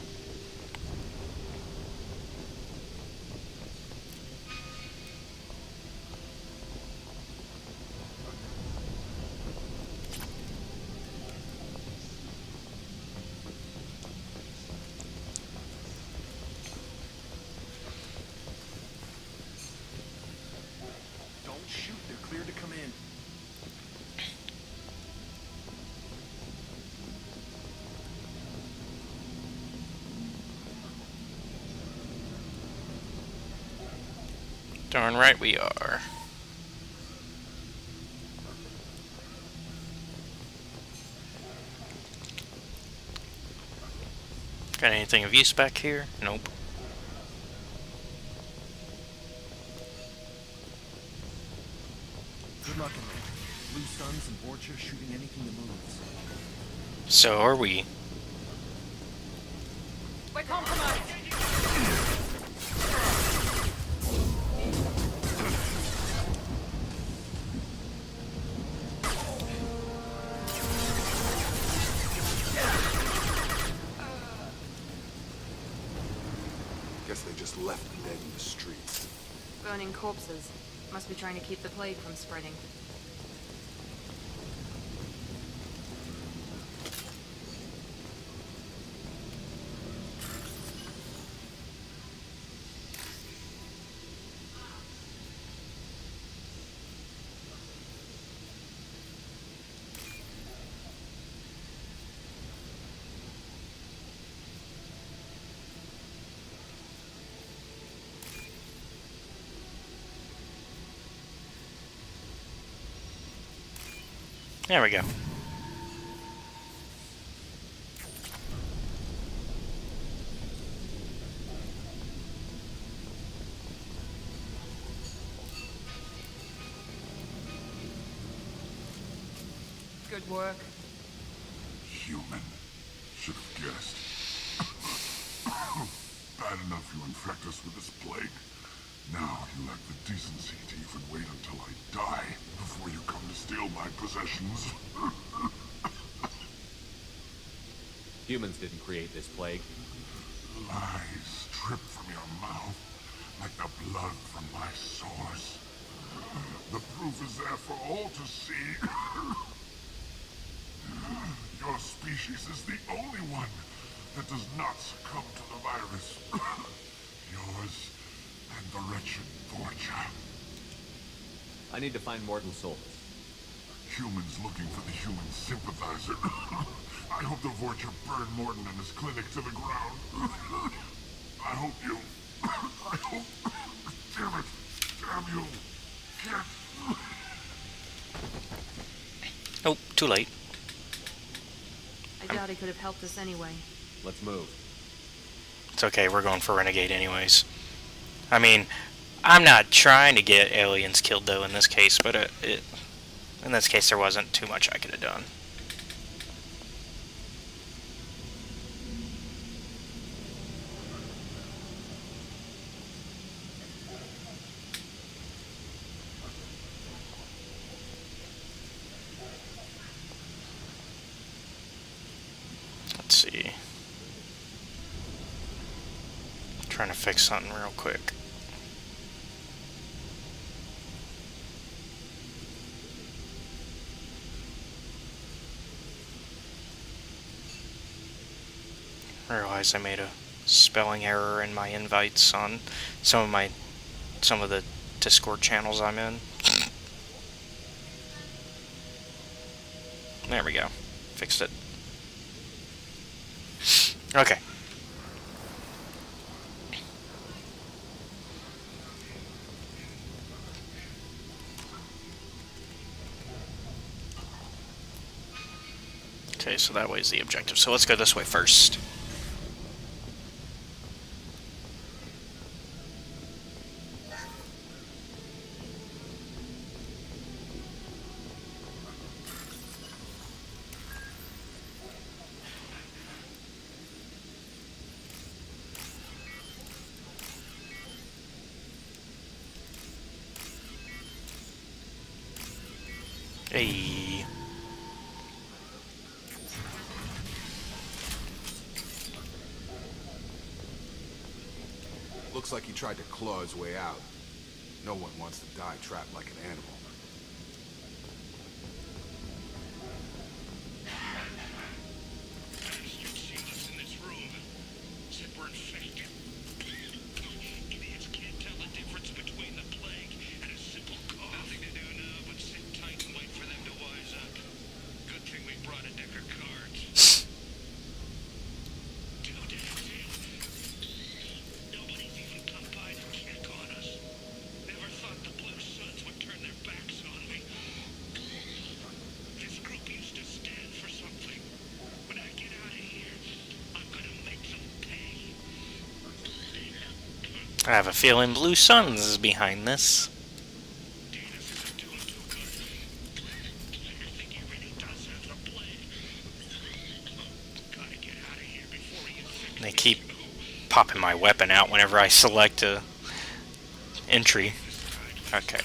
Darn right we are. Got anything of use back here? Nope. Good luck in there. Blue Suns and Vorcha shooting anything that moves. So are we. We're compromised. Guess they just left me dead in the streets. Burning corpses. Must be trying to keep the plague from spreading. There we go. Good work. Human. Should have guessed. Bad enough you infect us with this plague. Now you lack the decency to even wait until I die before you come to steal my possessions. Humans didn't create this plague. Lies drip from your mouth like the blood from my sores. The proof is there for all to see. Your species is the only one that does not succumb to the virus. Yours and the wretched Vorcha. I need to find Morton Solus. Humans looking for the human sympathizer. I hope the Vorcha burn Morton and his clinic to the ground. I hope you... I hope... Damn it. Damn you. Get... Oh, too late. I doubt he could have helped us anyway. Let's move. It's okay, we're going for Renegade anyways. I mean, I'm not trying to get aliens killed though in this case, but in this case there wasn't too much I could have done. Let's see. Trying to fix something real quick. I realized I made a spelling error in my invites on some of the Discord channels I'm in. There we go. Fixed it. Okay. Okay, so that way's the objective. So let's go this way first. Hey. Looks like he tried to claw his way out. No one wants to die trapped like an animal. Never thought the Blue Suns would turn their back I have a feeling Blue Suns is behind this. They keep popping my weapon out whenever I select a entry. Okay.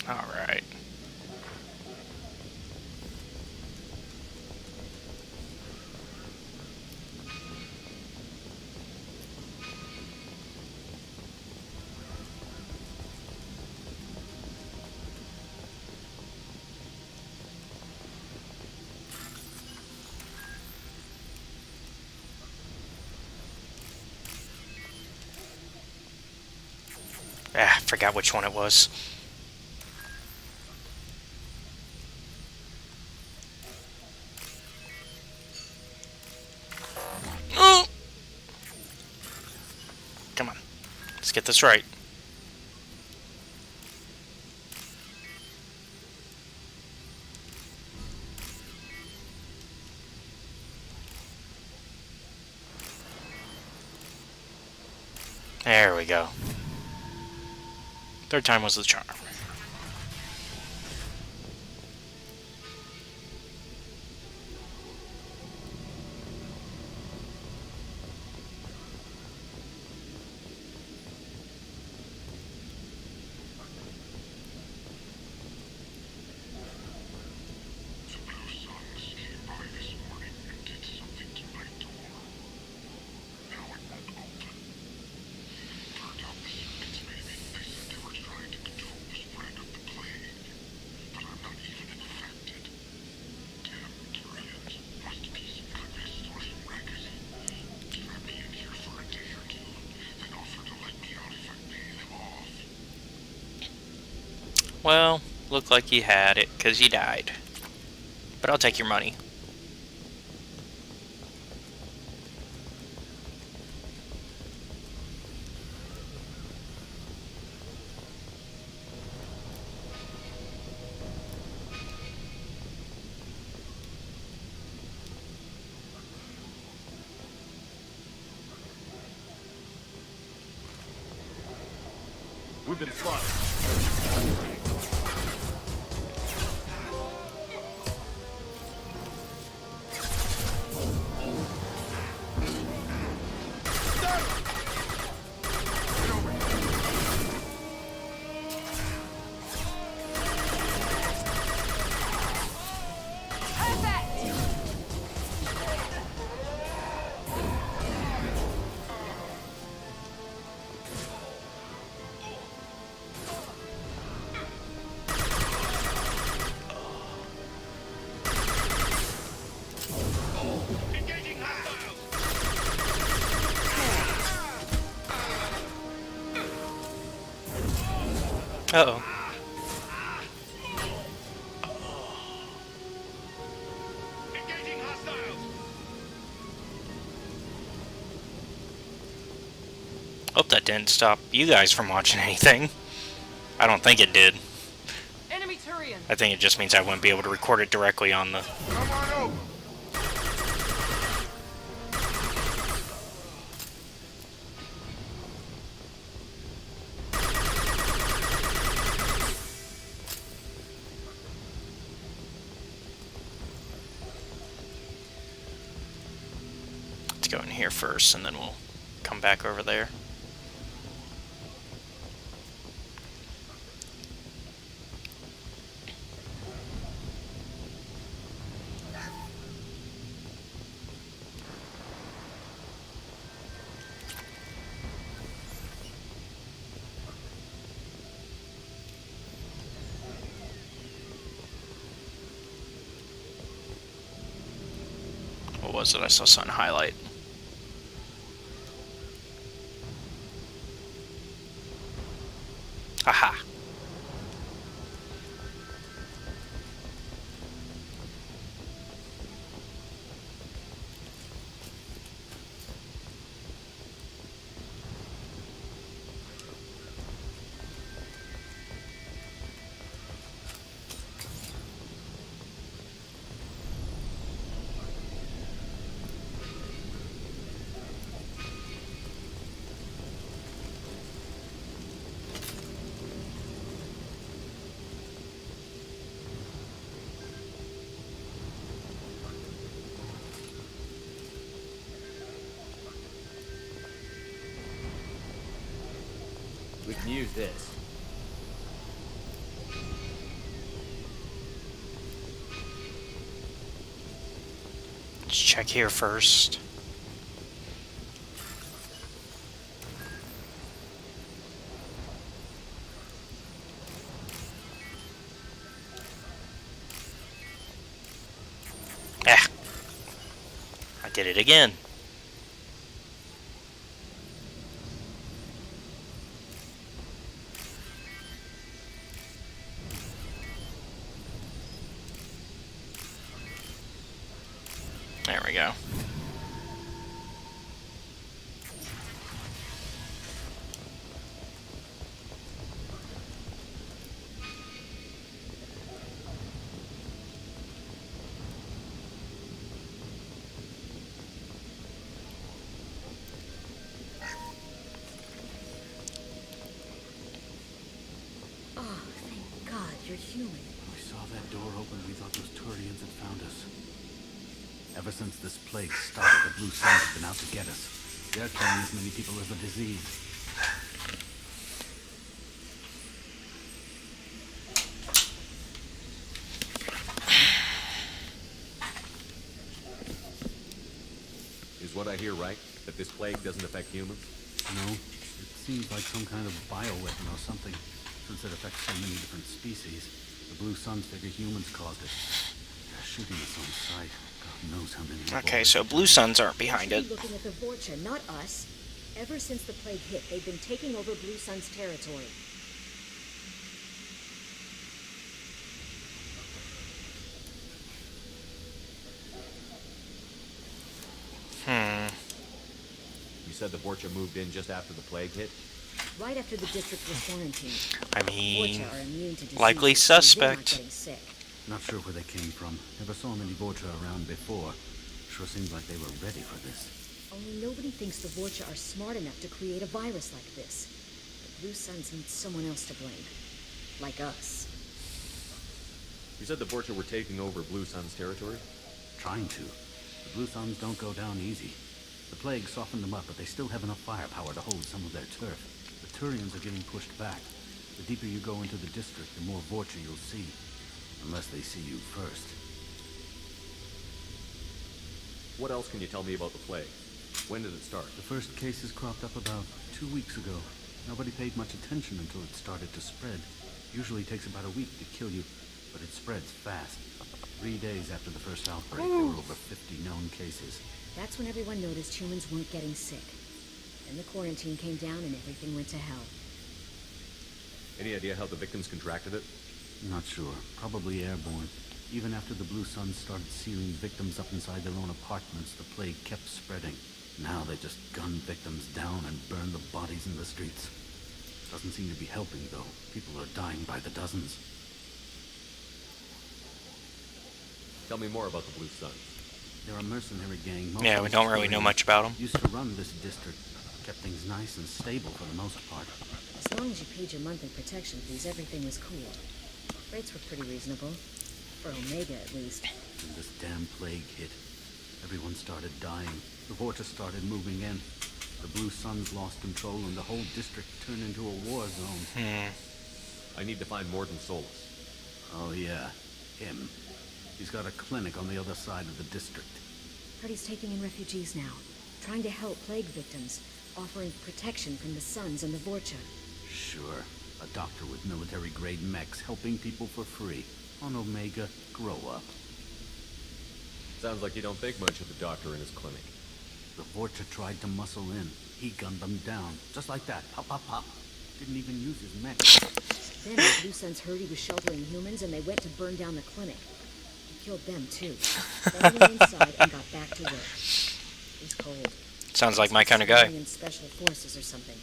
Alright. Ah, forgot which one it was. Come on. Let's get this right. There we go. Third time was the charm. Well, looked like you had it, because you died. But I'll take your money. We've been spotted. Uh-oh. Hope that didn't stop you guys from watching anything. I don't think it did. Enemy Turian. I think it just means I wouldn't be able to record it directly on the... Come on over. Let's go in here first, and then we'll come back over there. What was it? I saw something highlight. Aha. use this. Let's check here first. Ah. I did it again. There we go. Oh, thank God you're human. We saw that door open, we thought those Turians had found us. Ever since this plague started, the Blue Suns have been out to get us. They're killing as many people as the disease. Is what I hear right? That this plague doesn't affect humans? No, it seems like some kind of bioweapon or something. Since it affects so many different species, the Blue Suns figure humans caused it. They're shooting us on sight. God knows how many. Okay, so Blue Suns aren't behind You it. should be looking at the Vorcha, not us. Ever since the plague hit, they've been taking over Blue Sun's territory. You said the Vorcha moved in just after the plague hit? Right after the district was quarantined. I mean, Vorcha are immune to likely diseases, so they're not suspect. getting sick. Not sure where they came from. Never saw many Vorcha around before. Sure seems like they were ready for this. Only nobody thinks the Vorcha are smart enough to create a virus like this. The Blue Suns need someone else to blame. Like us. You said the Vorcha were taking over Blue Sun's territory? Trying to. The Blue Suns don't go down easy. The plague softened them up, but they still have enough firepower to hold some of their turf. The Turians are getting pushed back. The deeper you go into the district, the more Vorcha you'll see. Unless they see you first. What else can you tell me about the plague? When did it start? The first cases cropped up about 2 weeks ago. Nobody paid much attention until it started to spread. Usually takes about a week to kill you, but it spreads fast. 3 days after the first outbreak, there were over 50 known cases. That's when everyone noticed humans weren't getting sick. Then the quarantine came down and everything went to hell. Any idea how the victims contracted it? Not sure. Probably airborne. Even after the Blue Suns started sealing victims up inside their own apartments, the plague kept spreading. Now they just gun victims down and burn the bodies in the streets. Doesn't seem to be helping, though. People are dying by the dozens. Tell me more about the Blue Suns. They're a mercenary gang. Yeah, we don't really know much about them. Used to run this district. Kept things nice and stable for the most part. As long as you paid your monthly protection fees, everything was cool. Rates were pretty reasonable. For Omega, at least. When this damn plague hit, everyone started dying. The Vorcha started moving in. The Blue Suns lost control and the whole district turned into a war zone. I need to find Mordin Solus. Oh yeah, him. He's got a clinic on the other side of the district. Heard he's taking in refugees now. Trying to help plague victims. Offering protection from the Suns and the Vorcha. Sure. A doctor with military-grade mechs helping people for free. On Omega, grow up. Sounds like you don't think much of the doctor in his clinic. The Vorcha tried to muscle in. He gunned them down. Just like that. Pop, pop, pop. Didn't even use his mech. Then the Blue Suns heard he was sheltering humans and they went to burn down the clinic. He killed them too. Then he went inside and got back to work. He's cold. Sounds like my kind of guy. In special forces or something.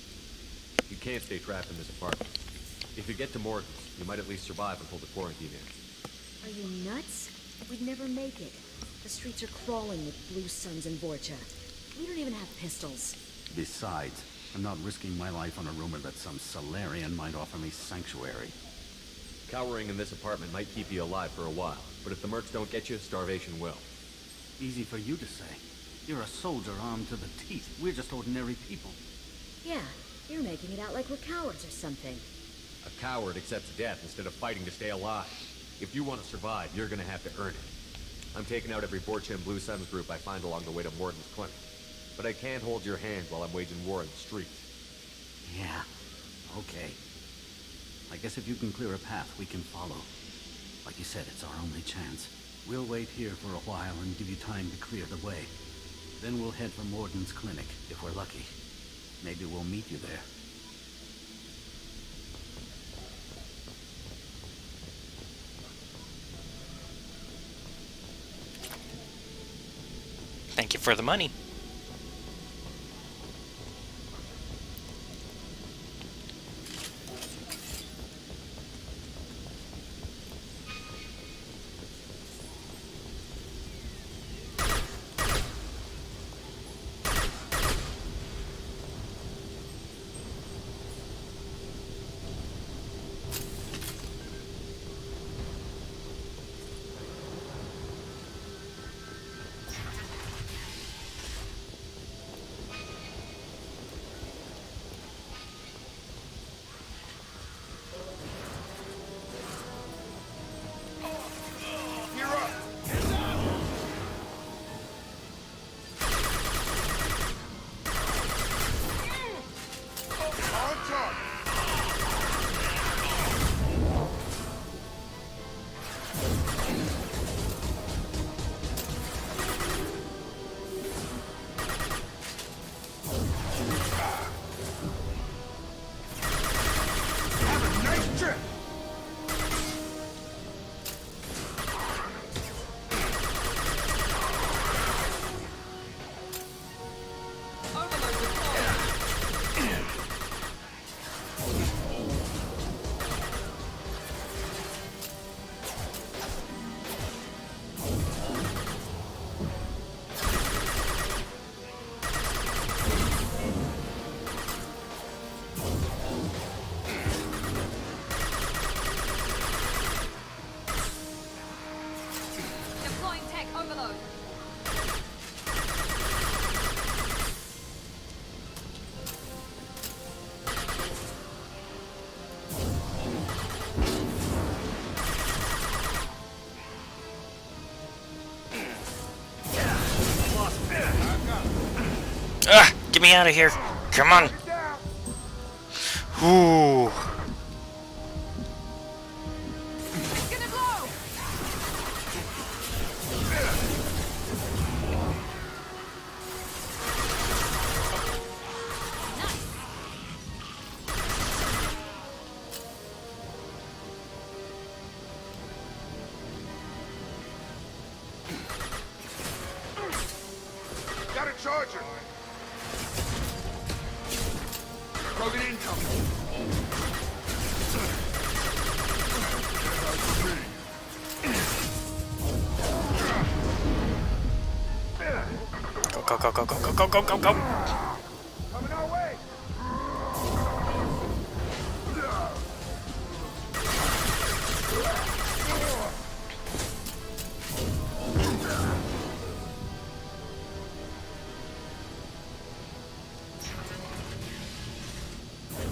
You can't stay trapped in this apartment. If you get to Mordin's, you might at least survive until the quarantine ends. Are you nuts? We'd never make it. The streets are crawling with Blue Suns and Vorcha. We don't even have pistols. Besides, I'm not risking my life on a rumor that some Solarian might offer me sanctuary. Cowering in this apartment might keep you alive for a while, but if the mercs don't get you, starvation will. Easy for you to say. You're a soldier armed to the teeth. We're just ordinary people. Yeah, You're making it out like we're cowards or something. A coward accepts death instead of fighting to stay alive. If you want to survive, you're gonna have to earn it. I'm taking out every Vorchin Blue Suns group I find along the way to Morden's clinic. But I can't hold your hand while I'm waging war in the streets. Yeah, okay. I guess if you can clear a path, we can follow. Like you said, it's our only chance. We'll wait here for a while and give you time to clear the way. Then we'll head for Morden's clinic, if we're lucky. Maybe we'll meet you there. Thank you for the money. Get me out of here. Come on. Ooh. Got a charger. Krogan incoming. Go, go, go, go, go, go, go, go, go. Coming our way.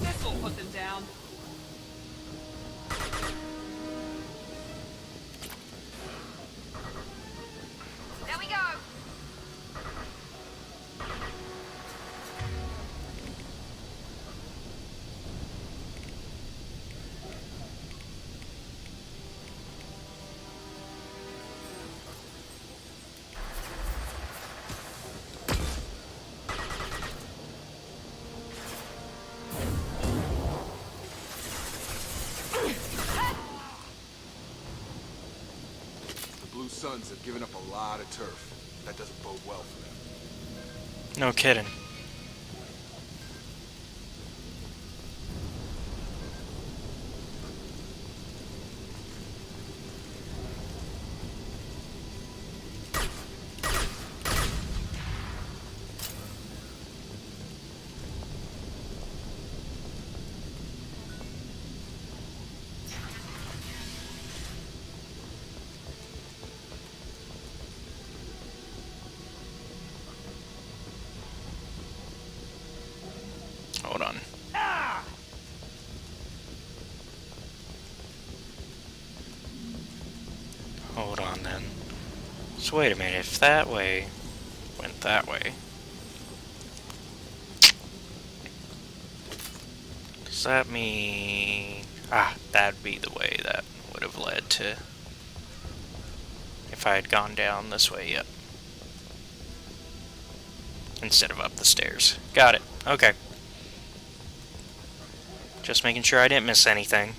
This will put them down. There we go. The Blue Suns have given up a lot of turf. That doesn't bode well for them. No kidding. Hold on then. So wait a minute, if that way went that way, does that mean... that'd be the way that would have led to... if I had gone down this way, yep. Instead of up the stairs. Got it. Okay. Just making sure I didn't miss anything.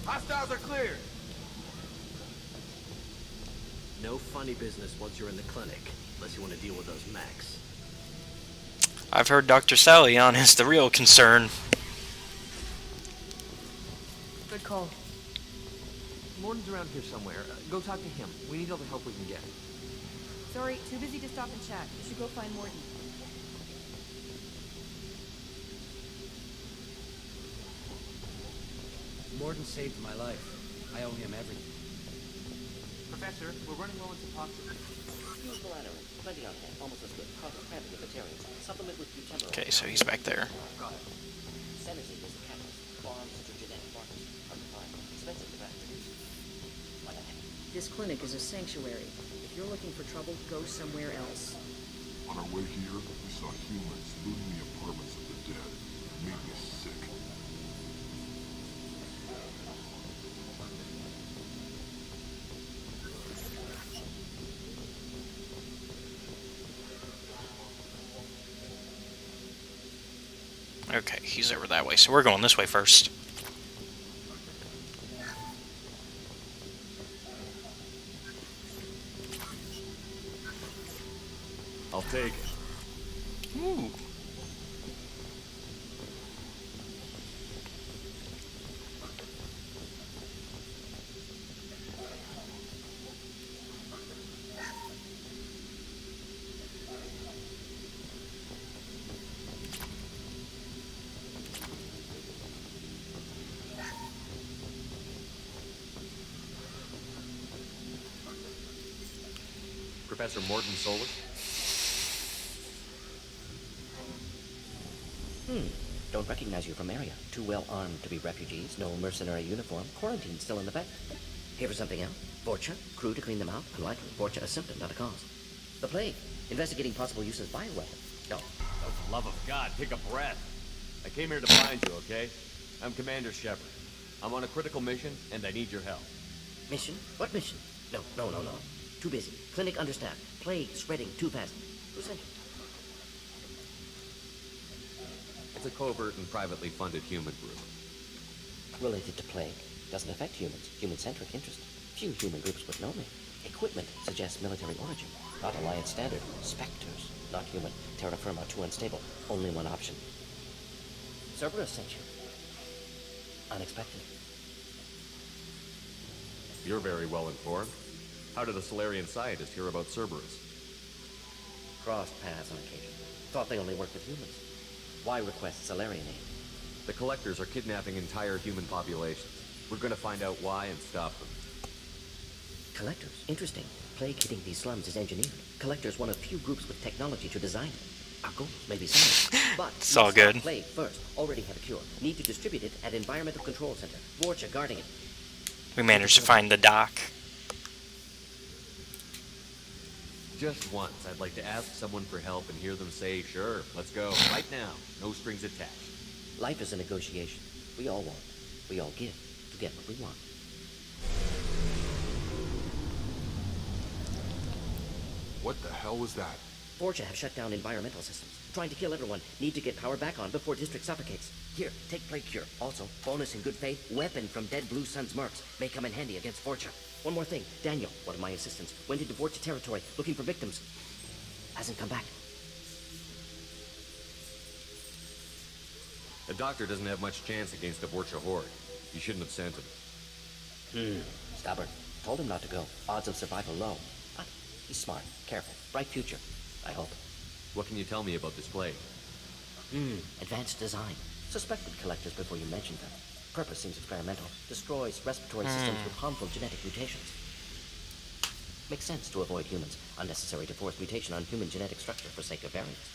Hostiles are cleared. No funny business once you're in the clinic, unless you want to deal with those mechs. I've heard Dr. Salion is the real concern. Good call. Morton's around here somewhere. Go talk to him. We need all the help we can get. Sorry, too busy to stop and chat. You should go find Morton. Morton saved my life. I owe him everything. Professor, we're running low on suppoxyl. Use Milanorin. Plenty on hand. Almost as good. Carboplatin with Batarians. Supplement with butyramine. Okay, so he's back there. Got it. Senosine is the catalyst. Bombs such as genetic markers. Hard to find. Expensive to mass produce. Why not? This clinic is a sanctuary. If you're looking for trouble, go somewhere else. On our way here, we saw humans looting the apartments of the dead. It made me sick. Okay, he's over that way, so we're going this way first. I'll take it. Ooh. Professor Morton Solus? Don't recognize you from area. Too well armed to be refugees. No mercenary uniform. Quarantine still in effect. Here for something else. Vorcha. Crew to clean them out. Unlikely. Vorcha a symptom, not a cause. The plague. Investigating possible use as bioweapon. No. Oh, for the love of God, take a breath. I came here to find you, okay? I'm Commander Shepard. I'm on a critical mission, and I need your help. Mission? What mission? No. Too busy. Clinic understaffed. Plague spreading too fast. Who sent you? It's a covert and privately funded human group. Related to plague. Doesn't affect humans. Human-centric interest. Few human groups would know me. Equipment suggests military origin. Not Alliance standard. Spectres. Not human. Terra firma too unstable. Only one option. Cerberus sent you. Unexpected. You're very well informed. How did a Solarian scientist hear about Cerberus? Crossed paths on occasion. Thought they only worked with humans. Why request Solarian aid? The Collectors are kidnapping entire human populations. We're gonna find out why and stop them. Collectors? Interesting. Plague hitting these slums is engineered. Collectors one of few groups with technology to design it. Our goal may be similar, but it's all good. Plague first. Already have a cure. Need to distribute it at Environmental Control Center. Vorcha guarding it. We managed to find the dock. Just once, I'd like to ask someone for help and hear them say, sure, let's go, right now. No strings attached. Life is a negotiation. We all want. We all give to get what we want. What the hell was that? Vorcha have shut down environmental systems. Trying to kill everyone. Need to get power back on before District suffocates. Here, take Plague Cure. Also, bonus in good faith, weapon from Dead Blue Sun's mercs. May come in handy against Vorcha. One more thing. Daniel, one of my assistants, went into Vorcha territory looking for victims. Hasn't come back. The doctor doesn't have much chance against the Vorcha horde. You shouldn't have sent him. Stubborn. Told him not to go. Odds of survival low. But he's smart, careful, bright future. I hope. What can you tell me about this plague? Advanced design. Suspected collectors before you mentioned them. Purpose seems experimental. Destroys respiratory systems with harmful genetic mutations. Makes sense to avoid humans. Unnecessary to force mutation on human genetic structure for sake of variance.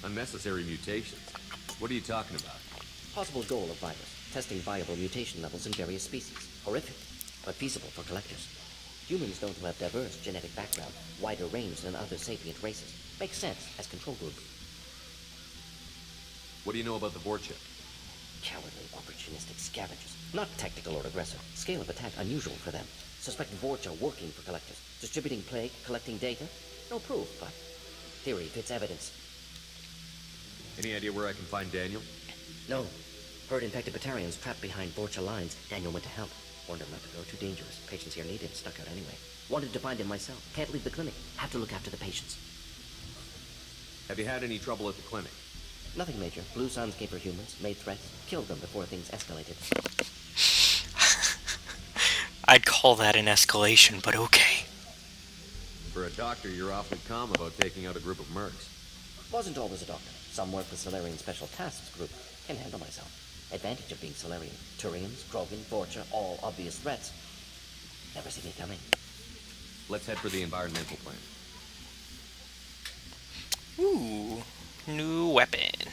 Unnecessary mutations? What are you talking about? Possible goal of virus. Testing viable mutation levels in various species. Horrific, but feasible for collectors. Humans known to have diverse genetic background, wider range than other sapient races. Makes sense as control group. What do you know about the Vorchip? Cowardly, opportunistic scavengers. Not tactical or aggressive. Scale of attack unusual for them. Suspect Vorcha working for collectors. Distributing plague, collecting data. No proof, but theory fits evidence. Any idea where I can find Daniel? No. Heard infected Batarians trapped behind Vorcha lines. Daniel went to help. Warned him not to go. Too dangerous. Patients here need him. Stuck out anyway. Wanted to find him myself. Can't leave the clinic. Have to look after the patients. Have you had any trouble at the clinic? Nothing major. Blue Suns came for humans, made threats, killed them before things escalated. I'd call that an escalation, but okay. For a doctor, you're awfully calm about taking out a group of mercs. Wasn't always a doctor. Some work with Solarian Special Tasks Group. Can handle myself. Advantage of being Solarian. Turians, Krogan, Vorcha, all obvious threats. Never see me coming. Let's head for the environmental plant. Ooh, new weapon.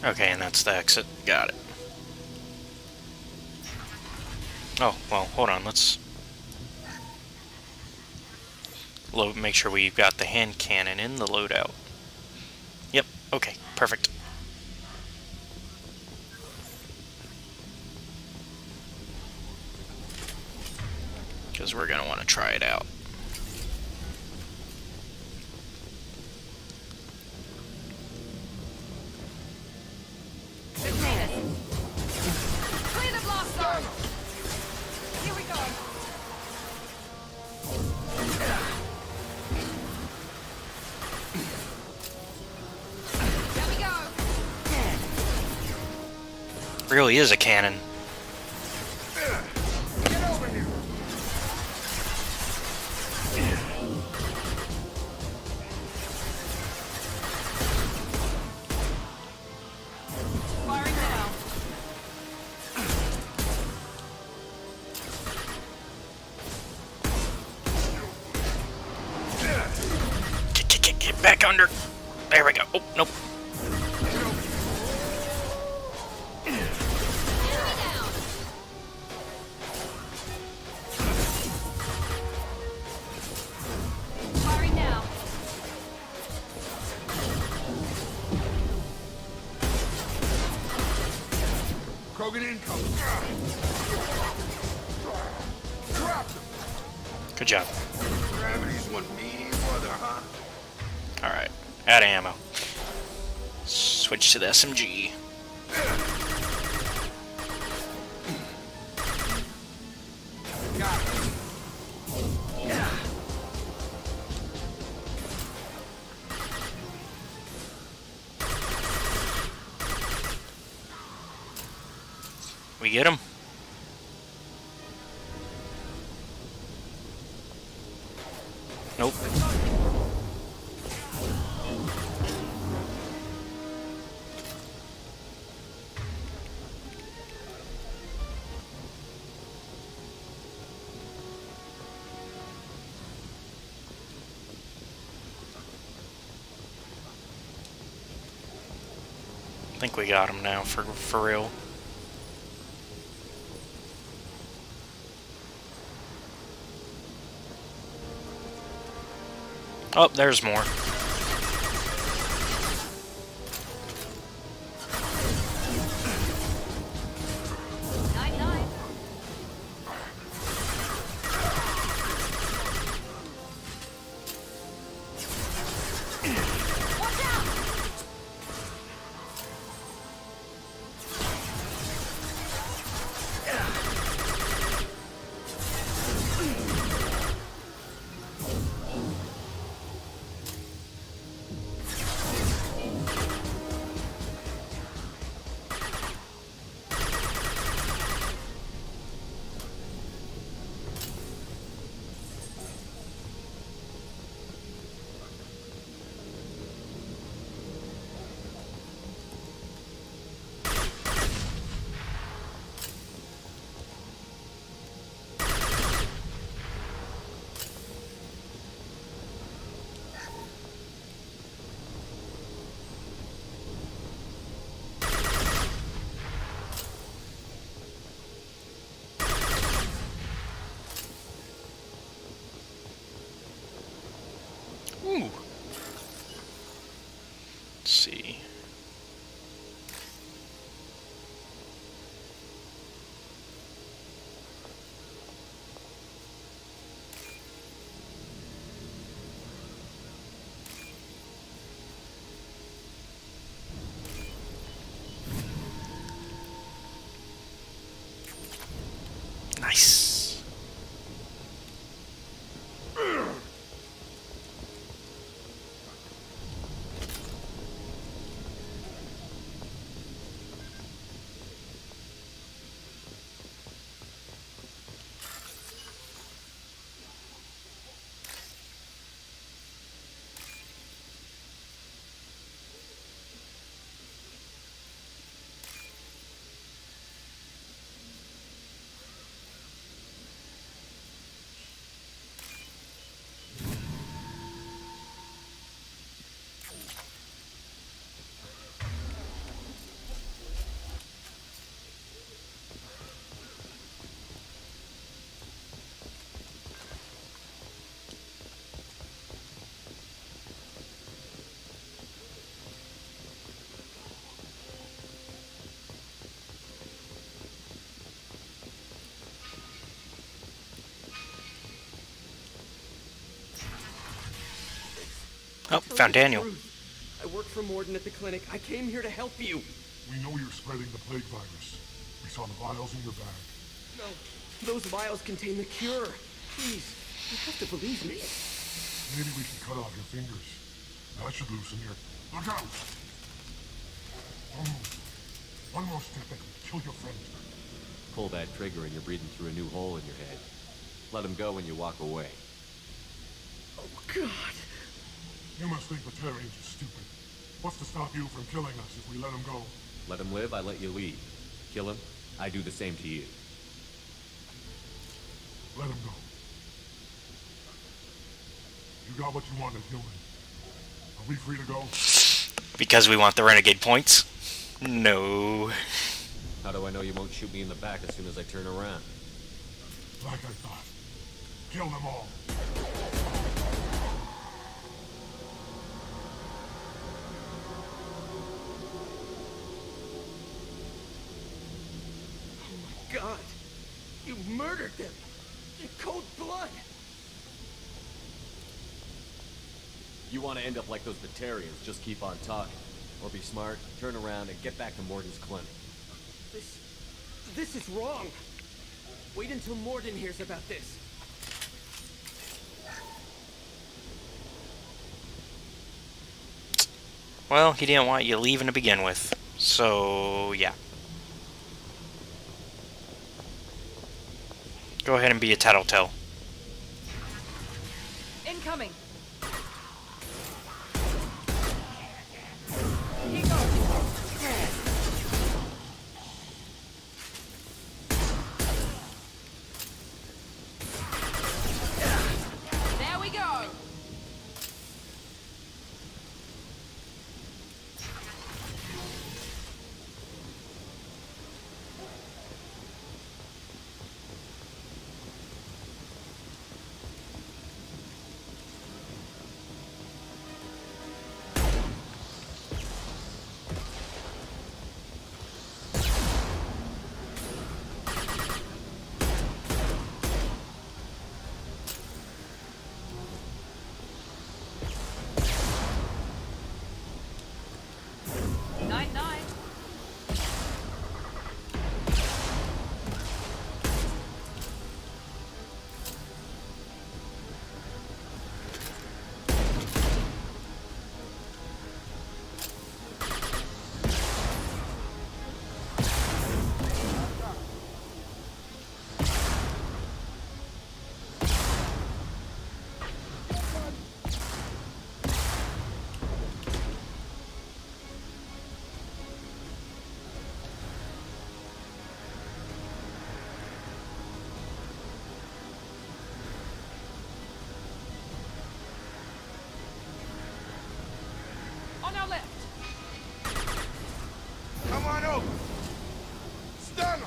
Okay, and that's the exit. Got it. Oh, well, hold on. Let's make sure we've got the hand cannon in the loadout. Yep, okay, perfect. Because we're going to want to try it out. Clear the blast zone! Here we go! There we go! Really is a cannon. Get over here! Firing now. Get back under. There we go. Oh, nope. Firing now. Krogan incoming. Drop them. Good job. Gravity's one meaty brother, huh? Alright, out of ammo. Switch to the SMG. Got it. We get him? Nope. I think we got him now for real. Oh, there's more. Ooh. Let's see. Nice. Oh, found Daniel. I work for Morden at the clinic. I came here to help you. We know you're spreading the plague virus. We saw the vials in your bag. No, those vials contain the cure. Please, you have to believe me. Maybe we can cut off your fingers. That should loosen your... Look out! One move. One more step and kill your friend. Pull that trigger and you're breathing through a new hole in your head. Let him go when you walk away. Oh, God. You must think the Terrians are stupid. What's to stop you from killing us if we let him go? Let him live, I let you leave. Kill him, I do the same to you. Let him go. You got what you wanted, human. Are we free to go? Because we want the renegade points? No. How do I know you won't shoot me in the back as soon as I turn around? Like I thought. Kill them all. God, you murdered them in cold blood. You want to end up like those Batarians, just keep on talking. Or be smart, turn around, and get back to Morden's clinic. This is wrong. Wait until Morden hears about this. Well, he didn't want you leaving to begin with. So, yeah. Go ahead and be a tattletale. Incoming. There we go. Night-night. On our left. Come on over. Stun him.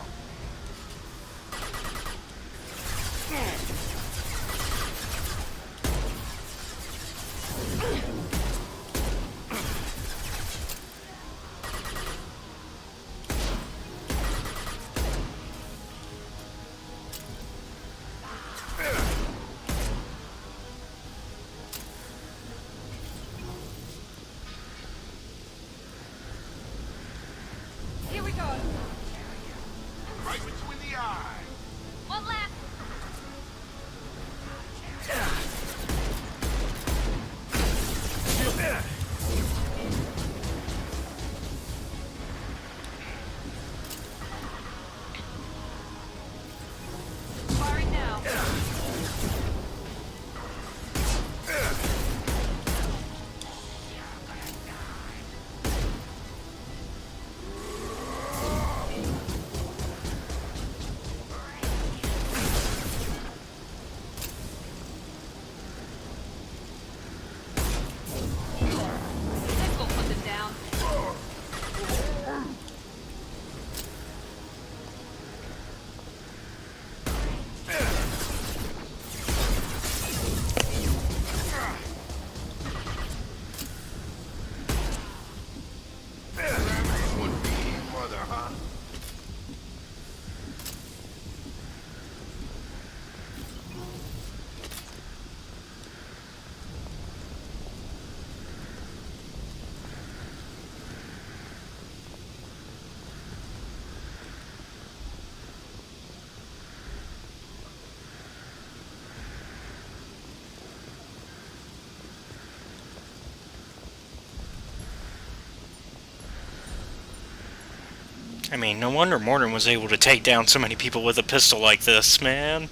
I mean, no wonder Mordin was able to take down so many people with a pistol like this, man.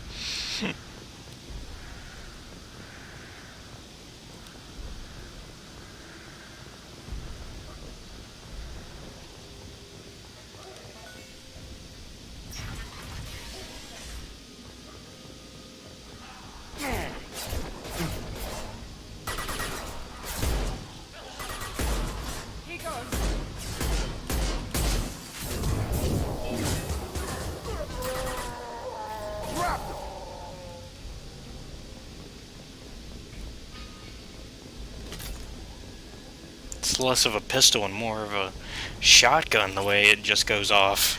It's less of a pistol and more of a shotgun the way it just goes off.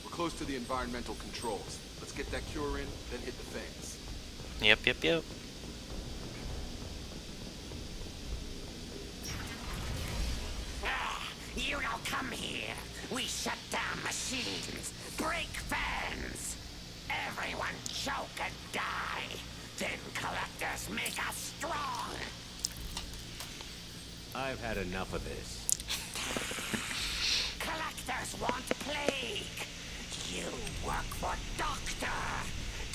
We're close to the environmental controls. Let's get that cure in, then hit the fans. Yep. You don't come here. We shut down machines, break fans. Everyone choke and die. Then collectors make us strong. I've had enough of this. Collectors want plague. You work for Doctor.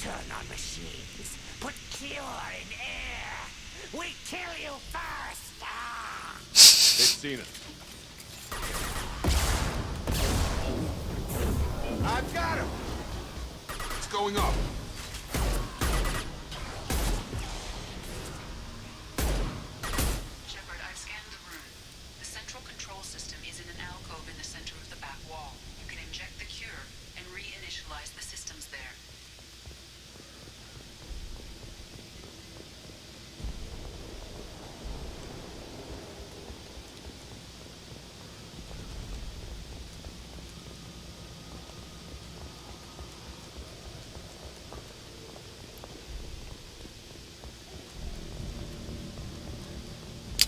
Turn on machines. Put cure in air. We kill you first. Ah. They've seen us. I've got him! It's going up. Shepard, I've scanned the room. The central control system is in an alcove in the center of the back wall. You can inject the cure and reinitialize the systems there.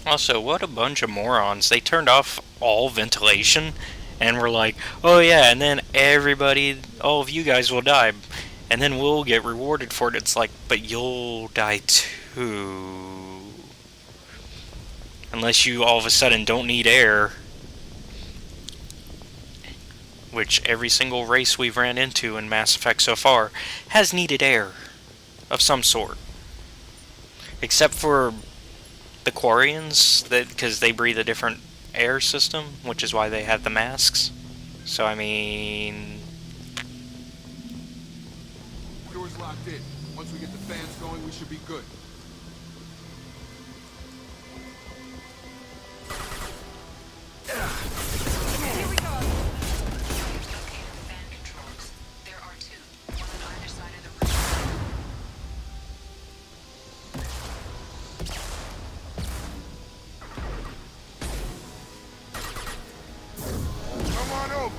Also, what a bunch of morons. They turned off all ventilation and were like, oh yeah, and then everybody, all of you guys will die. And then we'll get rewarded for it. It's like, but you'll die too. Unless you all of a sudden don't need air. Which every single race we've ran into in Mass Effect so far has needed air of some sort. Except for the Quarians, because they breathe a different air system, which is why they have the masks. So, I mean... Door's locked in. Once we get the fans going, we should be good. Here we go. Located the fan controls. There are two, one on either side of the room. Come on over.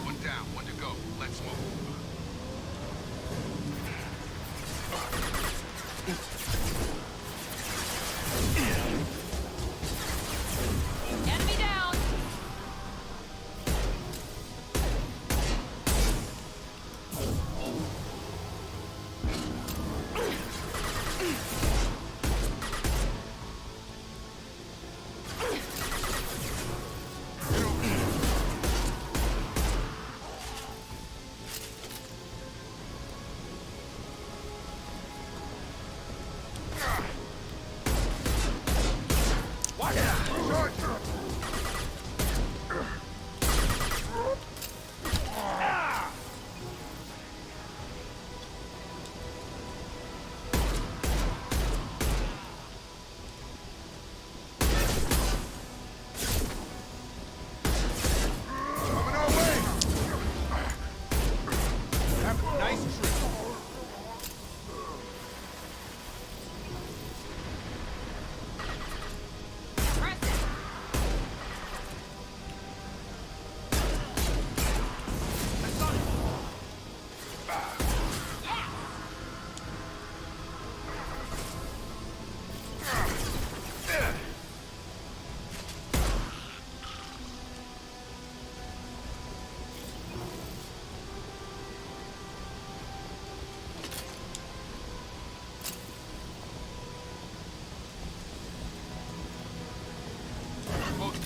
One down, one to go. Let's move. Enemy down!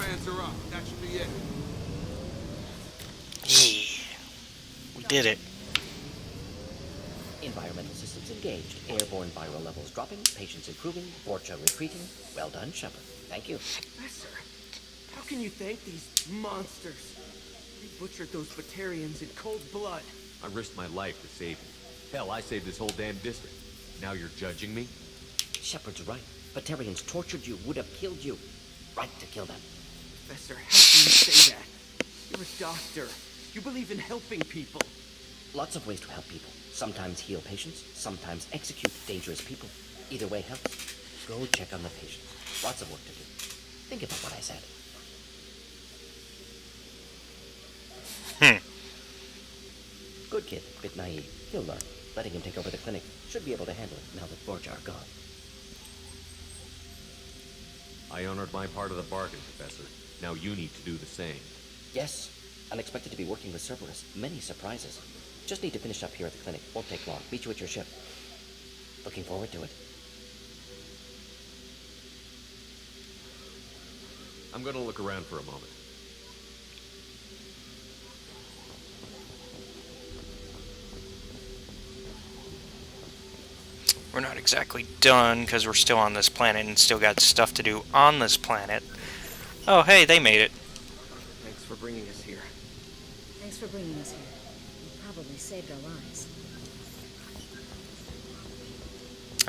fans are up. That should be it. Yeah. We did it. Environmental systems engaged. Airborne viral levels dropping. Patients improving. Vorcha retreating. Well done, Shepard. Thank you. Professor, how can you thank these monsters? They butchered those Batarians in cold blood. I risked my life to save you. Hell, I saved this whole damn district. Now you're judging me? Shepard's right. Batarians tortured you, would have killed you. Right to kill them. Professor, how can you say that? You're a doctor. You believe in helping people. Lots of ways to help people. Sometimes heal patients, sometimes execute dangerous people. Either way helps. Go check on the patients. Lots of work to do. Think about what I said. Good kid, bit naive. He'll learn. Letting him take over the clinic should be able to handle it now that Vorcha are gone. I honored my part of the bargain, Professor. Now you need to do the same. Yes, unexpected to be working with Cerberus. Many surprises. Just need to finish up here at the clinic. Won't take long. Meet you at your ship. Looking forward to it. I'm gonna look around for a moment. We're not exactly done because we're still on this planet and still got stuff to do on this planet. Oh, hey, they made it. Thanks for bringing us here. Thanks for bringing us here. You probably saved our lives.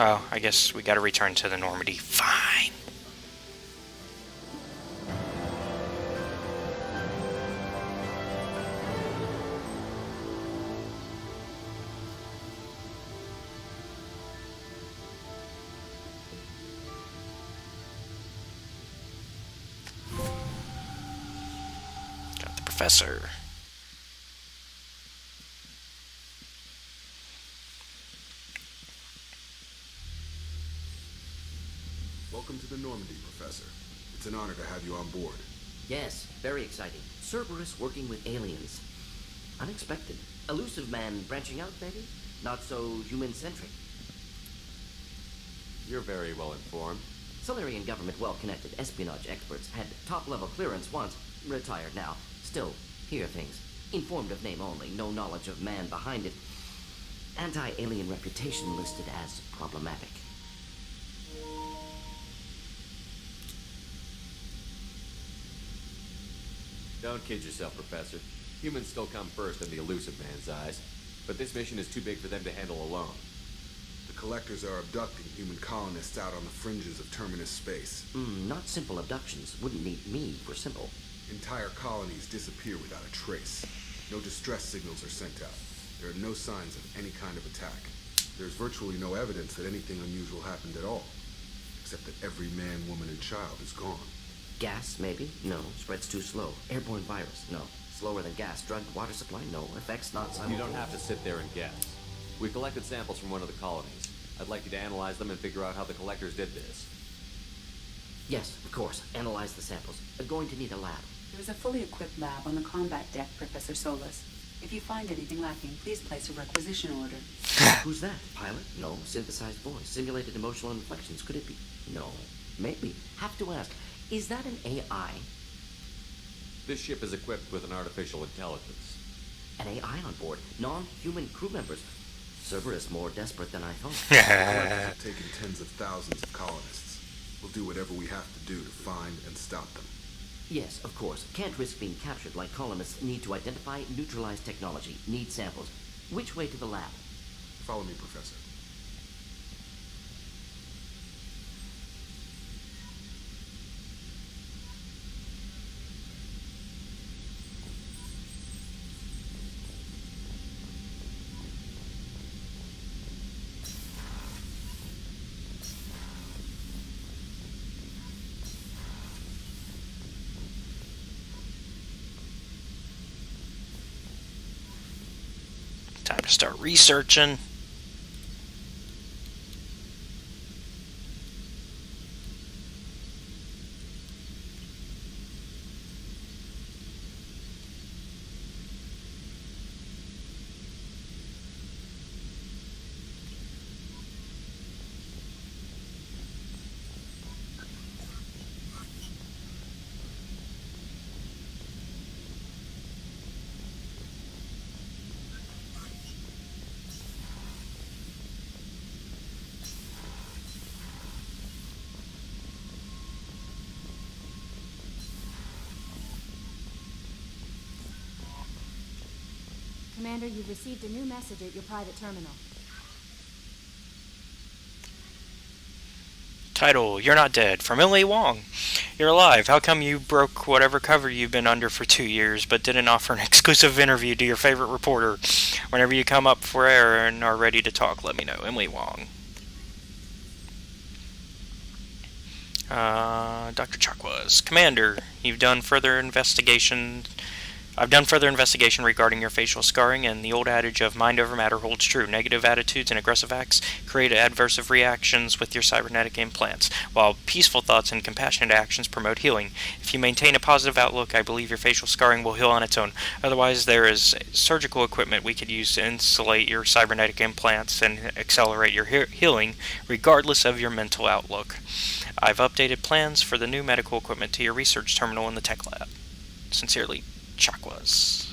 Oh, I guess we gotta return to the Normandy. Fine. Got the professor. Welcome to the Normandy, Professor. It's an honor to have you on board. Yes, very exciting. Cerberus working with aliens. Unexpected. Elusive man branching out, maybe? Not so human-centric. You're very well informed. Solarian government well-connected espionage experts had top-level clearance once. Retired now. Still, hear things. Informed of name only, no knowledge of man behind it. Anti-alien reputation listed as problematic. Don't kid yourself, Professor. Humans still come first in the Elusive Man's eyes. But this mission is too big for them to handle alone. The Collectors are abducting human colonists out on the fringes of Terminus space. Not simple abductions. Wouldn't need me for simple. Entire colonies disappear without a trace. No distress signals are sent out. There are no signs of any kind of attack. There's virtually no evidence that anything unusual happened at all. Except that every man, woman, and child is gone. Gas, maybe? No. Spreads too slow. Airborne virus? No. Slower than gas. Drug, water supply? No. Effects not You simultaneous. don't have to sit there and guess. We collected samples from one of the colonies. I'd like you to analyze them and figure out how the Collectors did this. Yes, of course. Analyze the samples. Going to need a lab. There is a fully equipped lab on the combat deck, Professor Solas. If you find anything lacking, please place a requisition order. Who's that? Pilot? No. Synthesized voice. Simulated emotional inflections. Could it be? No. Maybe. Have to ask. Is that an AI? This ship is equipped with an artificial intelligence. An AI on board? Non-human crew members? Cerberus more desperate than I thought. The Collectors have taken tens of thousands of colonists. We'll do whatever we have to do to find and stop them. Yes, of course. Can't risk being captured like colonists need to identify, neutralize technology, need samples. Which way to the lab? Follow me, Professor. Time to start researching. Commander, you've received a new message at your private terminal. Title, You're Not Dead, from Emily Wong. You're alive. How come you broke whatever cover you've been under for 2 years, but didn't offer an exclusive interview to your favorite reporter? Whenever you come up for air and are ready to talk, let me know. Emily Wong. Dr. Chakwas. Commander, I've done further investigation regarding your facial scarring, and the old adage of mind over matter holds true. Negative attitudes and aggressive acts create adverse reactions with your cybernetic implants, while peaceful thoughts and compassionate actions promote healing. If you maintain a positive outlook, I believe your facial scarring will heal on its own. Otherwise, there is surgical equipment we could use to insulate your cybernetic implants and accelerate your healing, regardless of your mental outlook. I've updated plans for the new medical equipment to your research terminal in the tech lab. Sincerely, Chakwas.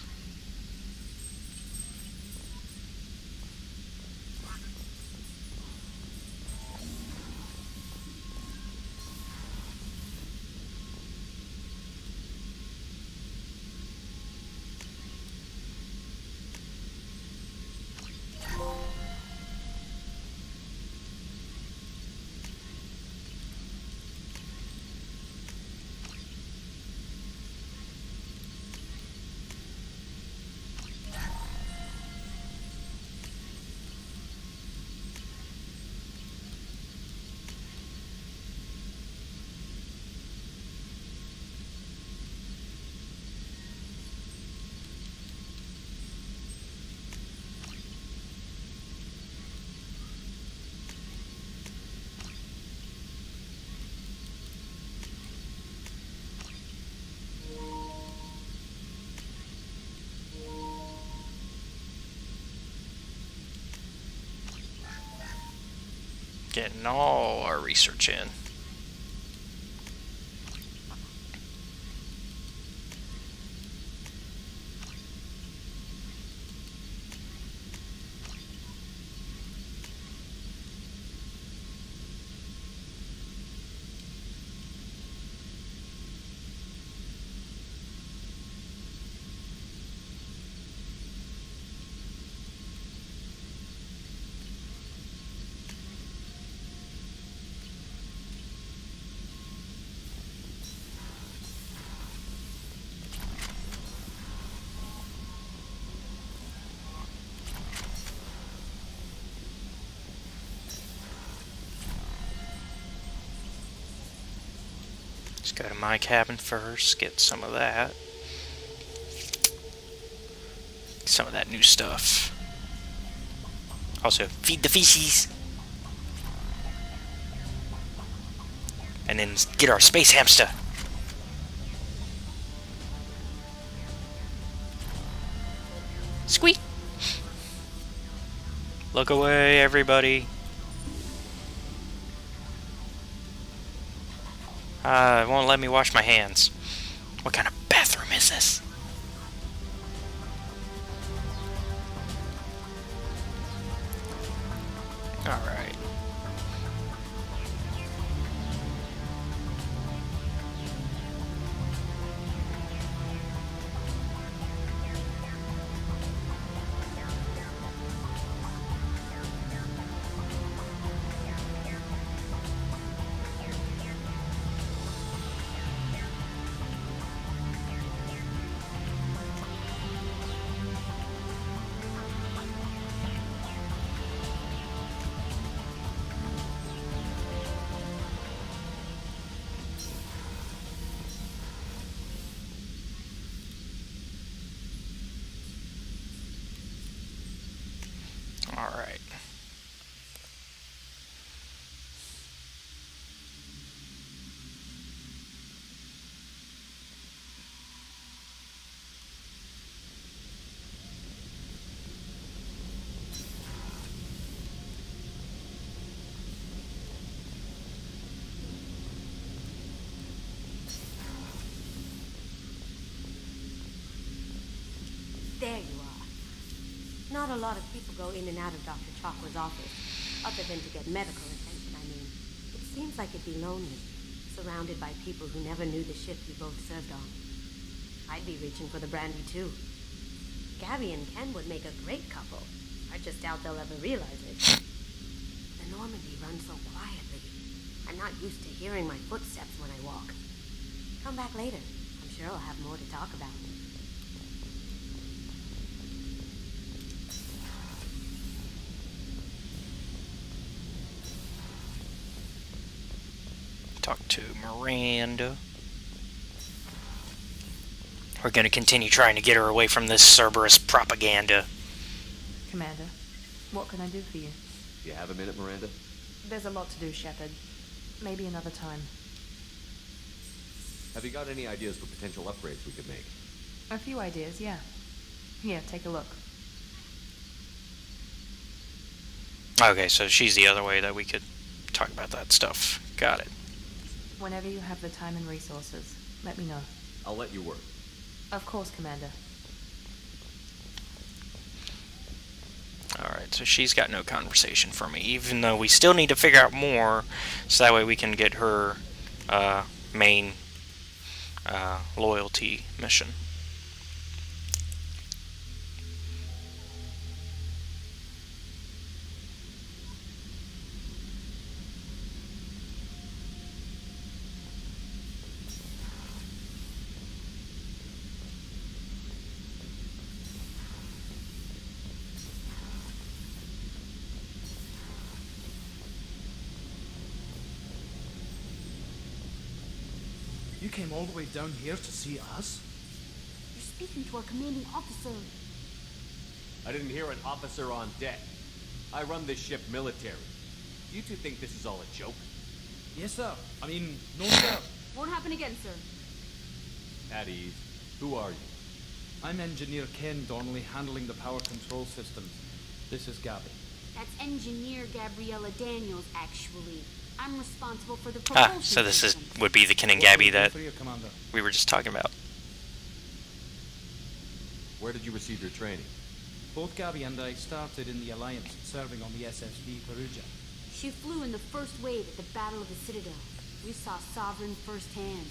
Getting all our research in. Let's go to my cabin first, get some of that. Some of that new stuff. Also, feed the feces. And then get our space hamster. Squeak! Look away, everybody. It won't let me wash my hands. What kind of bathroom is this? Alright. Alright. There you are. Not a lot of people go in and out of Dr. Chakwa's office, other than to get medical attention, I mean. It seems like it'd be lonely, surrounded by people who never knew the ship you both served on. I'd be reaching for the brandy, too. Gabby and Ken would make a great couple. I just doubt they'll ever realize it. The Normandy runs so quietly. I'm not used to hearing my footsteps when I walk. Come back later. I'm sure I'll have more to talk about. Talk to Miranda. We're going to continue trying to get her away from this Cerberus propaganda. Commander, what can I do for you? Do you have a minute, Miranda? There's a lot to do, Shepard. Maybe another time. Have you got any ideas for potential upgrades we could make? A few ideas, yeah. Here, take a look. Okay, so she's the other way that we could talk about that stuff. Got it. Whenever you have the time and resources, let me know. I'll let you work. Of course, Commander. Alright, so she's got no conversation for me, even though we still need to figure out more, so that way we can get her main loyalty mission. You came all the way down here to see us? You're speaking to our commanding officer. I didn't hear an officer on deck. I run this ship military. You two think this is all a joke? Yes, sir. I mean, no, sir. Won't happen again, sir. At ease. Who are you? I'm Engineer Ken Donnelly, handling the power control systems. This is Gabby. That's Engineer Gabriella Daniels, actually. I'm responsible for the propulsion So this system. would be the Ken and Gabby that For you, Commander. we were just talking about. Where did you receive your training? Both Gabby and I started in the Alliance, serving on the SSV Perugia. She flew in the first wave at the Battle of the Citadel. We saw Sovereign firsthand.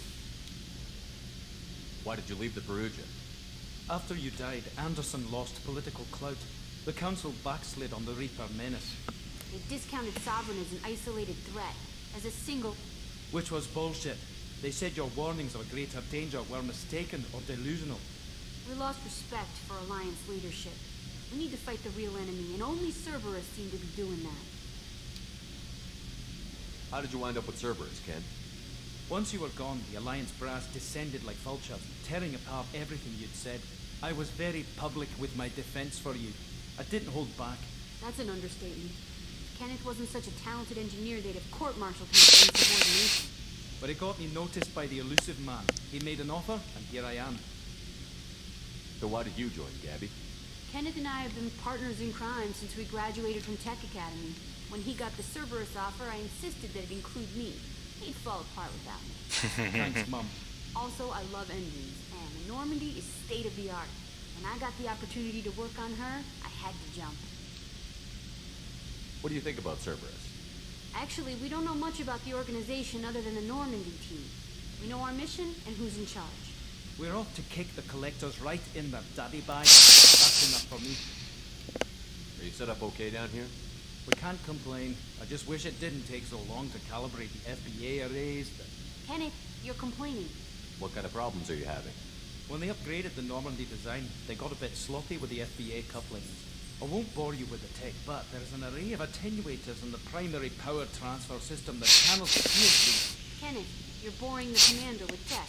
Why did you leave the Perugia? After you died, Anderson lost political clout. The Council backslid on the Reaper menace. They discounted Sovereign as an isolated threat, as a single... Which was bullshit. They said your warnings of a greater danger were mistaken or delusional. We lost respect for Alliance leadership. We need to fight the real enemy, and only Cerberus seem to be doing that. How did you wind up with Cerberus, Ken? Once you were gone, the Alliance brass descended like vultures, tearing apart everything you'd said. I was very public with my defense for you. I didn't hold back. That's an understatement. If Kenneth wasn't such a talented engineer, they'd have court-martialed him for insubordination. But it got me noticed by the elusive man. He made an offer, and here I am. So why did you join, Gabby? Kenneth and I have been partners in crime since we graduated from Tech Academy. When he got the Cerberus offer, I insisted that it include me. He'd fall apart without me. Thanks, Mum. Also, I love engines, and the Normandy is state-of-the-art. When I got the opportunity to work on her, I had to jump. What do you think about Cerberus? Actually, we don't know much about the organization other than the Normandy team. We know our mission and who's in charge. We're off to kick the collectors right in their daddy bag. That's enough for me. Are you set up okay down here? We can't complain. I just wish it didn't take so long to calibrate the FBA arrays. Kenneth, you're complaining. What kind of problems are you having? When they upgraded the Normandy design, they got a bit sloppy with the FBA couplings. I won't bore you with the tech, but there's an array of attenuators in the primary power transfer system that channels the field these. Kenneth, you're boring the commander with tech.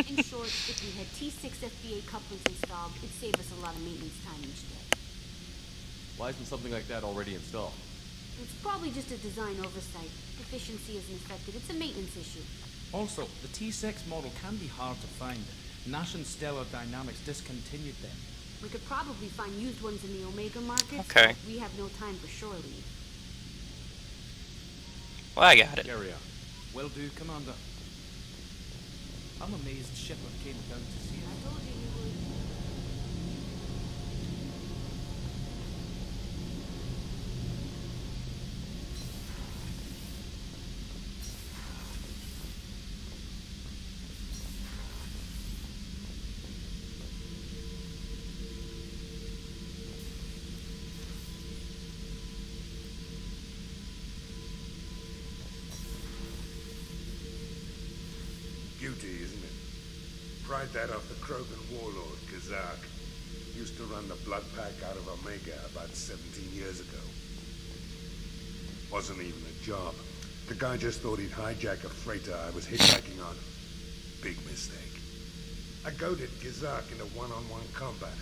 In short, if we had T6 FBA couplings installed, it'd save us a lot of maintenance time each day. Why isn't something like that already installed? It's probably just a design oversight. Efficiency isn't affected. It's a maintenance issue. Also, the T6 model can be hard to find. Nash and Stellar Dynamics discontinued them. We could probably find used ones in the Omega market. Okay. But we have no time for shore leave. Well, I got it. Carry on. Will do, Commander. I'm amazed Shepard came down to see us. I told you he would. beauty, isn't it? Pried that off the Krogan warlord, Kazak. Used to run the Blood Pack out of Omega about 17 years ago. Wasn't even a job. The guy just thought he'd hijack a freighter I was hitchhiking on. Big mistake. I goaded Kazak into one-on-one combat.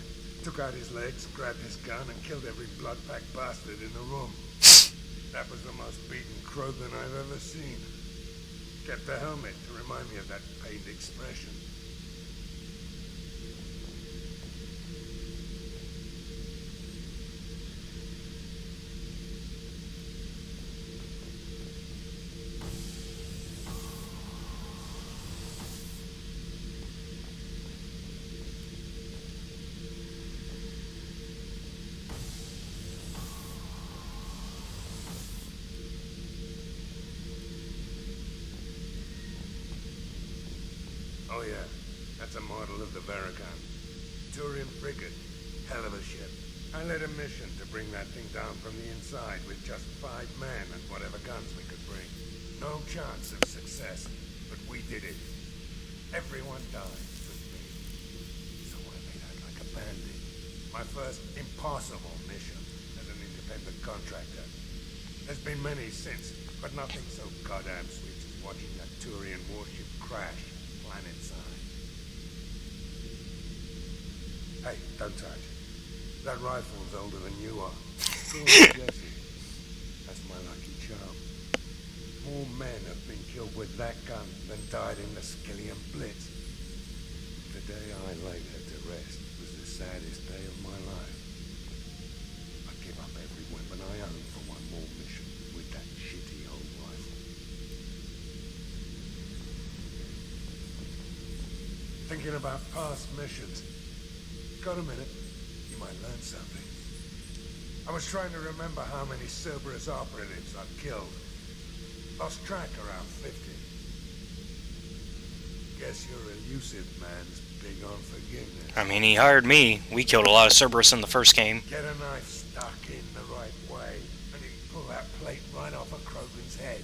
Took out his legs, grabbed his gun, and killed every Blood Pack bastard in the room. That was the most beaten Krogan I've ever seen. Kept the helmet to remind me of that pained expression. Oh yeah, that's a model of the Veracon. Turian frigate. Hell of a ship. I led a mission to bring that thing down from the inside with just 5 men and whatever guns we could bring. No chance of success, but we did it. Everyone died but me. So I made out like a bandit. My first impossible mission as an independent contractor. There's been many since, but nothing so goddamn sweet as watching that Turian warship crash. Planet side. Hey, don't touch. That rifle's older than you are. Cool, Jesse. That's my lucky charm. More men have been killed with that gun than died in the Skillian Blitz. The day I laid her to rest was the saddest day of my life. I give up every weapon I own for one more mission with that shitty old rifle. Thinking about past missions. Got a minute? You might learn something. I was trying to remember how many Cerberus operatives I've killed. Lost track around 50. Guess your elusive man's big on forgiveness. I mean, he hired me. We killed a lot of Cerberus in the first game. Get a knife stuck in the right way, and you can pull that plate right off a Krogan's head.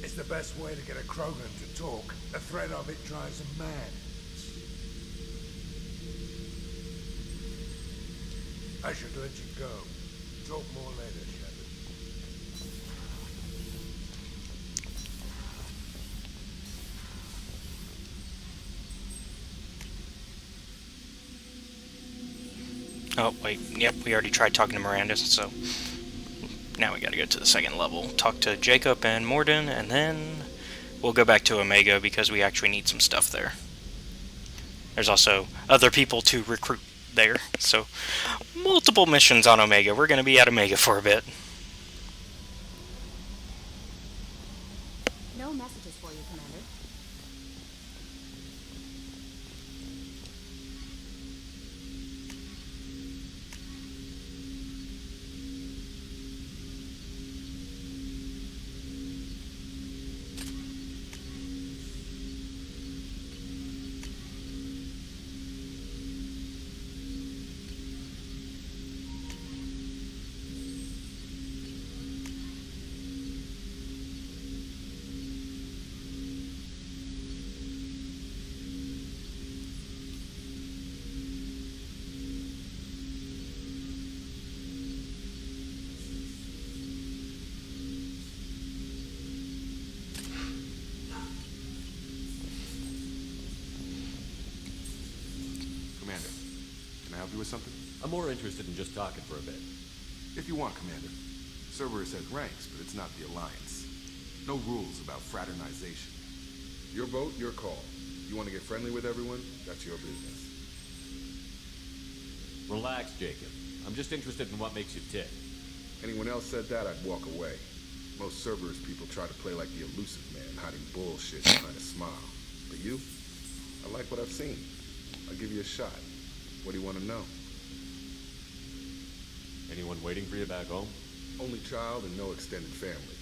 It's the best way to get a Krogan to talk. The threat of it drives him mad. I should let you go. Talk more later, Shepard. Oh, wait. Yep, we already tried talking to Miranda, so now we gotta go to the second level. Talk to Jacob and Morden, and then we'll go back to Omega because we actually need some stuff there. There's also other people to recruit there, so multiple missions on Omega. We're gonna be at Omega for a bit. No messages for you, Commander. Commander, can I help you with something? I'm more interested in just talking for a bit. If you want, Commander. Cerberus has ranks, but it's not the Alliance. No rules about fraternization. Your vote, your call. You want to get friendly with everyone? That's your business. Relax, Jacob. I'm just interested in what makes you tick. Anyone else said that, I'd walk away. Most Cerberus people try to play like the elusive man, hiding bullshit and trying to smile. But you? I like what I've seen. I'll give you a shot. What do you want to know? Anyone waiting for you back home? Only child and no extended family.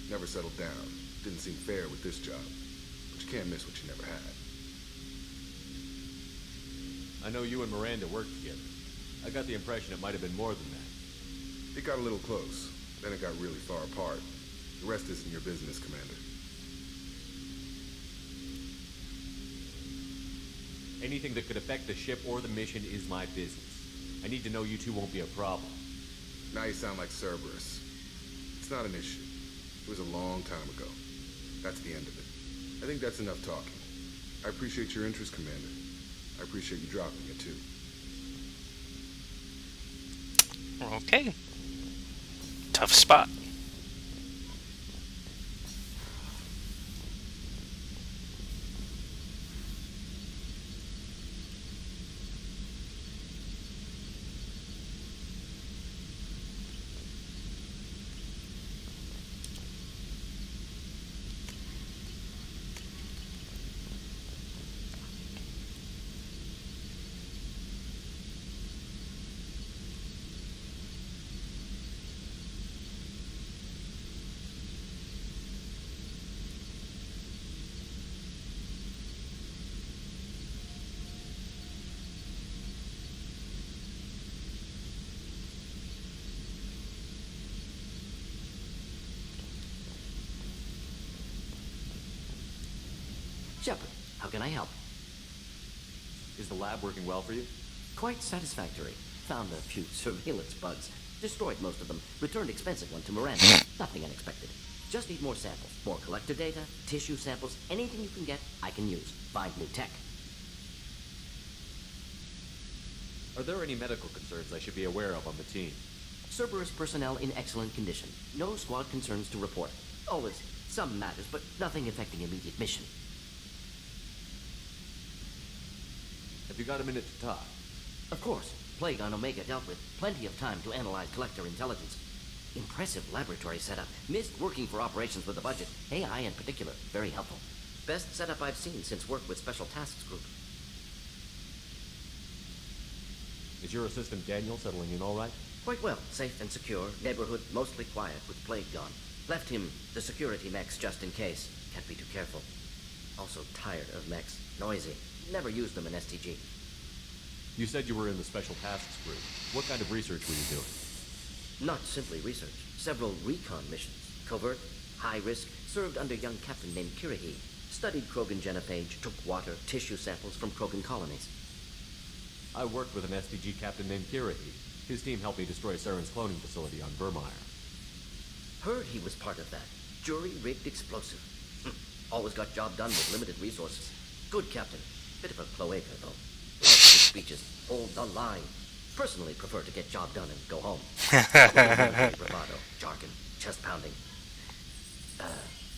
Never settled down. Didn't seem fair with this job. But you can't miss what you never had. I know you and Miranda worked together. I got the impression it might have been more than that. It got a little close. Then it got really far apart. The rest isn't your business, Commander. Anything that could affect the ship or the mission is my business. I need to know you two won't be a problem. Now you sound like Cerberus. It's not an issue. It was a long time ago. That's the end of it. I think that's enough talking. I appreciate your interest, Commander. I appreciate you dropping it, too. Okay. Tough spot. Shepard, how can I help? Is the lab working well for you? Quite satisfactory. Found a few surveillance bugs. Destroyed most of them. Returned expensive one to Miranda. Nothing unexpected. Just need more samples. More collector data, tissue samples, anything you can get, I can use. Find new tech. Are there any medical concerns I should be aware of on the team? Cerberus personnel in excellent condition. No squad concerns to report. Always some matters, but nothing affecting immediate mission. Have you got a minute to talk? Of course. Plague on Omega dealt with. Plenty of time to analyze collector intelligence. Impressive laboratory setup. Missed working for operations with a budget. AI in particular. Very helpful. Best setup I've seen since work with Special Tasks Group. Is your assistant Daniel settling in all right? Quite well. Safe and secure. Neighborhood mostly quiet with Plague gone. Left him the security mechs just in case. Can't be too careful. Also tired of mechs. Noisy. Never used them in STG. You said you were in the Special Tasks Group. What kind of research were you doing? Not simply research. Several recon missions. Covert, high risk, served under a young captain named Kirahi. Studied Krogan genophage, took water, tissue samples from Krogan colonies. I worked with an STG captain named Kirahi. His team helped me destroy Saren's cloning facility on Vermeer. Heard he was part of that. Jury-rigged explosive. Always got job done with limited resources. Good captain. Bit of a cloaca, though. Lots of speeches. Hold the line. Personally prefer to get job done and go home. Bravado, jargon, chest pounding.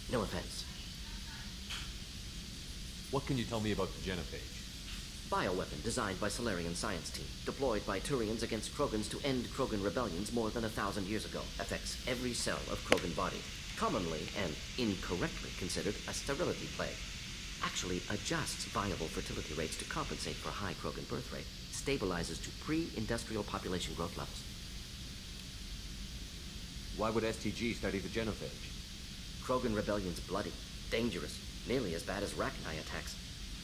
No offense. What can you tell me about the genophage? Bioweapon designed by Solarian science team. Deployed by Turians against Krogans to end Krogan rebellions more than 1,000 years ago. Affects every cell of Krogan body. Commonly and incorrectly considered a sterility plague. Actually adjusts viable fertility rates to compensate for high Krogan birth rate. Stabilizes to pre-industrial population growth levels. Why would STG study the genophage? Krogan rebellion's bloody, dangerous, nearly as bad as Rachni attacks.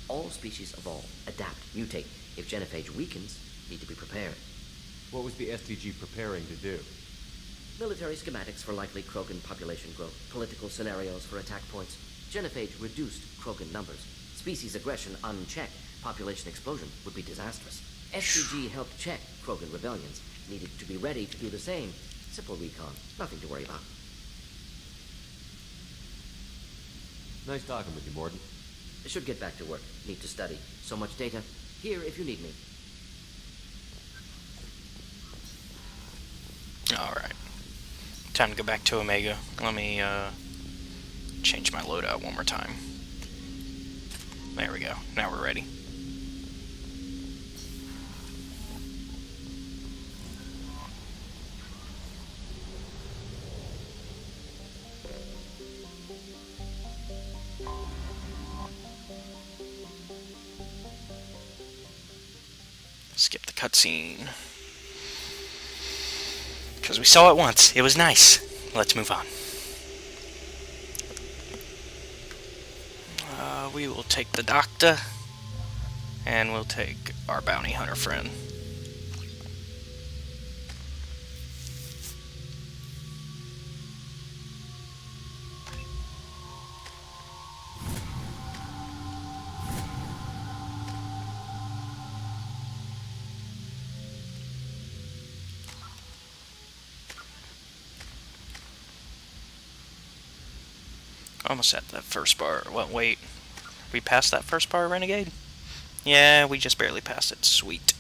All species evolve, adapt, mutate. If genophage weakens, need to be prepared. What was the STG preparing to do? Military schematics for likely Krogan population growth, political scenarios for attack points. Genophage reduced Krogan numbers. Species aggression unchecked, population explosion would be disastrous. STG helped check Krogan rebellions. Needed to be ready to do the same. Simple recon, nothing to worry about. Nice talking with you, Mordin. Should get back to work. Need to study. So much data. Here if you need me. Alright. Time to go back to Omega. Let me change my loadout one more time. There we go. Now we're ready. Skip the cutscene. Because we saw it once. It was nice. Let's move on. We will take the doctor. And we'll take our bounty hunter friend. Almost at that first bar. Well, wait. We passed that first bar, Renegade? Yeah, we just barely passed it. Sweet.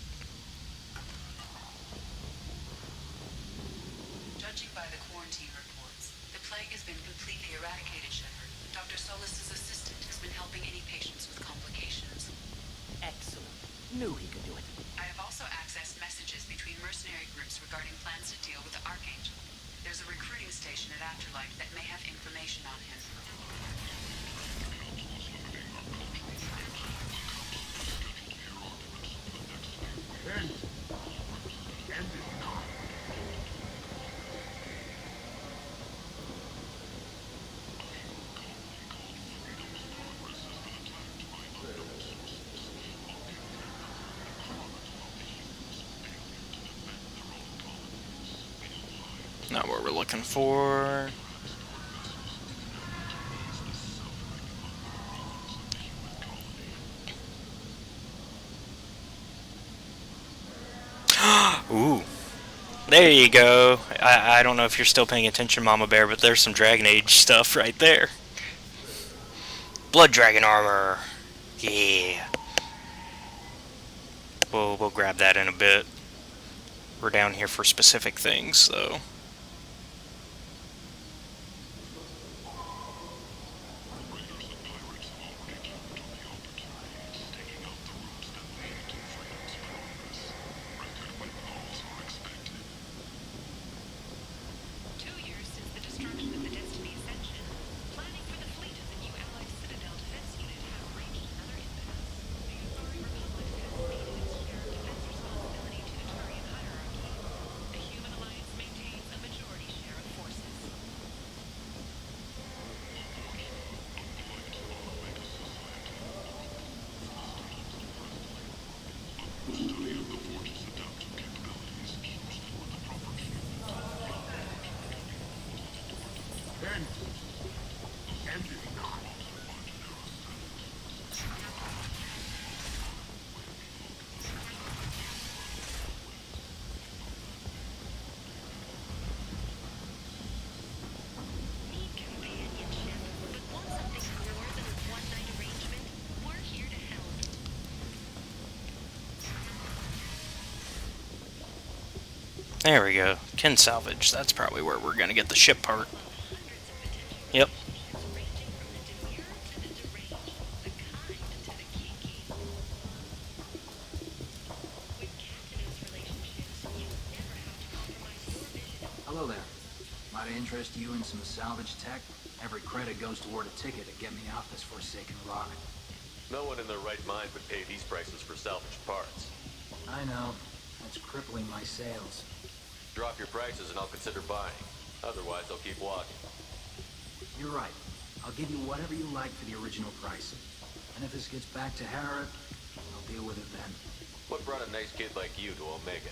Judging by the quarantine reports, the plague has been completely eradicated, Shepard. Dr. Solis' assistant has been helping any patients with complications. Excellent. Knew he could do it. I have also accessed messages between mercenary groups regarding plans to deal with the Archangel. There's a recruiting station at Afterlife that may have information on him. Not what we're looking for. Ooh. There you go. I don't know if you're still paying attention, Mama Bear, but there's some Dragon Age stuff right there. Blood Dragon armor. Yeah. We'll grab that in a bit. We're down here for specific things, though. There we go. Kin salvage. That's probably where we're gonna get the ship part. Yep. Hello there. Might I interest you in some salvage tech? Every credit goes toward a ticket to get me off this forsaken rock. No one in their right mind would pay these prices for salvaged parts. I know. That's crippling my sales. Drop your prices and I'll consider buying. Otherwise, I'll keep walking. You're right. I'll give you whatever you like for the original price. And if this gets back to Harrod, I'll deal with it then. What brought a nice kid like you to Omega?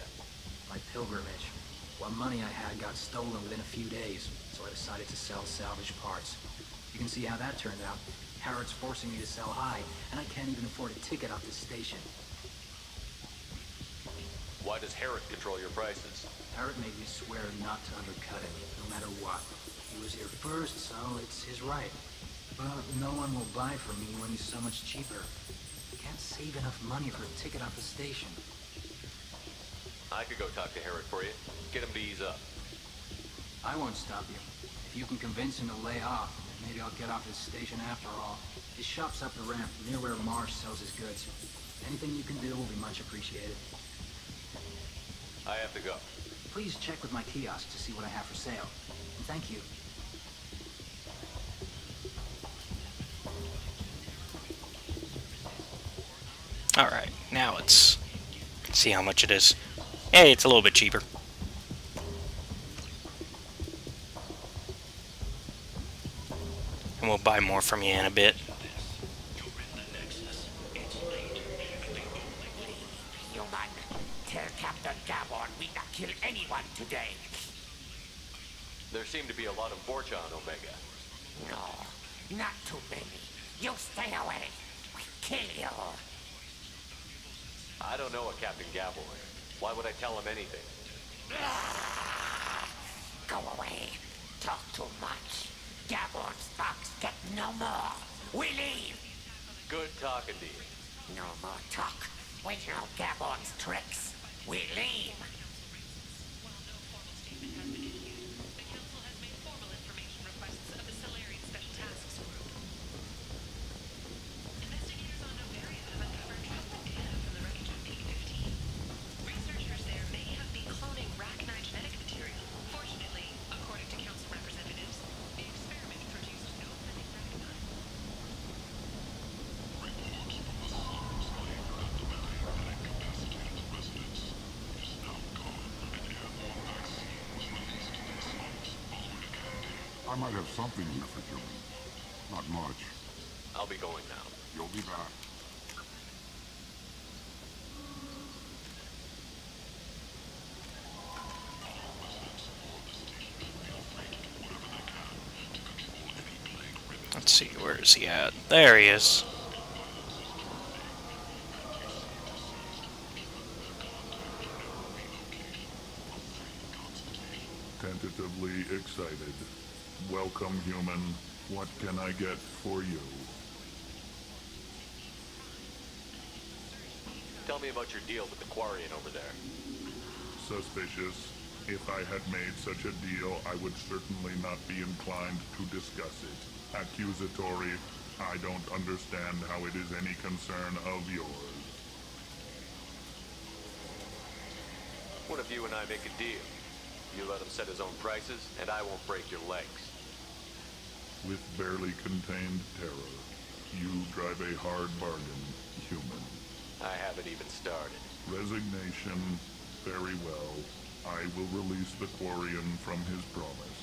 My pilgrimage. What money I had got stolen within a few days, so I decided to sell salvage parts. You can see how that turned out. Harrod's forcing me to sell high, and I can't even afford a ticket off this station. Why does Harrod control your prices? Harrod made me swear not to undercut him, no matter what. He was here first, so it's his right. But no one will buy from me when he's so much cheaper. Can't save enough money for a ticket off the station. I could go talk to Harrod for you. Get him to ease up. I won't stop you. If you can convince him to lay off, maybe I'll get off this station after all. His shop's up the ramp, near where Marsh sells his goods. Anything you can do will be much appreciated. I have to go. Please check with my kiosk to see what I have for sale. And thank you. Alright, now let's see how much it is. Hey, it's a little bit cheaper. And we'll buy more from you in a bit. Human, tell Captain Gabon we not kill anyone today. There seem to be a lot of Vorcha on Omega. No, not too many. You stay away. We kill you. I don't know a Captain Gabor. Why would I tell him anything? Go away. Talk too much. Gabor's thugs get no more. We leave. Good talking to you. No more talk. We know Gabor's tricks. We leave. I might have something here for Jimmy. Not much. I'll be going now. You'll be back. Let's see, where is he at? There he is. Tentatively excited. Welcome, human. What can I get for you? Tell me about your deal with the Quarian over there. Suspicious. If I had made such a deal, I would certainly not be inclined to discuss it. Accusatory. I don't understand how it is any concern of yours. What if you and I make a deal? You let him set his own prices, and I won't break your legs. With barely contained terror, you drive a hard bargain, human. I haven't even started. Resignation. Very well. I will release the Quarian from his promise.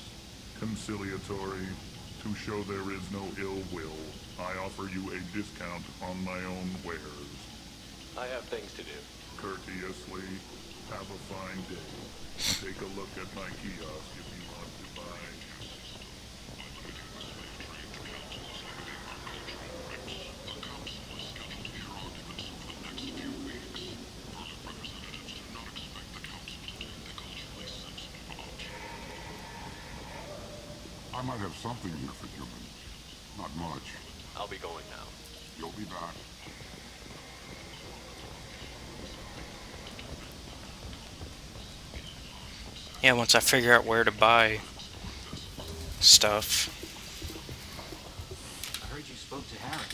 Conciliatory. To show there is no ill will, I offer you a discount on my own wares. I have things to do. Courteously. Have a fine day. Take a look at my kiosk if you want to buy. I might have something here for human. Not much. I'll be going now. You'll be back. Yeah, once I figure out where to buy stuff. I heard you spoke to Harry.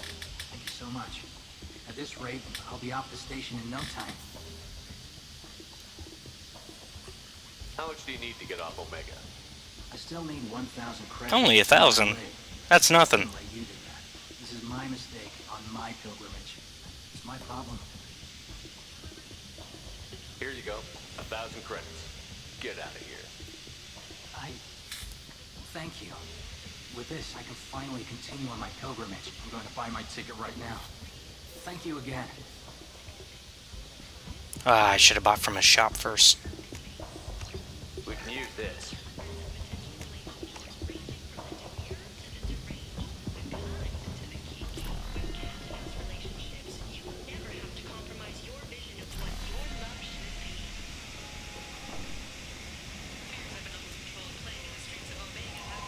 Thank you so much. At this rate, I'll be off the station in no time. How much do you need to get off Omega? I still need 1,000 credits. Only 1,000. That's nothing. You did that. This is my mistake on my pilgrimage. It's my problem. Here you go. 1,000 credits. Get out of here. Thank you. With this, I can finally continue on my pilgrimage. I'm going to buy my ticket right now. Thank you again. I should have bought from a shop first. We can use this.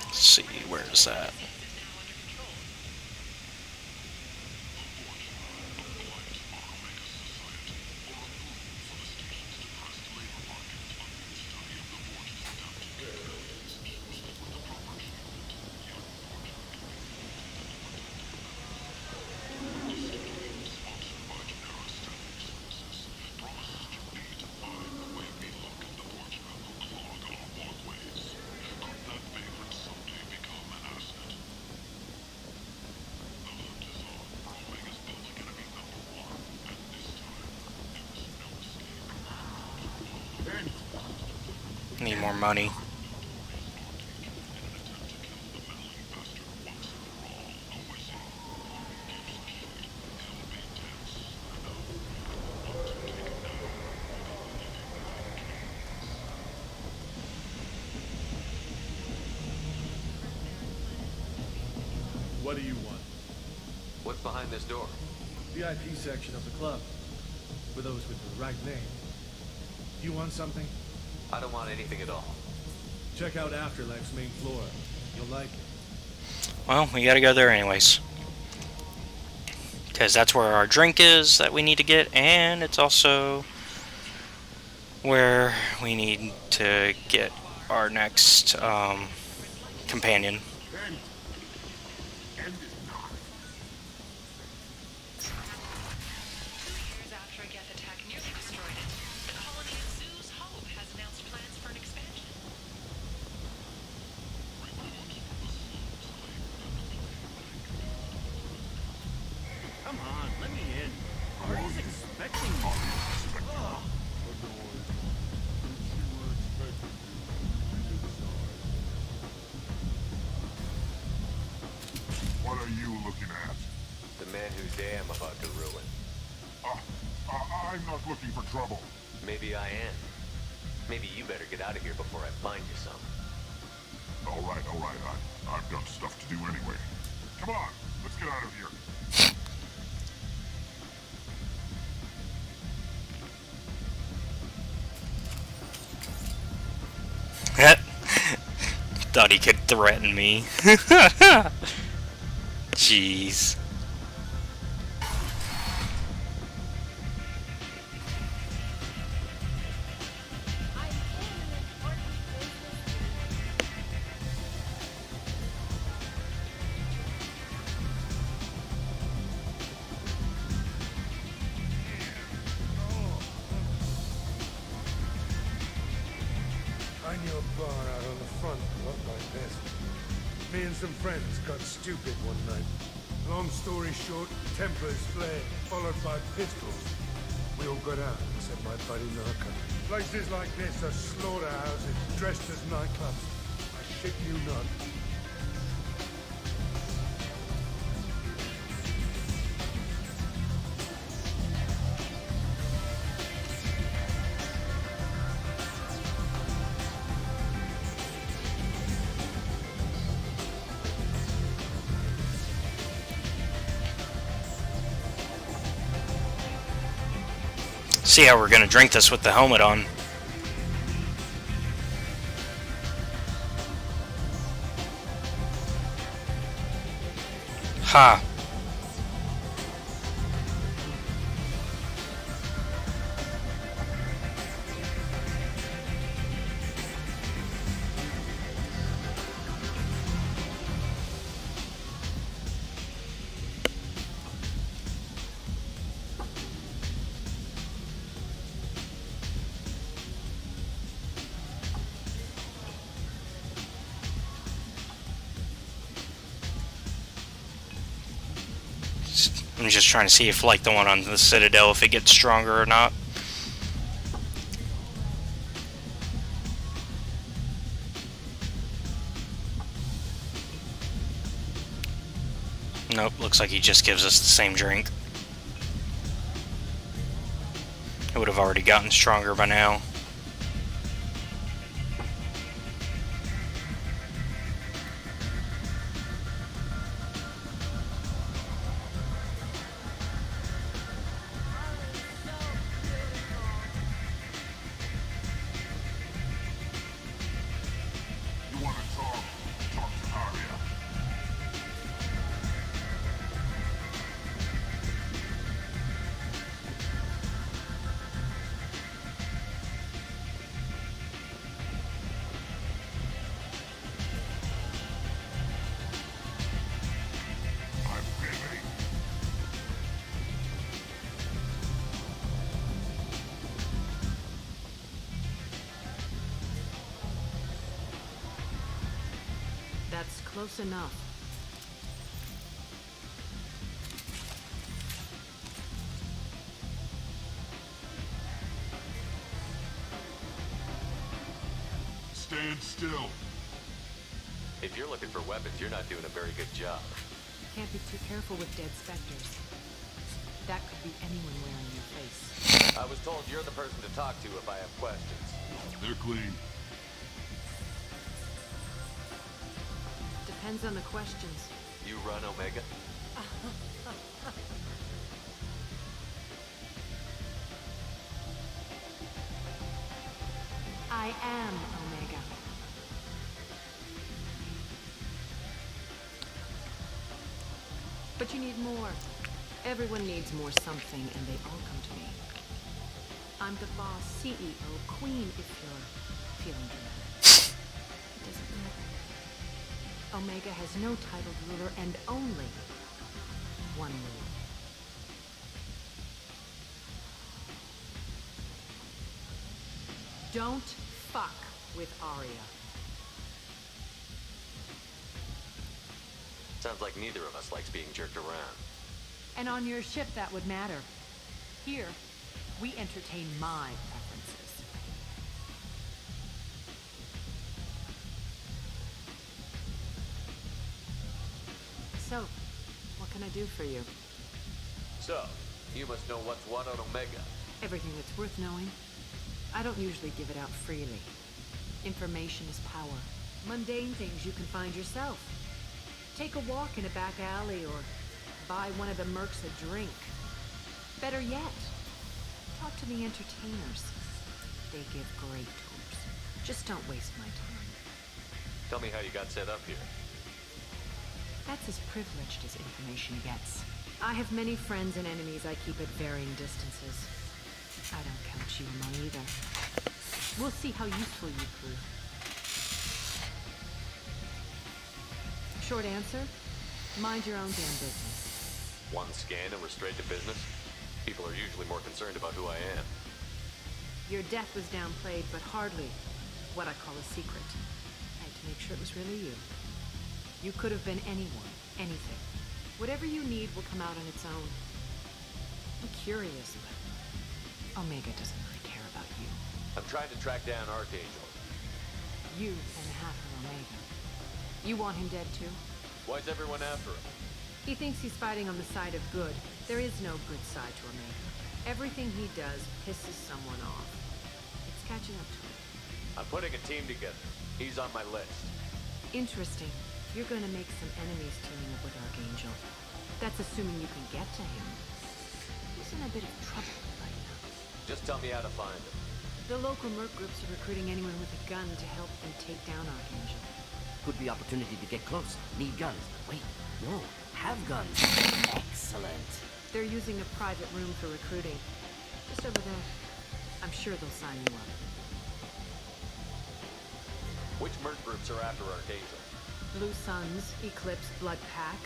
Let's see, where is that? Need more money. What do you want? What's behind this door? VIP section of the club. For those with the right name. You want something? I don't want anything at all. Check out Afterlife's main floor. You'll like it. Well, we gotta go there anyways. Because that's where our drink is that we need to get, and it's also where we need to get our next companion. Years after a Geth attack nearly destroyed it, the colony of Zoo's Hope has announced plans for an expansion. Come on, let me in. Artie's expecting me. Ugh. What are you looking at? The man whose day I'm about to ruin. I'm not looking for trouble. Maybe I am. Maybe you better get out of here before I find you some. All right. I've got stuff to do anyway. Come on, let's get out of here. Thought he could threaten me. Jeez. I knew a bar out on the front looked like this. Me and some friends got stupid one night. Long story short, tempers flared, followed by pistols. We all got out, except my buddy Narco. Places like this are slaughterhouses dressed as nightclubs. I shit you not. See how we're gonna drink this with the helmet on. Ha. I'm just trying to see if, like the one on the Citadel, if it gets stronger or not. Nope, looks like he just gives us the same drink. It would have already gotten stronger by now. You want to talk? Talk to Arya. I'm ready. That's close enough. Stand still. If you're looking for weapons, you're not doing a very good job. Can't be too careful with dead specters. That could be anyone wearing your face. I was told you're the person to talk to if I have questions. They're clean. Depends on the questions. You run Omega? I am Omega. you need more? Everyone needs more something, and they all come to me. I'm the boss, CEO, queen, if you're feeling dramatic. It doesn't matter. Omega has no titled ruler and only one ruler. Don't fuck with Arya. Sounds like neither of us likes being jerked around. And on your ship, that would matter. Here, we entertain my preferences. So, what can I do for you? So, you must know what's what on Omega. Everything that's worth knowing. I don't usually give it out freely. Information is power. Mundane things you can find yourself. Take a walk in a back alley or buy one of the mercs a drink. Better yet, talk to the entertainers. They give great tours. Just don't waste my time. Tell me how you got set up here. That's as privileged as information gets. I have many friends and enemies I keep at varying distances. I don't count you among either. We'll see how useful you prove. Short answer, mind your own damn business. One scan and we're straight to business? People are usually more concerned about who I am. Your death was downplayed, but hardly what I call a secret. I had to make sure it was really you. You could have been anyone, anything. Whatever you need will come out on its own. I'm curious, but Omega doesn't really care about you. I'm trying to track down Archangel. You and half of Omega. You want him dead too? Why's everyone after him? He thinks he's fighting on the side of good. There is no good side to Omega. Everything he does pisses someone off. It's catching up to him. I'm putting a team together. He's on my list. Interesting. You're gonna make some enemies teaming up with Archangel. That's assuming you can get to him. He's in a bit of trouble right now. Just tell me how to find him. The local merc groups are recruiting anyone with a gun to help them take down Archangel. Could be opportunity to get close. Need guns. Wait, no. Have guns. Excellent. They're using a private room for recruiting. Just over there. I'm sure they'll sign you up. Which merc groups are after Archangel? Blue Suns, Eclipse, Blood Pack.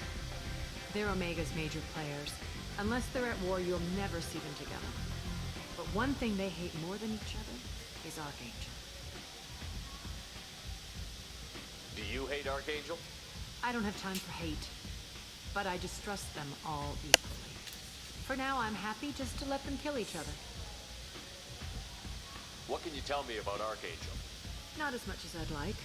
They're Omega's major players. Unless they're at war, you'll never see them together. But one thing they hate more than each other is Archangel. Do you hate Archangel? I don't have time for hate, but I distrust them all equally. For now, I'm happy just to let them kill each other. What can you tell me about Archangel? Not as much as I'd like.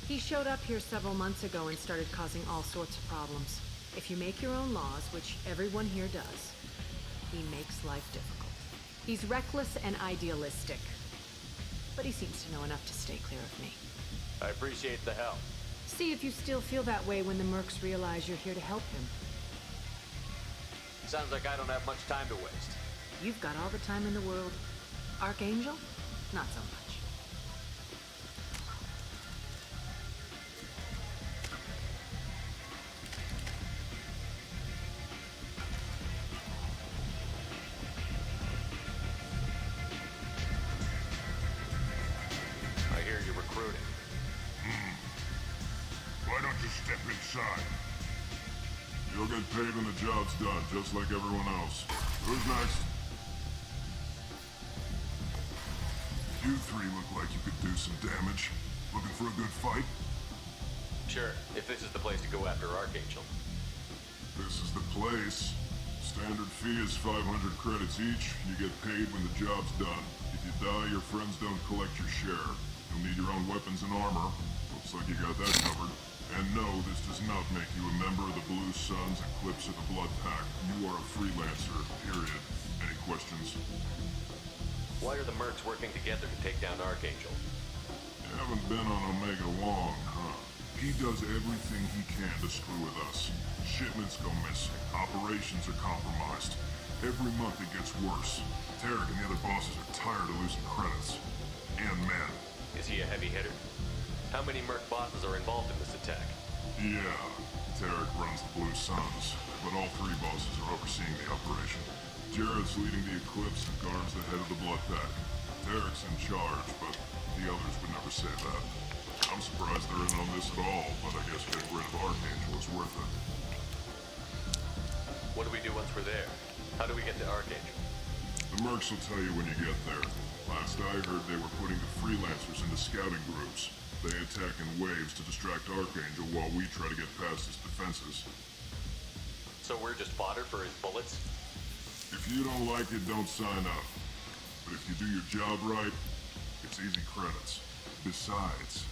He showed up here several months ago and started causing all sorts of problems. If you make your own laws, which everyone here does, he makes life difficult. He's reckless and idealistic, but he seems to know enough to stay clear of me. I appreciate the help. See if you still feel that way when the mercs realize you're here to help him. Sounds like I don't have much time to waste. You've got all the time in the world. Archangel? Not so much. I hear you're recruiting. Why don't you step inside? You'll get paid when the job's done, just like everyone else. Who's next? You three look like you could do some damage. Looking for a good fight? Sure, if this is the place to go after Archangel. This is the place. Standard fee is 500 credits each. You get paid when the job's done. If you die, your friends don't collect your share. You'll need your own weapons and armor. Looks like you got that covered. And no, this does not make you a member of the Blue Suns, Eclipse, or the Blood Pack. You are a freelancer, period. Any questions? Why are the mercs working together to take down Archangel? You haven't been on Omega long, huh? He does everything he can to screw with us. Shipments go missing. Operations are compromised. Every month it gets worse. Tarek and the other bosses are tired of losing credits. And men. Is he a heavy hitter? How many merc bosses are involved in this attack? Yeah, Tarek runs the Blue Suns, but all three bosses are overseeing the operation. Jared's leading the Eclipse and Garm's the head of the Blood Pack. Tarek's in charge, but the others would never say that. I'm surprised they're in on this at all, but I guess getting rid of Archangel is worth it. What do we do once we're there? How do we get to Archangel? The mercs will tell you when you get there. Last I heard, they were putting the freelancers into scouting groups. They attack in waves to distract Archangel while we try to get past his defenses. So we're just fodder for his bullets? If you don't like it, don't sign up. But if you do your job right, it's easy credits. Besides,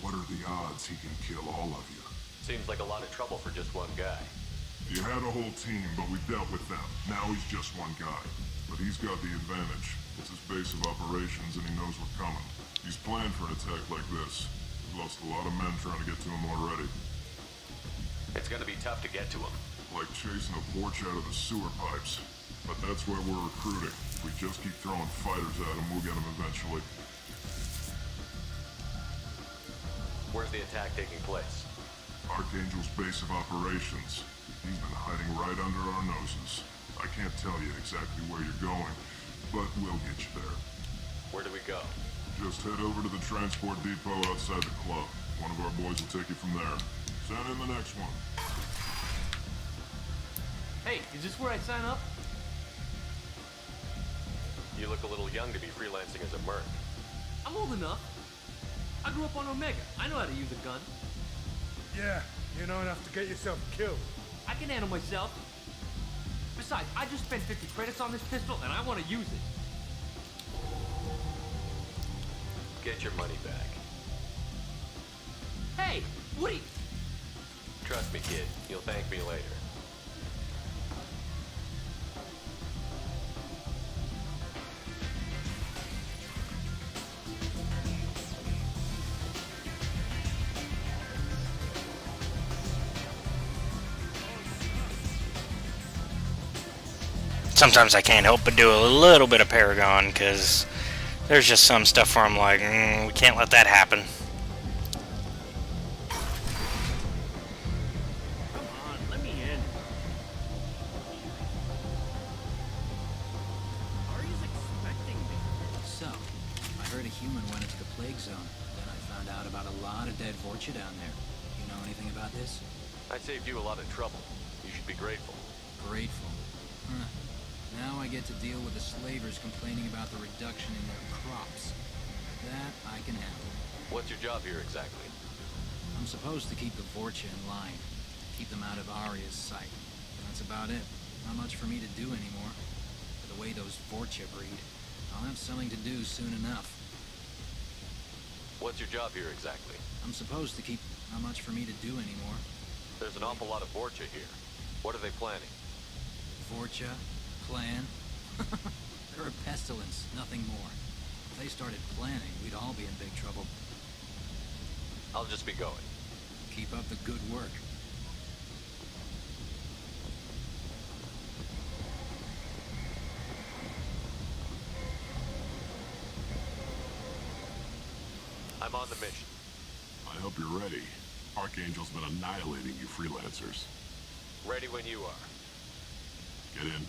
what are the odds he can kill all of you? Seems like a lot of trouble for just one guy. You had a whole team, but we dealt with them. Now he's just one guy. But he's got the advantage. It's his base of operations and he knows we're coming. He's planned for an attack like this. We've lost a lot of men trying to get to him already. It's gonna be tough to get to him. Like chasing a porch out of the sewer pipes. But that's why we're recruiting. If we just keep throwing fighters at him, we'll get him eventually. Where's the attack taking place? Archangel's base of operations. He's been hiding right under our noses. I can't tell you exactly where you're going, but we'll get you there. Where do we go? Just head over to the transport depot outside the club. One of our boys will take you from there. Send in the next one. Hey, is this where I sign up? You look a little young to be freelancing as a merc. I'm old enough. I grew up on Omega. I know how to use a gun. Yeah, you know enough to get yourself killed. I can handle myself. Besides, I just spent 50 credits on this pistol, and I want to use it. Get your money back. Hey, what are you... Trust me, kid. You'll thank me later. Sometimes I can't help but do a little bit of Paragon, because there's just some stuff where I'm like, we can't let that happen. Come on, let me in. Ari's expecting me. So, I heard a human went into the plague zone. Then I found out about a lot of dead Vorcha down there. You know anything about this? I saved you a lot of trouble. You should be grateful. Grateful. Huh. Now I get to deal with the slavers complaining about the reduction in their crops. That I can handle. What's your job here exactly? I'm supposed to keep the Vorcha in line. Keep them out of Arya's sight. That's about it. Not much for me to do anymore. For the way those Vorcha breed, I'll have something to do soon enough. What's your job here exactly? I'm supposed to keep... Not much for me to do anymore. There's an awful lot of Vorcha here. What are they planning? Vorcha? Plan? They're a pestilence, nothing more. If they started planning, we'd all be in big trouble. I'll just be going. Keep up the good work. I'm on the mission. I hope you're ready. Archangel's been annihilating you freelancers. Ready when you are. Get in.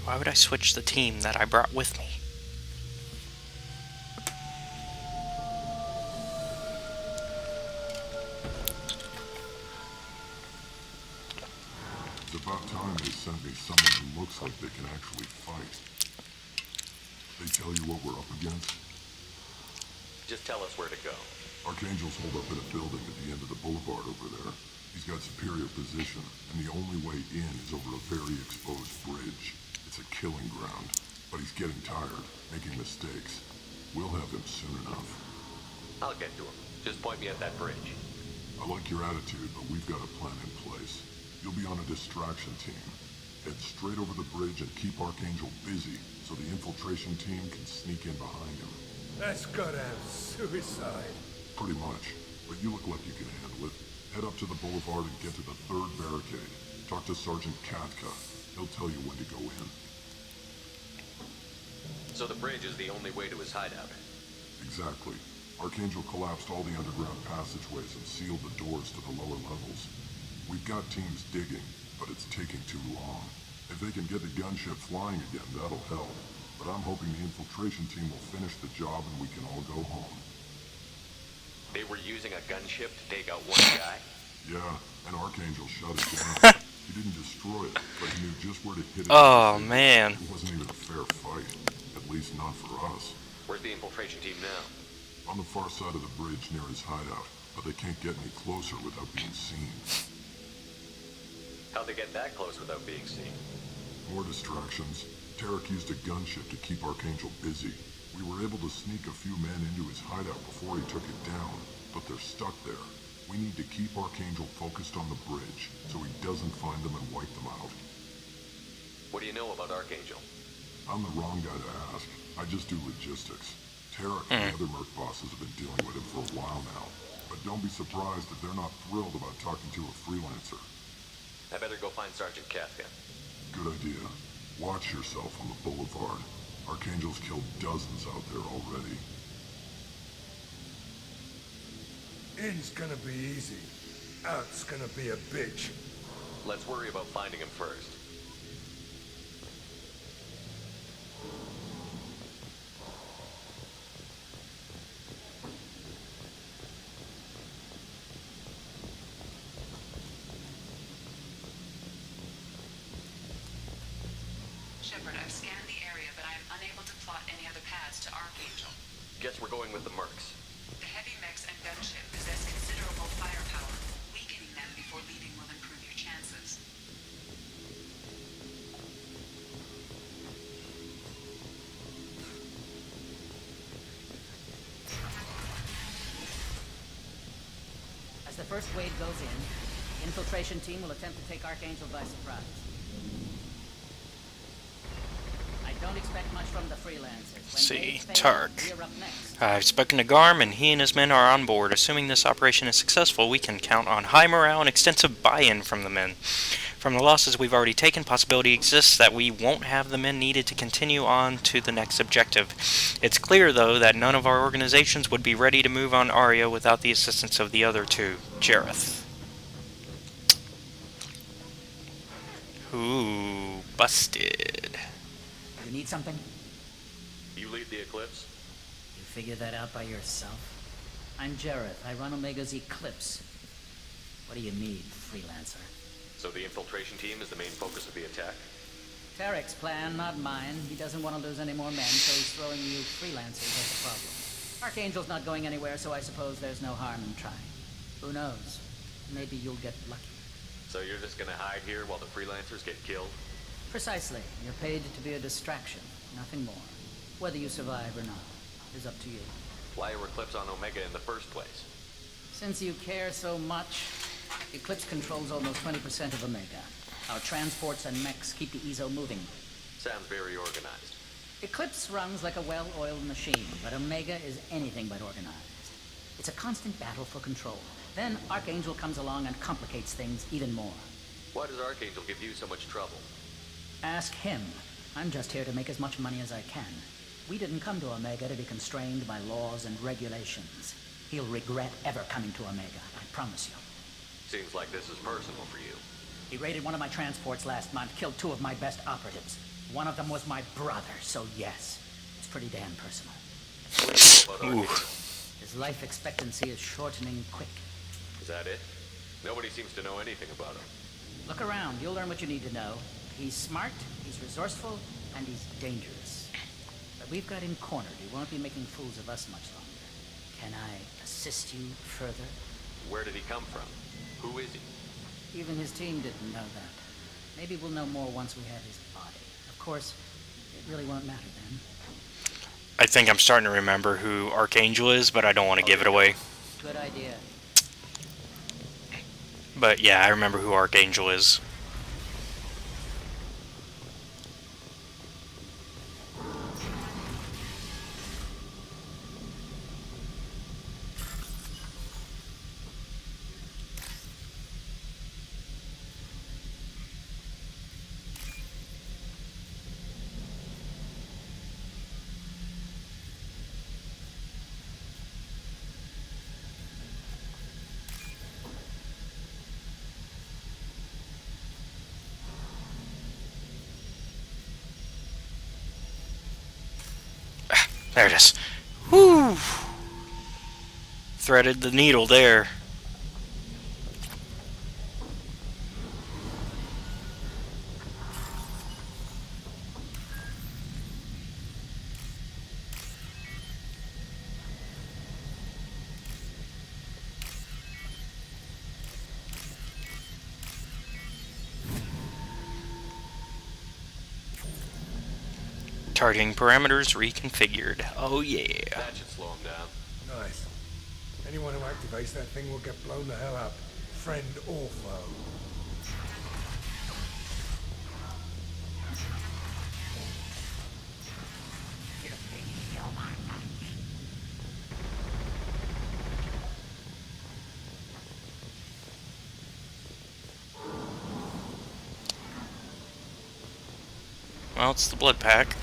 Why would I switch the team that I brought with me? It's about time they sent me someone who looks like they can actually fight. They tell you what we're up against? Just tell us where to go. Archangel's holed up in a building at the end of the boulevard over there. He's got superior position, and the only way in is over a very exposed bridge. It's a killing ground, but he's getting tired, making mistakes. We'll have him soon enough. I'll get to him. Just point me at that bridge. I like your attitude, but we've got a plan in place. You'll be on a distraction team. Head straight over the bridge and keep Archangel busy, so the infiltration team can sneak in behind him. That's goddamn suicide. Pretty much. but you look like you can handle it. Head up to the boulevard and get to the 3rd barricade. Talk to Sergeant Katka. He'll tell you when to go in. So the bridge is the only way to his hideout? Exactly. Archangel collapsed all the underground passageways and sealed the doors to the lower levels. We've got teams digging, but it's taking too long. If they can get the gunship flying again, that'll help. But I'm hoping the infiltration team will finish the job and we can all go home. They were using a gunship to take out one guy? Yeah, and Archangel shut it down. He didn't destroy it, but he knew just where to hit it. Oh, man. It wasn't even a fair fight. At least not for us. Where's the infiltration team now? On the far side of the bridge near his hideout, but they can't get any closer without being seen. How'd they get that close without being seen? More distractions. Tarek used a gunship to keep Archangel busy. We were able to sneak a few men into his hideout before he took it down, but they're stuck there. We need to keep Archangel focused on the bridge, so he doesn't find them and wipe them out. What do you know about Archangel? I'm the wrong guy to ask. I just do logistics. Tarek and the other Merc bosses have been dealing with him for a while now, but don't be surprised if they're not thrilled about talking to a freelancer. I better go find Sergeant Katka. Good idea. Watch yourself on the boulevard. Archangel's killed dozens out there already. In's gonna be easy. Out's gonna be a bitch. Let's worry about finding him first. Shepard, I've scanned the area, but I am unable to plot any other paths to Archangel. Guess we're going with the Mercs. The heavy mechs and gunship possess considerable firepower. Weakening them before leaving will improve your chances. As the first wave goes in, the infiltration team will attempt to take Archangel by surprise. I don't expect much from the freelancers. When See, they fail, Tark. we're up next. I've spoken to Garm, and he and his men are on board. Assuming this operation is successful, we can count on high morale and extensive buy-in from the men. From the losses we've already taken, possibility exists that we won't have the men needed to continue on to the next objective. It's clear, though, that none of our organizations would be ready to move on Arya without the assistance of the other two. Jareth. Ooh, busted. You need something? You lead the Eclipse? You figure that out by yourself? I'm Jareth. I run Omega's Eclipse. What do you need, freelancer? So the infiltration team is the main focus of the attack? Tarek's plan, not mine. He doesn't want to lose any more men, so he's throwing you freelancers as the problem. Archangel's not going anywhere, so I suppose there's no harm in trying. Who knows? Maybe you'll get lucky. So you're just gonna hide here while the freelancers get killed? Precisely. You're paid to be a distraction, nothing more. Whether you survive or not is up to you. Why were Eclipse on Omega in the first place? Since you care so much, Eclipse controls almost 20% of Omega. Our transports and mechs keep the EZO moving. Sounds very organized. Eclipse runs like a well-oiled machine, but Omega is anything but organized. It's a constant battle for control. Then Archangel comes along and complicates things even more. Why does Archangel give you so much trouble? Ask him. I'm just here to make as much money as I can. We didn't come to Omega to be constrained by laws and regulations. He'll regret ever coming to Omega, I promise you. Seems like this is personal for you. He raided one of my transports last month, killed 2 of my best operatives. One of them was my brother, so yes, it's pretty damn personal. What do you know about Archangel? His life expectancy is shortening quick. Is that it? Nobody seems to know anything about him. Look around, you'll learn what you need to know. He's smart, he's resourceful, and he's dangerous. But we've got him cornered. He won't be making fools of us much longer. Can I assist you further? Where did he come from? Who is he? Even his team didn't know that. Maybe we'll know more once we have his body. Of course, it really won't matter then. I think I'm starting to remember who Archangel is, but I don't want to give it away. Good idea. But yeah, I remember who Archangel is. There it is. Whoo! Threaded the needle there. Targeting parameters reconfigured. Oh yeah. That should slow him down. Nice. Anyone who activates that thing will get blown the hell up. Friend or foe. Well, it's the blood pack.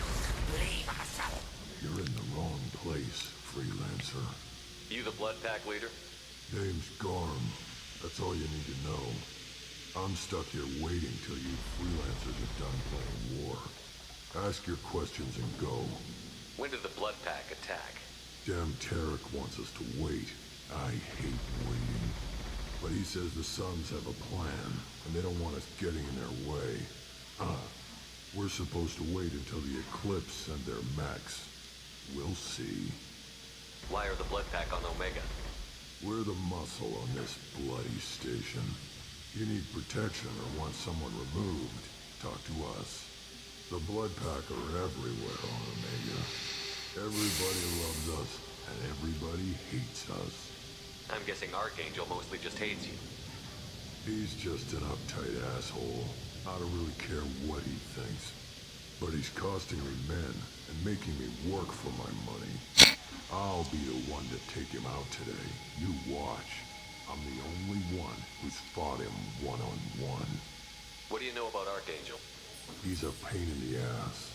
You're in the wrong place, freelancer. You the blood pack leader? Name's Garm. That's all you need to know. I'm stuck here waiting till you freelancers are done playing war. Ask your questions and go. When did the blood pack attack? Damn Tarek wants us to wait. I hate waiting. But he says the Suns have a plan, and they don't want us getting in their way. We're supposed to wait until the Eclipse send their mechs. We'll see. Why are the blood pack on Omega? We're the muscle on this bloody station. You need protection or want someone removed, talk to us. The blood pack are everywhere on Omega. Everybody loves us, and everybody hates us. I'm guessing Archangel mostly just hates you. He's just an uptight asshole. I don't really care what he thinks. But he's costing me men and making me work for my money. I'll be the one to take him out today. You watch. I'm the only one who's fought him one-on-one. What do you know about Archangel? He's a pain in the ass.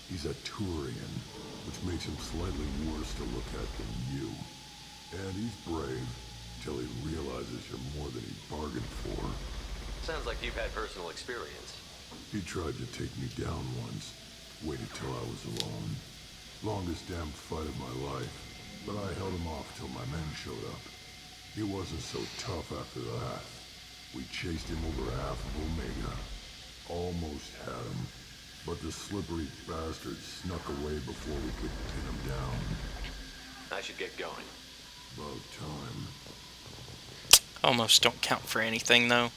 He's a Turian, which makes him slightly worse to look at than you. And he's brave, till he realizes you're more than he bargained for. Sounds like you've had personal experience. He tried to take me down once. Waited till I was alone. Longest damn fight of my life. But I held him off till my men showed up. He wasn't so tough after that. We chased him over half of Omega. Almost had him. But the slippery bastard snuck away before we could pin him down. I should get going. About time. Almost don't count for anything though.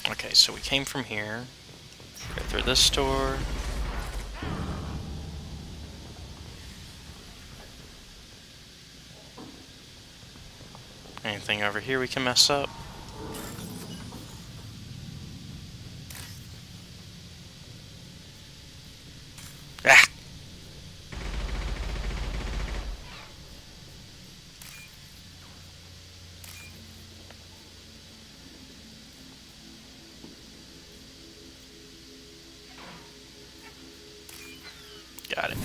Okay, so we came from here. Go through this door. Anything over here we can mess up? Ah! Got it.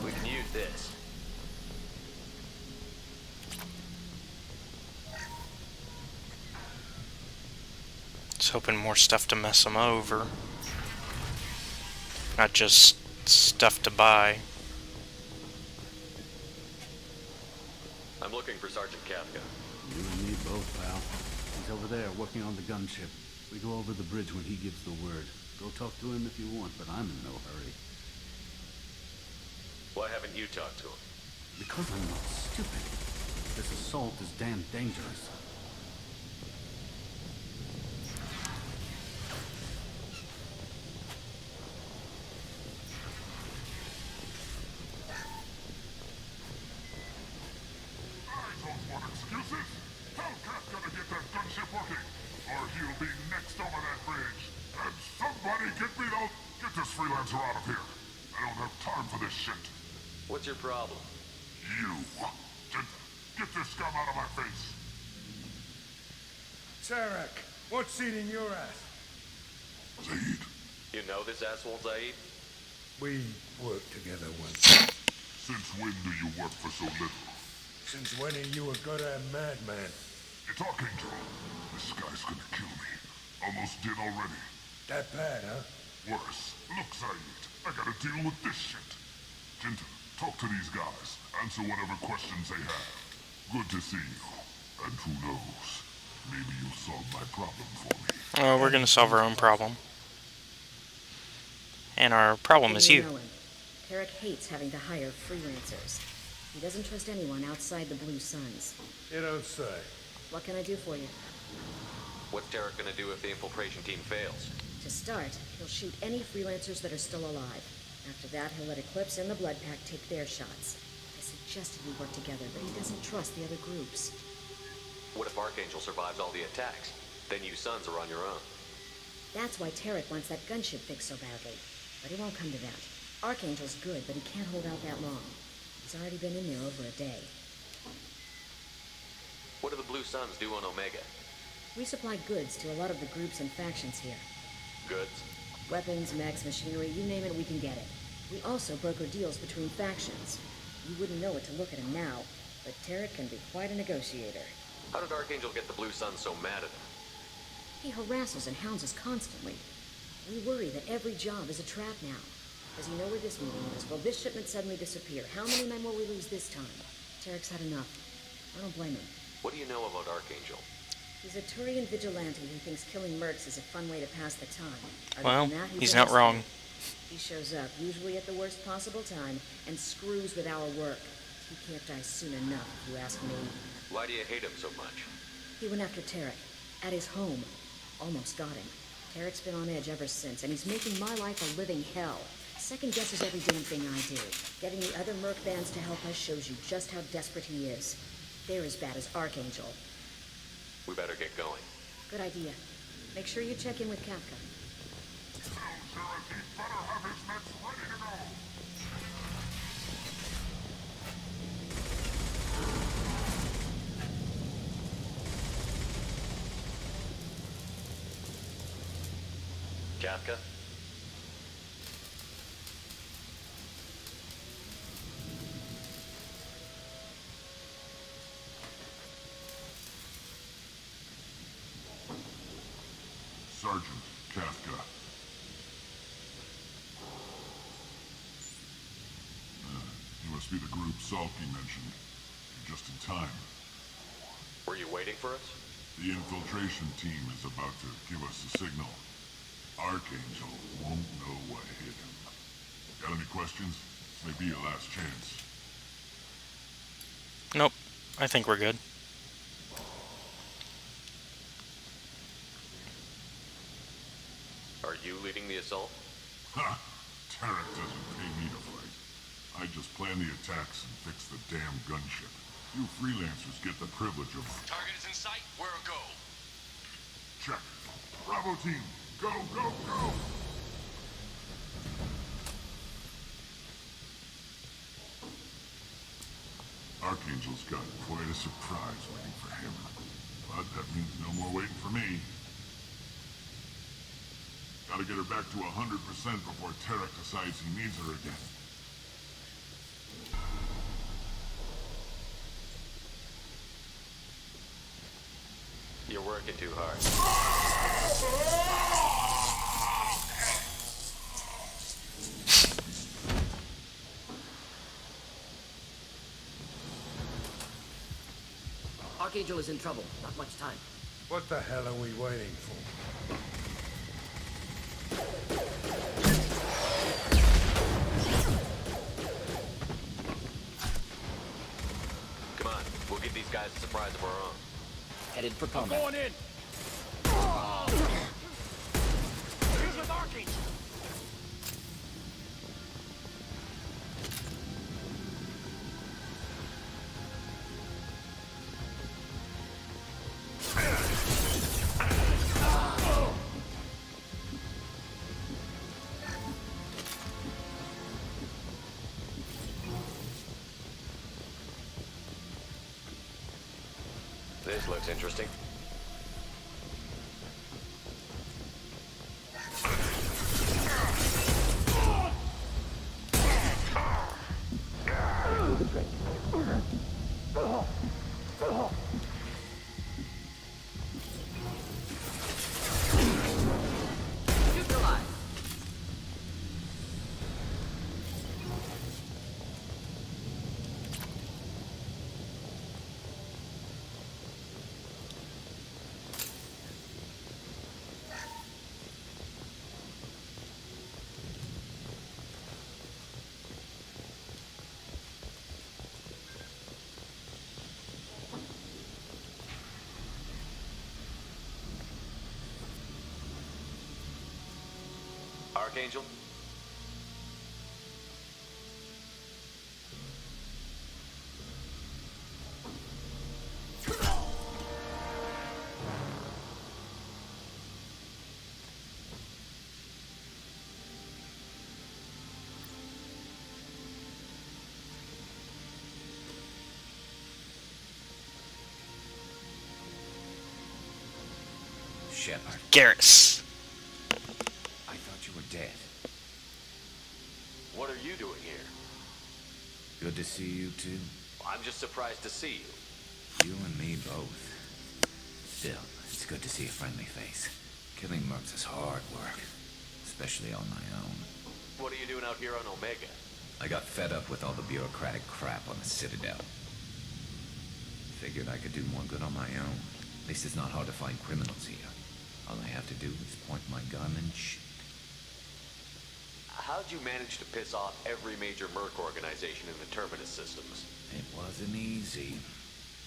We can use this. Just hoping more stuff to mess them over. Not just stuff to buy. I'm looking for Sergeant Kafka. You and me both, pal. He's over there working on the gunship. We go over the bridge when he gives the word. Go talk to him if you want, but I'm in no hurry. Why haven't you talked to him? Because I'm not stupid. This assault is damn dangerous. I don't freelancer out of here. I don't have time for this shit. What's your problem? You. Get this scum out of my face. Tarek, what's eating your ass? Zaid. You know this asshole, Zaid? We worked together once. Since when do you work for so little? Since when are you a goddamn madman? It's Archangel. This guy's gonna kill me. Almost did already. That bad, huh? Worse. Look, Zaid, I gotta deal with this shit. Jinta, talk to these guys. Answer whatever questions they have. Good to see you. And who knows? Maybe you'll solve my problem for me. Oh, we're gonna solve our own problem. And our problem is you. Know him. Tarek hates having to hire freelancers. He doesn't trust anyone outside the Blue Suns. You don't say. What can I do for you? What's Tarek gonna do if the infiltration team fails? To start, he'll shoot any freelancers that are still alive. After that, he'll let Eclipse and the Blood Pack take their shots. I suggested we work together, but he doesn't trust the other groups. What if Archangel survives all the attacks? Then you Sons are on your own. That's why Tarek wants that gunship fixed so badly. But it won't come to that. Archangel's good, but he can't hold out that long. He's already been in there over a day. What do the Blue Suns do on Omega? We supply goods to a lot of the groups and factions here. Goods? Weapons, mechs, machinery, you name it, we can get it. We also broker deals between factions. You wouldn't know it to look at him now, but Tarek can be quite a negotiator. How did Archangel get the Blue Suns so mad at him? He harasses and hounds us constantly. We worry that every job is a trap now. Does he know where this meeting is? Will this shipment suddenly disappear? How many men will we lose this time? Tarek's had enough. I don't blame him. What do you know about Archangel? He's a Turian vigilante who thinks killing mercs is a fun way to pass the time. Other Well, than that, he's a not hustler. wrong. He shows up, usually at the worst possible time, and screws with our work. He can't die soon enough, if you ask me. Why do you hate him so much? He went after Tarek, at his home. Almost got him. Tarek's been on edge ever since, and he's making my life a living hell. Second guesses every damn thing I do. Getting the other merc bands to help us shows you just how desperate he is. They're as bad as Archangel. We better get going. Good idea. Make sure you check in with Kafka. Kafka? Sergeant Kafka. You must be the group Salky mentioned. You're just in time. Were you waiting for us? The infiltration team is about to give us a signal. Archangel won't know what hit him. Got any questions? This may be your last chance. Nope. I think we're good. Are you leading the assault? Ha! Tarek doesn't pay me to fight. I just plan the attacks and fix the damn gunship. You freelancers get the privilege of... Target is in sight. We're a go. Check. Bravo team, go, go, go! Archangel's got quite a surprise waiting for him. But that means no more waiting for me. Gotta get her back to 100% before Tarek decides he needs her again. You're working too hard. Archangel is in trouble. Not much time. What the hell are we waiting for? Come on, we'll give these guys a surprise of our own. Headed for combat. Going in! Here's with Archangel! This looks interesting. Neutralize. Archangel? Shepard, Garrus. I thought you were dead. What are you doing here? Good to see you too. I'm just surprised to see you. You and me both. Still, it's good to see a friendly face. Killing mercs is hard work, especially on my own. What are you doing out here on Omega? I got fed up with all the bureaucratic crap on the Citadel. Figured I could do more good on my own. At least it's not hard to find criminals here. All I have to do is point my gun and shoot. How'd you manage to piss off every major merc organization in the Terminus systems? It wasn't easy.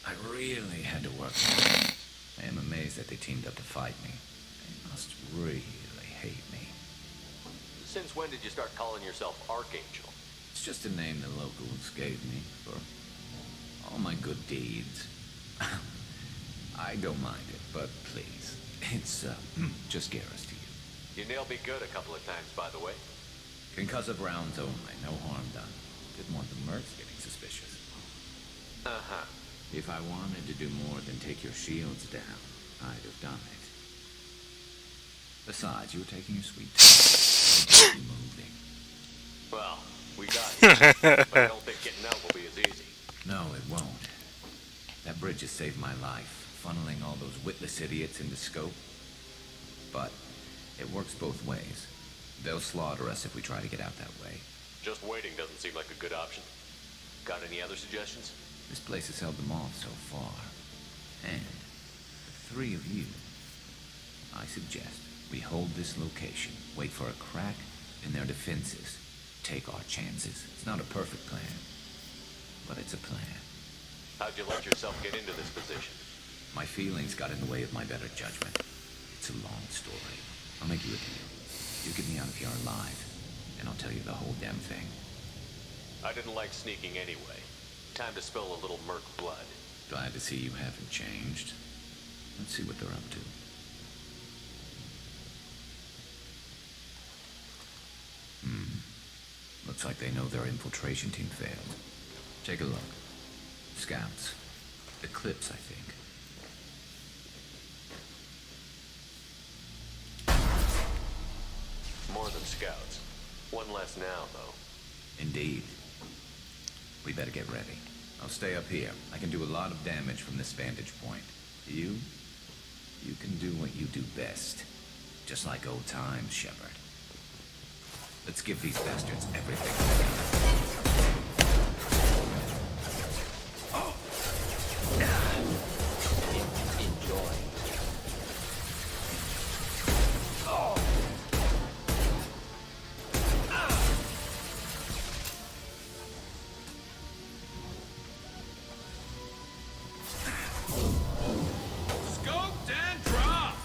I really had to work hard. I am amazed that they teamed up to fight me. They must really hate me. Since when did you start calling yourself Archangel? It's just a name the locals gave me for all my good deeds. I don't mind it, but please, it's just Garrus to you. You nailed me good a couple of times, by the way. Concussive rounds only, no harm done. Didn't want the mercs getting suspicious. Uh-huh. If I wanted to do more than take your shields down, I'd have done it. Besides, you were taking your sweet time. Keep moving. Well, we got you, but I don't think getting out will be as easy. No, it won't. That bridge has saved my life, funneling all those witless idiots into scope. But it works both ways. They'll slaughter us if we try to get out that way. Just waiting doesn't seem like a good option. Got any other suggestions? This place has held them off so far. And the three of you, I suggest we hold this location, wait for a crack in their defenses, take our chances. It's not a perfect plan, but it's a plan. How'd you let yourself get into this position? My feelings got in the way of my better judgment. It's a long story. I'll make you a deal. You get me out of here alive, and I'll tell you the whole damn thing. I didn't like sneaking anyway. Time to spill a little merc blood. Glad to see you haven't changed. Let's see what they're up to. Looks like they know their infiltration team failed. Take a look. Scouts. Eclipse, I think. More than scouts. One less now, though. Indeed. We better get ready. I'll stay up here. I can do a lot of damage from this vantage point. You can do what you do best. Just like old times, Shepard. Let's give these bastards everything. Enjoy. Scoped and dropped!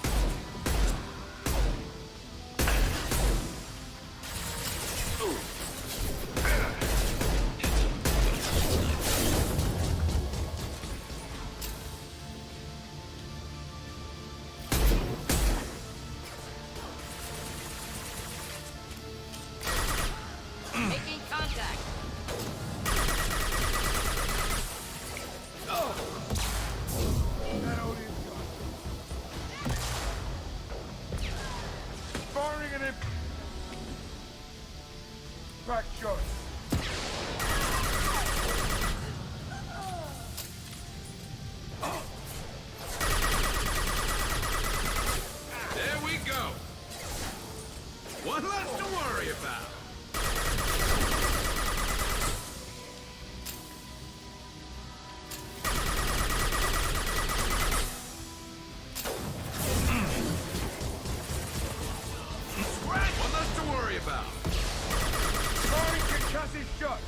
crack shorts. There we go. One less to worry about. One less to worry about. Sorry, concussive shot.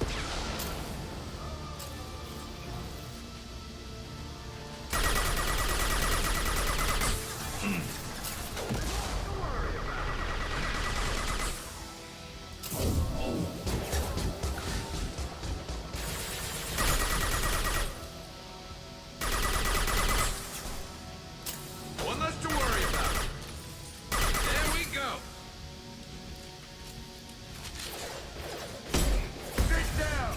One less to worry about. There we go. Sit down.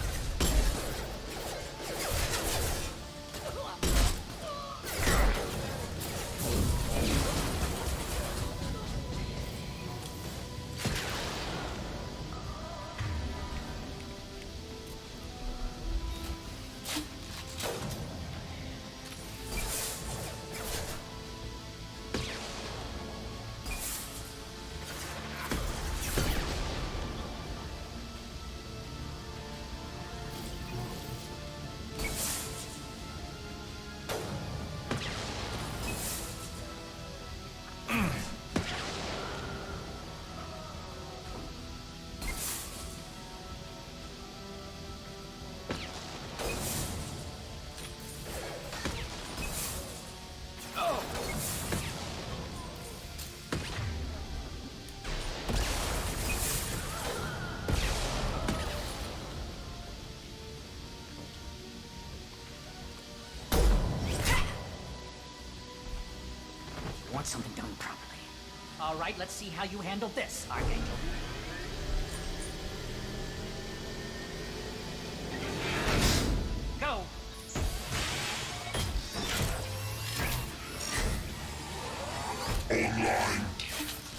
Want something done properly. All right, let's see how you handle this, Archangel. Go! Online.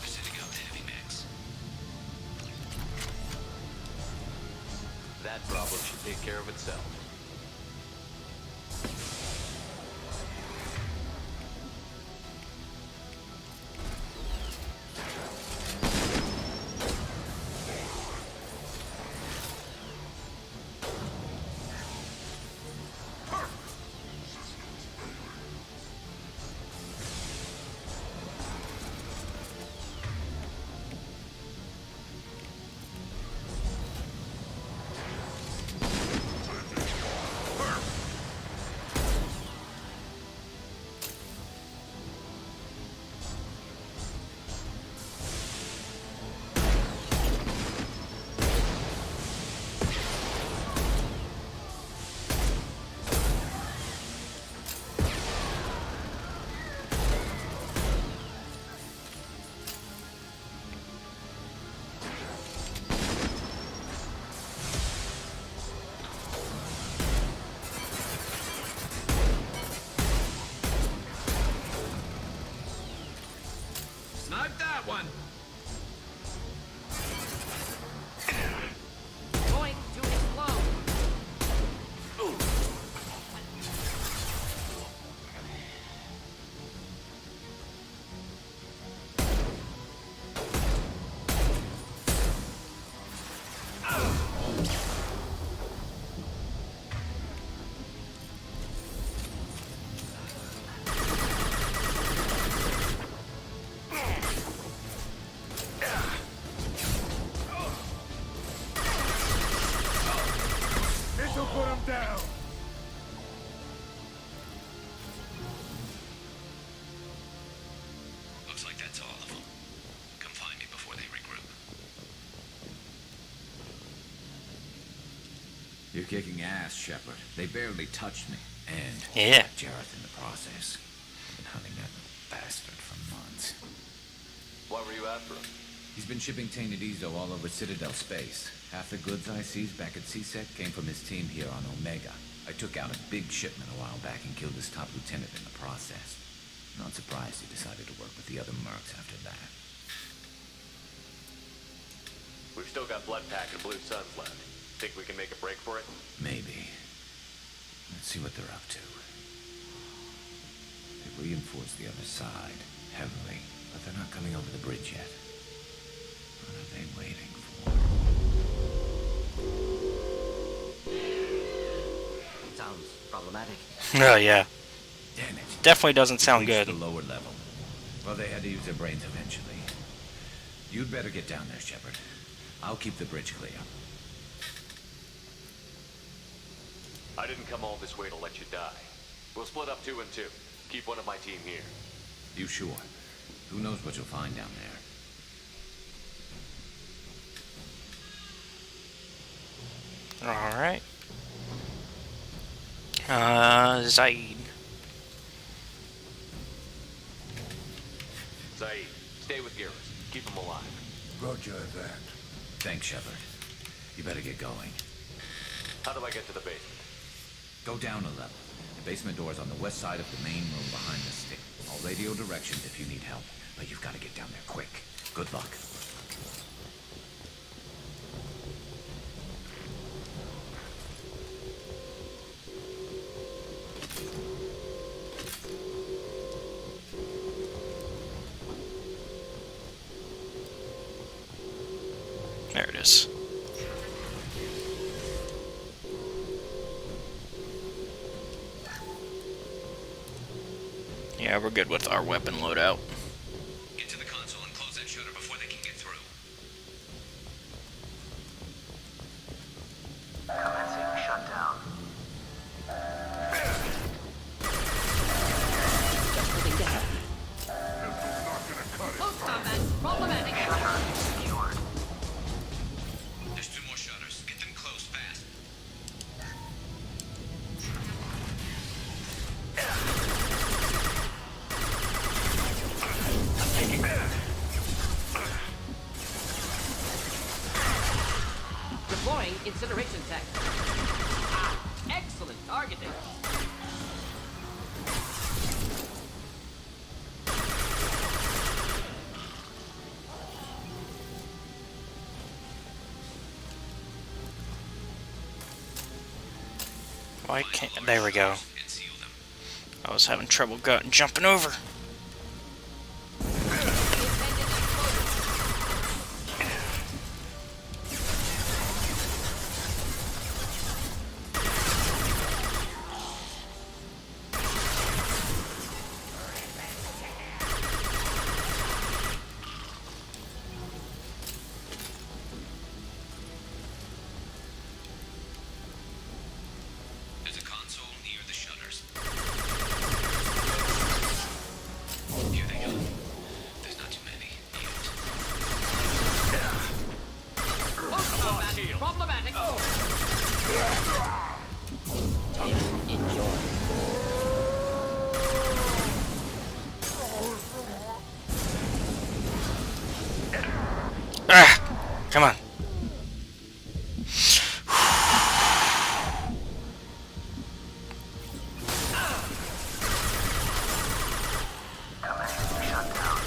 Setting up the heavy max. That problem should take care of itself. Snipe that one. Going to explode. This'll put him down. Looks like that's all of them. Come find me before they regroup. You're kicking ass, Shepard. They barely touched me. And Yeah. Jareth in the process. I've been hunting that bastard for months. Why were you after him? He's been shipping tainted Ezo all over Citadel space. Half the goods I seized back at CSEC came from his team here on Omega. I took out a big shipment a while back and killed his top lieutenant in the process. Not surprised he decided to work with the other mercs after that. We've still got Blood Pack and Blue Suns left. Think we can make a break for it? Maybe. Let's see what they're up to. They've reinforced the other side heavily, but they're not coming over the bridge yet. What are they waiting for? Sounds problematic. Oh, yeah. Damn it. Definitely doesn't sound good. The lower level. Well, they had to use their brains eventually. You'd better get down there, Shepard. I'll keep the bridge clear. I didn't come all this way to let you die. We'll split up 2 and 2. Keep one of my team here. You sure? Who knows what you'll find down there? Alright. Zaid. Zaid, stay with Garrus. Keep him alive. Roger that. Thanks, Shepard. You better get going. How do I get to the basement? Go down a level. The basement door's on the west side of the main room behind the stick. I'll radio directions if you need help, but you've got to get down there quick. Good luck. There it is. Yeah, we're good with our weapon loadout. Get to the console and close that shutter before they can get through. Commencing shutdown. Just moving down. Close combat. Problematic. Shutter secured. There's 2 more shutters. Get them closed fast. Deploying incineration tech. Excellent targeting. Why can't... There we go. I was having trouble jumping over. There's a console near the shutters. Here they go. There's not too many Close combat. Problematic. Enjoy. Ah! Come on. Commencing shutdown.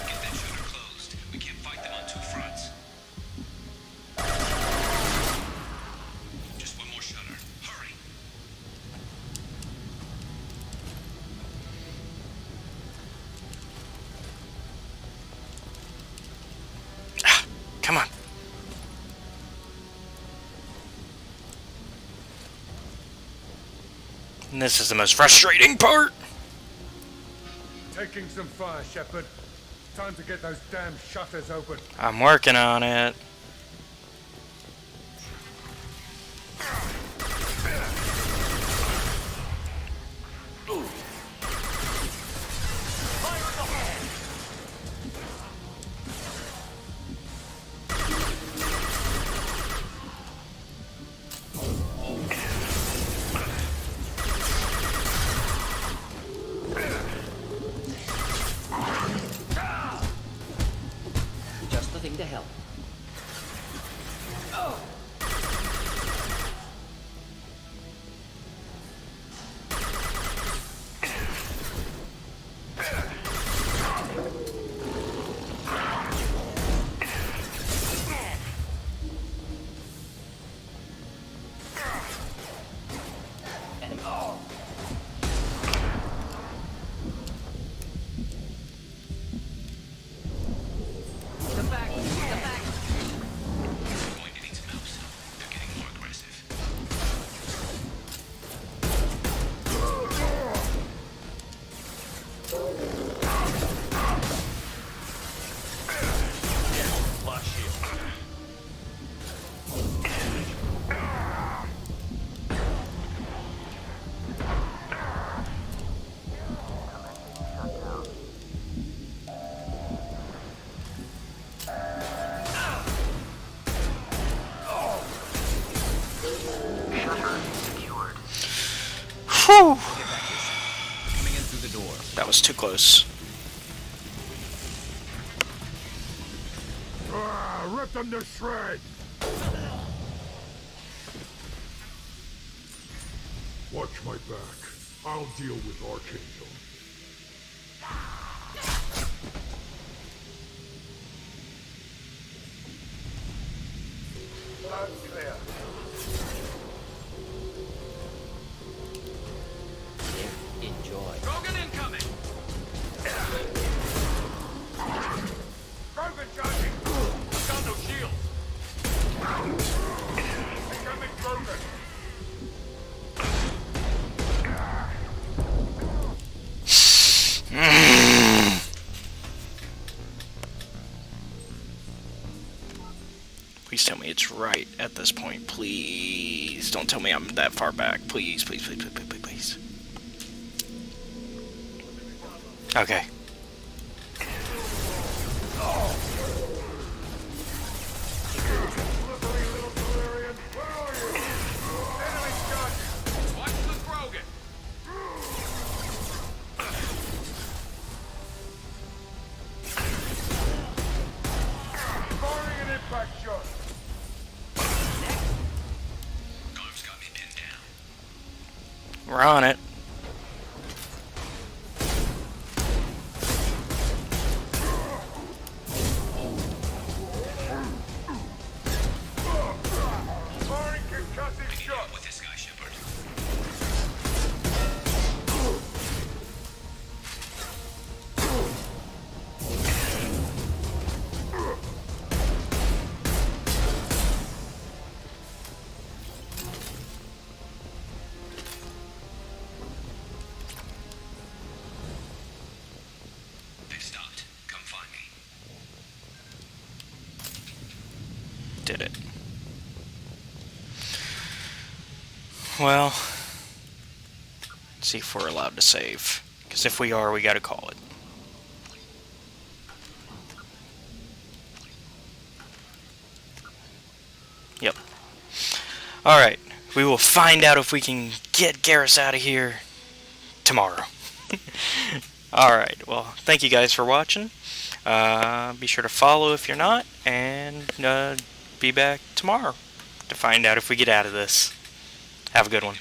Get that shutter closed. We can't fight them on 2 fronts. Just 1 more shutter. Hurry. Come on. And this is the most frustrating part. Taking some fire, Shepard. Time to get those damn shutters open. I'm working on it. Just the thing to help. Whew. Coming in through the door. That was too close. Rip them to shreds! Watch my back. I'll deal with Archangel. That's clear. Enjoy. Krogan incoming! Krogan charging! Got no shields! Incoming Krogan! Please tell me it's right at this point. Please don't tell me I'm that far back. Please, please, please, please, please, please. Okay. Watch the Krogan! Firing an impact shot! Garm's got me pinned down. We're on it. Firing concussive shot! With this guy, Shepard. They've stopped. Come find me. Did it. Well, let's see if we're allowed to save. Because if we are, we gotta call it. Yep. Alright. We will find out if we can get Garrus out of here tomorrow. Alright. Well, thank you guys for watching. Be sure to follow if you're not. And be back tomorrow to find out if we get out of this. Have a good one.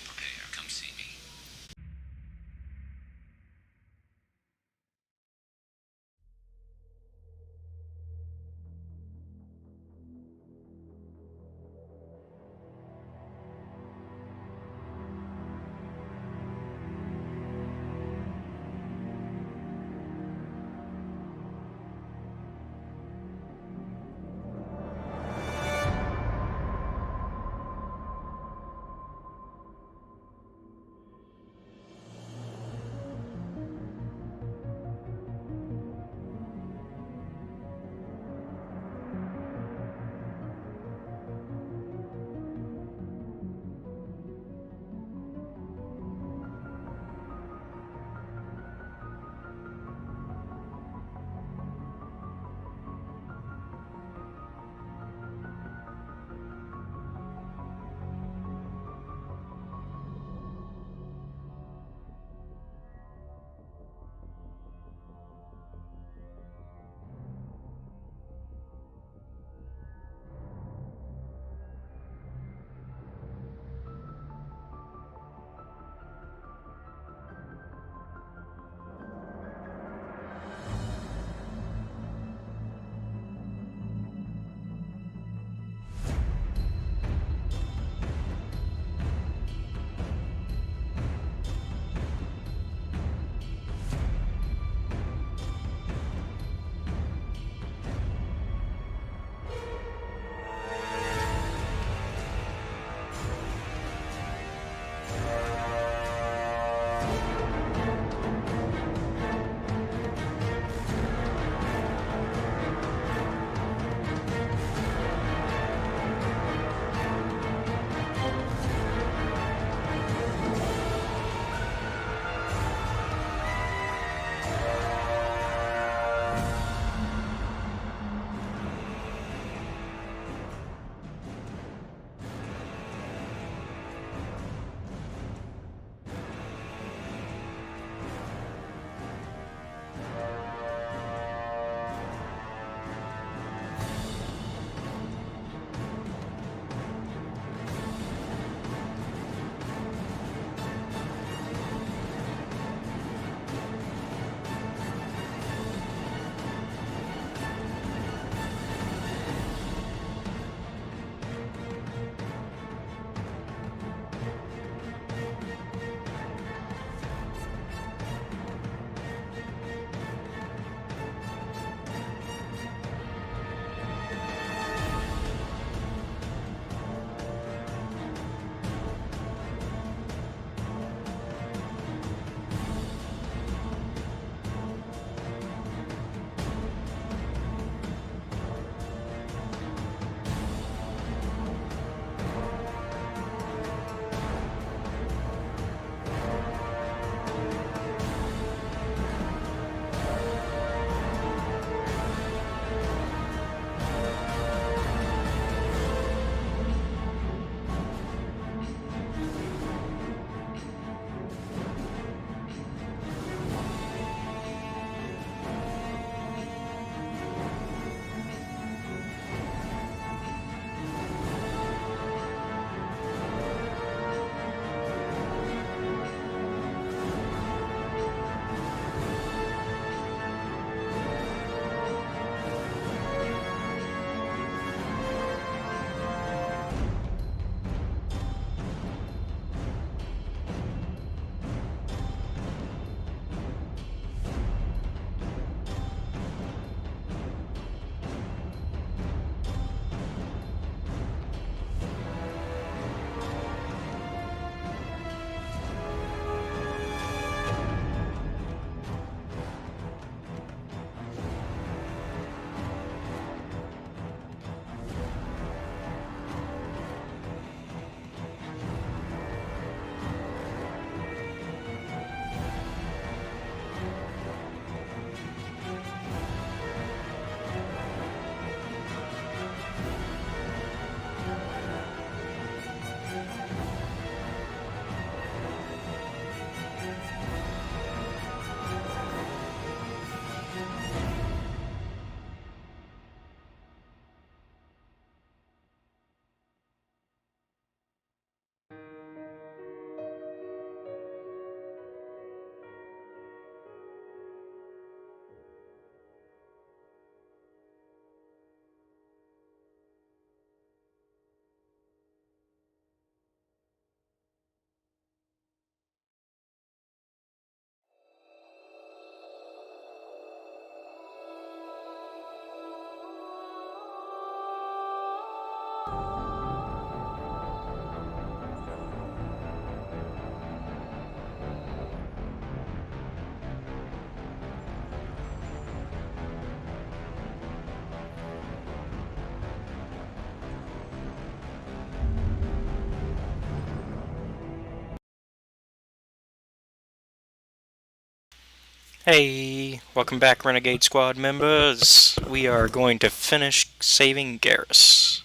Hey, welcome back, Renegade Squad members. We are going to finish saving Garrus,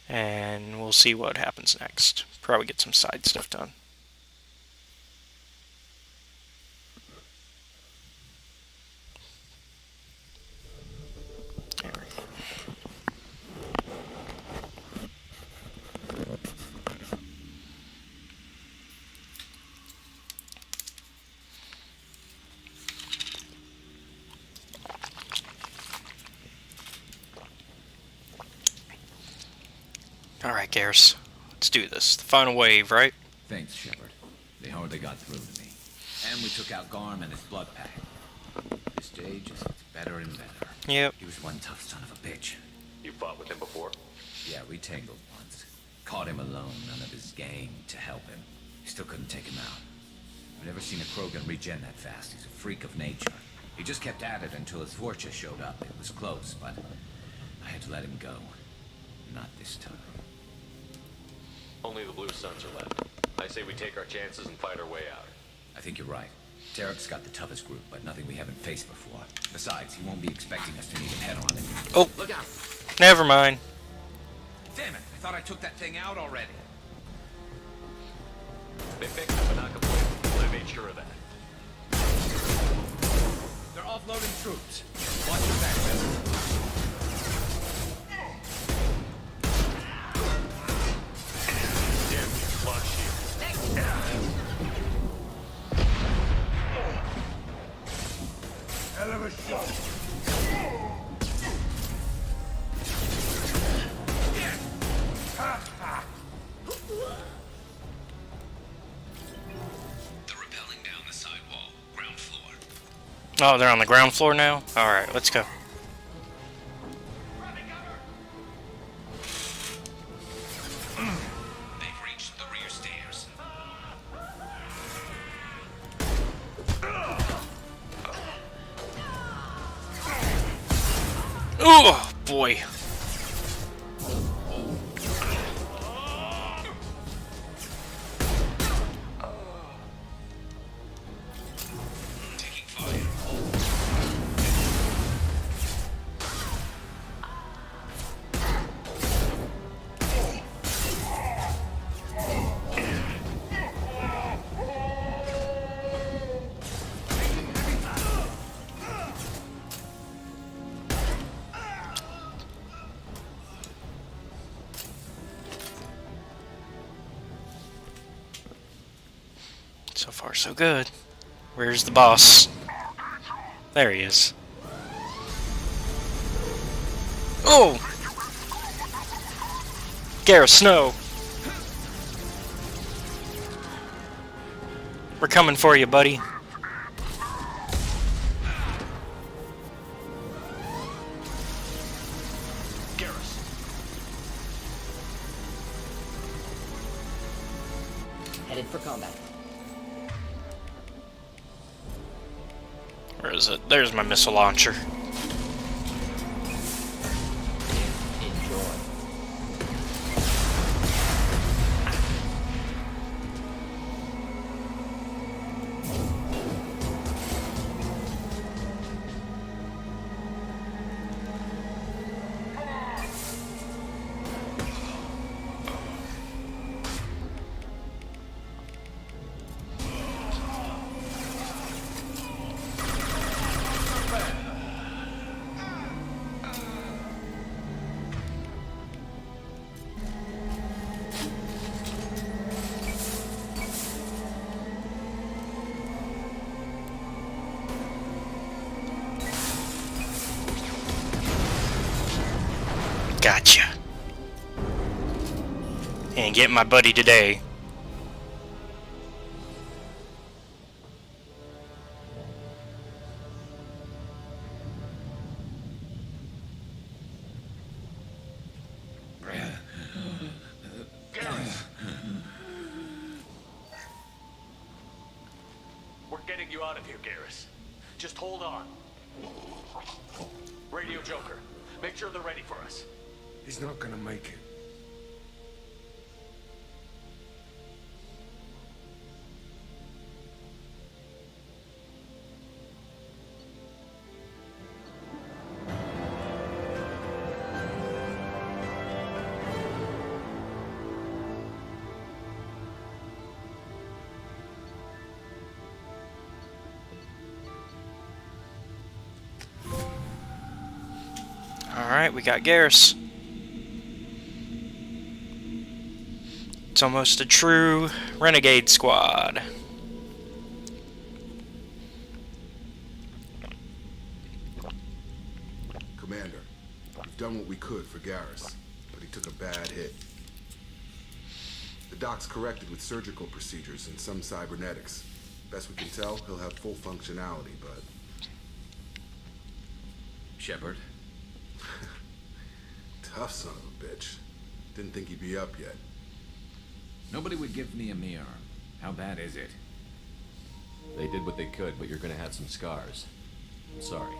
and we'll see what happens next. Probably get some side stuff done. There we go. Alright, Garrus. Let's do this. The final wave, right? Thanks, Shepard. They hardly got through to me. And we took out Garm and his blood pack. This day just gets better and better. Yep. He was one tough son of a bitch. You fought with him before? Yeah, we tangled once. Caught him alone, none of his gang to help him. Still couldn't take him out. I've never seen a Krogan regen that fast. He's a freak of nature. He just kept at it until his Vorcha showed up. It was close, but I had to let him go. Not this time. Only the Blue Suns are left. I say we take our chances and fight our way out. I think you're right. Tarek's got the toughest group, but nothing we haven't faced before. Besides, he won't be expecting us to meet him head-on. Oh, look out! Never mind. Damn it! I thought I took that thing out already. They fixed it, but not completely. I made sure of that. They're offloading troops. Watch your back, man. Hell of a shot. They're rappelling down the side wall, ground floor. Oh, they're on the ground floor now? Alright, let's go. They've reached the rear stairs. Oh, boy. Taking fire. So far, so good. Where's the boss? There he is. Oh! Garrus Snow! We're coming for you, buddy. Headed for combat. Where is it? There's my missile launcher. Enjoy. Gotcha. Ain't getting my buddy today. We're getting you out of here, Garrus. Just hold on. Radio Joker, make sure they're ready for us. He's not gonna make it. Alright, we got Garrus. It's almost a true renegade squad. Commander, we've done what we could for Garrus, but he took a bad hit. The doc's corrected with surgical procedures and some cybernetics. Best we can tell, he'll have full functionality, but... Shepard? Tough son of a bitch. Didn't think he'd be up yet. Nobody would give me a mirror. How bad is it? They did what they could, but you're gonna have some scars. I'm sorry.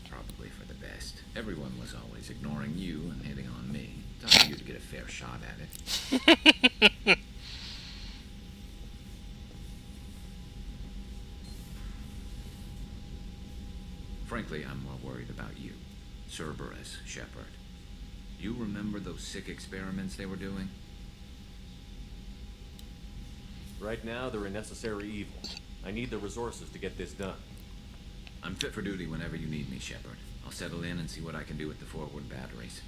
Probably for the best. Everyone was always ignoring you and hitting on me. Time for you to get a fair shot at it. Frankly, I'm more worried about you. Cerberus, Shepard. You remember those sick experiments they were doing? Right now, they're a necessary evil. I need the resources to get this done. I'm fit for duty whenever you need me, Shepard. I'll settle in and see what I can do with the forward batteries.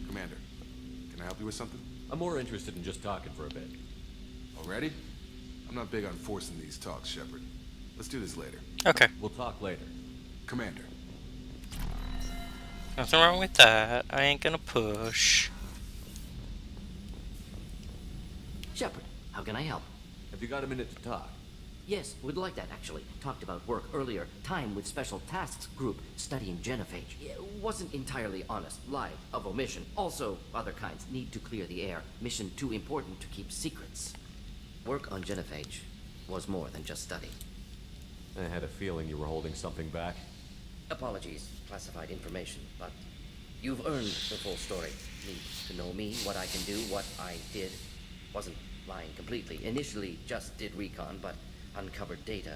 Commander, can I help you with something? I'm more interested in just talking for a bit. Already? I'm not big on forcing these talks, Shepard. Let's do this later. Okay. We'll talk later. Commander. Nothing wrong with that. I ain't gonna push. Shepard, how can I help? Have you got a minute to talk? Yes, would like that, actually. Talked about work earlier. Time with Special Tasks Group studying genophage. Wasn't entirely honest. Lied of omission. Also, other kinds. Need to clear the air. Mission too important to keep secrets. Work on genophage was more than just study. I had a feeling you were holding something back. Apologies, classified information, but you've earned the full story. Need to know me, what I can do, what I did. Wasn't lying completely. Initially just did recon, but uncovered data.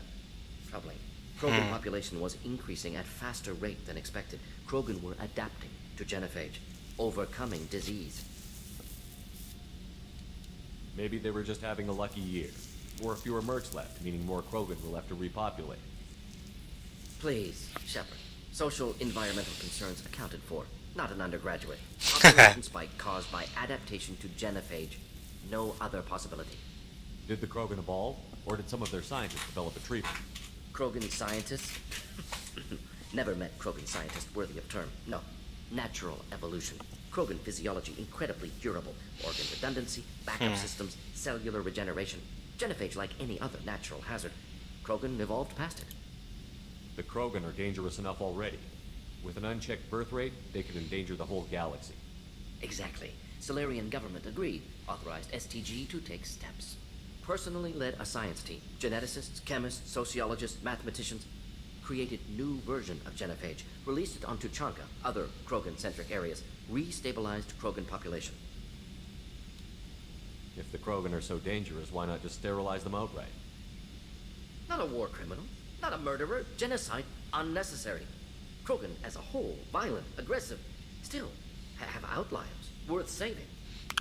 Troubling. Krogan population was increasing at faster rate than expected. Krogan were adapting to genophage, overcoming disease. Maybe they were just having a lucky year. Or fewer mercs left, meaning more Krogan were left to repopulate. Please, Shepard. Social environmental concerns accounted for. Not an undergraduate. Population spike caused by adaptation to genophage. No other possibility. Did the Krogan evolve? Or did some of their scientists develop a treatment? Krogan scientists? Never met Krogan scientist worthy of term. No. Natural evolution. Krogan physiology incredibly durable. Organ redundancy, backup systems, cellular regeneration. Genophage like any other natural hazard. Krogan evolved past it. The Krogan are dangerous enough already. With an unchecked birth rate, they could endanger the whole galaxy. Exactly. Solarian government agreed. Authorized STG to take steps. Personally led a science team. Geneticists, chemists, sociologists, mathematicians. Created new version of genophage. Released it on Tuchanka, other Krogan-centric areas. Restabilized Krogan population. If the Krogan are so dangerous, why not just sterilize them outright? Not a war criminal. Not a murderer. Genocide unnecessary. Krogan as a whole, violent, aggressive. Still, have outliers. Worth saving.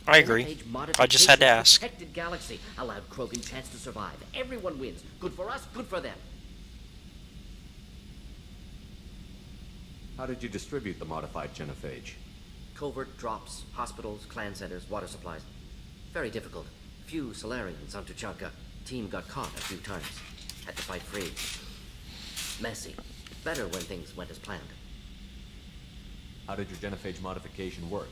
I agree. I just had to ask. Protected galaxy allowed Krogan chance to survive. Everyone wins. Good for us, good for them. How did you distribute the modified genophage? Covert drops, hospitals, clan centers, water supplies. Very difficult. Few Solarians on Tuchanka. Team got caught a few times. Had to fight free. Messy. Better when things went as planned. How did your genophage modification work?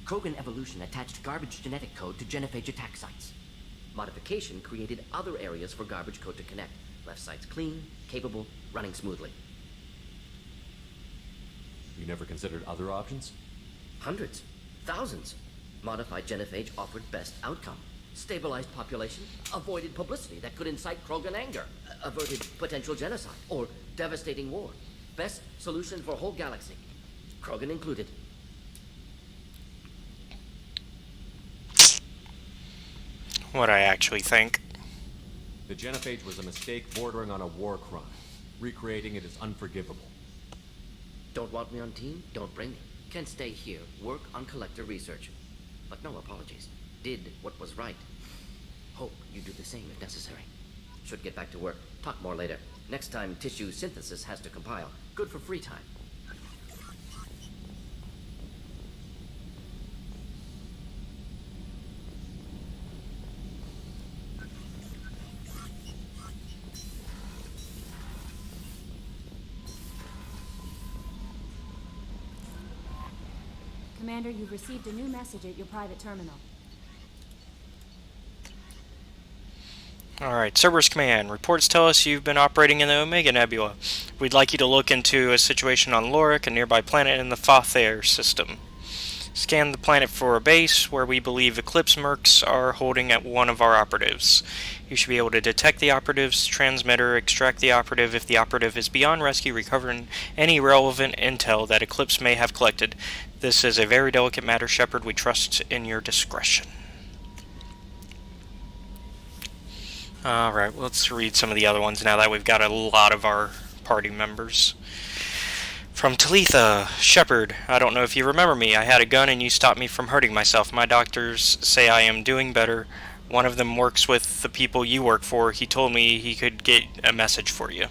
Krogan evolution attached garbage genetic code to genophage attack sites. Modification created other areas for garbage code to connect. Left sites clean, capable, running smoothly. You never considered other options? Hundreds. Thousands. Modified genophage offered best outcome. Stabilized population, avoided publicity that could incite Krogan anger, averted potential genocide, or devastating war. Best solution for whole galaxy. Krogan included. What I actually think. The genophage was a mistake bordering on a war crime. Recreating it is unforgivable. Don't want me on team? Don't bring me. Can stay here, work on collector research. But no apologies. Did what was right. Hope you do the same if necessary. Should get back to work. Talk more later. Next time tissue synthesis has to compile. Good for free time. Commander, you've received a new message at your private terminal. Alright, Cerberus Command. Reports tell us you've been operating in the Omega Nebula. We'd like you to look into a situation on Lorik, a nearby planet in the Fothair system. Scan the planet for a base where we believe Eclipse Mercs are holding at one of our operatives. You should be able to detect the operative's transmitter, extract the operative if the operative is beyond rescue, recovering any relevant intel that Eclipse may have collected. This is a very delicate matter, Shepard. We trust in your discretion. Alright, let's read some of the other ones now that we've got a lot of our party members. From Talitha, Shepard, I don't know if you remember me. I had a gun and you stopped me from hurting myself. My doctors say I am doing better. One of them works with the people you work for. He told me he could get a message for you.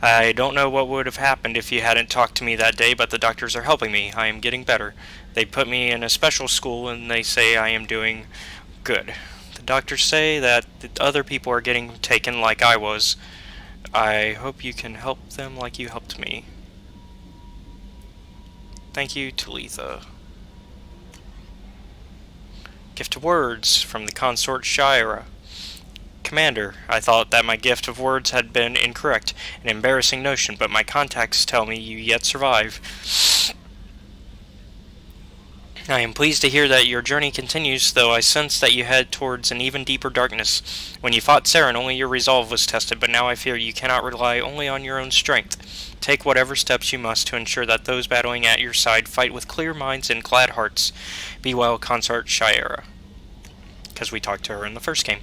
I don't know what would have happened if you hadn't talked to me that day, but the doctors are helping me. I am getting better. They put me in a special school and they say I am doing good. The doctors say that the other people are getting taken like I was. I hope you can help them like you helped me. Thank you, Talitha. Gift of words from the consort Shira. Commander, I thought that my gift of words had been incorrect, an embarrassing notion, but my contacts tell me you yet survive. I am pleased to hear that your journey continues, though I sense that you head towards an even deeper darkness. When you fought Saren, only your resolve was tested, but now I fear you cannot rely only on your own strength. Take whatever steps you must to ensure that those battling at your side fight with clear minds and glad hearts. Be well, Consort Shira. Because we talked to her in the first game.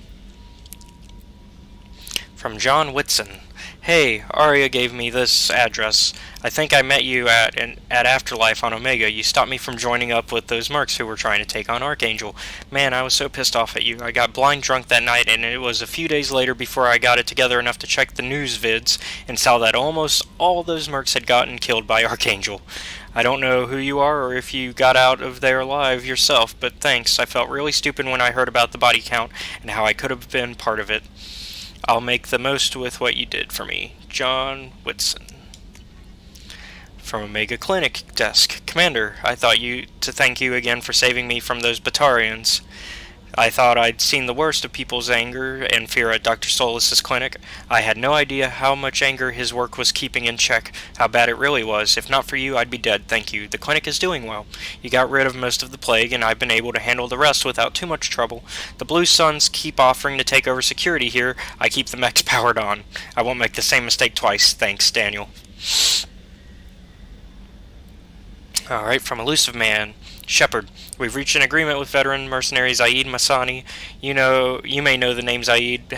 From John Whitson. Hey, Arya gave me this address. I think I met you at Afterlife on Omega. You stopped me from joining up with those mercs who were trying to take on Archangel. Man, I was so pissed off at you. I got blind drunk that night, and it was a few days later before I got it together enough to check the news vids and saw that almost all those mercs had gotten killed by Archangel. I don't know who you are or if you got out of there alive yourself, but thanks. I felt really stupid when I heard about the body count and how I could have been part of it. I'll make the most with what you did for me. John Whitson. From Omega Clinic Desk. Commander, I thought to thank you again for saving me from those Batarians. I thought I'd seen the worst of people's anger and fear at Dr. Solis' clinic. I had no idea how much anger his work was keeping in check, how bad it really was. If not for you, I'd be dead, thank you. The clinic is doing well. You got rid of most of the plague, and I've been able to handle the rest without too much trouble. The Blue Suns keep offering to take over security here. I keep the mechs powered on. I won't make the same mistake twice. Thanks, Daniel. Alright, from Elusive Man. Shepard, we've reached an agreement with veteran mercenary Zaid Masani. You may know the name Zaid.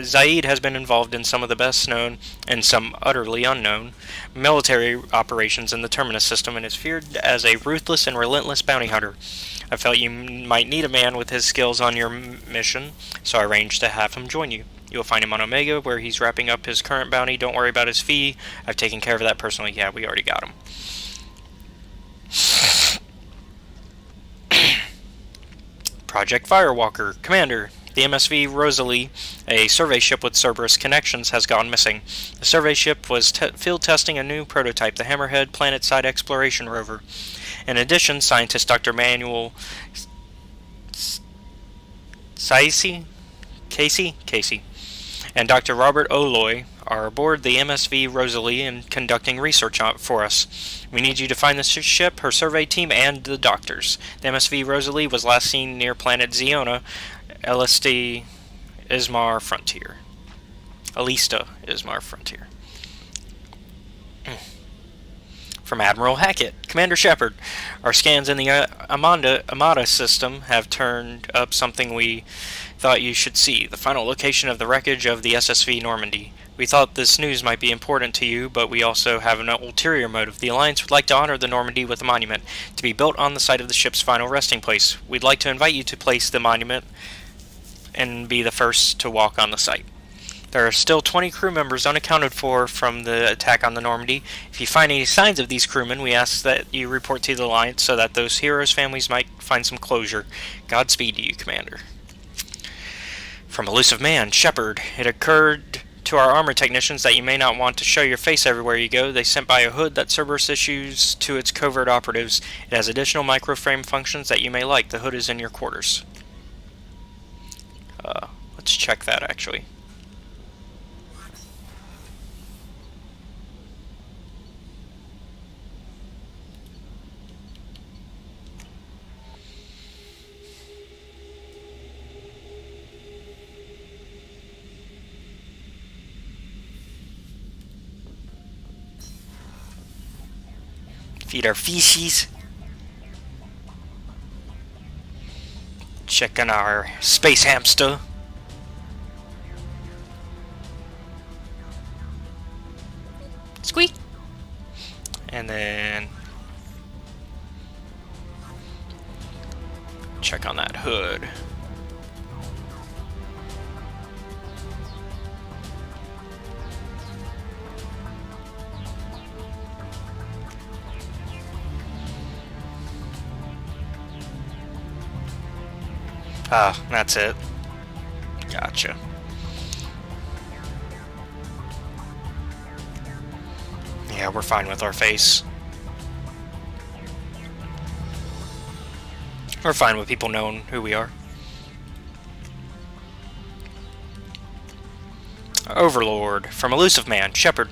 Zaid has been involved in some of the best known, and some utterly unknown, military operations in the Terminus system, and is feared as a ruthless and relentless bounty hunter. I felt you might need a man with his skills on your mission, so I arranged to have him join you. You'll find him on Omega, where he's wrapping up his current bounty. Don't worry about his fee. I've taken care of that personally. Yeah, we already got him. Project Firewalker. Commander, the MSV Rosalie, a survey ship with Cerberus connections, has gone missing. The survey ship was field testing a new prototype, the Hammerhead Planet-Side Exploration Rover. In addition, scientist Dr. Manuel Casey, and Dr. Robert Oloy are aboard the MSV Rosalie and conducting research for us. We need you to find the ship, her survey team, and the doctors. The MSV Rosalie was last seen near planet Zeona, Elista Ismar Frontier. From Admiral Hackett. Commander Shepard, our scans in the Amada system have turned up something we thought you should see. The final location of the wreckage of the SSV Normandy. We thought this news might be important to you, but we also have an ulterior motive. The Alliance would like to honor the Normandy with a monument, to be built on the site of the ship's final resting place. We'd like to invite you to place the monument and be the first to walk on the site. There are still 20 crew members unaccounted for from the attack on the Normandy. If you find any signs of these crewmen, we ask that you report to the Alliance so that those heroes' families might find some closure. Godspeed to you, Commander. From Elusive Man, Shepard. It occurred to our armor technicians that you may not want to show your face everywhere you go. They sent by a hood that Cerberus issues to its covert operatives. It has additional microframe functions that you may like. The hood is in your quarters. Let's check that, actually. Feed our feces. Checking our space hamster. Squeak. And then check on that hood. Ah, that's it. Gotcha. Yeah, we're fine with our face. We're fine with people knowing who we are. Overlord. From Elusive Man, Shepard.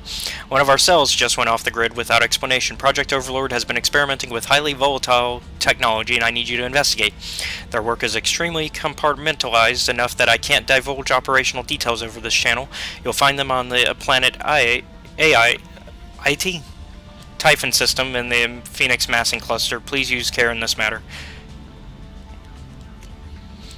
One of our cells just went off the grid without explanation. Project Overlord has been experimenting with highly volatile technology, and I need you to investigate. Their work is extremely compartmentalized enough that I can't divulge operational details over this channel. You'll find them on the planet IT Typhon system in the Phoenix Massing Cluster. Please use care in this matter.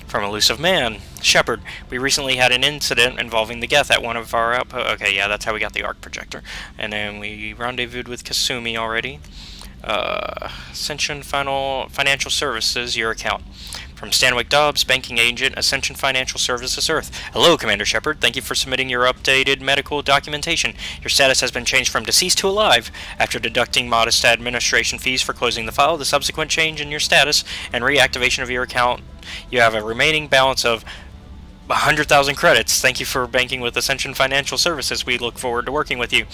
From Elusive Man, Shepard. We recently had an incident involving the Geth at one of our outposts. Okay, yeah, that's how we got the arc projector. And then we rendezvoused with Kasumi already. Ascension Financial Services, your account. From Stanwyck Dobbs, banking agent, Ascension Financial Services Earth. Hello, Commander Shepard. Thank you for submitting your updated medical documentation. Your status has been changed from deceased to alive. After deducting modest administration fees for closing the file, the subsequent change in your status, and reactivation of your account, you have a remaining balance of 100,000 credits. Thank you for banking with Ascension Financial Services. We look forward to working with you.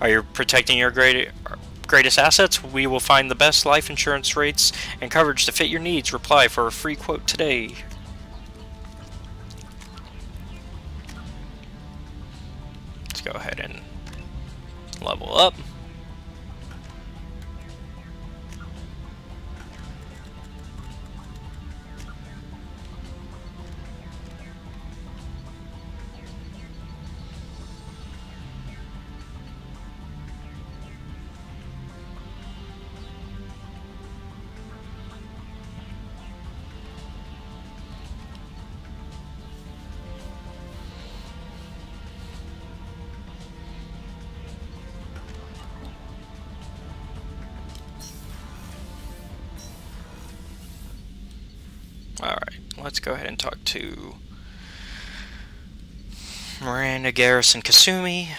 Are you protecting your greatest assets? We will find the best life insurance rates and coverage to fit your needs. Reply for a free quote today. Let's go ahead and level up. Alright, let's go ahead and talk to Miranda, Garrison, Kasumi,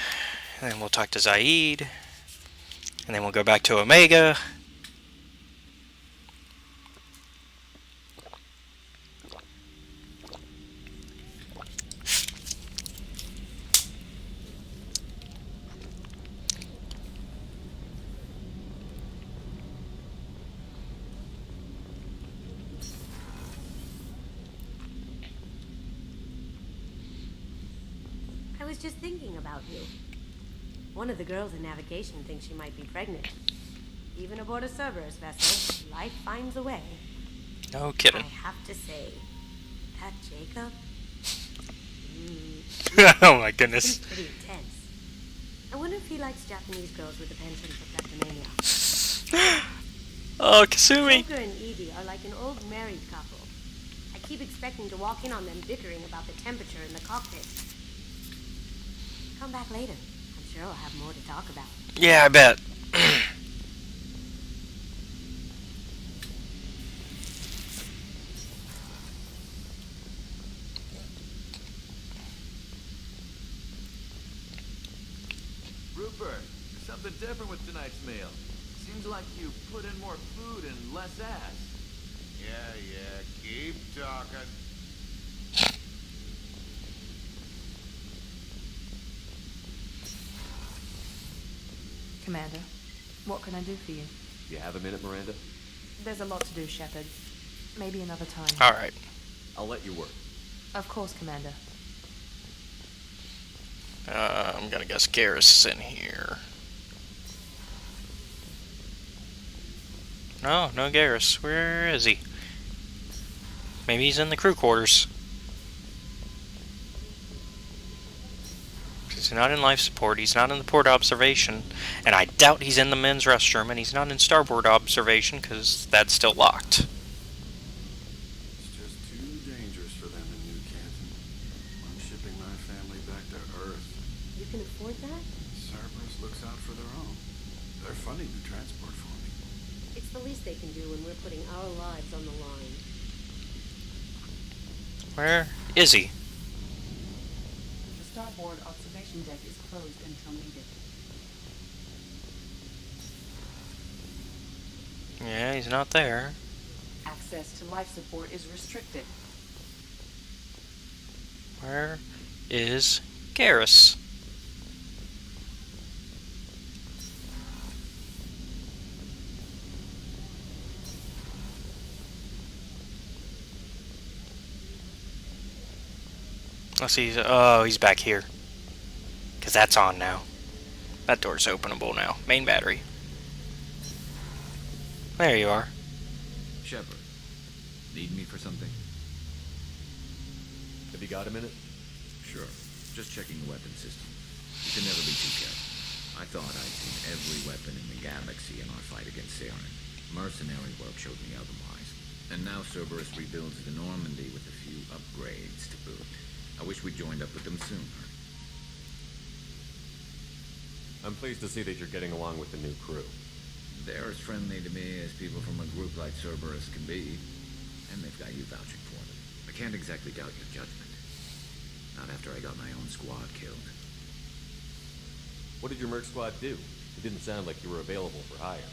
and then we'll talk to Zaid, and then we'll go back to Omega. I was just thinking about you. One of the girls in navigation thinks she might be pregnant. Even aboard a Cerberus vessel, life finds a way. No kidding. I have to say, that Jacob... Oh my goodness. Seems pretty intense. I wonder if he likes Japanese girls with a penchant for kleptomania. Oh, Kasumi. Joker and Edie are like an old married couple. I keep expecting to walk in on them bickering about the temperature in the cockpit. Come back later. I'm sure I'll have more to talk about. Yeah, I bet. Rupert, there's something different with tonight's meal. Seems like you put in more food and less ass. Yeah, keep talking. Commander, what can I do for you? You have a minute, Miranda? There's a lot to do, Shepard. Maybe another time. Alright. I'll let you work. Of course, Commander. I'm gonna guess Garrus is in here. No Garrus. Where is he? Maybe he's in the crew quarters. He's not in life support, he's not in the port observation, and I doubt he's in the men's restroom, and he's not in starboard observation, because that's still locked. It's just too dangerous for them in New Canton. I'm shipping my family back to Earth. You can afford that? Cerberus looks out for their own. They're funding the transport for me. It's the least they can do when we're putting our lives on the line. Where is he? The starboard observation deck is closed until needed. Yeah, he's not there. Access to life support is restricted. Where is Garrus? Let's see. Oh, he's back here. Because that's on now. That door's openable now. Main battery. There you are. Shepard, need me for something? Have you got a minute? Sure. Just checking the weapon system. You can never be too careful. I thought I'd seen every weapon in the galaxy in our fight against Saren. Mercenary work showed me otherwise. And now Cerberus rebuilds the Normandy with a few upgrades to boot. I wish we joined up with them sooner. I'm pleased to see that you're getting along with the new crew. They're as friendly to me as people from a group like Cerberus can be. And they've got you vouching for them. I can't exactly doubt your judgment. Not after I got my own squad killed. What did your merc squad do? It didn't sound like you were available for hire.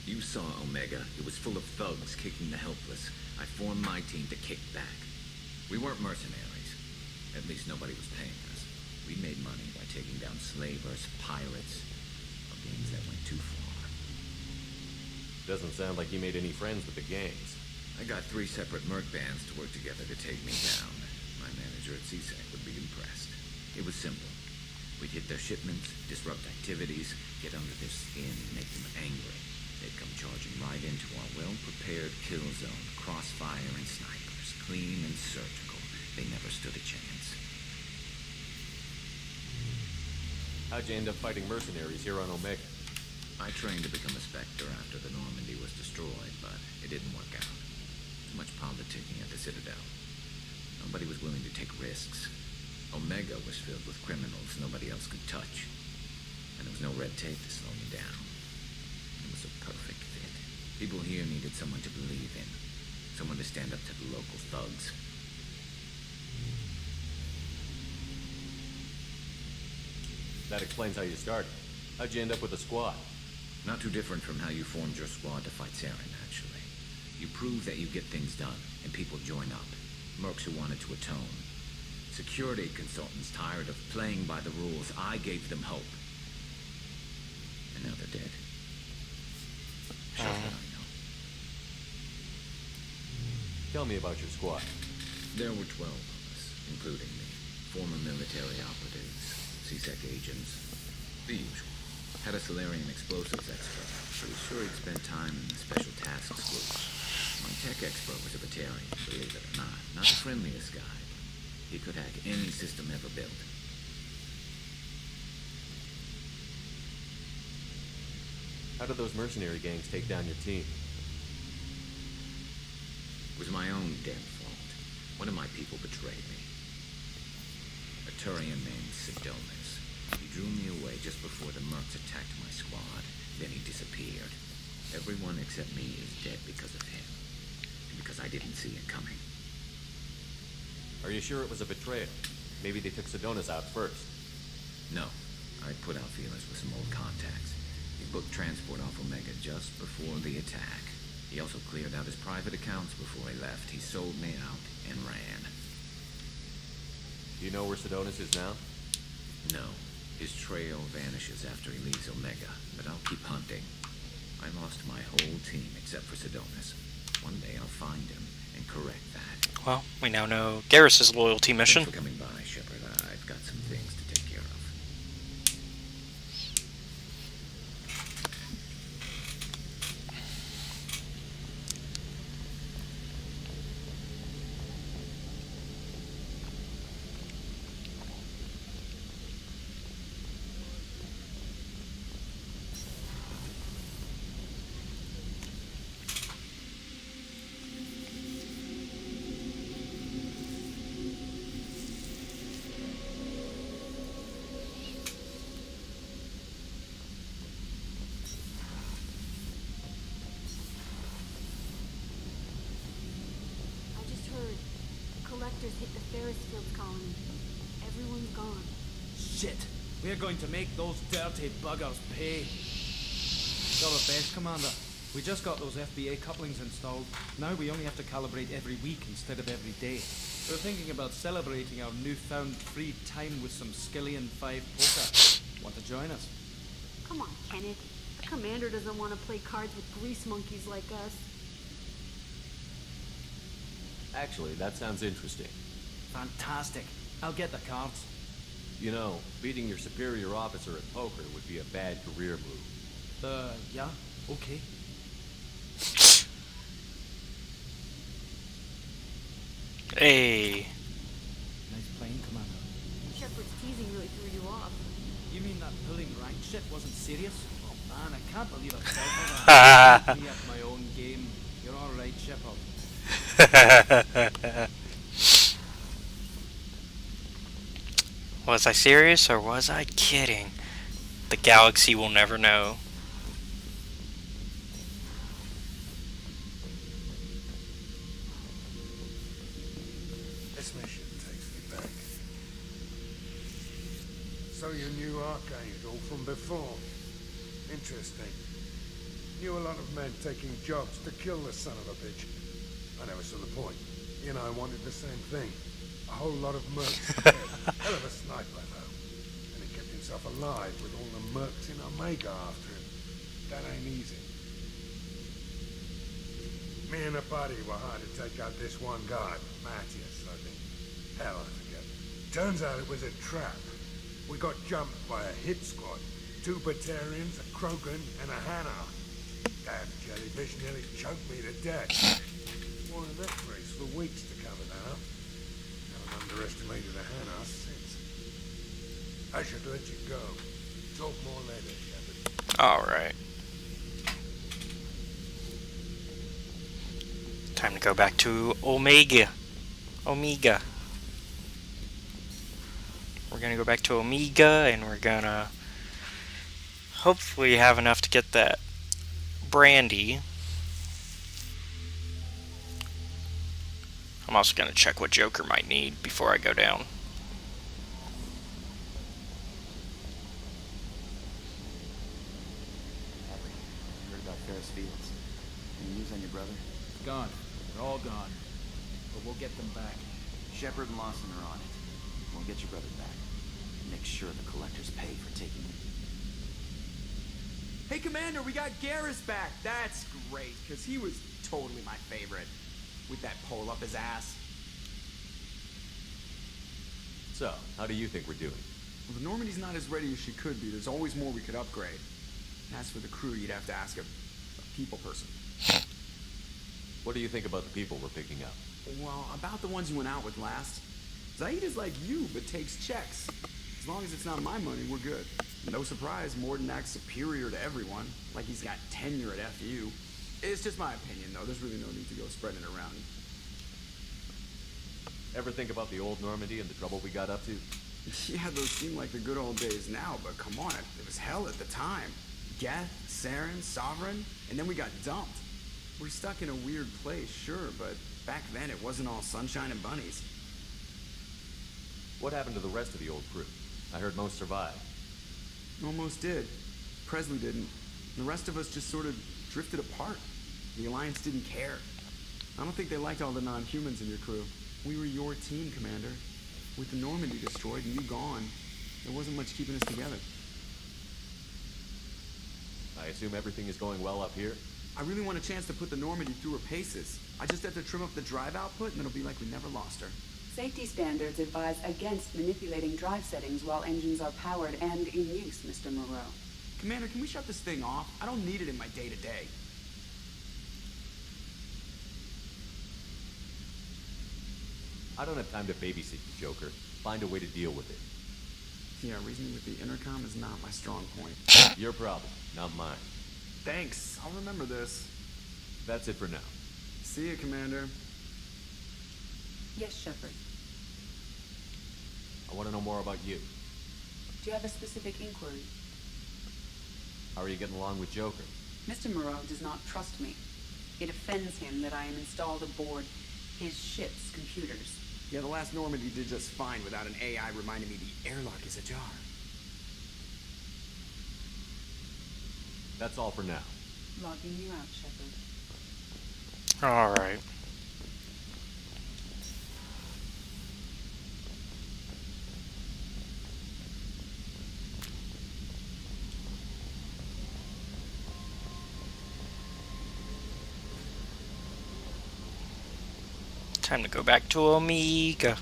You saw Omega. It was full of thugs kicking the helpless. I formed my team to kick back. We weren't mercenaries. At least nobody was paying us. We made money by taking down slavers, pirates, or gangs that went too far. Doesn't sound like you made any friends with the gangs. I got 3 separate merc bands to work together to take me down. My manager at CSEC would be impressed. It was simple. We'd hit their shipments, disrupt activities, get under their skin, and make them angry. They'd come charging right into our well-prepared kill zone, crossfire and snipers, clean and surgical. They never stood a chance. How'd you end up fighting mercenaries here on Omega? I trained to become a Spectre after the Normandy was destroyed, but it didn't work out. Too much politicking at the Citadel. Nobody was willing to take risks. Omega was filled with criminals nobody else could touch. And there was no red tape to slow me down. It was a perfect fit. People here needed someone to believe in. Someone to stand up to the local thugs. That explains how you started. How'd you end up with a squad? Not too different from how you formed your squad to fight Saren, actually. You prove that you get things done, and people join up. Mercs who wanted to atone. Security consultants tired of playing by the rules. I gave them hope. And now they're dead. Shows what I know. Tell me about your squad. There were 12 of us, including me. Former military operatives, CSEC agents. The usual. Had a Solarian explosives expert. Pretty sure he'd spent time in the special tasks group. My tech expert was a Batarian, believe it or not. Not the friendliest guy. He could hack any system ever built. How did those mercenary gangs take down your team? It was my own damn fault. One of my people betrayed me. A Turian named Sidonis. He drew me away just before the mercs attacked my squad. Then he disappeared. Everyone except me is dead because of him. And because I didn't see it coming. Are you sure it was a betrayal? Maybe they took Sidonis out first. No. I put out feelers with some old contacts. He booked transport off Omega just before the attack. He also cleared out his private accounts before he left. He sold me out and ran. Do you know where Sidonis is now? No. His trail vanishes after he leaves Omega, but I'll keep hunting. I lost my whole team except for Sidonis. One day I'll find him and correct that. Well, we now know Garrus's loyalty mission. Thanks for coming by, Shepard. I've got some things to take care of. I just heard collectors hit the Ferris Fields colony. Everyone's gone. Shit! We're going to make those dirty buggers pay. You're the best, Commander. We just got those FBA couplings installed. Now we only have to calibrate every week instead of every day. We're thinking about celebrating our newfound free time with some Skillian 5 poker. Want to join us? Come on, Kenneth. The commander doesn't want to play cards with grease monkeys like us. Actually, that sounds interesting. Fantastic. I'll get the cards. You know, beating your superior officer at poker would be a bad career move. Yeah? Okay. Hey. Nice playing, Commander. Shepard's teasing really threw you off. You mean that pulling rank shit wasn't serious? Oh man, I can't believe I fell for that. Me at my own game. You're alright, Shepard. Was I serious or was I kidding? The galaxy will never know. This mission takes me back. So you knew Archangel from before. Interesting. Knew a lot of men taking jobs to kill the son of a bitch. I never saw the point. You and I wanted the same thing. A whole lot of mercs dead. Hell of a sniper, though. And he kept himself alive with all the mercs in Omega after him. That ain't easy. Me and a buddy were hired to take out this one guy, Matthias, I think. Hell, I forget. Turns out it was a trap. We got jumped by a hit squad. 2 Batarians, a Krogan, and a Hanar. Damn jellyfish nearly choked me to death. Wore a neck brace for weeks to cover that up. Haven't underestimated a Hanar since. I should let you go. Talk more later, Shepard. Alright. Time to go back to Omega. Omega. We're gonna go back to Omega and we're gonna hopefully have enough to get that brandy. I'm also gonna check what Joker might need before I go down. Heard about Ferris Fields. Any news on your brother? Gone. They're all gone. But we'll get them back. Shepard and Lawson are on it. We'll get your brother back. Make sure the collectors pay for taking him. Hey, Commander, we got Garrus back. That's great, because he was totally my favorite. With that pole up his ass. So, how do you think we're doing? Well, the Normandy's not as ready as she could be. There's always more we could upgrade. And as for the crew, you'd have to ask a people person. What do you think about the people we're picking up? Well, about the ones you went out with last. Zaid is like you, but takes checks. As long as it's not my money, we're good. No surprise, Morden acts superior to everyone, like he's got tenure at FU. It's just my opinion, though. There's really no need to go spreading it around. Ever think about the old Normandy and the trouble we got up to? Yeah, those seem like the good old days now, but come on, it was hell at the time. Geth, Saren, Sovereign, and then we got dumped. We're stuck in a weird place, sure, but back then it wasn't all sunshine and bunnies. What happened to the rest of the old crew? I heard most survived. Almost did. Presley didn't. The rest of us just sort of drifted apart. The Alliance didn't care. I don't think they liked all the non-humans in your crew. We were your team, Commander. With the Normandy destroyed and you gone, there wasn't much keeping us together. I assume everything is going well up here? I really want a chance to put the Normandy through her paces. I just have to trim up the drive output and it'll be like we never lost her. Safety standards advise against manipulating drive settings while engines are powered and in use, Mr. Moreau. Commander, can we shut this thing off? I don't need it in my day-to-day. I don't have time to babysit you, Joker. Find a way to deal with it. Yeah, reasoning with the intercom is not my strong point. Your problem, not mine. Thanks. I'll remember this. That's it for now. See you, Commander. Yes, Shepard. I want to know more about you. Do you have a specific inquiry? How are you getting along with Joker? Mr. Moreau does not trust me. It offends him that I am installed aboard his ship's computers. Yeah, the last Normandy did just fine without an AI reminding me the airlock is ajar. That's all for now. Logging you out, Shepard. Alright. Time to go back to Omega.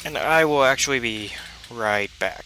And I will actually be right back.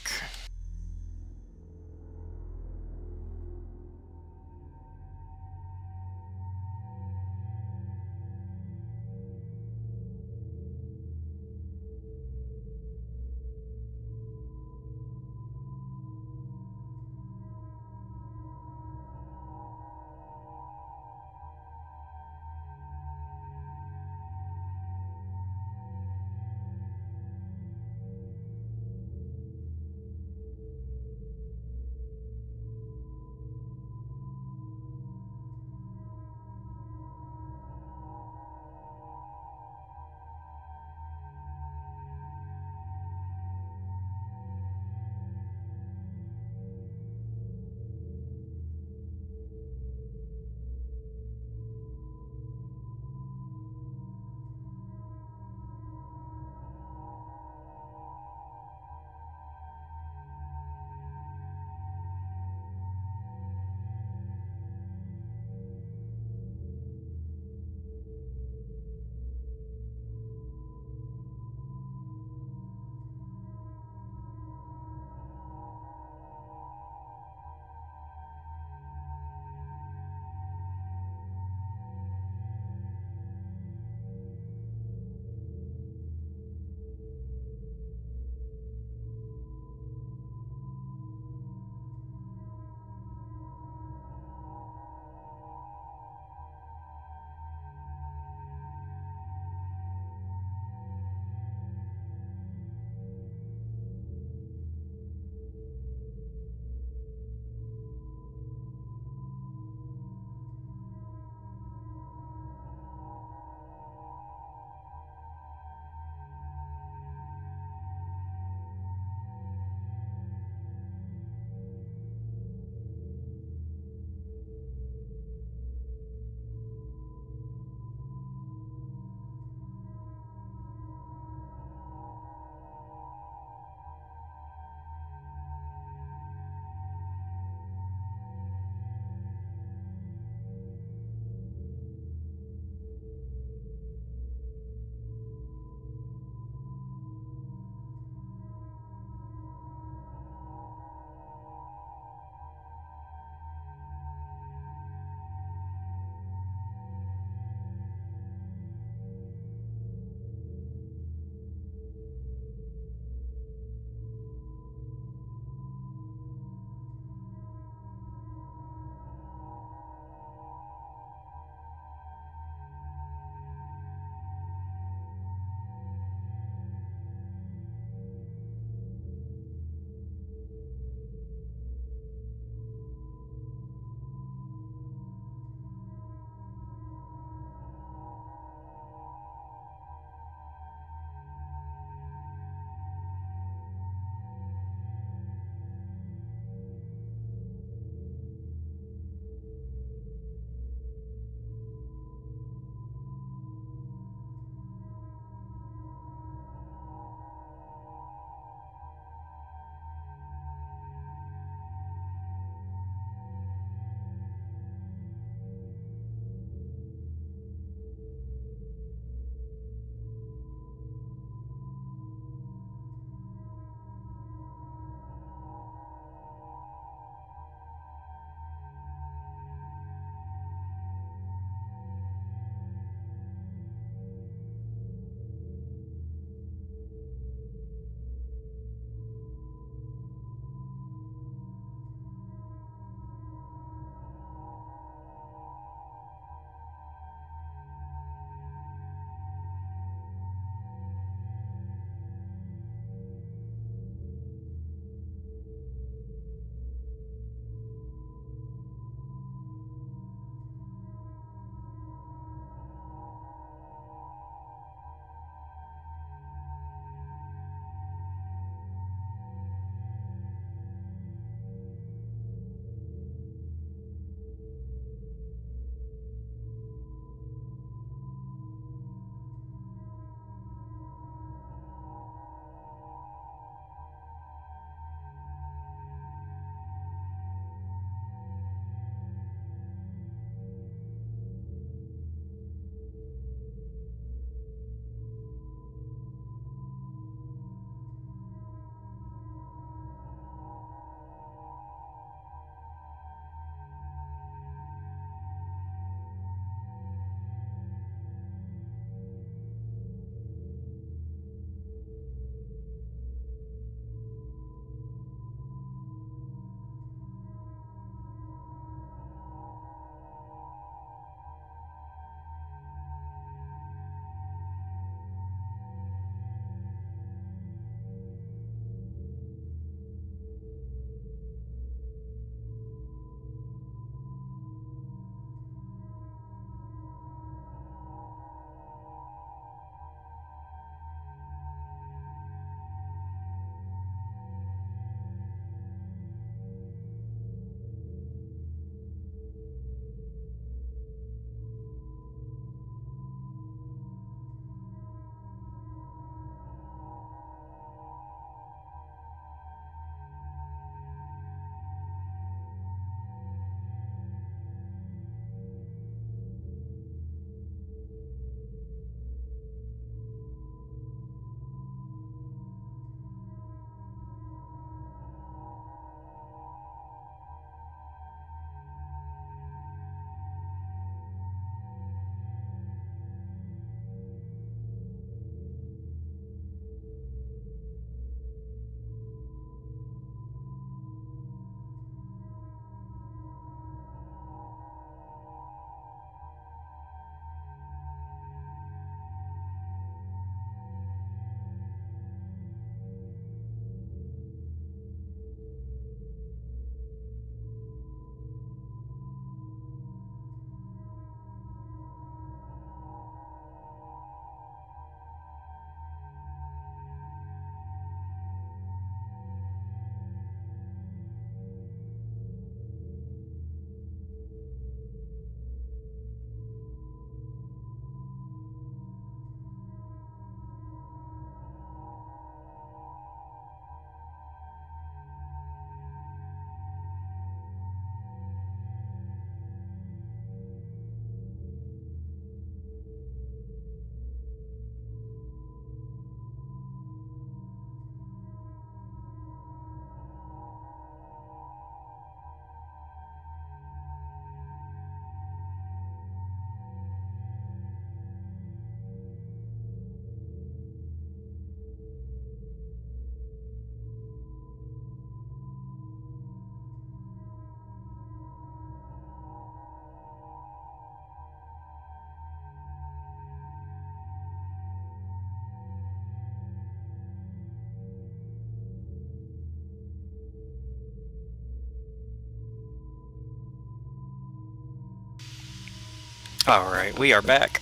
Alright, we are back.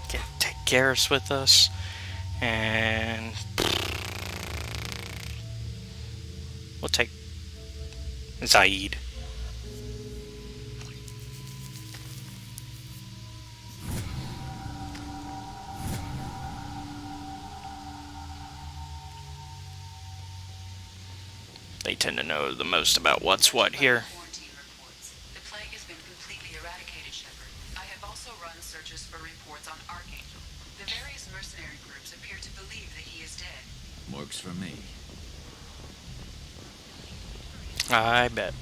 Take Garrus with us. And we'll take Zaid. They tend to know the most about what's what here. The plague has been completely eradicated, Shepard. I have also run searches for reports on Archangel. The various mercenary groups appear to believe that he is dead. Works for me. I bet.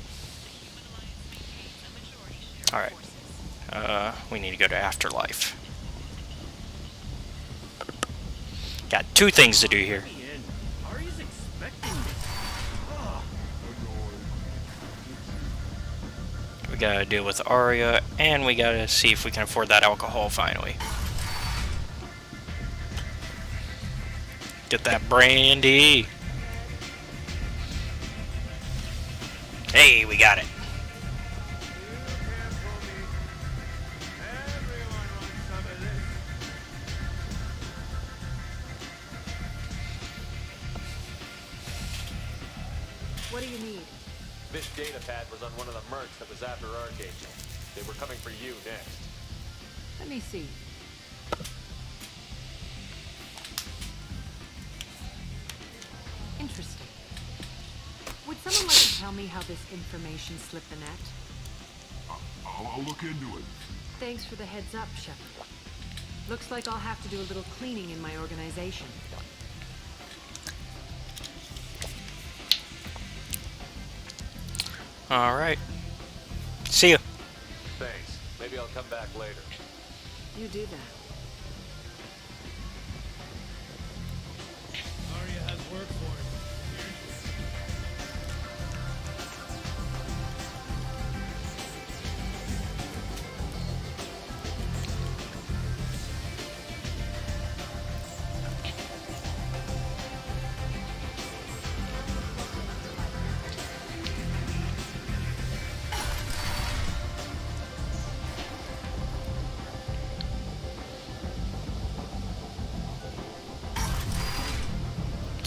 Alright. We need to go to Afterlife. Got two things to do here. We gotta deal with Arya, and we gotta see if we can afford that alcohol finally. Get that brandy. Hey, we got it. What do you need? This data pad was on one of the mercs that was after Archangel. They were coming for you next. Let me see. Interesting. Would someone like to tell me how this information slipped the net? I'll look into it. Thanks for the heads up, Shepard. Looks like I'll have to do a little cleaning in my organization. Alright. See ya. Thanks. Maybe I'll come back later. You do that. Arya has work for him.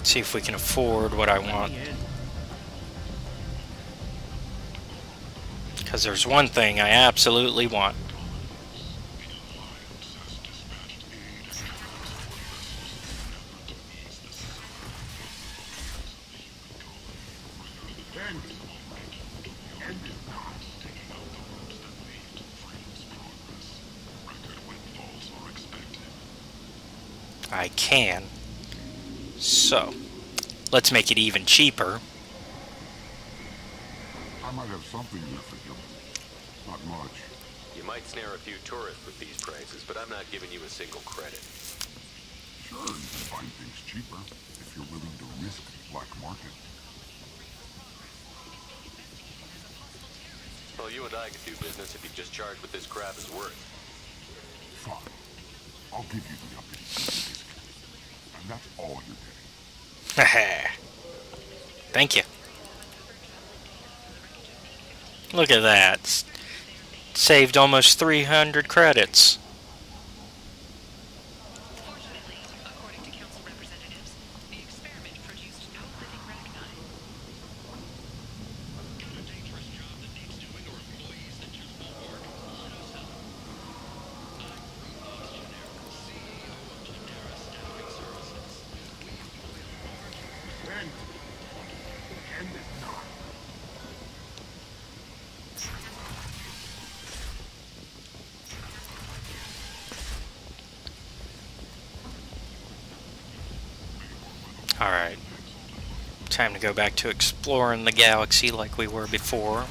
See if we can afford what I want. Because there's one thing I absolutely want. I can. So, let's make it even cheaper. I might have something there for you. Not much. You might snare a few tourists with these prices, but I'm not giving you a single credit. Sure, you can find things cheaper if you're willing to risk the black market. Well, you and I could do business if you just charge what this crap is worth. Fine. I'll give you the updated discount. And that's all you're getting. Thank you. Look at that. Saved almost 300 credits. Alright. Time to go back to exploring the galaxy like we were before.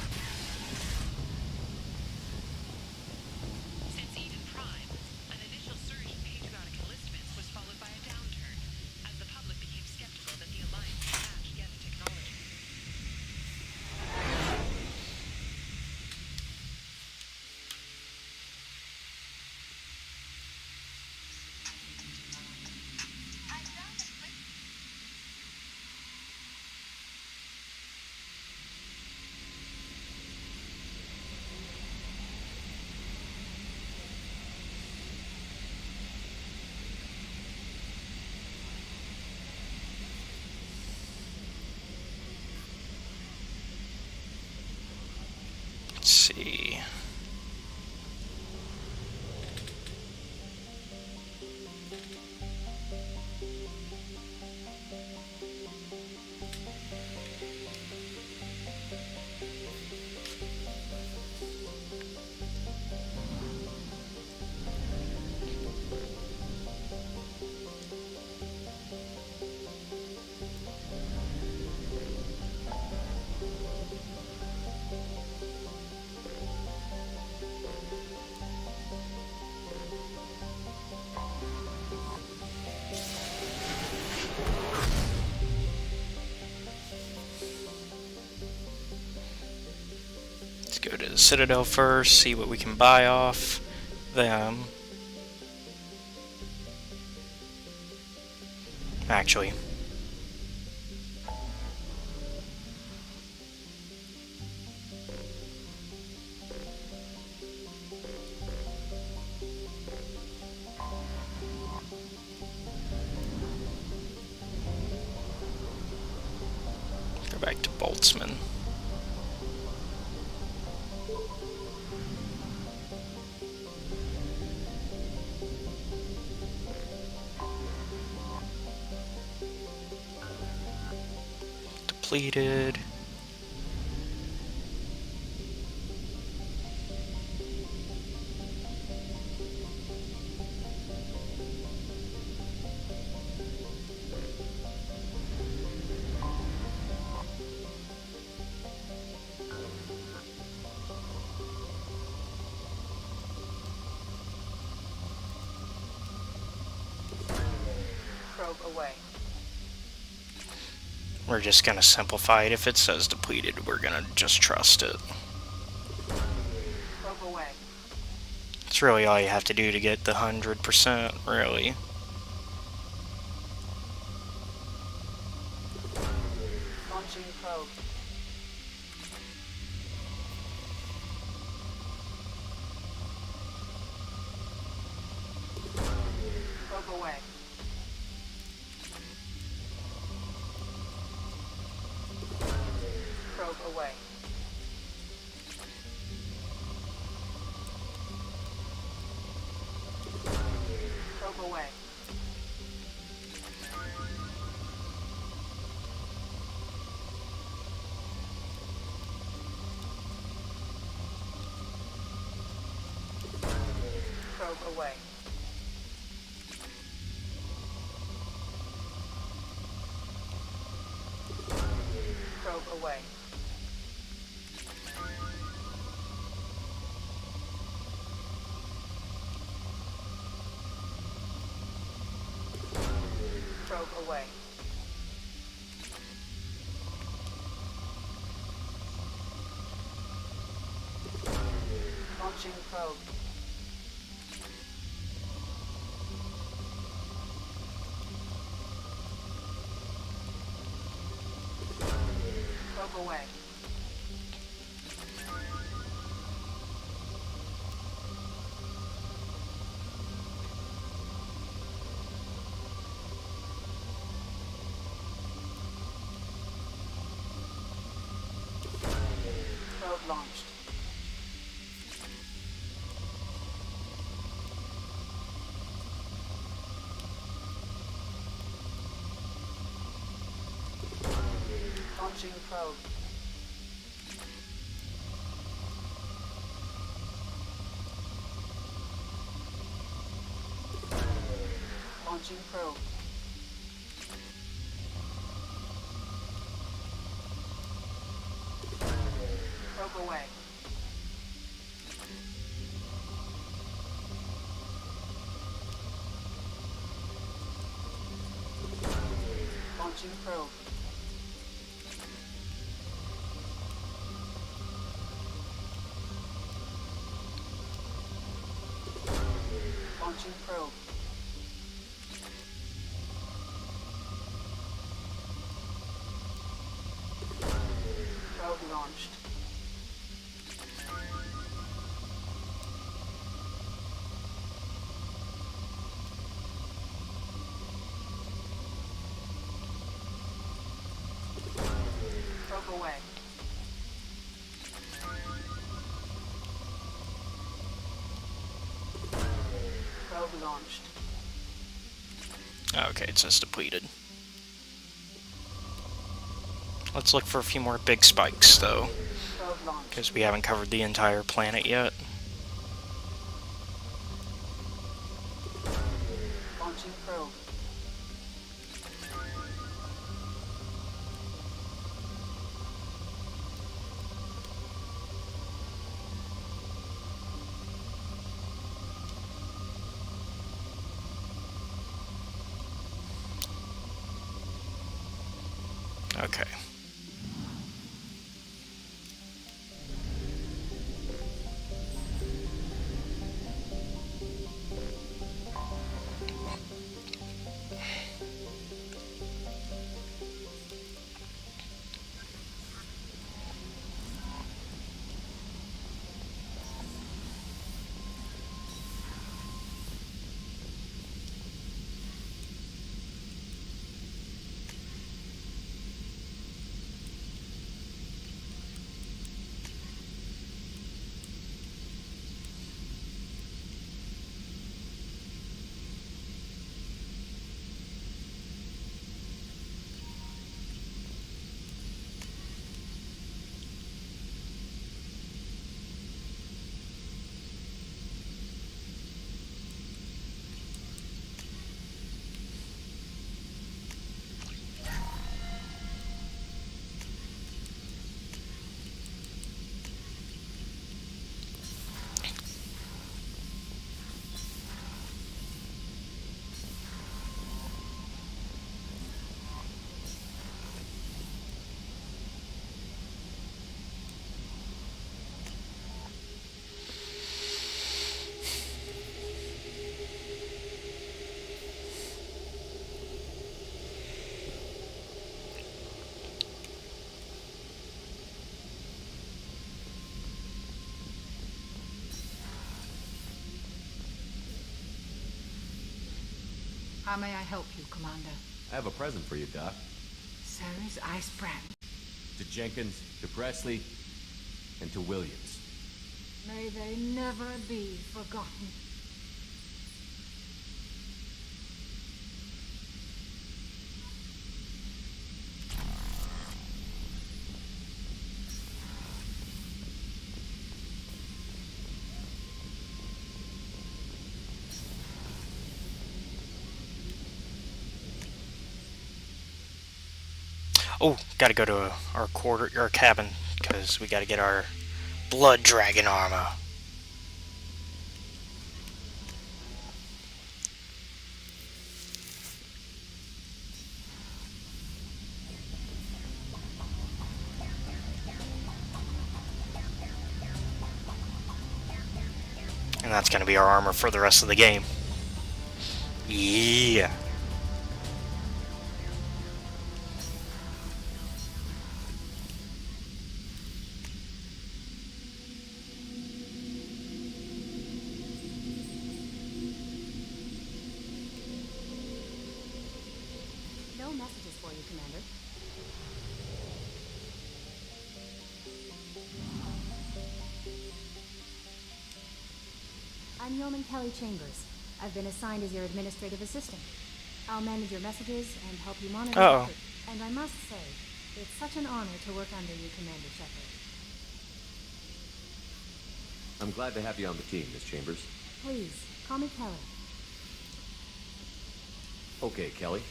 the Citadel first, see what we can buy off them. Actually, go back to Boltzmann. Depleted. Probe away. We're just gonna simplify it. If it says depleted, we're gonna just trust it. Probe away. It's really all you have to do to get the 100%, really. Launching probe. Probe away. Probe away. Probe away. Probe away. Probe away. Probe away. Launching probe. Probe away. Probe launched. Launching probe. Launching probe. Probe away. Launching probe. Launching probe. Probe launched. Probe away. Probe launched. Okay, it says depleted. Let's look for a few more big spikes, though, Probe launched. because we haven't covered the entire planet yet. Launching probe. Okay. How may I help you, Commander? I have a present for you, Doc. Ceres Ice Brand. To Jenkins, to Presley, and to Williams. May they never be forgotten. Oh, gotta go to our cabin, because we gotta get our blood dragon armor. And that's gonna be our armor for the rest of the game. Yeah. No messages for you, Commander. I'm Yeoman Kelly Chambers. I've been assigned as your administrative assistant. I'll manage your messages and help you monitor. Uh-oh. And I must say, it's such an honor to work under you, Commander Shepard. I'm glad to have you on the team, Miss Chambers. Please, call me Kelly. Okay, Kelly.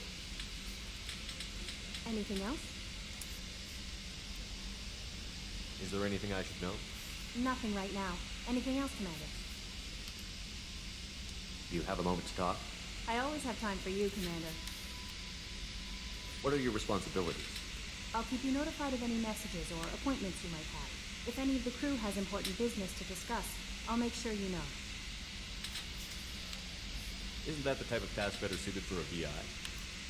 Anything else? Is there anything I should know? Nothing right now. Anything else, Commander? Do you have a moment to talk? I always have time for you, Commander. What are your responsibilities? I'll keep you notified of any messages or appointments you might have. If any of the crew has important business to discuss, I'll make sure you know. Isn't that the type of task better suited for a VI?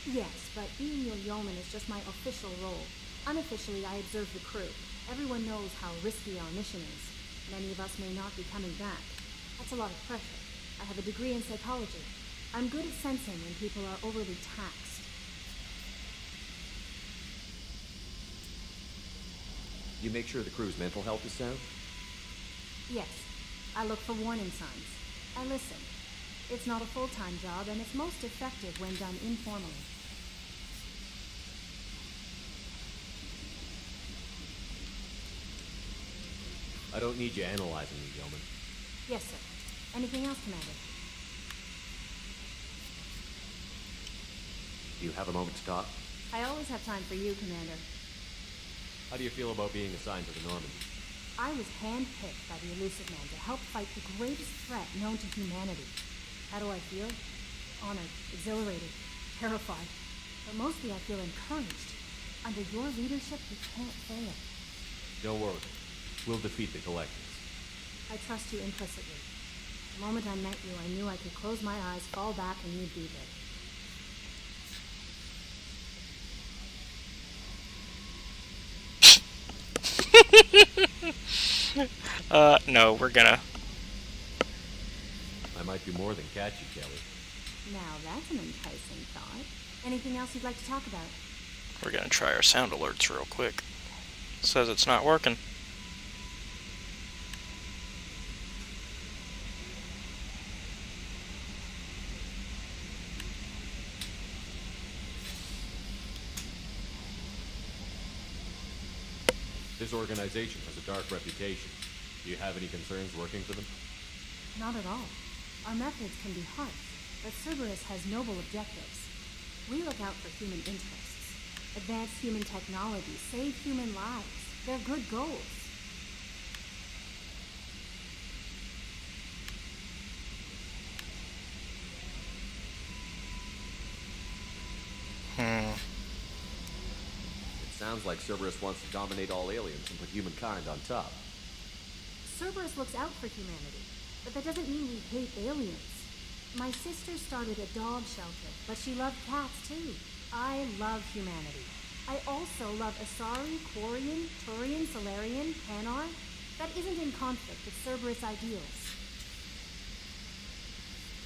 Yes, but being your yeoman is just my official role. Unofficially, I observe the crew. Everyone knows how risky our mission is. Many of us may not be coming back. That's a lot of pressure. I have a degree in psychology. I'm good at sensing when people are overly taxed. You make sure the crew's mental health is sound? Yes, I look for warning signs. I listen. It's not a full-time job, and it's most effective when done informally. I don't need you analyzing me, Yeoman. Yes, sir. Anything else, Commander? Do you have a moment to talk? I always have time for you, Commander. How do you feel about being assigned to the Normandy? I was handpicked by the Elusive Man to help fight the greatest threat known to humanity. How do I feel? Honored, exhilarated, terrified. But mostly I feel encouraged. Under your leadership, we can't fail. Don't worry. We'll defeat the Collectors. I trust you implicitly. The moment I met you, I knew I could close my eyes, fall back, and you'd be there. No, we're gonna... I might do more than catch you, Kelly. Now that's an enticing thought. Anything else you'd like to talk about? We're gonna try our sound alerts real quick. Says it's not working. This organization has a dark reputation. Do you have any concerns working for them? Not at all. Our methods can be harsh, but Cerberus has noble objectives. We look out for human interests, advance human technology, save human lives. They're good goals. It sounds like Cerberus wants to dominate all aliens and put humankind on top. Cerberus looks out for humanity, but that doesn't mean we hate aliens. My sister started a dog shelter, but she loved cats too. I love humanity. I also love Asari, Quarian, Turian, Solarian, Panar. That isn't in conflict with Cerberus ideals.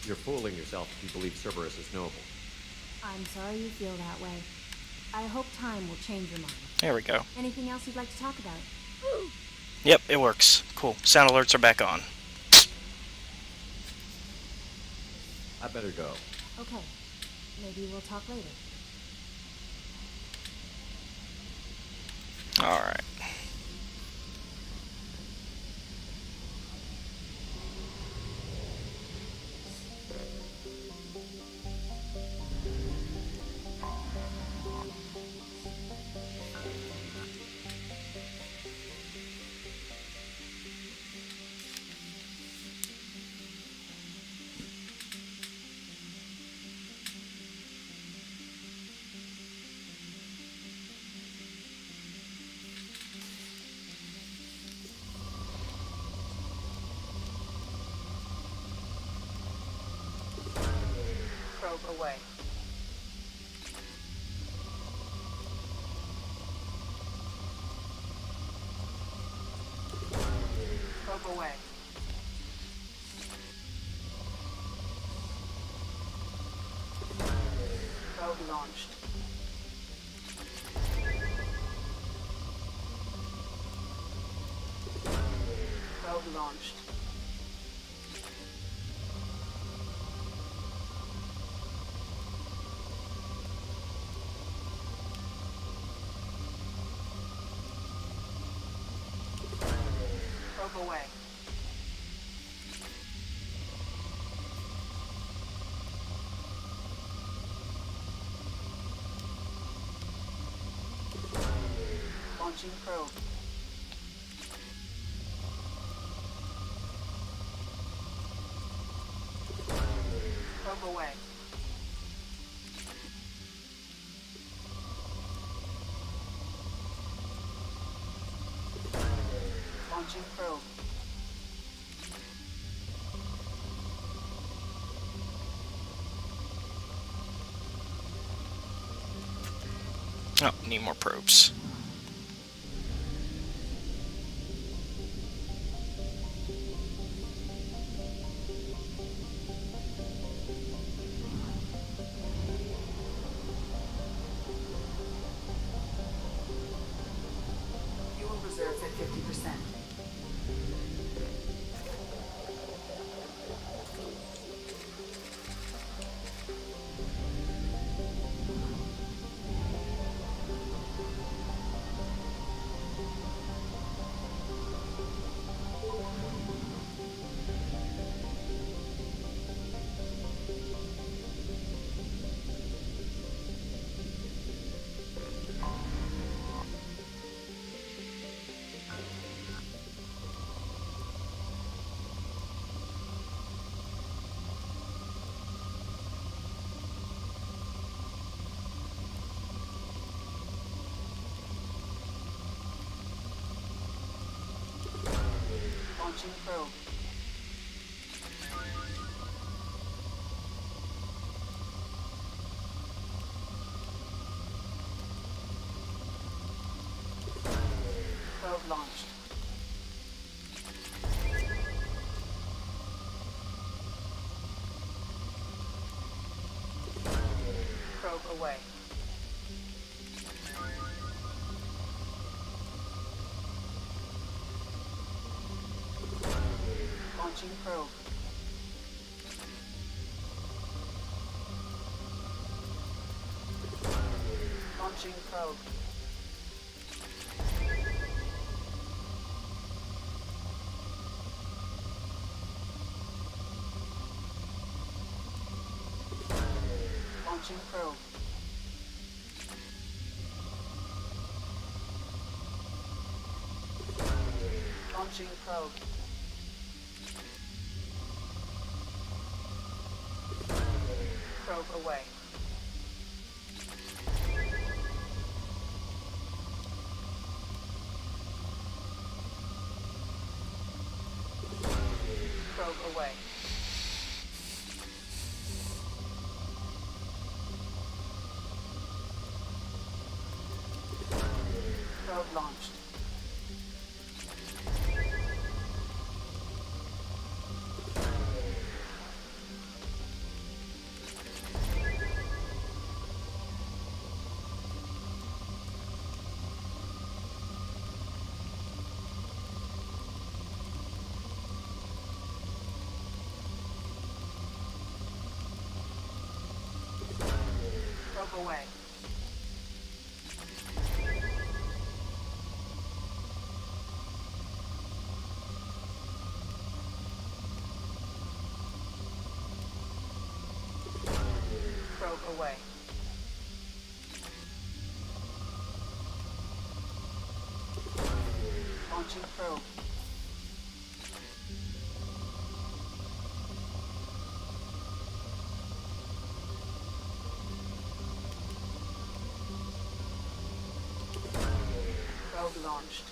You're fooling yourself if you believe Cerberus is noble. I'm sorry you feel that way. I hope time will change your mind. There we go. Anything else you'd like to talk about? Yep, it works. Cool. Sound alerts are back on. I better go. Okay. Maybe we'll talk later. Alright. Probe away. Probe away. Probe launched. Probe launched. Probe away. Launching probe. Probe away. Launching probe. Oh, need more probes. Fuel reserves at 50%. Launching probe. Probe launched. Probe away. Launching probe. Launching probe. Launching probe. Launching probe. Probe away. Probe away. Probe launched. Probe away. Probe away. Launching probe. Probe launched.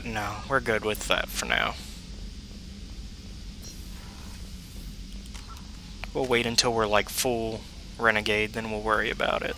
No, we're good with that for now. We'll wait until we're like full renegade, then we'll worry about it.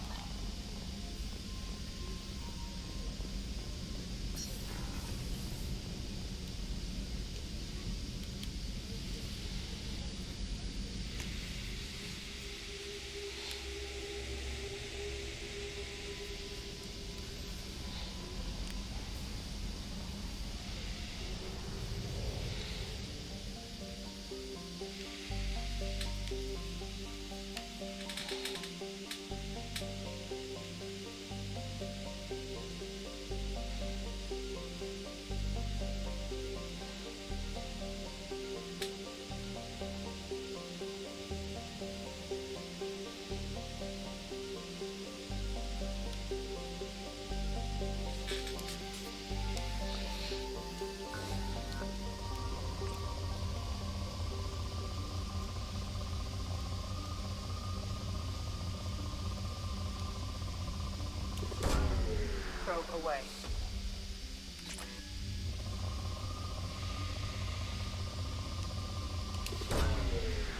Probe away.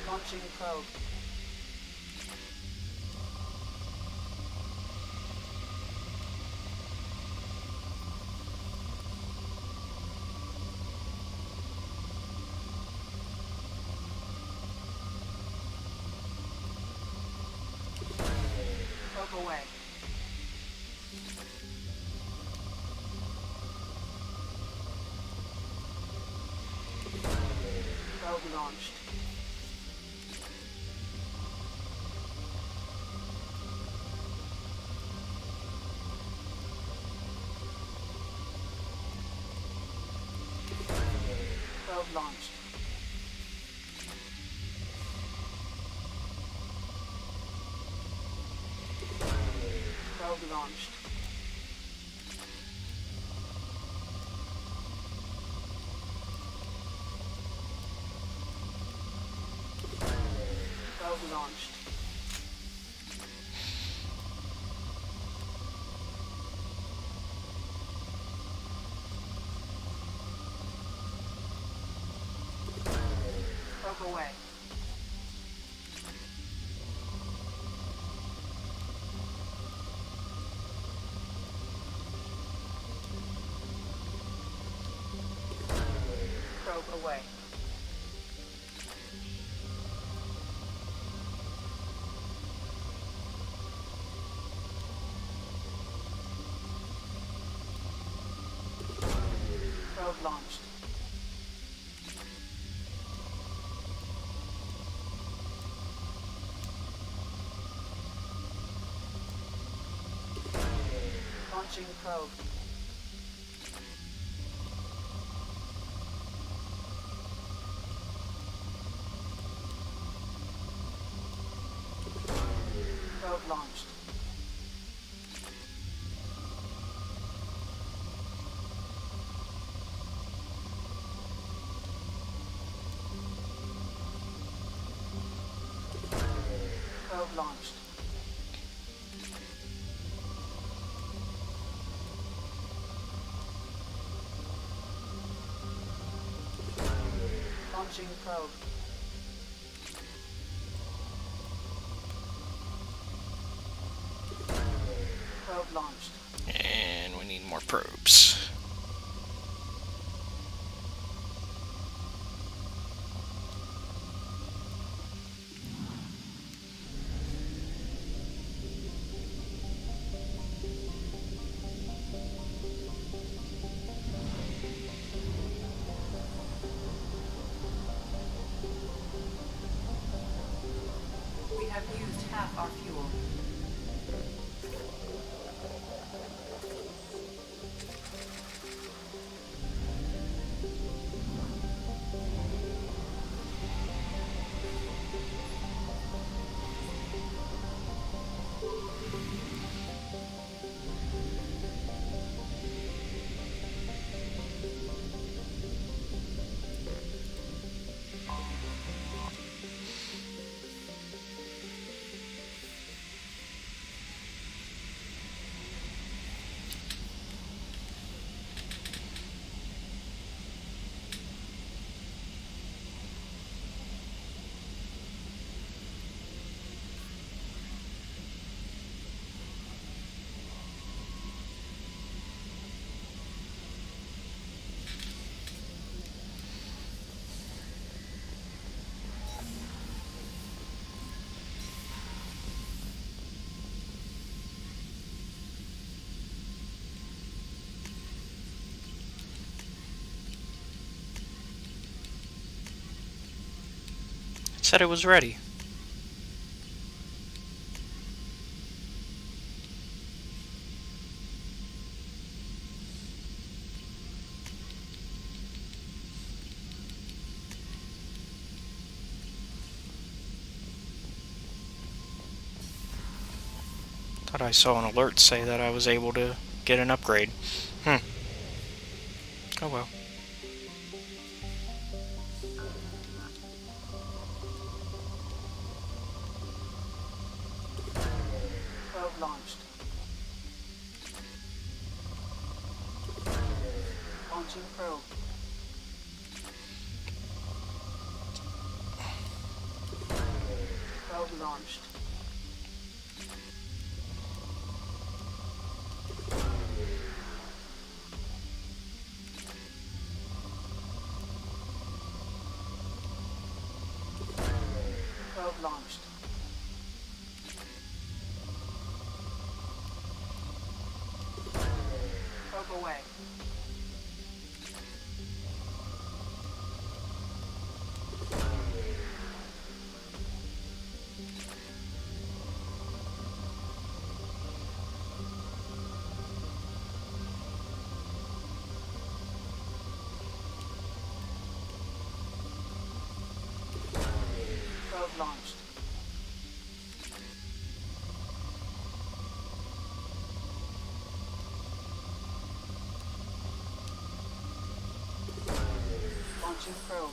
Launching probe. Probe away. Probe launched. Probe launched. Probe launched. Probe launched. away. Probe away. Probe launched. Launching probe. Probe launched. Probe launched. Launching probe. Probe launched. And we need more probes. We have used half our fuel. It said it was ready. Thought I saw an alert say that I was able to get an upgrade. Oh well. Probe launched. Launching probe. Probe launched. Probe launched. Probe away. Probe launched. Launching probe.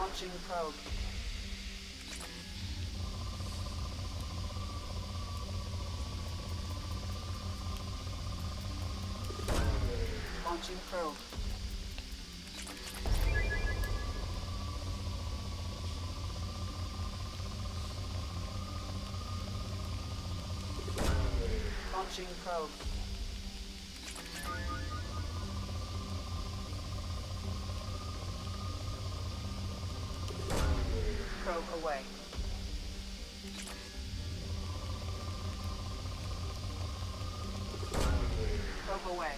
Launching probe. Launching probe. Launching probe. Probe away. Probe away.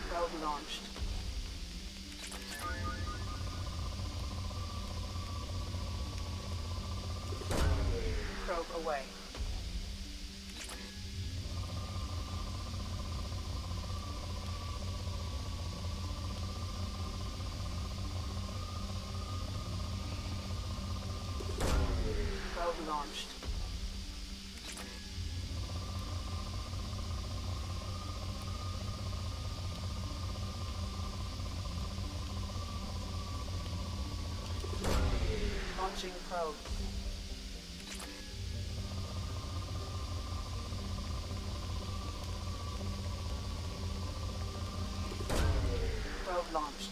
Probe launched. Probe away. Probe launched. Launching probe. Probe launched.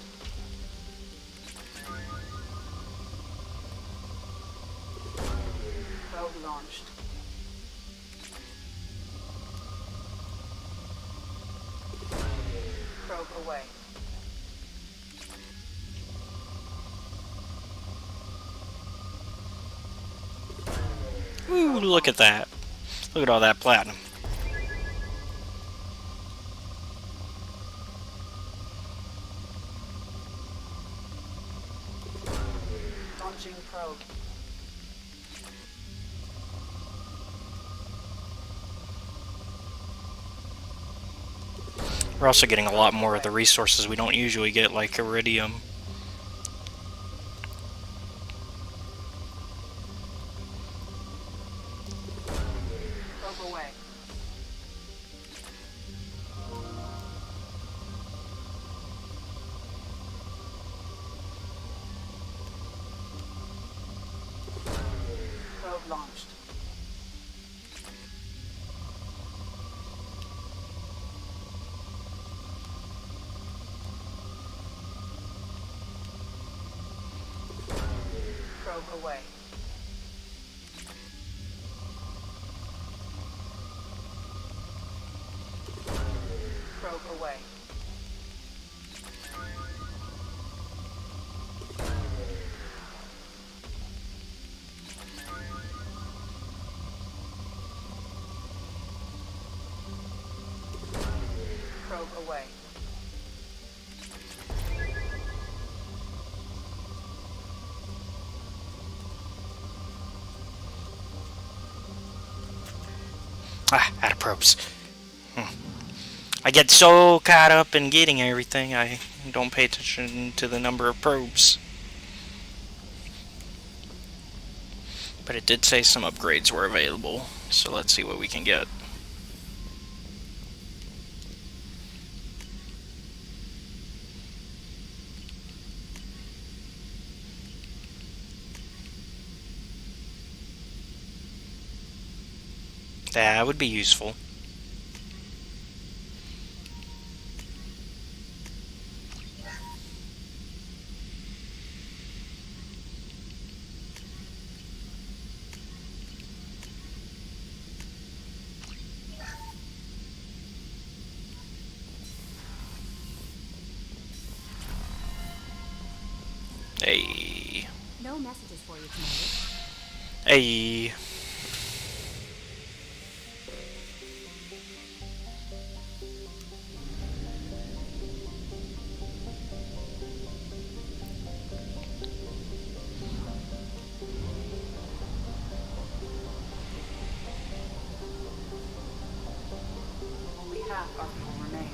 Probe launched. Probe away. Ooh, look at that. Look at all that platinum. Launching probe. We're also getting a lot more of the resources we don't usually get, like iridium. Probe away. Probe launched. Probe away. Probe away. Probe away. Out of probes. I get so caught up in getting everything, I don't pay attention to the number of probes. But it did say some upgrades were available, so let's see what we can get. That would be useful. Hey. No messages for you, Commander. Hey. Only half our fuel remains.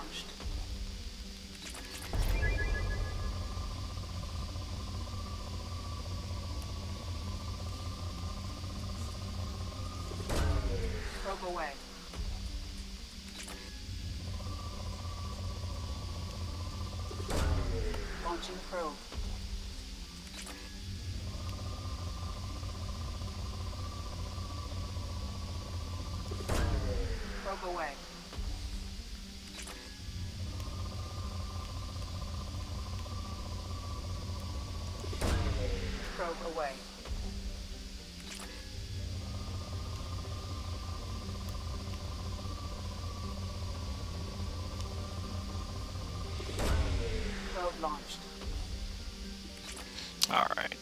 launched. Probe away. Launching probe. Probe away. Probe away. Probe launched. All right.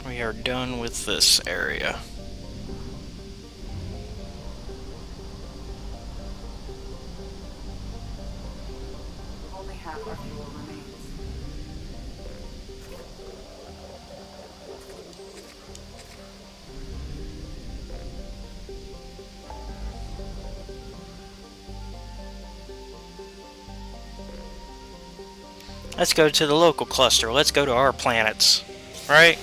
We are done with this area. Only half our fuel remains. Let's go to the local cluster. Let's go to our planets. Right?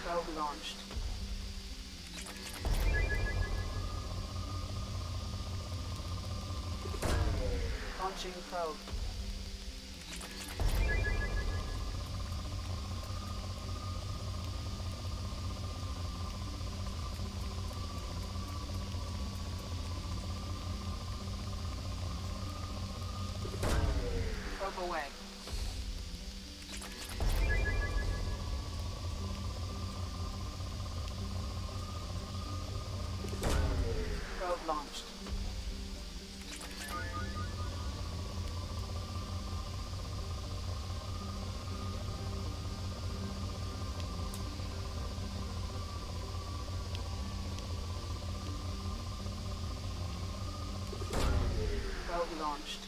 Probe launched. Launching probe. Probe away. Probe launched. Probe launched.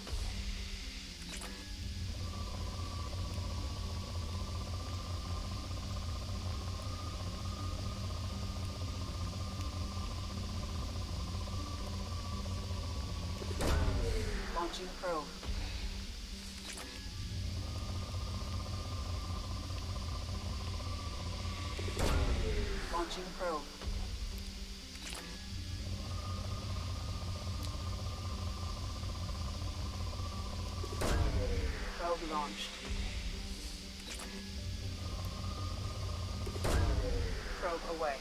Launching probe. Launching probe. Probe launched. Probe away.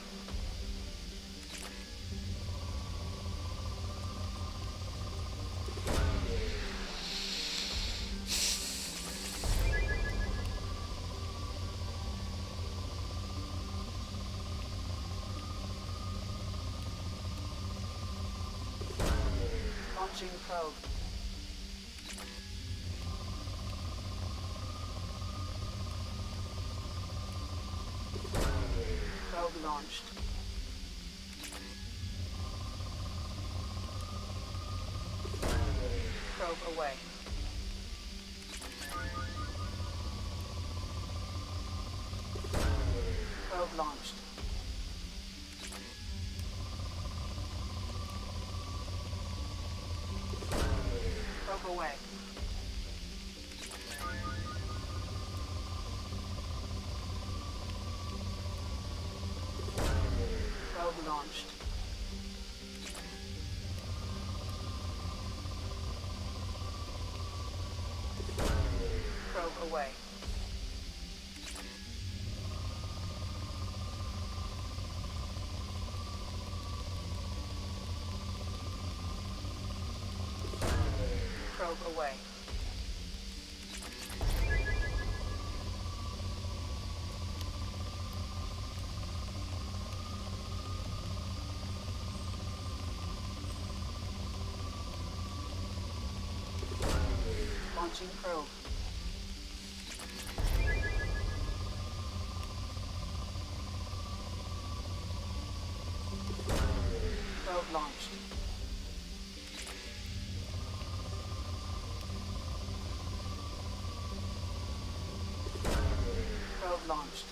Launching probe. Probe launched. Probe away. Probe launched. Probe away. Probe launched. Probe away. Probe away. Launching probe. Probe launched. Probe launched.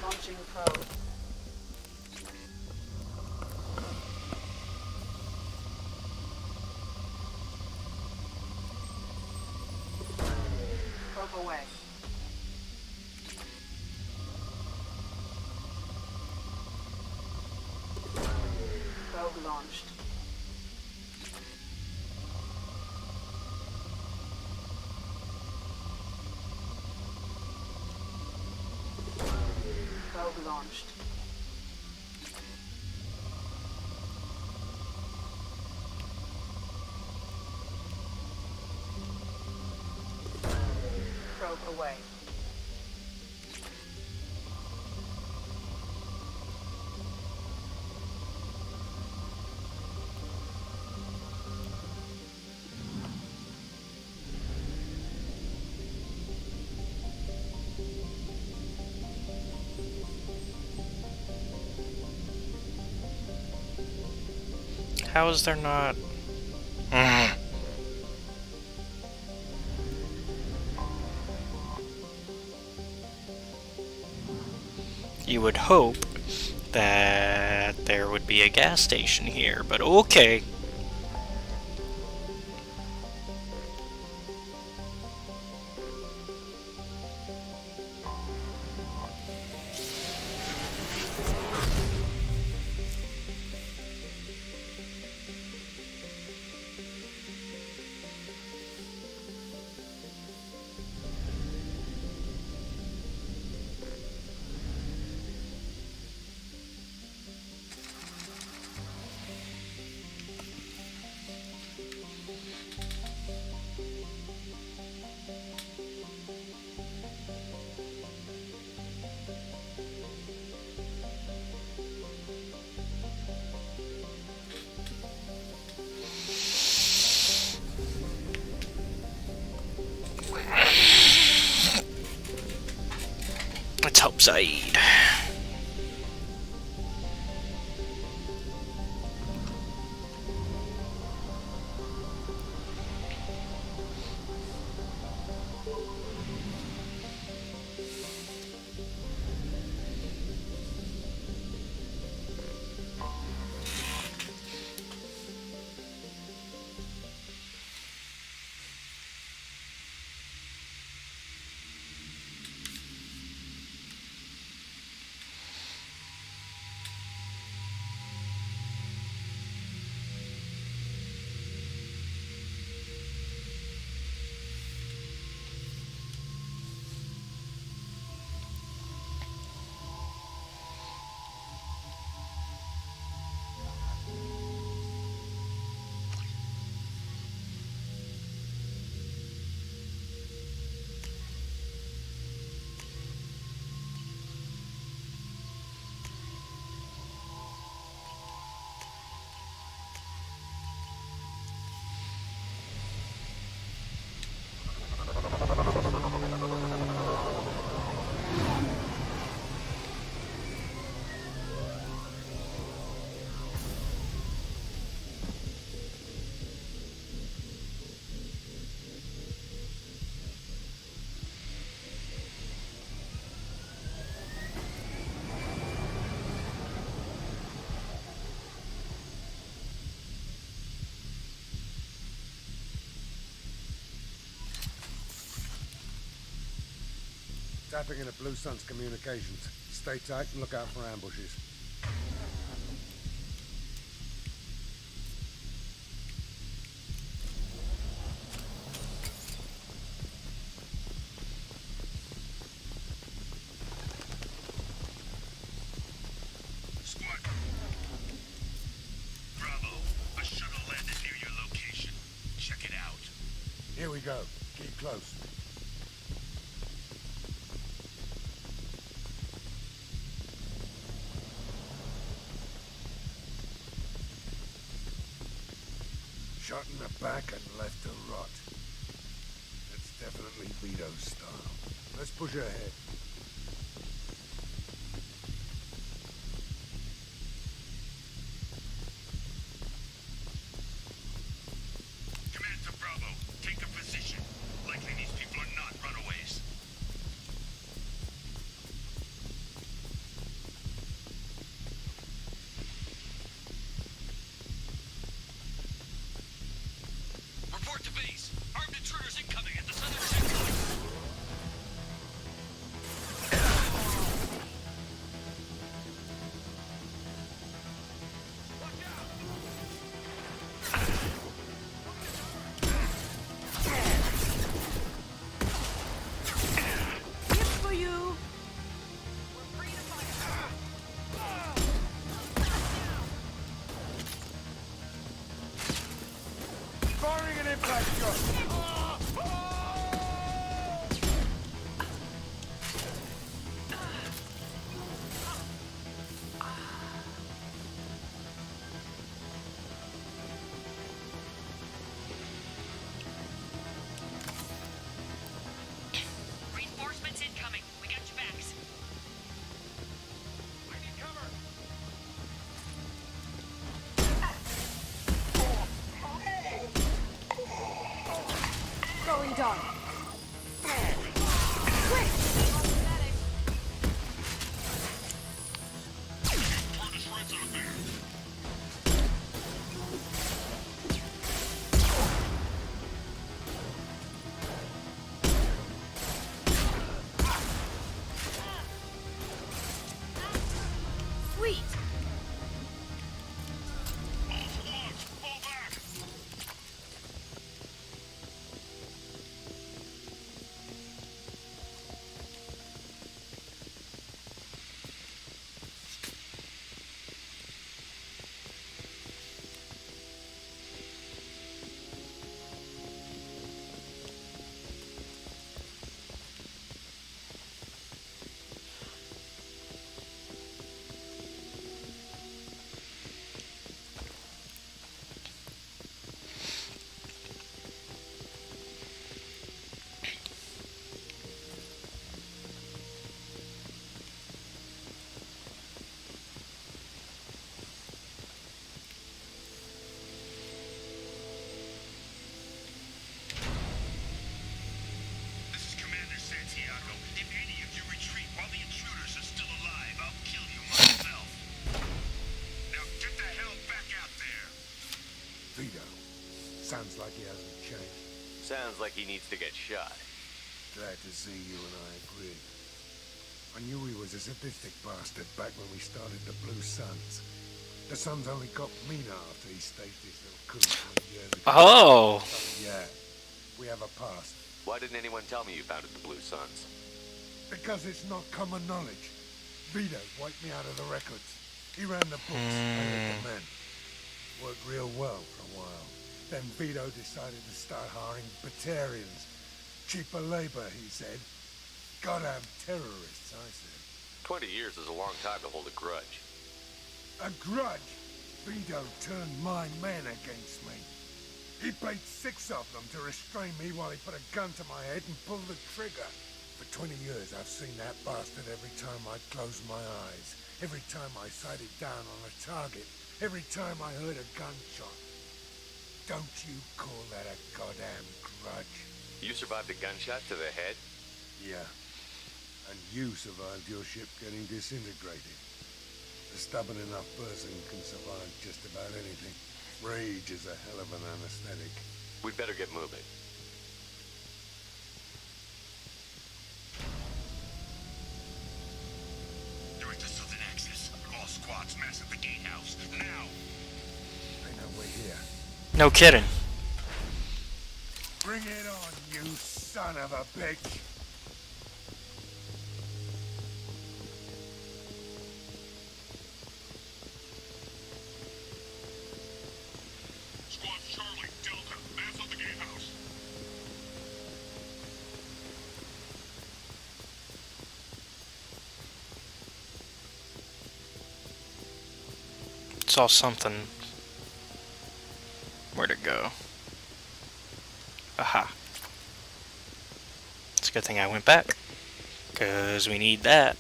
Launching probe. Probe away. Probe launched. Probe launched. Probe away. How is there not? You would hope that there would be a gas station here, but okay. Let's hope Saeed. Tapping into Blue Sun's communications. Stay tight and look out for ambushes. Squad. Bravo, a shuttle landed near your location. Check it out. Here we go. Keep close. Shot in the back and left to rot. That's definitely Vito's style. Let's push ahead. the dog. Sweet. This is Commander Santiago. If any of you retreat while the intruders are still alive, I'll kill you myself. Now get the hell back out there! Vito. Sounds like he hasn't changed. Sounds like he needs to get shot. Glad to see you and I agree. I knew he was a sadistic bastard back when we started the Blue Suns. The Suns only got meaner after he staged his little coup 20 years ago. Oh. Yeah, we have a past. Why didn't anyone tell me you founded the Blue Suns? Because it's not common knowledge. Vito wiped me out of the records. He ran the books, I led the men. Worked real well for a while. Then Vito decided to start hiring Batarians. Cheaper labor, he said. Goddamn terrorists, I said. 20 years is a long time to hold a grudge. A grudge? Vito turned my men against me. He paid 6 of them to restrain me while he put a gun to my head and pulled the trigger. For 20 years, I've seen that bastard every time I closed my eyes. Every time I sighted down on a target. Every time I heard a gunshot. Don't you call that a goddamn grudge? You survived a gunshot to the head? Yeah. And you survived your ship getting disintegrated. A stubborn enough person can survive just about anything. Rage is a hell of an anesthetic. We'd better get moving. Director Southern Access. All squads mass at the gatehouse. Now! I know we're here. No kidding. Bring it on, you son of a bitch! Squad Charlie, Delta, mass at the gatehouse. Saw something. Where'd it go? Aha. It's a good thing I went back, because we need that.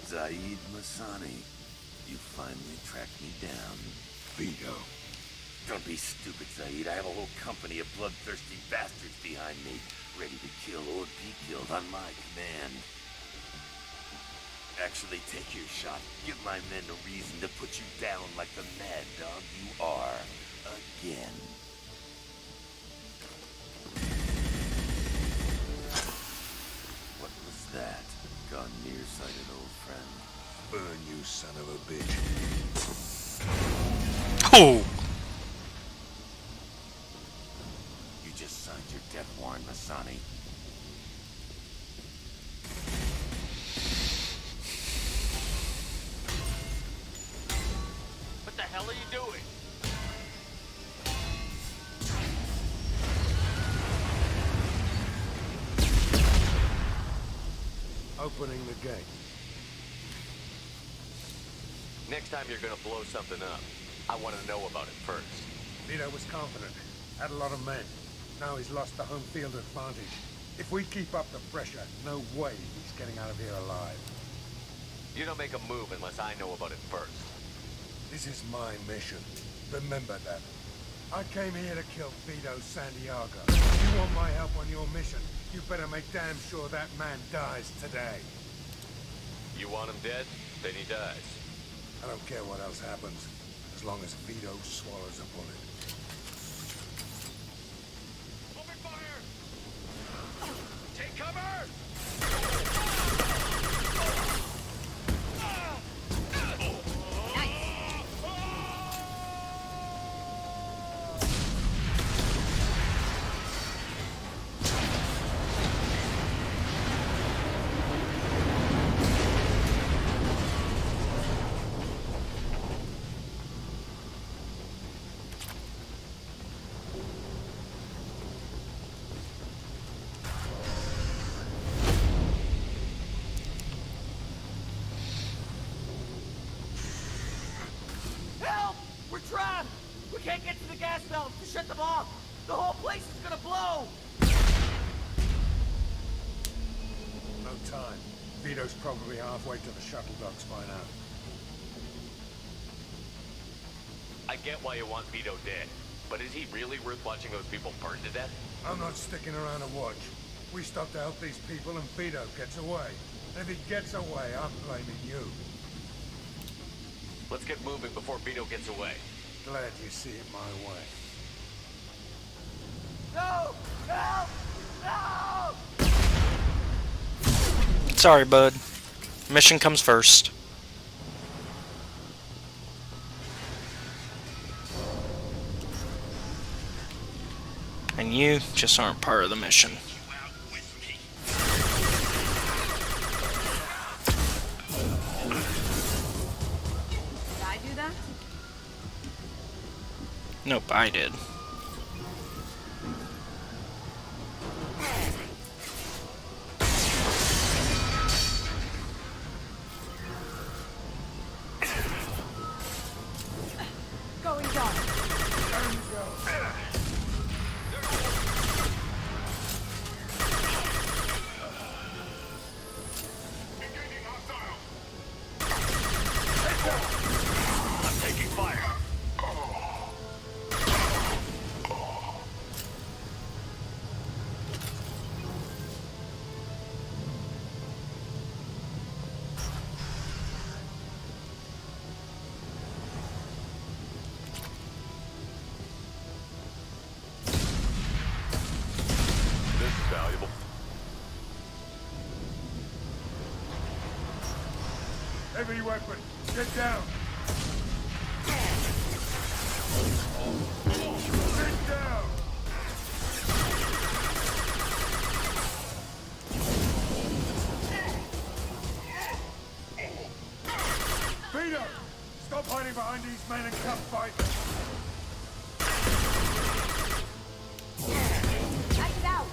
Zaid Masani, you finally tracked me down. Vito. Don't be stupid, Zaid. I have a whole company of bloodthirsty bastards behind me, ready to kill or be killed on my command. Actually, take your shot. Give my men a reason to put you down like the mad dog you are. Again. What was that? Gone nearsighted, old friend. Burn, you son of a bitch. Oh! You just signed your death warrant, Masani. What the hell are you doing? Opening the gate. Next time you're gonna blow something up, I want to know about it first. Vito was confident. Had a lot of men. Now he's lost the home field advantage. If we keep up the pressure, no way he's getting out of here alive. You don't make a move unless I know about it first. This is my mission. Remember that. I came here to kill Vito Santiago. If you want my help on your mission, you better make damn sure that man dies today. You want him dead? Then he dies. I don't care what else happens, as long as Vito swallows a bullet. Open fire! Take cover! Help! We're trapped! We can't get to the gas valve to shut them off! The whole place is gonna blow! No time. Vito's probably halfway to the shuttle docks by now. I get why you want Vito dead, but is he really worth watching those people burn to death? I'm not sticking around to watch. We stop to help these people and Vito gets away. And if he gets away, I'm blaming you. Let's get moving before Vito gets away. Glad you see it my way. No! Help! No! Sorry, bud. Mission comes first. And you just aren't part of the mission. Did I do that? Nope, I did. Going dark. I'm taking fire. This is valuable. Heavy weapon, get down! Sit down! Vito! Stop hiding behind these men and come fight! Lights out!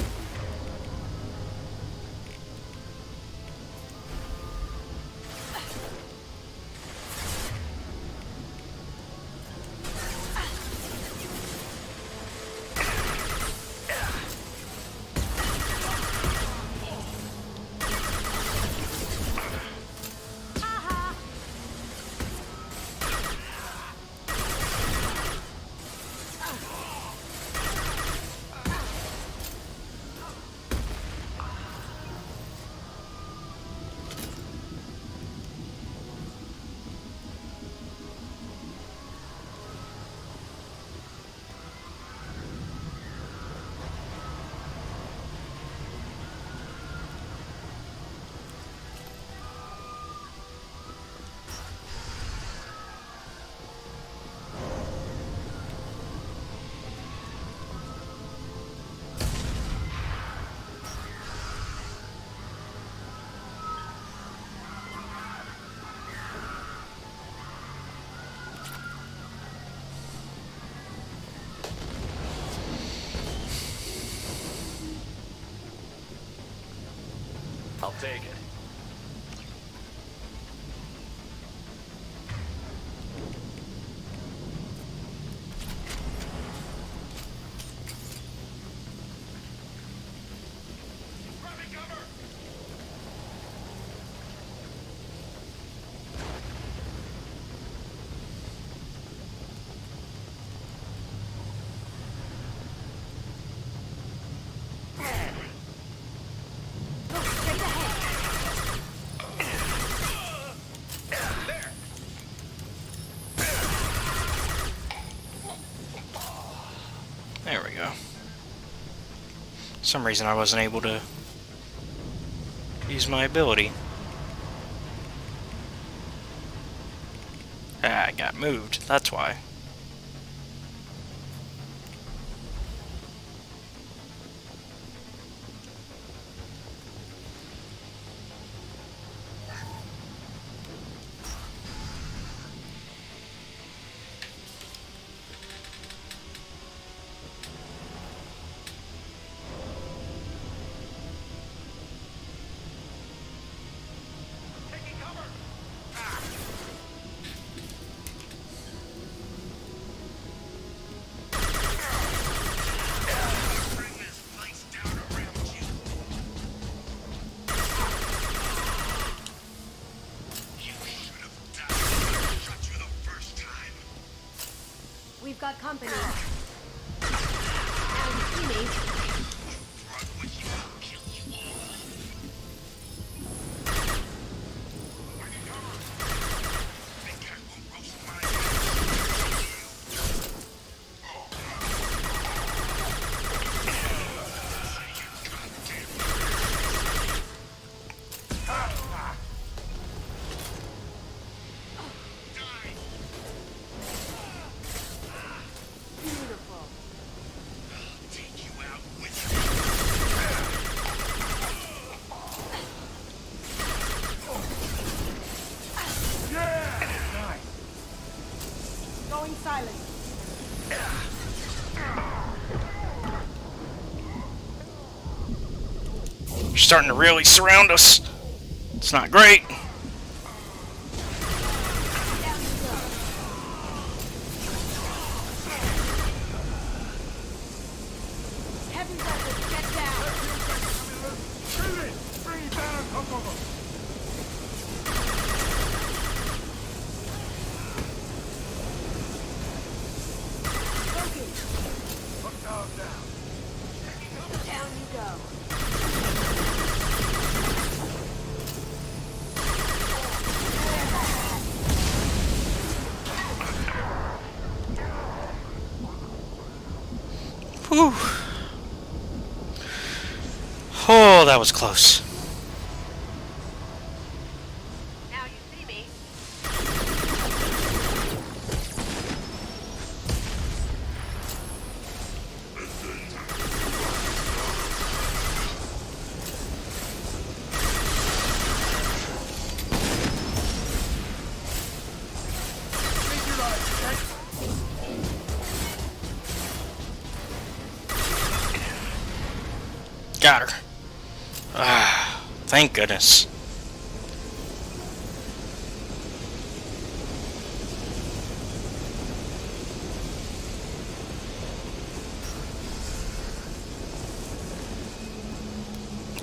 I'll take it. some reason I wasn't able to use my ability. Ah, I got moved, that's why. We've got company. Now you see me. Going silent. They're starting to really surround us. It's not great. Heavy weapons, get down. Bring it down, come over. Look down. Down you go. Whew. Oh, that was close. Now you see me. Got her. Ah, thank goodness.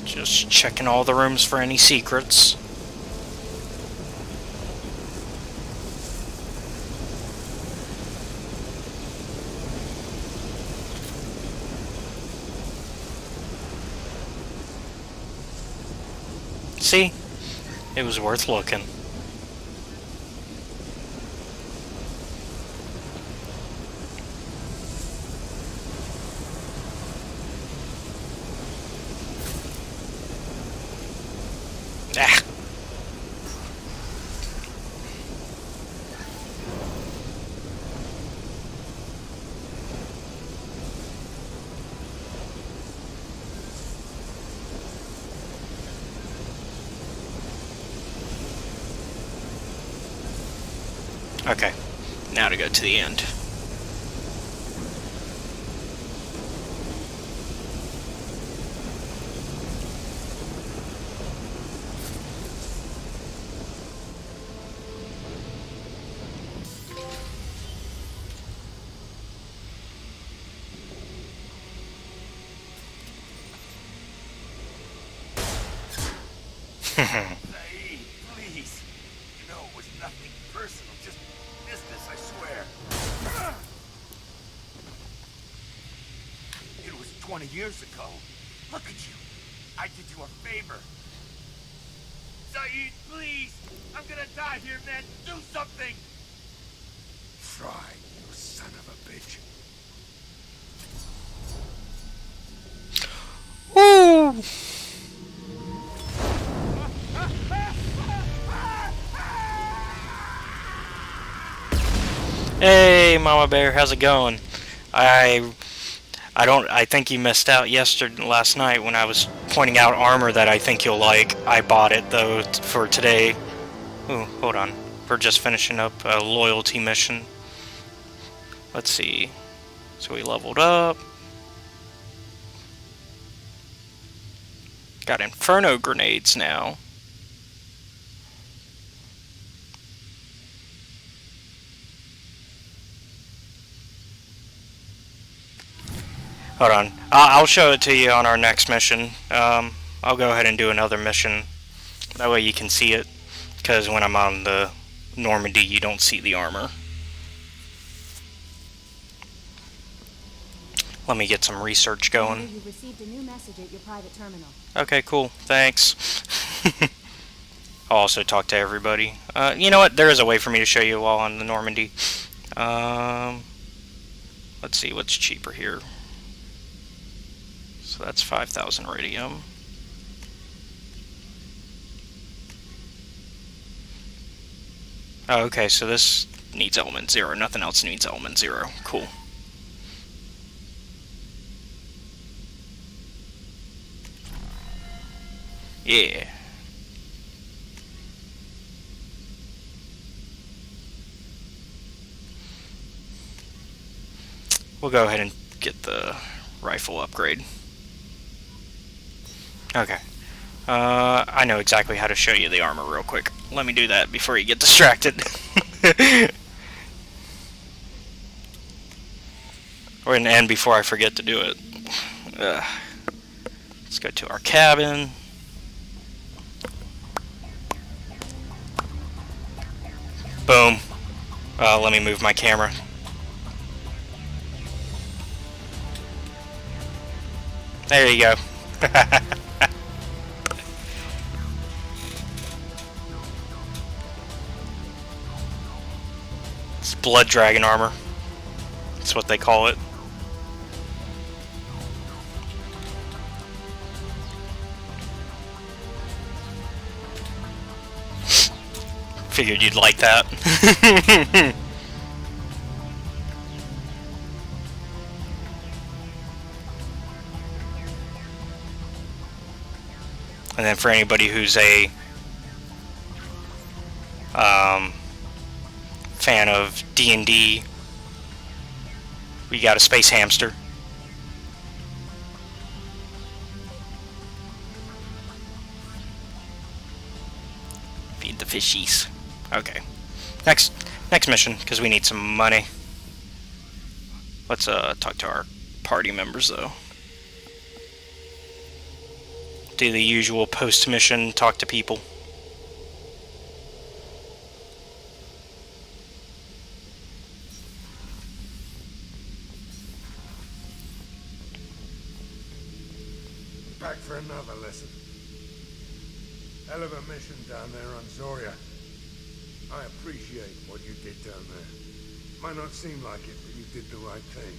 Just checking all the rooms for any secrets. See? It was worth looking. Ah. Okay, now to go to the end. Saeed, please. You know it was nothing personal, just business, I swear. It was 20 years ago. Look at you. I did you a favor. Saeed, please. I'm gonna die here, man. Do something. Try, you son of a bitch. Woo! Hey, Mama Bear, how's it going? I think you missed out last night when I was pointing out armor that I think you'll like. I bought it though for today. Ooh, hold on. We're just finishing up a loyalty mission. Let's see. So we leveled up. Got Inferno grenades now. Hold on. I'll show it to you on our next mission. I'll go ahead and do another mission. That way you can see it. Because when I'm on the Normandy, you don't see the armor. Let me get some research going. You received a new message at your private terminal. Okay, cool. Thanks. I'll also talk to everybody. You know what? There is a way for me to show you while on the Normandy. Let's see what's cheaper here. So that's 5,000 radium. Oh, okay, so this needs element 0. Nothing else needs element 0. Cool. Yeah. We'll go ahead and get the rifle upgrade. Okay. I know exactly how to show you the armor real quick. Let me do that before you get distracted. And before I forget to do it. Let's go to our cabin. Boom. Let me move my camera. There you go. It's blood dragon armor. That's what they call it. Figured you'd like that. And then for anybody who's a fan of D&D, we got a space hamster. Feed the fishies. Okay. Next mission, because we need some money. Let's talk to our party members though. Do the usual post-mission, talk to people. Back for another lesson. Hell of a mission down there on Zoria. I appreciate what you did down there. Might not seem like it, but you did the right thing.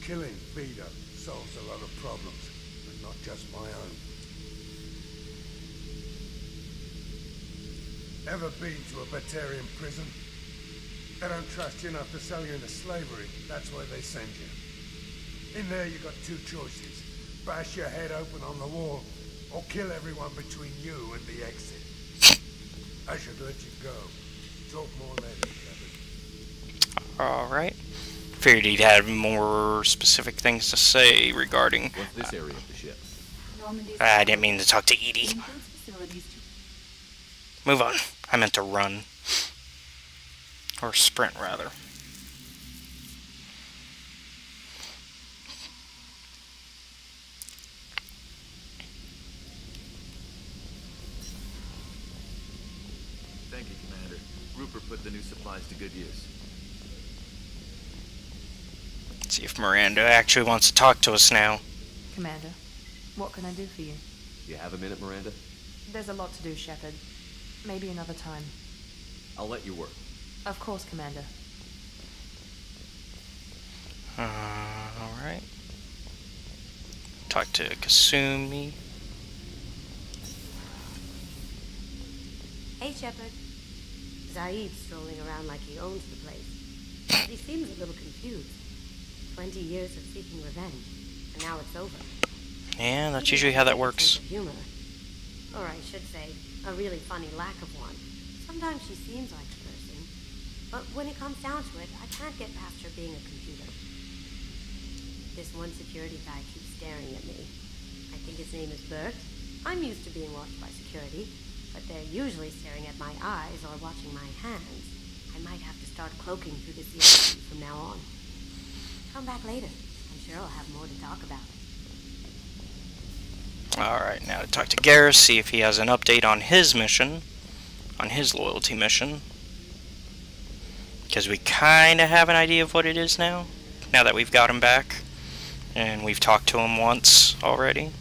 Killing Vito solves a lot of problems, but not just my own. Ever been to a Batarian prison? They don't trust you enough to sell you into slavery. That's why they send you. In there you got two choices. Bash your head open on the wall, or kill everyone between you and the exit. I should let you go. Talk more later, Shepard. Alright. Figured he'd have more specific things to say regarding... What's this area of the ship? I didn't mean to talk to Edie. Move on. I meant to run. Or sprint, rather. Thank you, Commander. Rupert put the new supplies to good use. Let's see if Miranda actually wants to talk to us now. Commander, what can I do for you? You have a minute, Miranda? There's a lot to do, Shepard. Maybe another time. I'll let you work. Of course, Commander. Alright. talk to Kasumi. Hey, Shepard. Zaid's strolling around like he owns the place. He seems a little confused. 20 years of seeking revenge, and now it's over. Yeah, that's usually how that works. Sense of humor. Or I should say, a really funny lack of one. Sometimes she seems like a person, but when it comes down to it, I can't get past her being a computer. This one security guy keeps staring at me. I think his name is Bert. I'm used to being watched by security, but they're usually staring at my eyes or watching my hands. I might have to start cloaking through the CIC from now on. Come back later. I'm sure I'll have more to talk about. Alright, now to talk to Garrus, see if he has an update on his mission. On his loyalty mission. Because we kind of have an idea of what it is now. Now that we've got him back. And we've talked to him once already.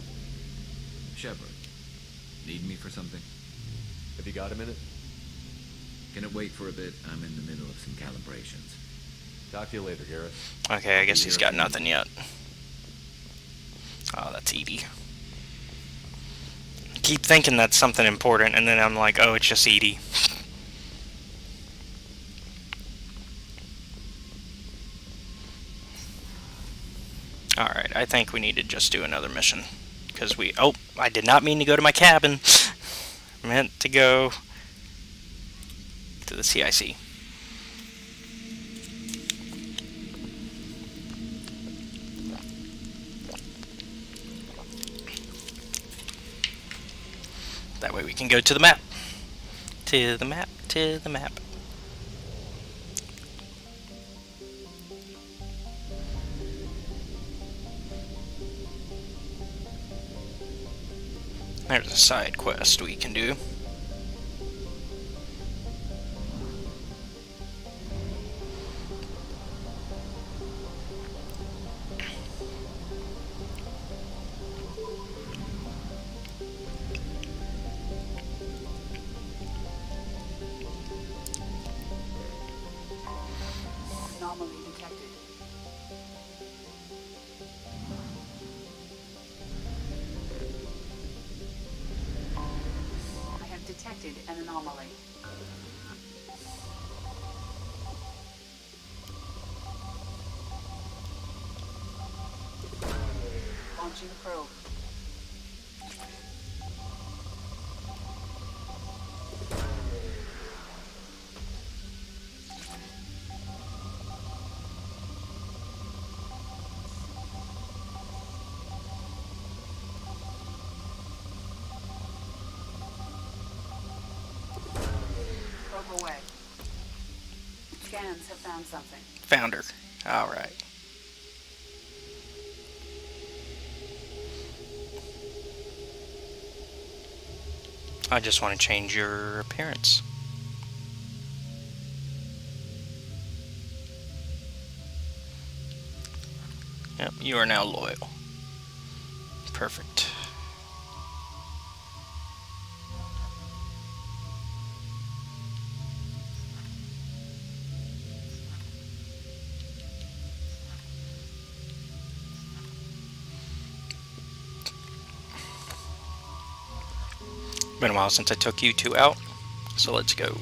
Shepard, need me for something? Have you got a minute? Can it wait for a bit? I'm in the middle of some calibrations. Talk to you later, Garrus. Okay, I guess he's got nothing yet. Oh, that's Edie. I keep thinking that's something important, and then I'm like, oh, it's just Edie. Alright, I think we need to just do another mission. Because oh, I did not mean to go to my cabin. I meant to go to the CIC. That way we can go to the map. To the map, to the map. There's a side quest we can do. Anomaly detected. I have detected an anomaly. Launching probe. Probe away. Scans have found something. Found her. Alright. I just want to change your appearance. Yep, you are now loyal. Perfect. Been a while since I took you two out, so let's go.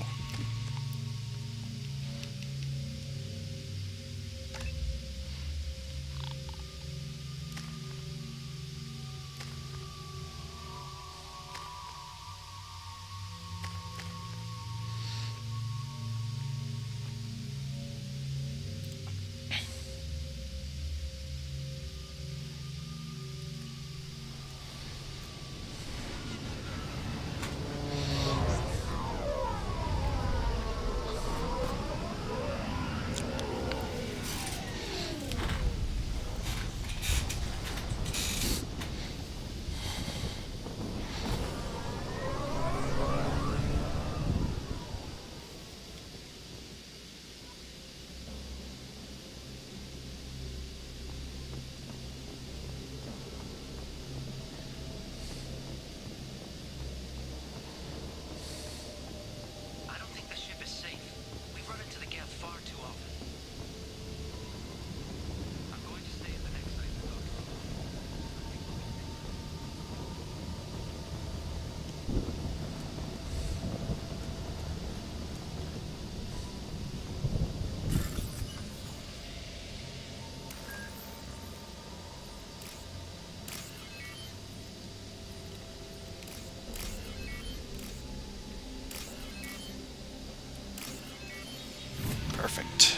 Perfect.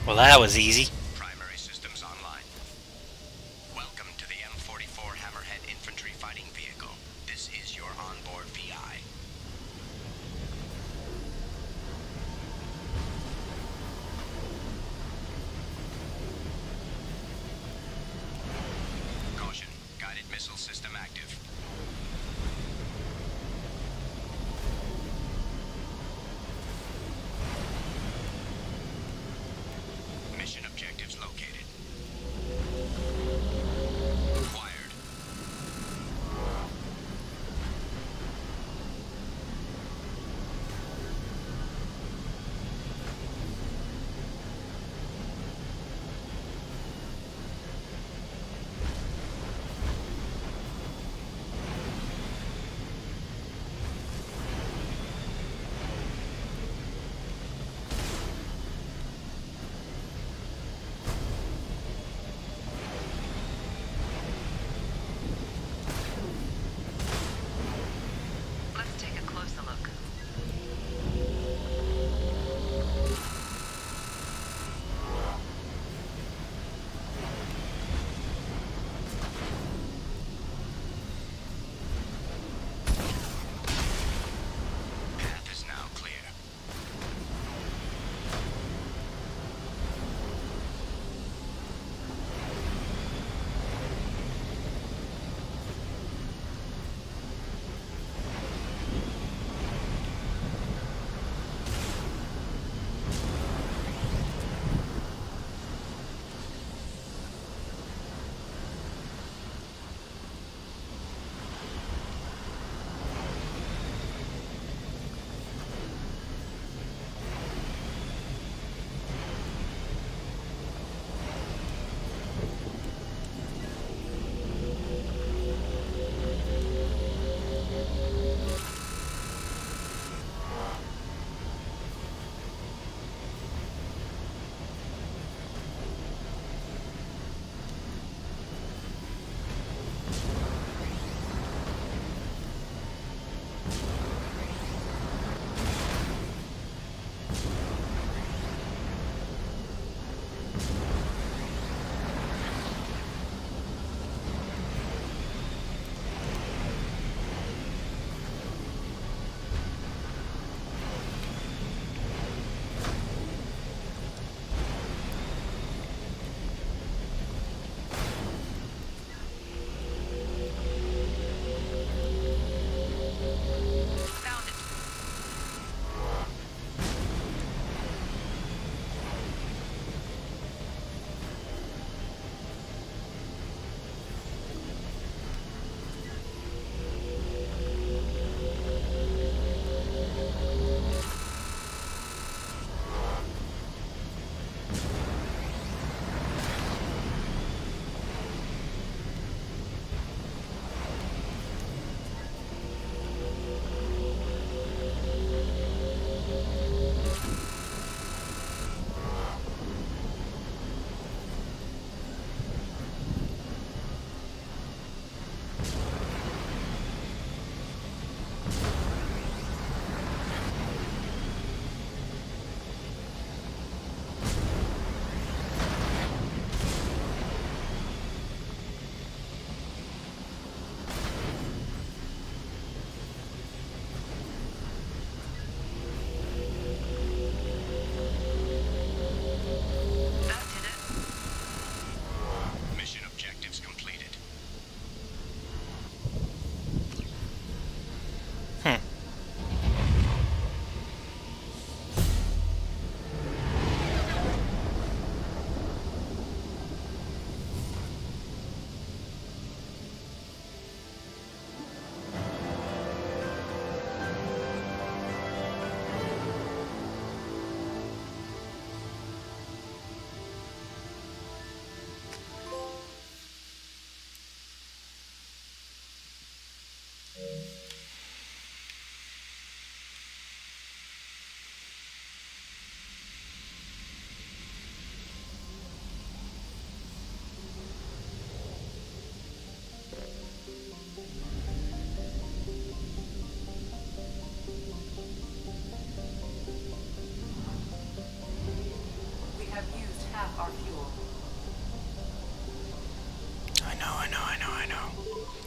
Well, that was easy. Primary systems online. Welcome to the M44 Hammerhead Infantry Fighting Vehicle. This is your onboard VI. Caution, guided missile system active. Mission objectives located. Acquired.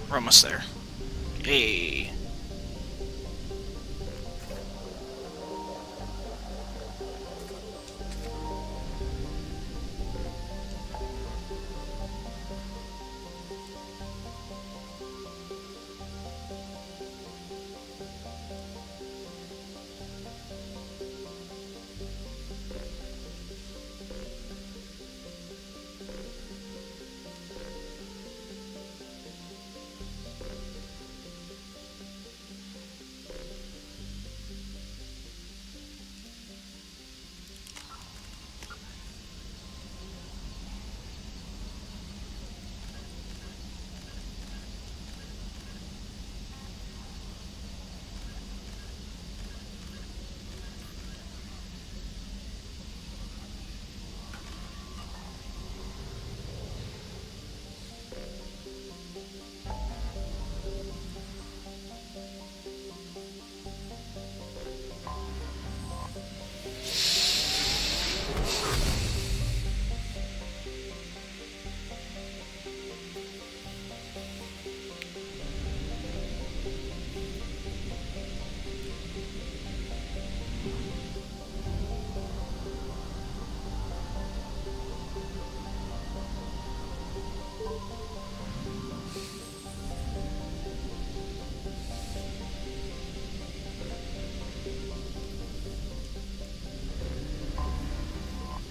We're almost there. Hey.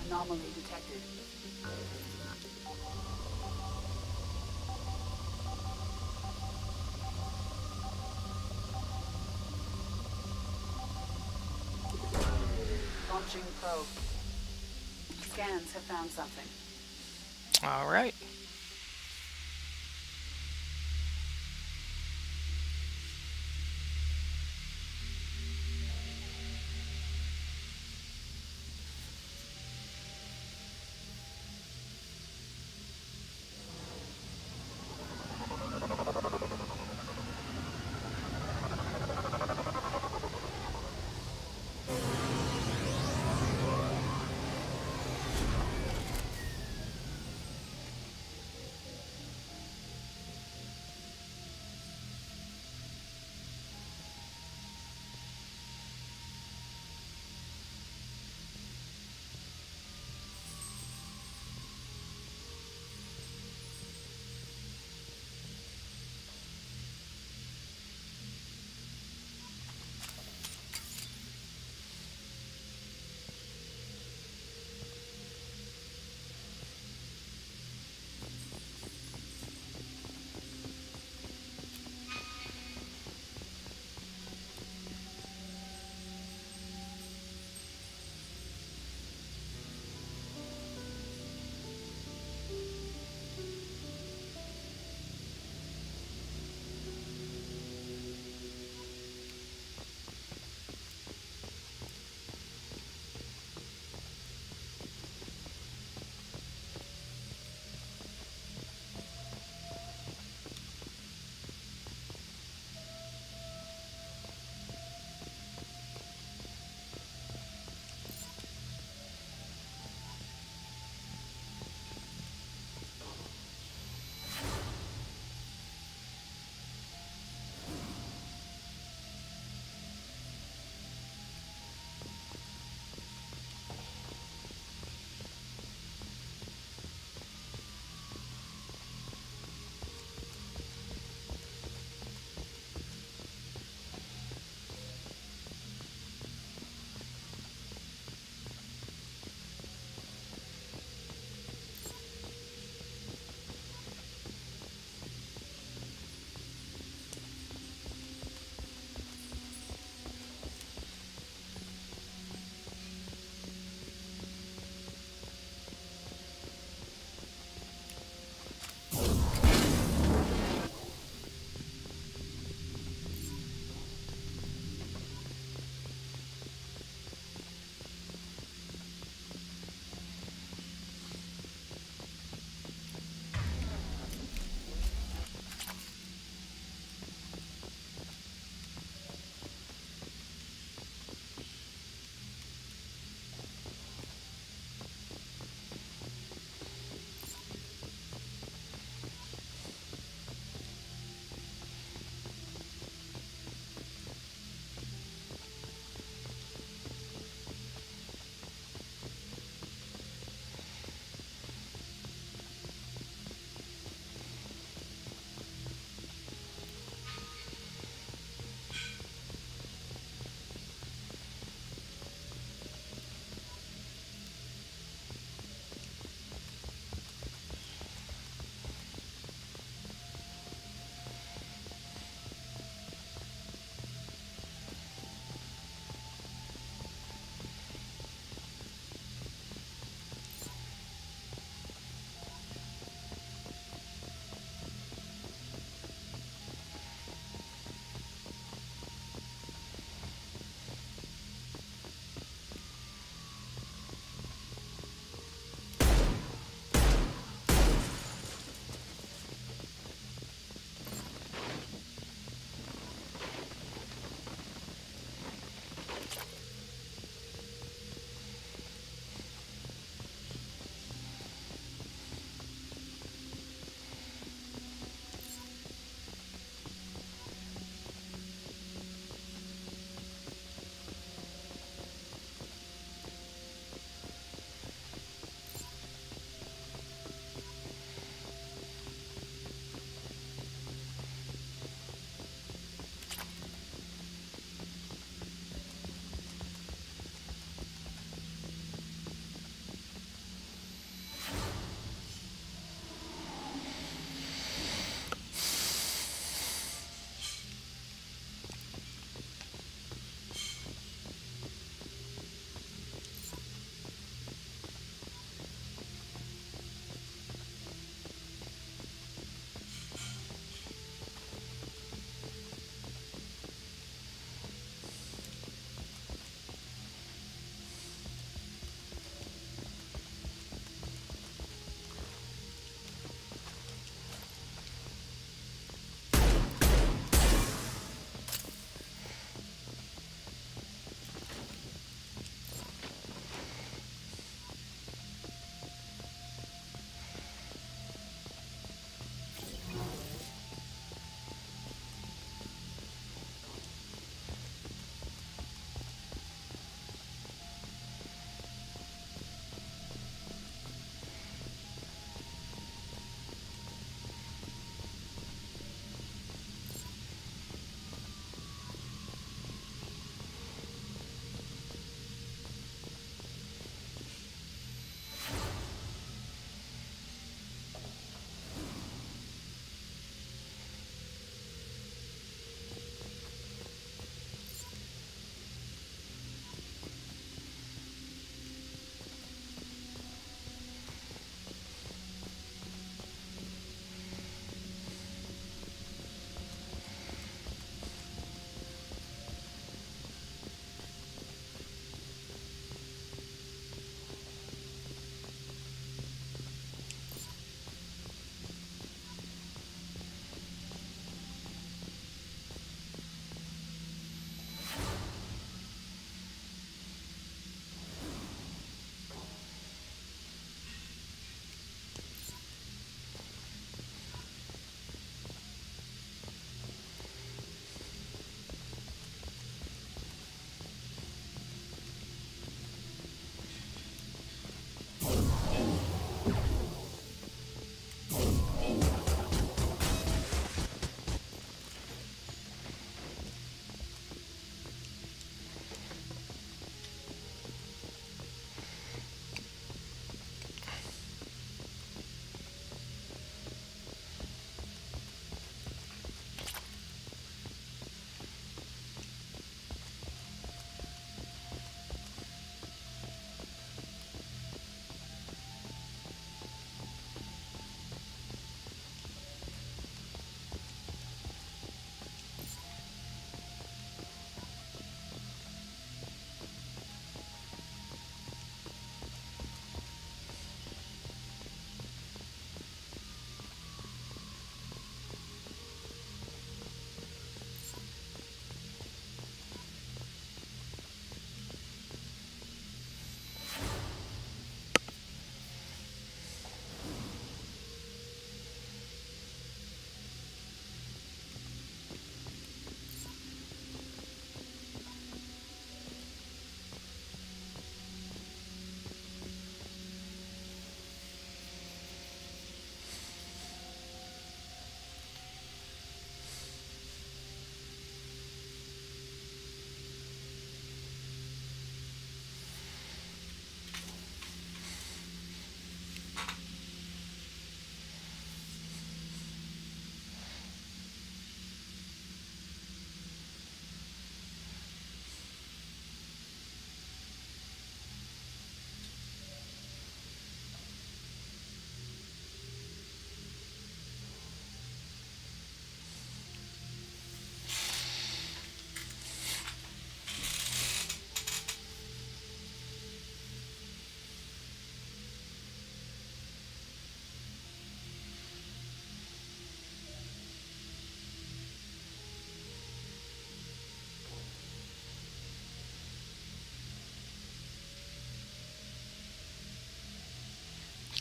Anomaly detected. Launching probe. Scans have found something. All right.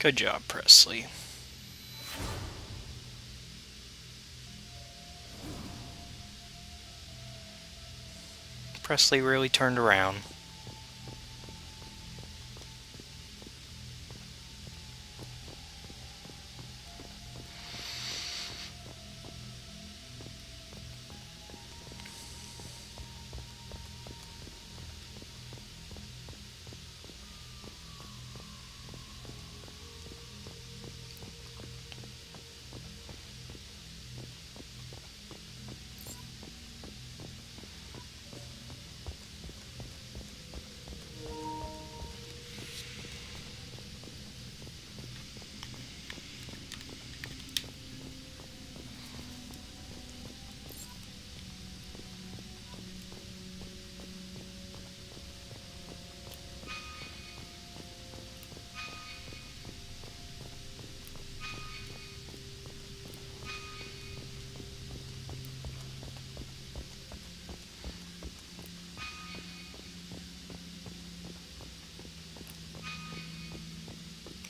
Good job, Presley. Presley really turned around.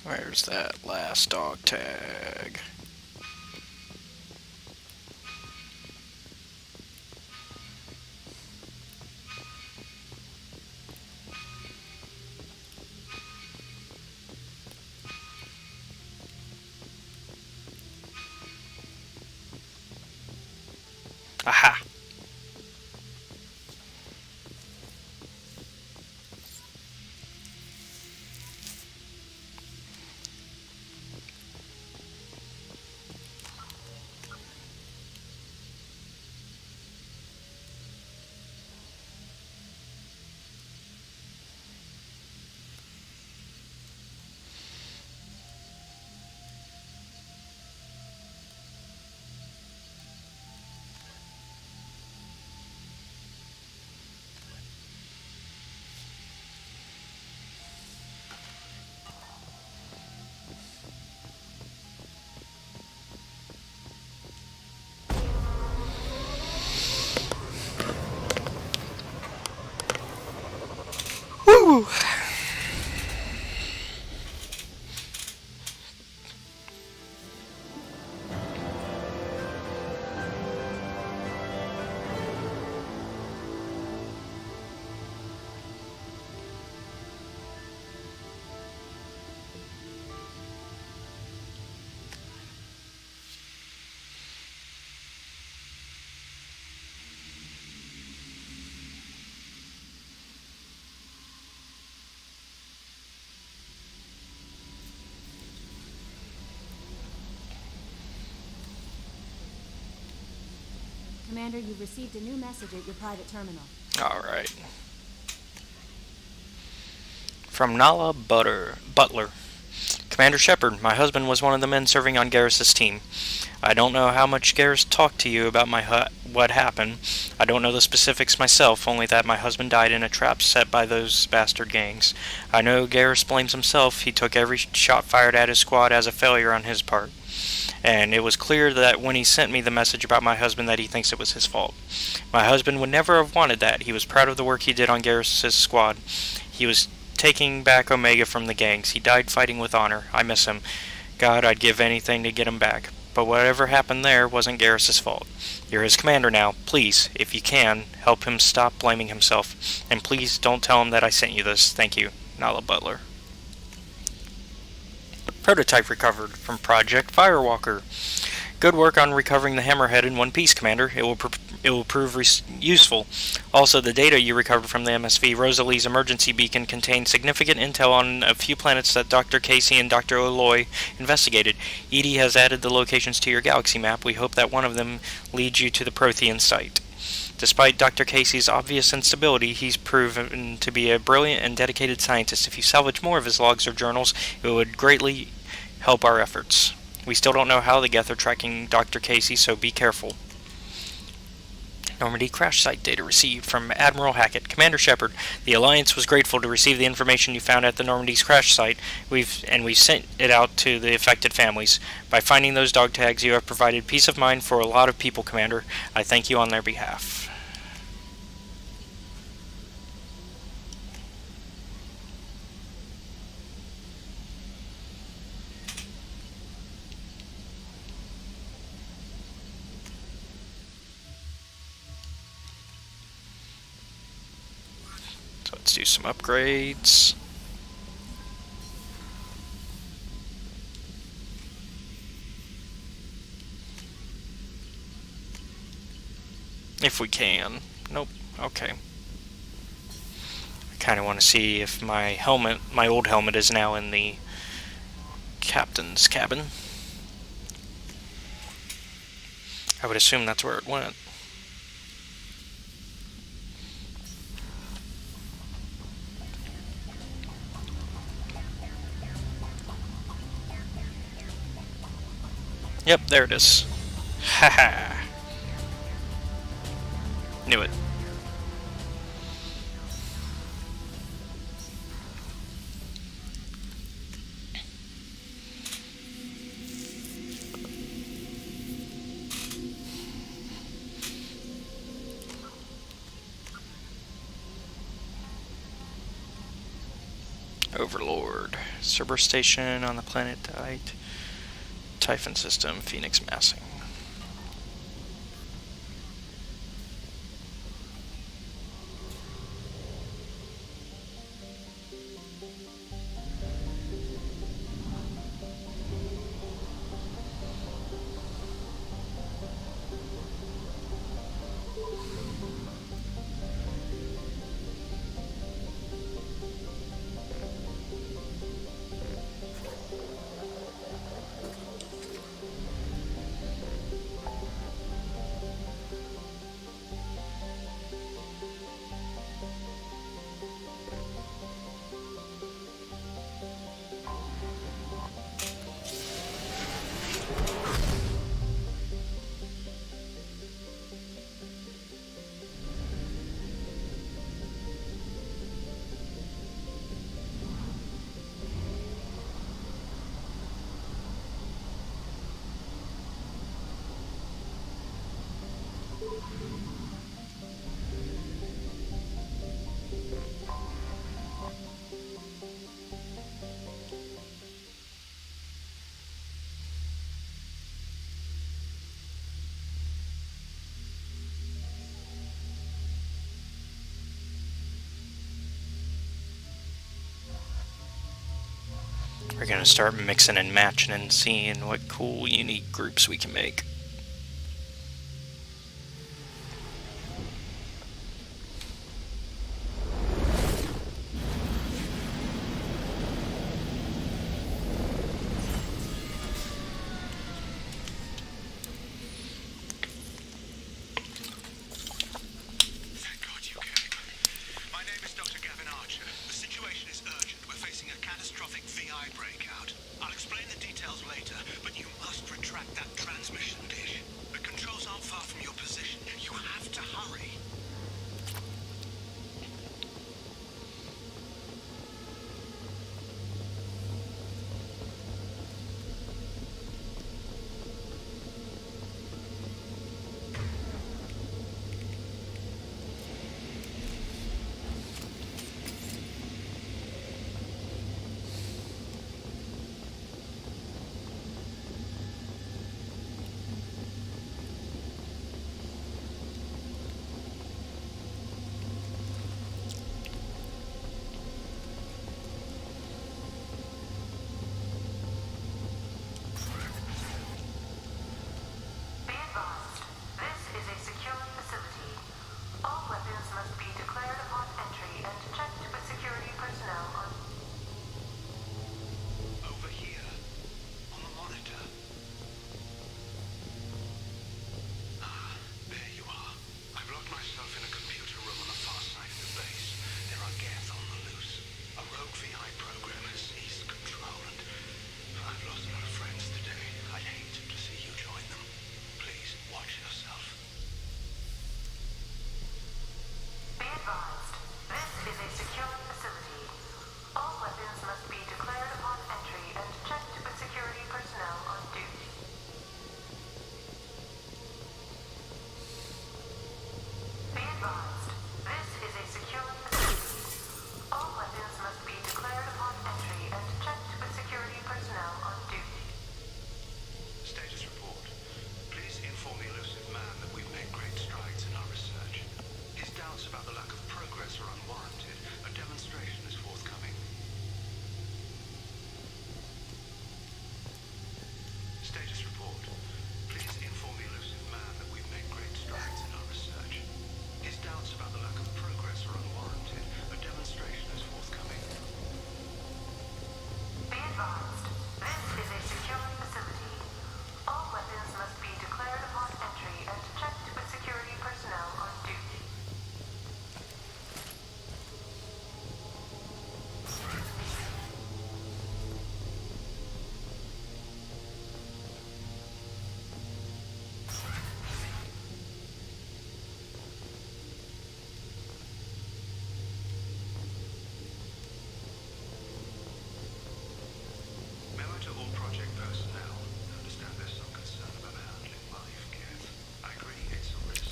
Where's that last dog tag? Aha! Woo! Commander, you've received a new message at your private terminal. Alright. From Nala Butler. Commander Shepard, my husband was one of the men serving on Garrus's team. I don't know how much Garrus talked to you about what happened. I don't know the specifics myself, only that my husband died in a trap set by those bastard gangs. I know Garrus blames himself. He took every shot fired at his squad as a failure on his part. And it was clear that when he sent me the message about my husband that he thinks it was his fault. My husband would never have wanted that. He was proud of the work he did on Garrus's squad. He was taking back Omega from the gangs. He died fighting with honor. I miss him. God, I'd give anything to get him back. But whatever happened there wasn't Garrus's fault. You're his commander now. Please, if you can, help him stop blaming himself. And please don't tell him that I sent you this. Thank you, Nala Butler. Prototype recovered from Project Firewalker. Good work on recovering the Hammerhead in one piece, Commander. It will prove useful. Also, the data you recovered from the MSV Rosalie's emergency beacon contained significant intel on a few planets that Dr. Casey and Dr. Aloy investigated. EDI has added the locations to your galaxy map. We hope that one of them leads you to the Prothean site. Despite Dr. Casey's obvious instability, he's proven to be a brilliant and dedicated scientist. If you salvage more of his logs or journals, it would greatly help our efforts. We still don't know how the Geth are tracking Dr. Casey, so be careful. Normandy crash site data received from Admiral Hackett. Commander Shepard, the Alliance was grateful to receive the information you found at the Normandy's crash site. We've sent it out to the affected families. By finding those dog tags, you have provided peace of mind for a lot of people, Commander. I thank you on their behalf. Let's do some upgrades. If we can. Nope. Okay. I kind of want to see if my helmet, my old helmet, is now in the captain's cabin. I would assume that's where it went. Yep, there it is. Haha. Knew it. Overlord. Cerberus station on the planet Typhon system, Phoenix massing. We're gonna start mixing and matching and seeing what cool, unique groups we can make. breakout. I'll explain the details later, but you must retract that transmission.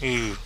Ooh.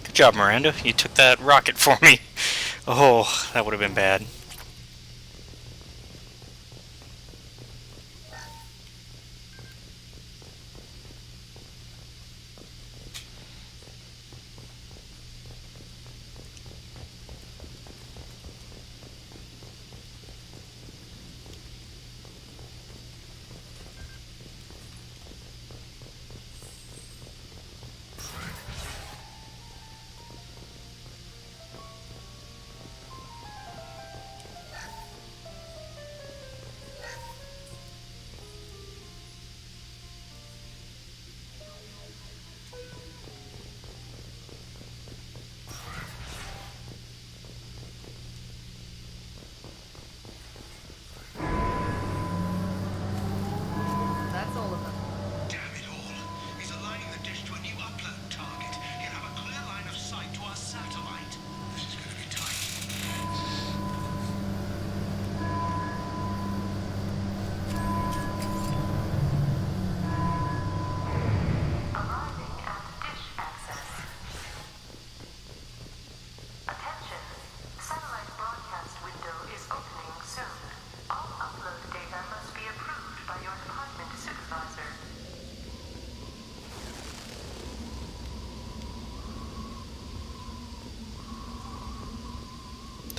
Good job, Miranda. You took that rocket for me. Oh, that would have been bad.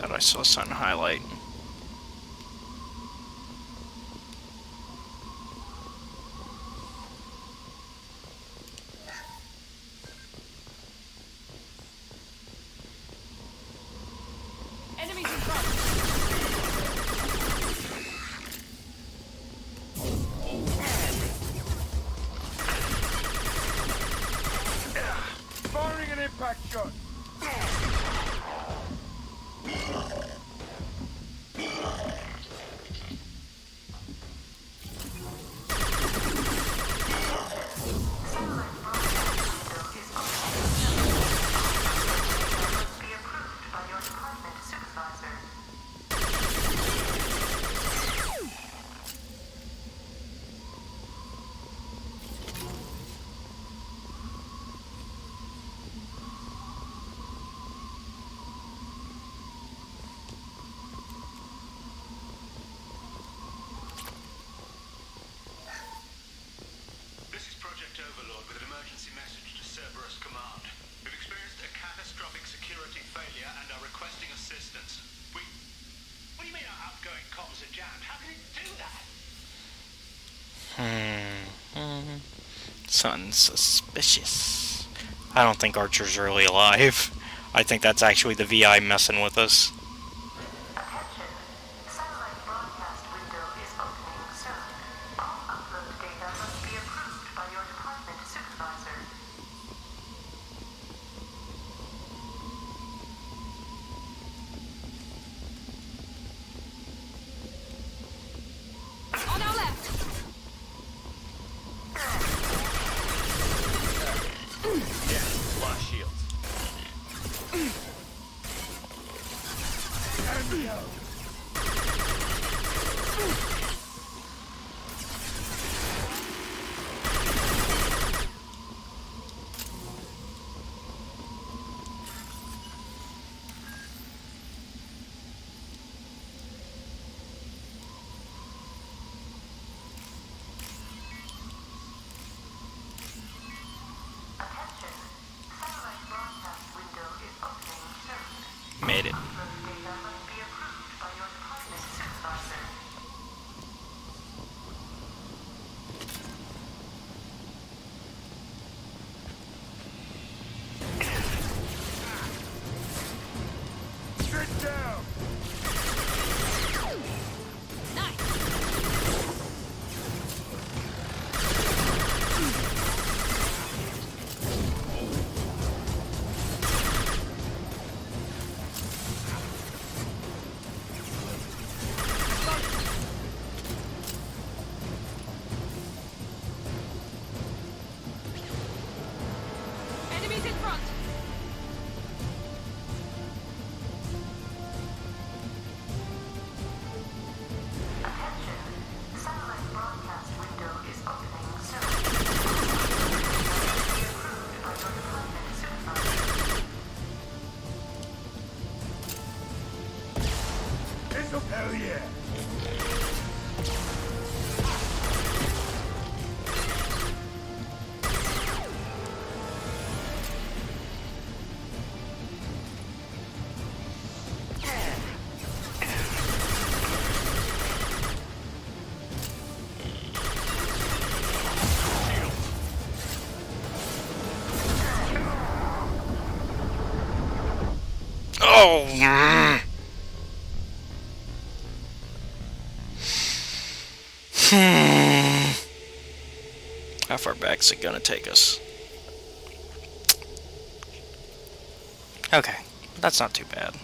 Thought I saw something highlight. Enemies in front! Firing an impact shot. This is Project Overlord with an emergency message to Cerberus Command. We've experienced a catastrophic security failure and are requesting assistance. What do you mean our outgoing comms are jammed? How can it do that? Something suspicious. I don't think Archer's really alive. I think that's actually the VI messing with us. On our left! Yeah, blast shields. Made it. Sit down. Enemies in front! Hell yeah. Oh, yeah. How far back is it gonna take us? Okay, that's not too bad.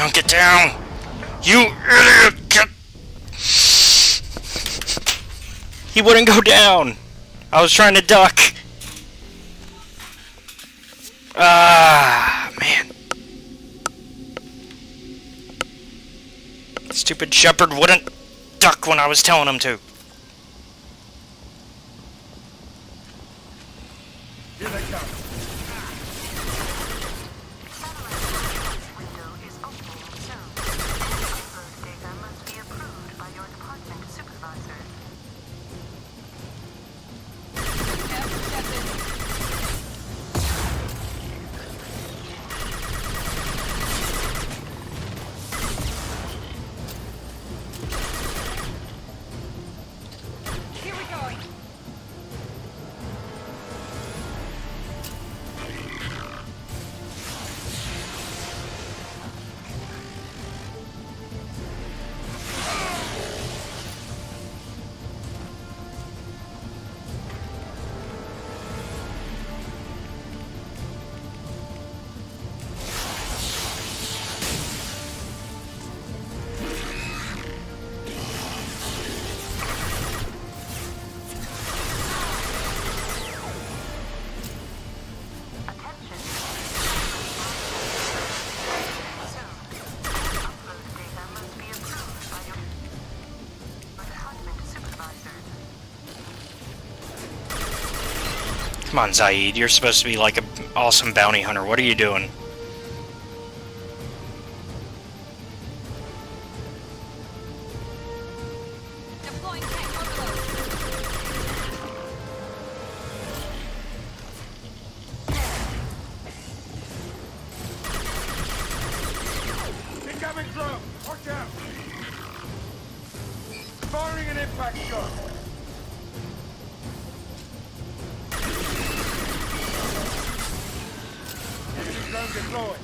down, get down! You idiot! Get... He wouldn't go down! I was trying to duck! Ah, man. Stupid Shepard wouldn't duck when I was telling him to. Here they come. Here we go. Come on, Zaid. You're supposed to be like an awesome bounty hunter. What are you doing? Deploying tank overload. Incoming drone! Watch out! Firing an impact shot! Enemy drone deployed!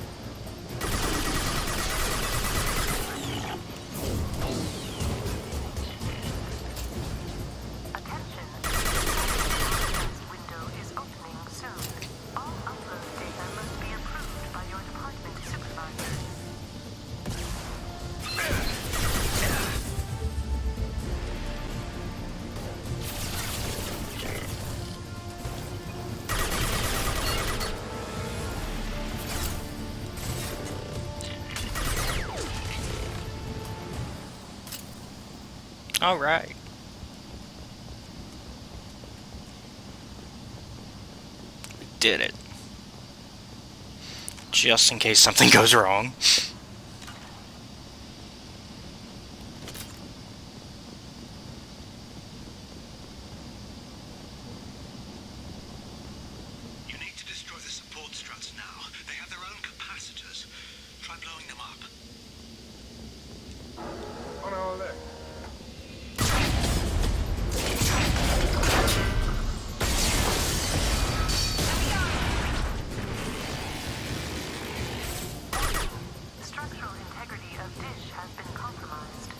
All right. We did it. Just in case something goes wrong. You need to destroy the support struts now. They have their own capacitors. Try blowing them up. On our left. Structural integrity of dish has been compromised.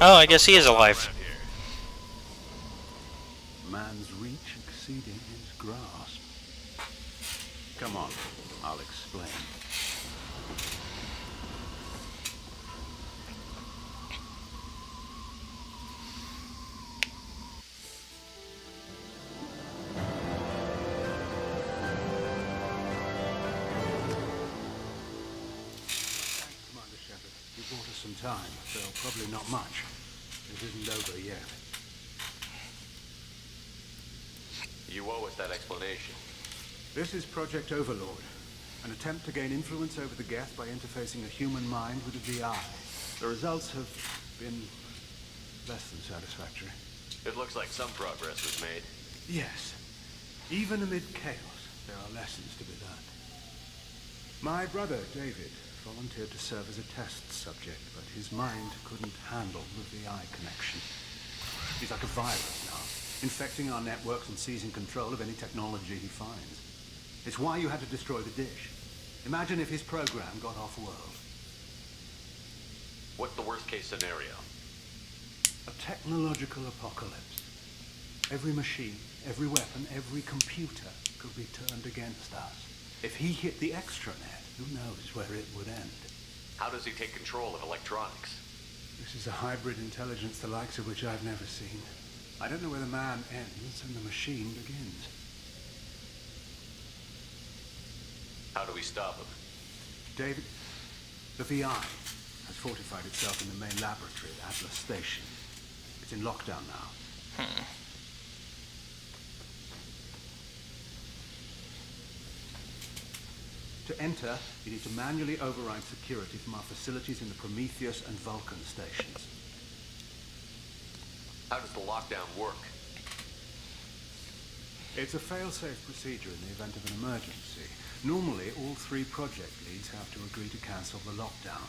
Oh, I guess he is alive. Man's reach exceeding his grasp. Come on, I'll explain. Commander Shepard, you bought us some time, though probably not much. It isn't over yet. You owe us that explanation. This is Project Overlord, an attempt to gain influence over the Geth by interfacing a human mind with a VI. The results have been less than satisfactory. It looks like some progress was made. Yes. Even amid chaos, there are lessons to be learned. My brother, David, volunteered to serve as a test subject, but his mind couldn't handle the VI connection. He's like a virus now, infecting our networks and seizing control of any technology he finds. It's why you had to destroy the dish. Imagine if his program got off-world. What's the worst-case scenario? A technological apocalypse. Every machine, every weapon, every computer could be turned against us. If he hit the extranet, who knows where it would end? How does he take control of electronics? This is a hybrid intelligence the likes of which I've never seen. I don't know where the man ends and the machine begins. How do we stop him? David, the VI has fortified itself in the main laboratory at Atlas Station. It's in lockdown now. To enter, you need to manually override security from our facilities in the Prometheus and Vulcan stations. How does the lockdown work? It's a fail-safe procedure in the event of an emergency. Normally, all 3 project leads have to agree to cancel the lockdown.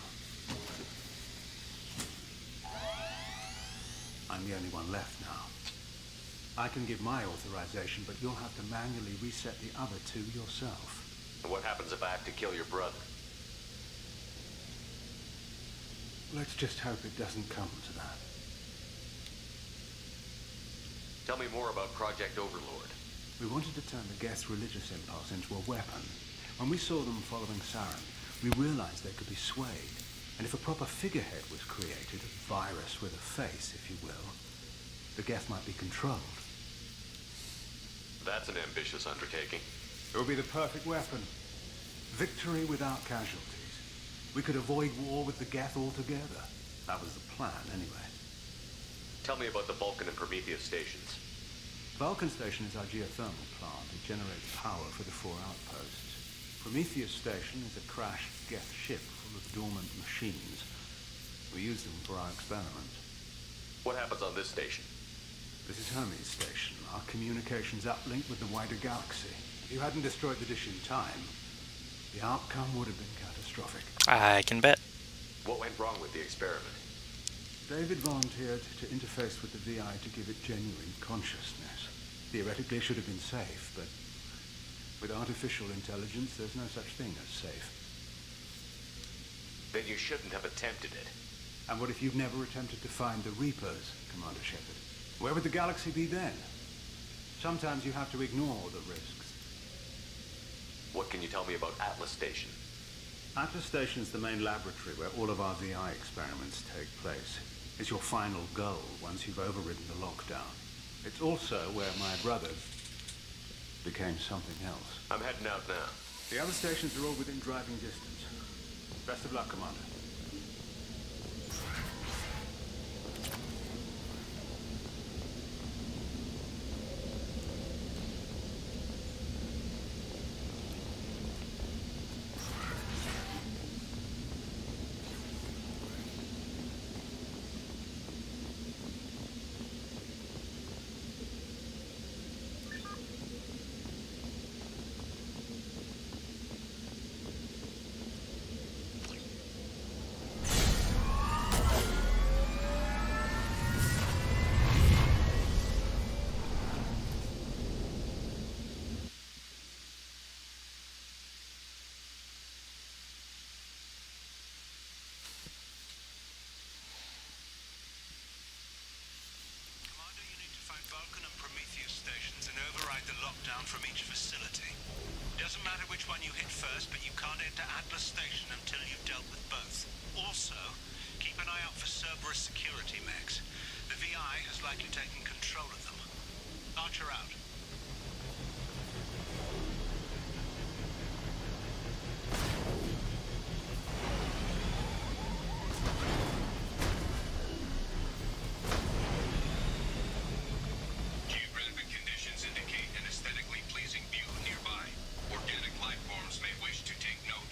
I'm the only one left now. I can give my authorization, but you'll have to manually reset the other 2 yourself. And what happens if I have to kill your brother? Let's just hope it doesn't come to that. Tell me more about Project Overlord. We wanted to turn the Geth's religious impulse into a weapon. When we saw them following Saren, we realized they could be swayed. And if a proper figurehead was created, a virus with a face, if you will, the Geth might be controlled. That's an ambitious undertaking. It would be the perfect weapon. Victory without casualties. We could avoid war with the Geth altogether. That was the plan, anyway. Tell me about the Vulcan and Prometheus stations. Vulcan Station is our geothermal plant. It generates power for the 4 outposts. Prometheus Station is a crashed Geth ship full of dormant machines. We use them for our experiments. What happens on this station? This is Hermes Station, our communications uplink with the wider galaxy. If you hadn't destroyed the dish in time, the outcome would have been catastrophic. I can bet. What went wrong with the experiment? David volunteered to interface with the VI to give it genuine consciousness. Theoretically, it should have been safe, but with artificial intelligence, there's no such thing as safe. Then you shouldn't have attempted it. And what if you've never attempted to find the Reapers, Commander Shepard? Where would the galaxy be then? Sometimes you have to ignore the risks. What can you tell me about Atlas Station? Atlas Station is the main laboratory where all of our VI experiments take place. It's your final goal once you've overridden the lockdown. It's also where my brother became something else. I'm heading out now. The other stations are all within driving distance. Best of luck, Commander. from each facility. Doesn't matter which one you hit first, but you can't enter Atlas Station until you've dealt with both. Also, keep an eye out for Cerberus security mechs. The VI has likely taken control of them. Archer out. Geographic conditions indicate an aesthetically pleasing view nearby. Organic life forms may wish to take note.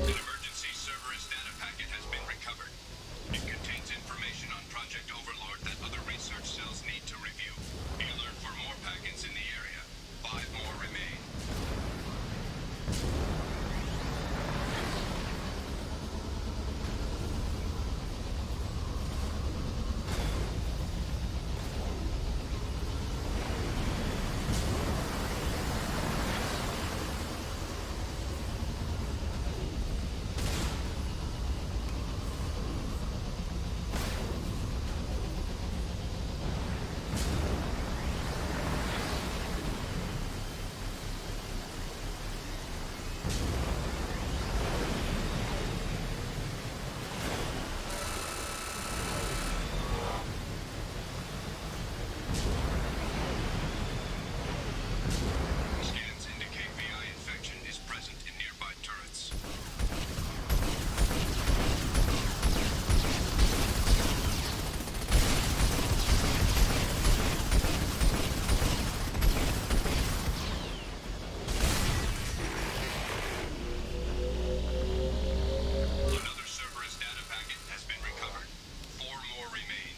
An emergency Cerberus data packet has been recovered. It contains information on Project Overlord that other research cells need to review. Be alert for more packets in the area. 5 more remain. Scans indicate VI infection is present in nearby turrets. Another Cerberus data packet has been recovered. 4 more remain.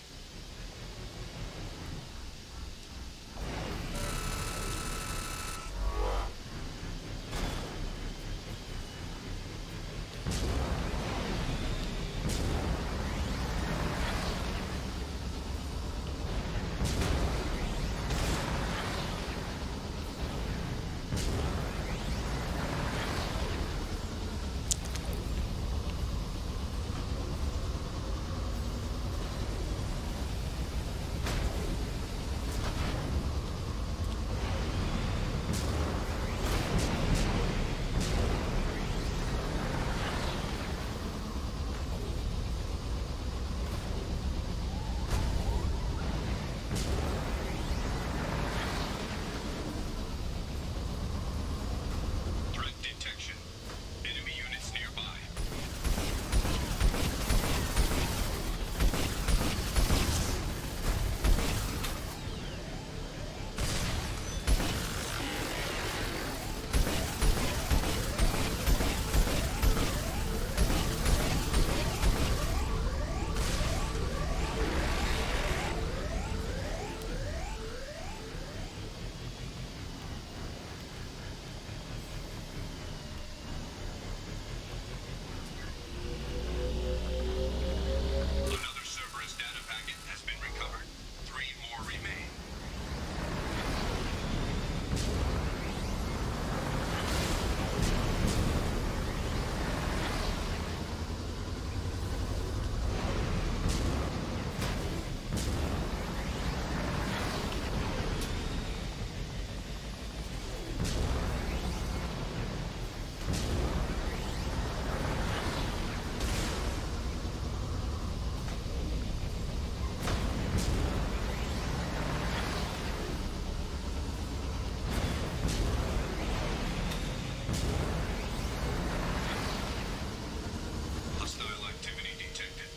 Threat detection. Enemy units nearby. Another Cerberus data packet has been recovered. 3 more remain. Hostile activity detected.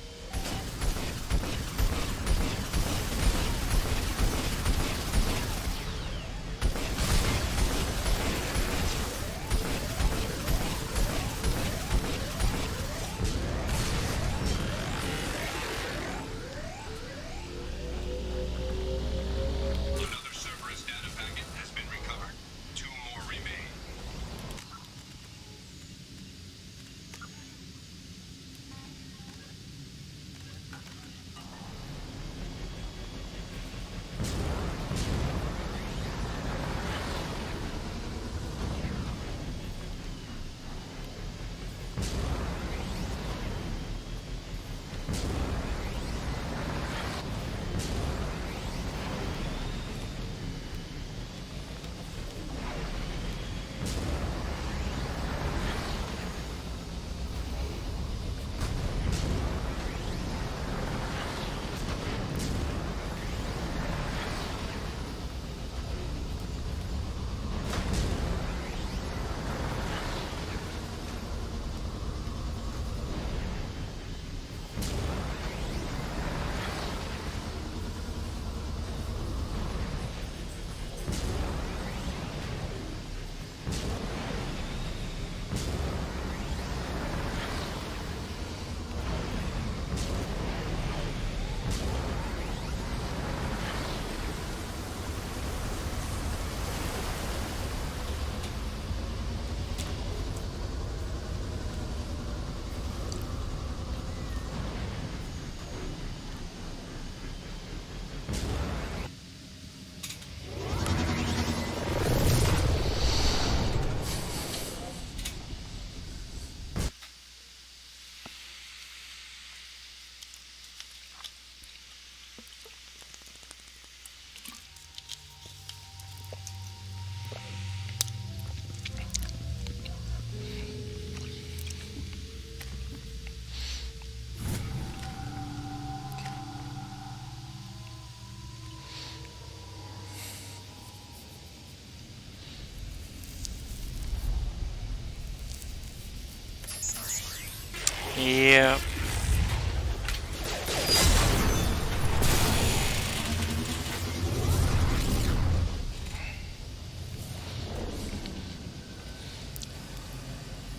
Yeah.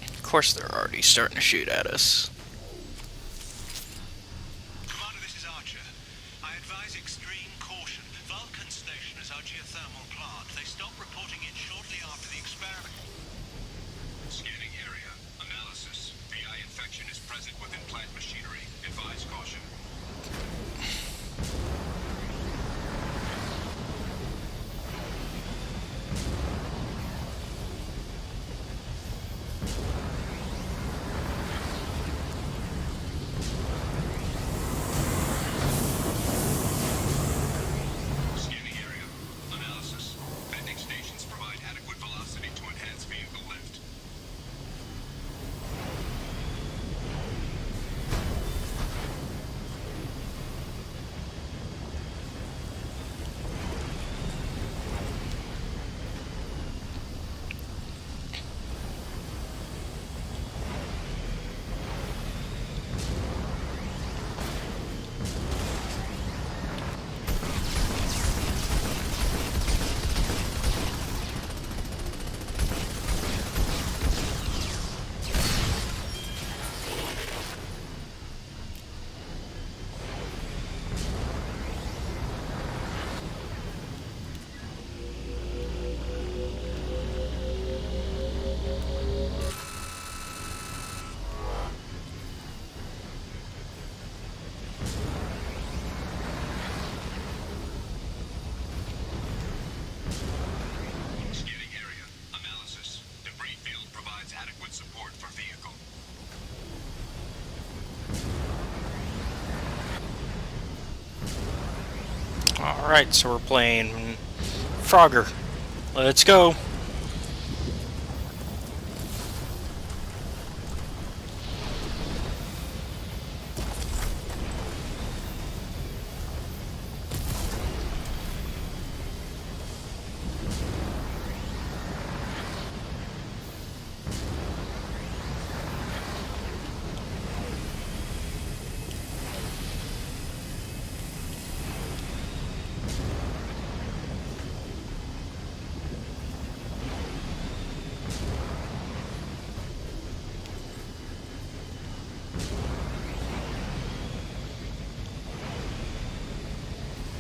Of course, they're already starting to shoot at us. Commander, this is Archer. I advise extreme caution. Vulcan Station is our geothermal plant. They stopped reporting it shortly after the experiment. Scanning area. Analysis. VI infection is present within plant machinery. Advise caution. Scanning area. Analysis. Vending stations provide adequate velocity to enhance vehicle lift. Scanning area. Analysis. Debris field provides adequate support for vehicle. Alright, so we're playing Frogger. Let's go.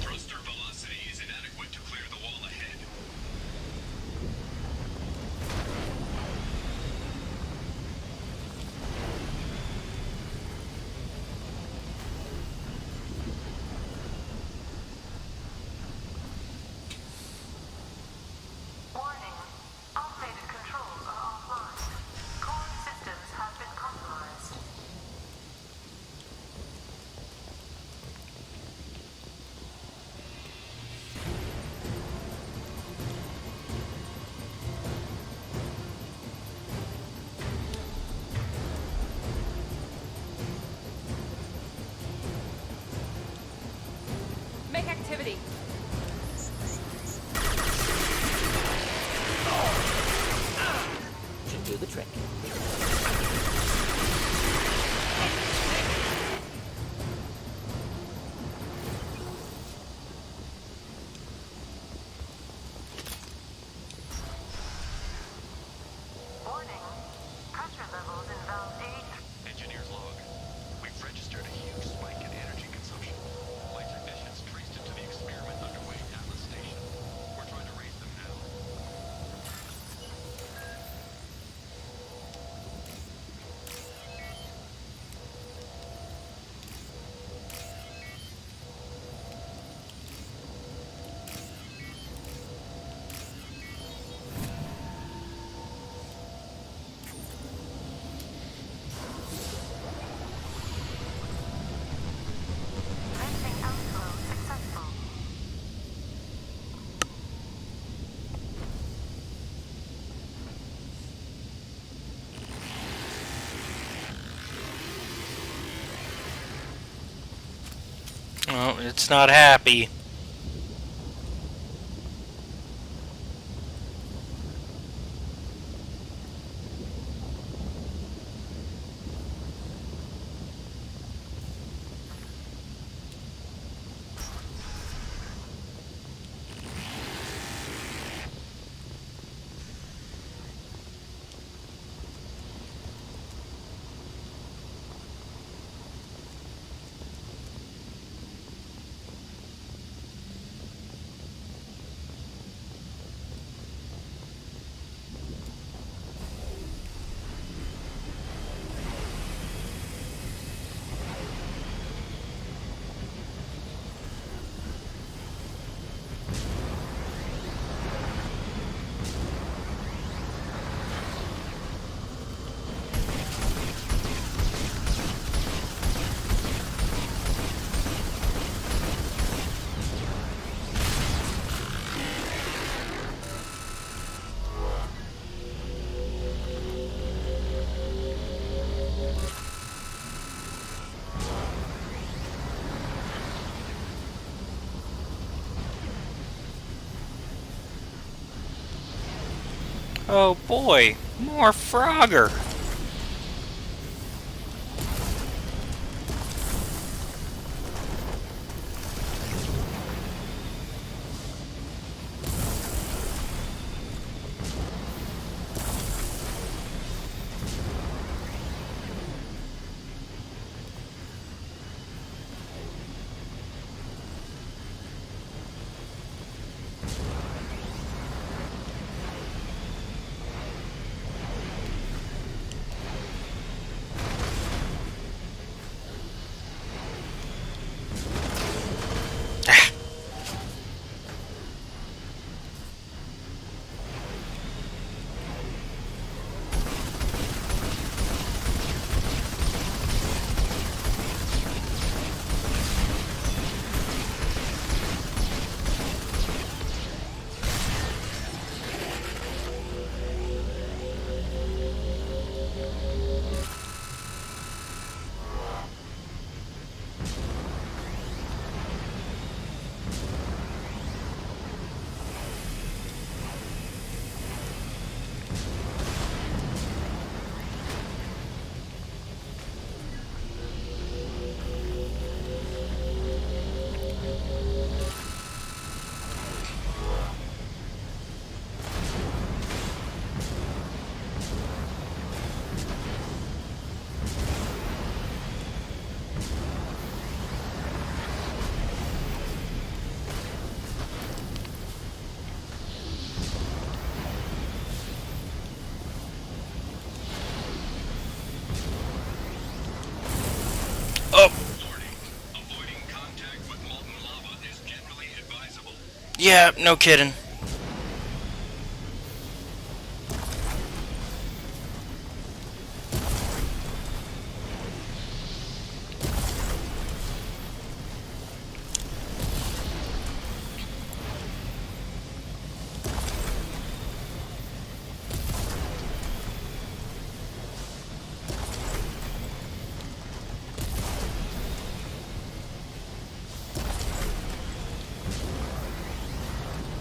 Thruster velocity is inadequate to clear the wall ahead. Warning. Outdated controls are offline. Core systems have been compromised. Make activity. Should do the trick. Warning. Pressure levels in valve A. Engineer's log. We've registered a huge spike in energy consumption. My technicians traced it to the experiment underway at Atlas Station. We're trying to raise them now. Venting outflow successful. Oh, it's not happy. Oh boy, more Frogger. Yeah, no kidding.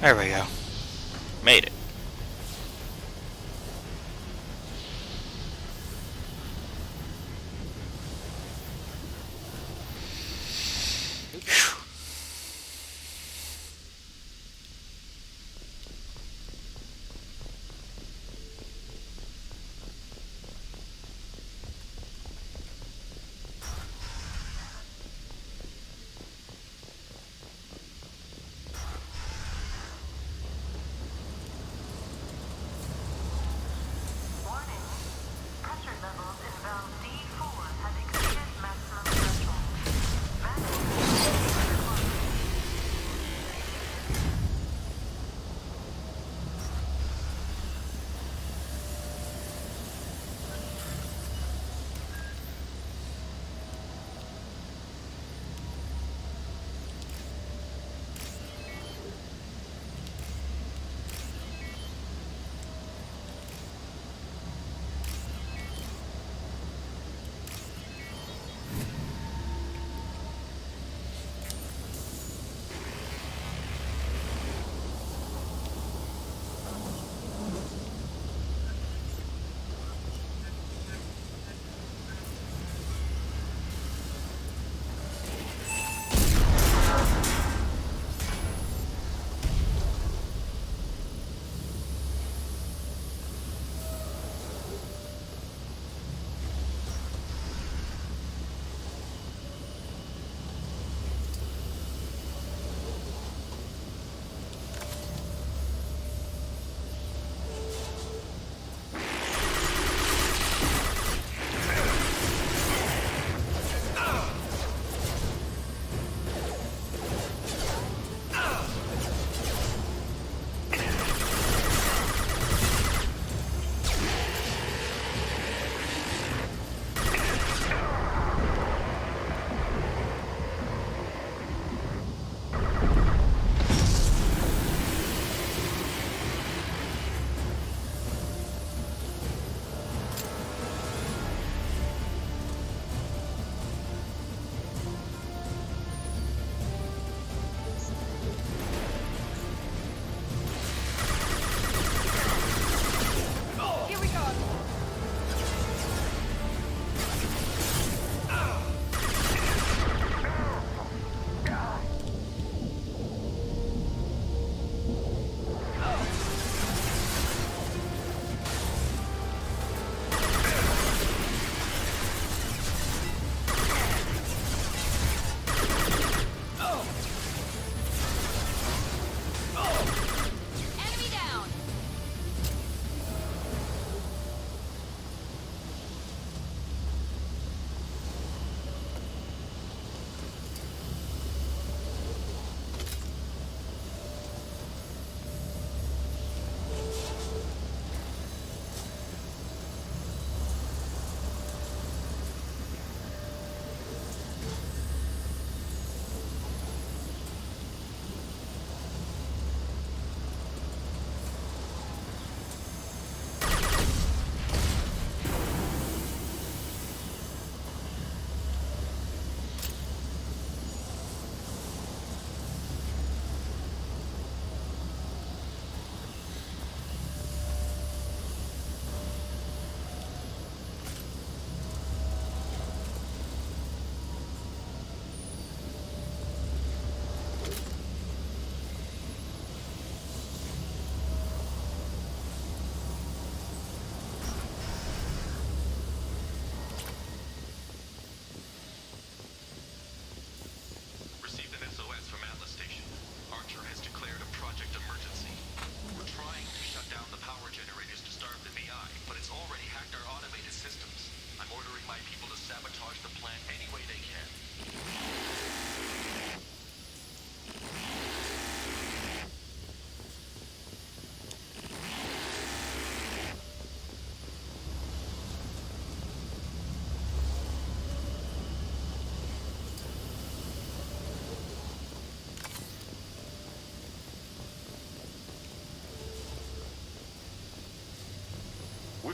There we go. Made it.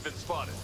been spotted.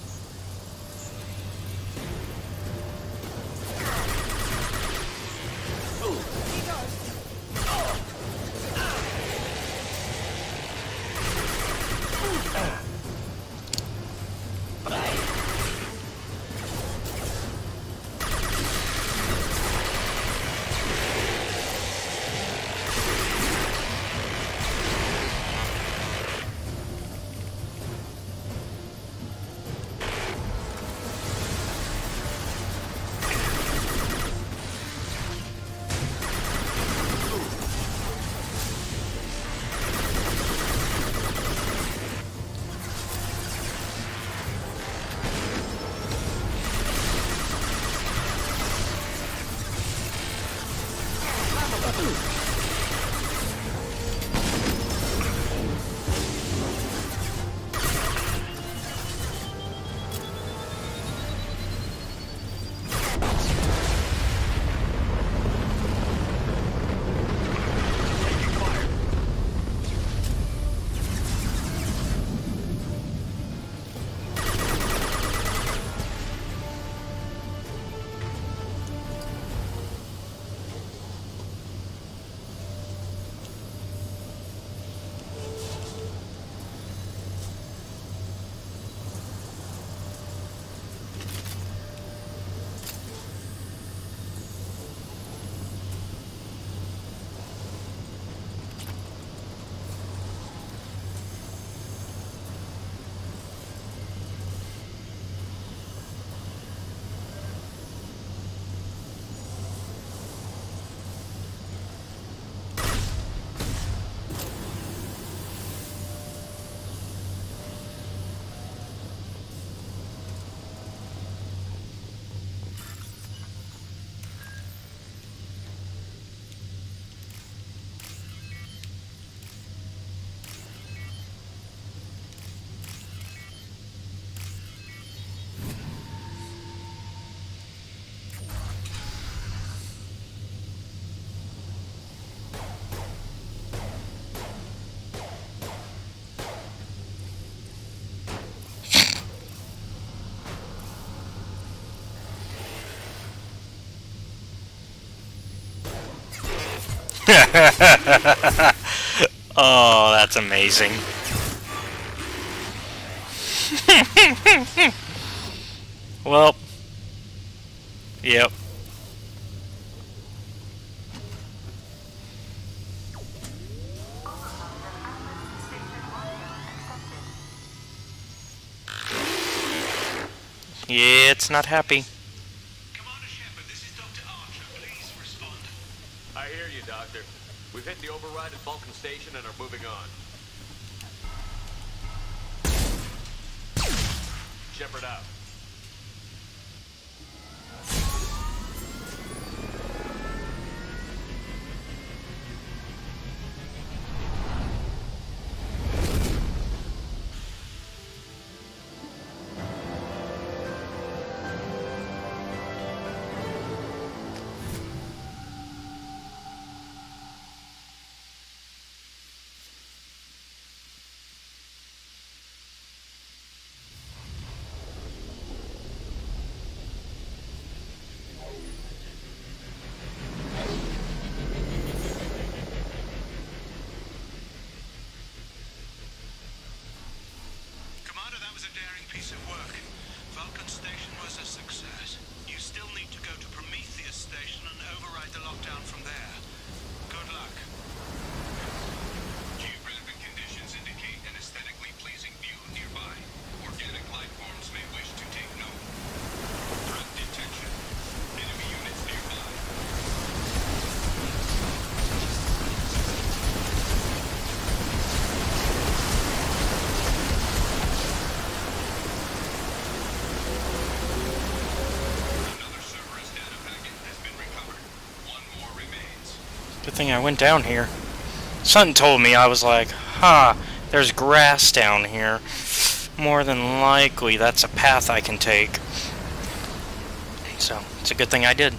Oh, that's amazing. Well, yep. Yeah, it's not happy. I hear you, Doctor. We've hit the override at Vulcan Station and are moving on. Shepard out. Good thing I went down here. Something told me, I was like, huh, there's grass down here. More than likely, that's a path I can take. So, it's a good thing I did.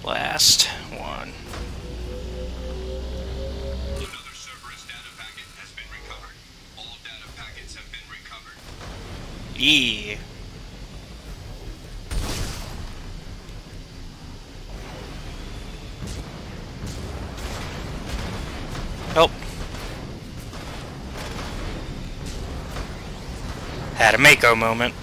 Last one. Another Cerberus data packet has been recovered. All data packets have been recovered. Yeah. Oh. Had a Mako moment.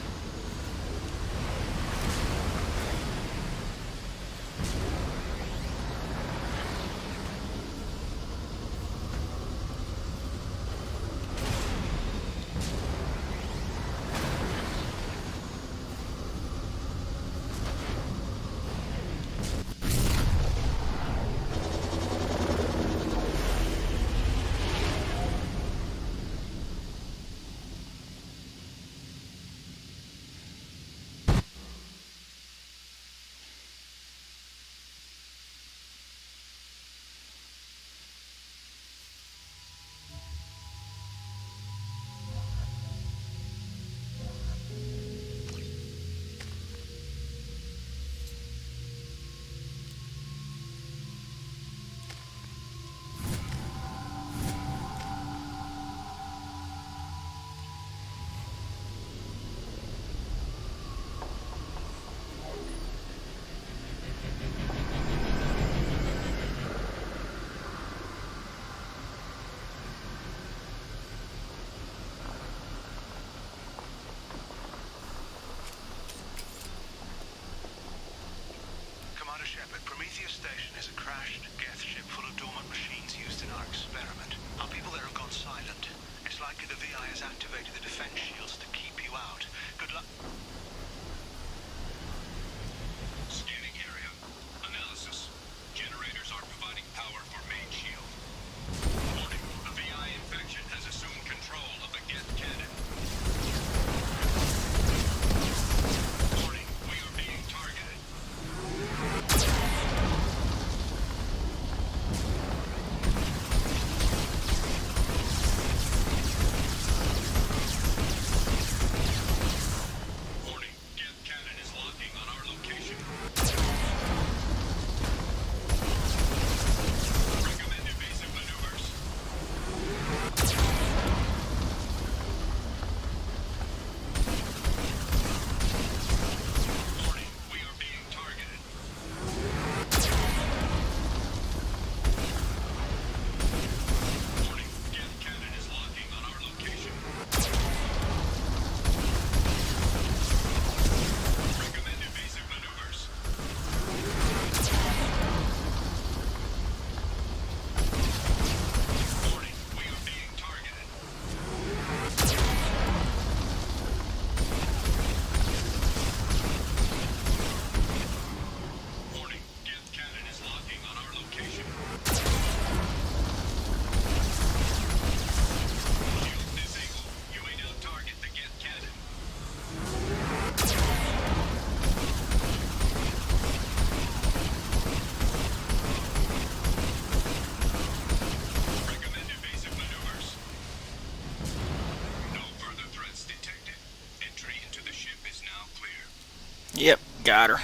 Commander Shepard, Prometheus Station is a crashed Geth ship full of dormant machines used in our experiment. Our people there have gone silent. It's likely the VI has activated the defense shields to keep you out. Good luck. Scanning area. Analysis. Generators are providing power for main shield. Warning. The VI infection has assumed control of the Geth cannon. Warning. We are being targeted. Yep, got her.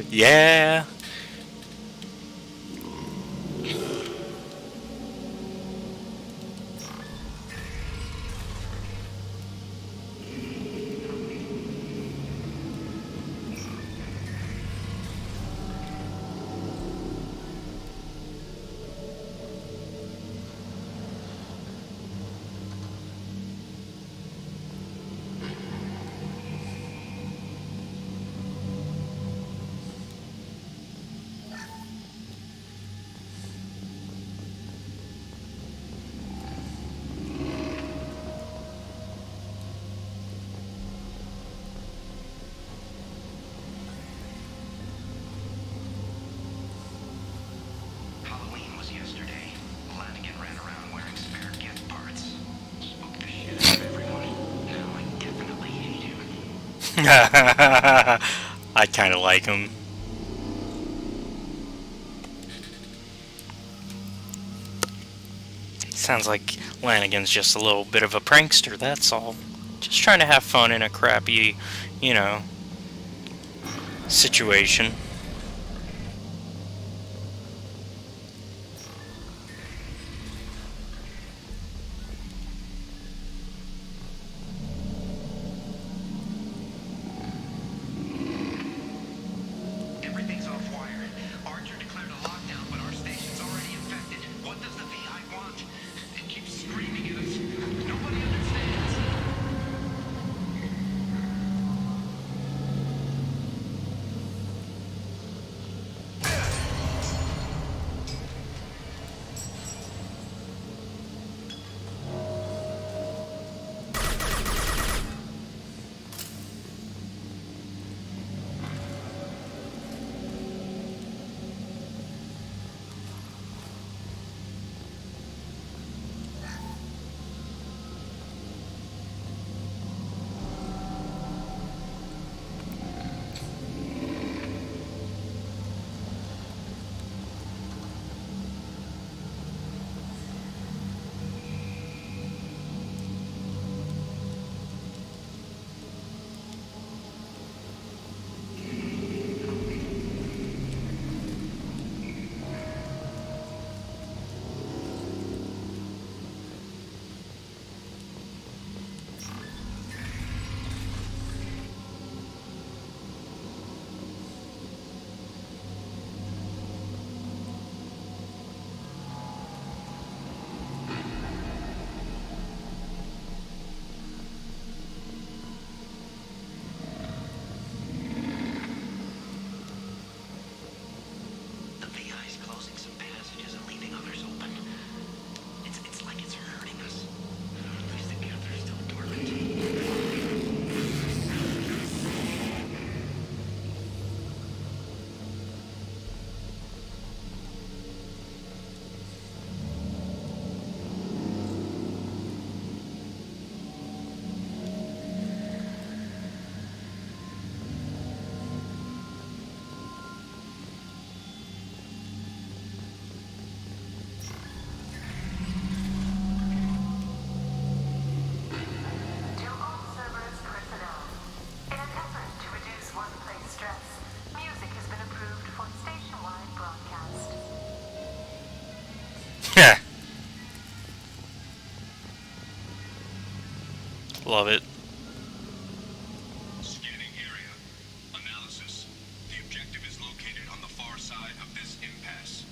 Yeah. Halloween was yesterday. Flanagan ran around wearing spare gift parts. Spooked the shit out of everyone. Now I definitely hate him. I kind of like him. Sounds like Lanigan's just a little bit of a prankster, that's all. Just trying to have fun in a crappy, you know, situation. Everything's off wire. Archer declared a lockdown, but our station's already infected. What does the VI want? It keeps screaming at us. Nobody understands. The VI's closing some passages and leaving others open. It's like it's hurting us. At least the Gethers still dormant. To all Cerberus personnel, in an effort to reduce workplace stress, music has been approved for station-wide broadcast. Love it. Scanning area. Analysis. The objective is located on the far side of this impasse.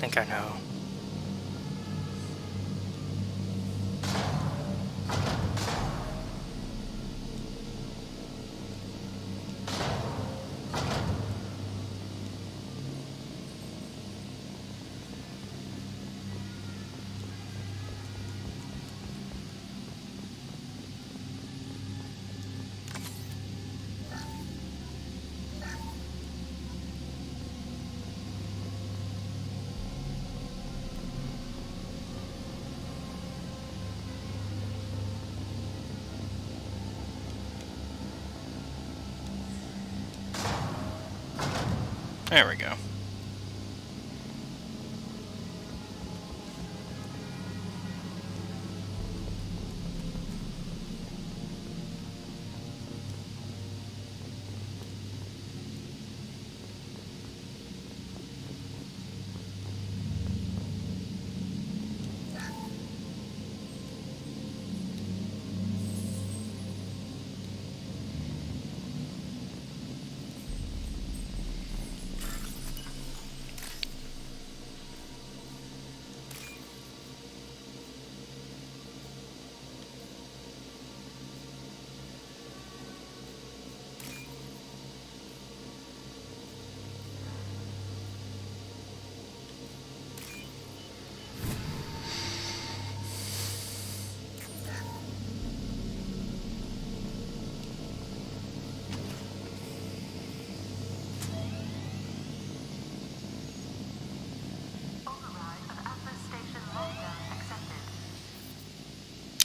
think I know. There we go.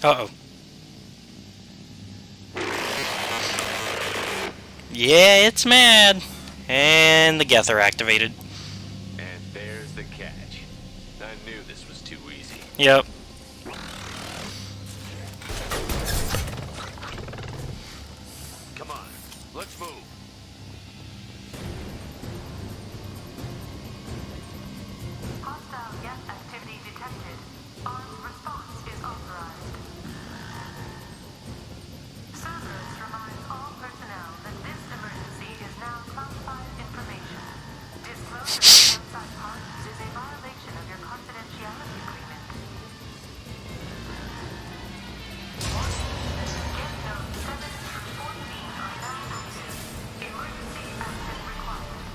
Uh-oh. Yeah, it's mad. And the Gether activated. And there's the catch. I knew this was too easy. Yep. Come on, let's move. Hostile gas activity detected. Armed response is authorized. Cerberus reminds all personnel that this emergency is now classified information. Disclosure of outside parties is a violation of your confidentiality agreement. Get zone 7 through 14 are now active. Emergency action required.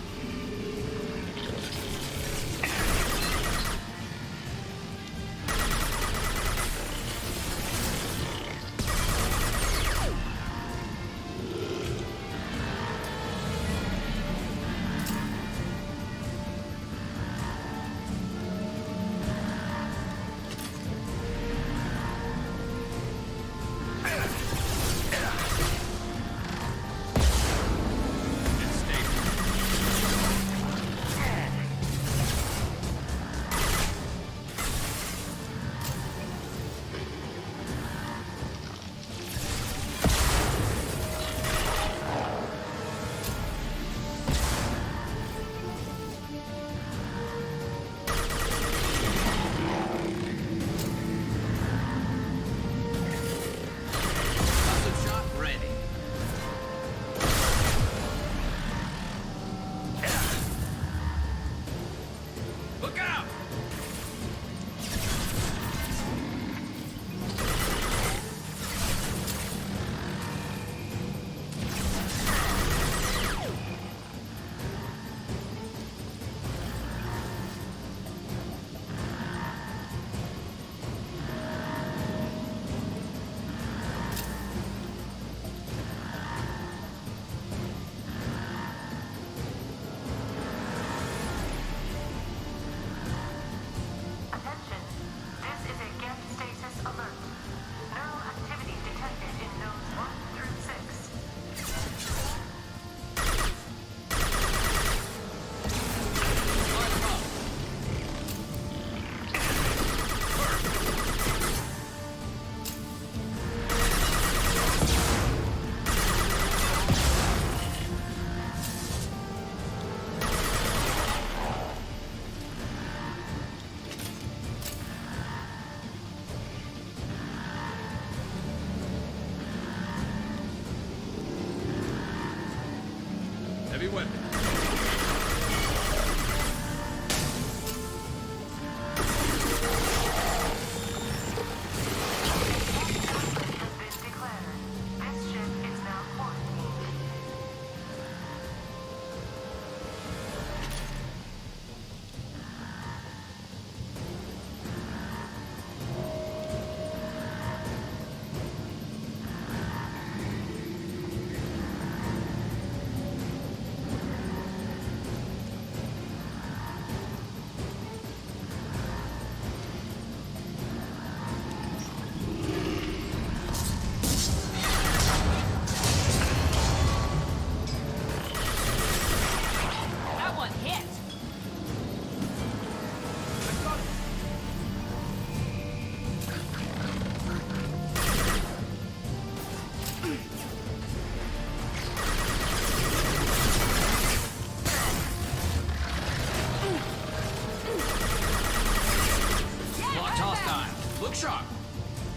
Look sharp!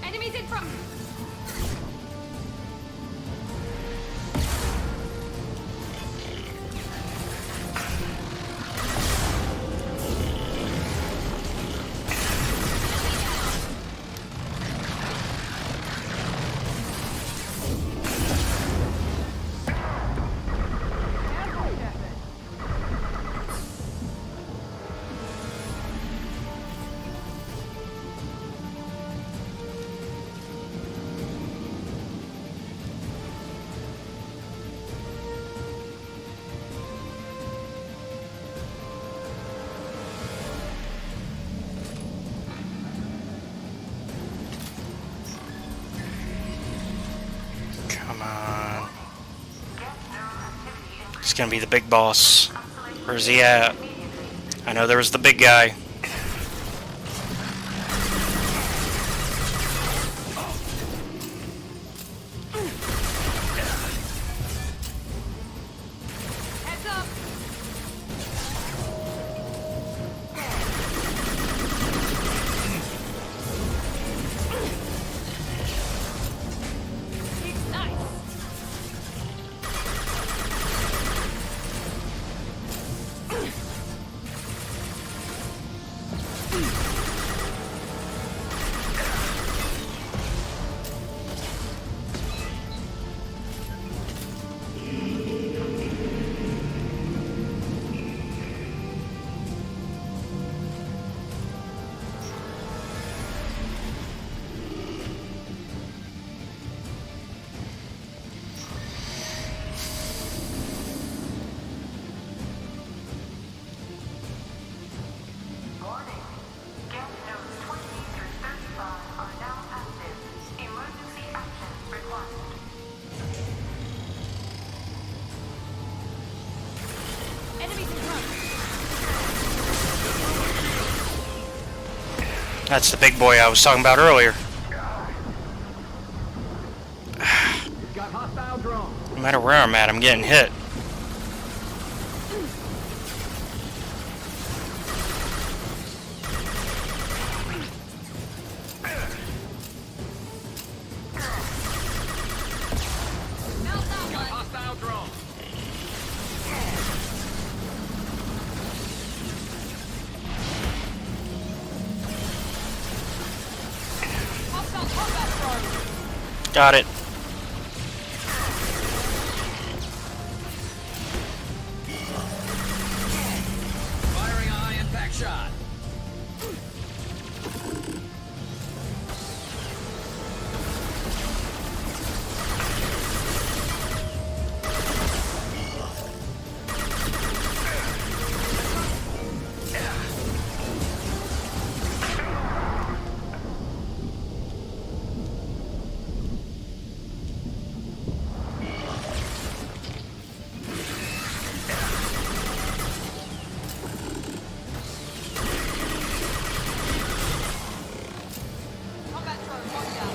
Enemies in front! Come on. He's gonna be the big boss. Where's he at? I know there was the big guy. Heads up! It's nice! Warning. Guest notes 20 through 35 are now active. Emergency action required. Enemies in front! That's the big boy I was talking about earlier. Got hostile drone. No matter where I'm at, I'm getting hit. Got hostile drone. Hostile combat drone! Got it. Firing a high impact shot. Combat drone, watch out!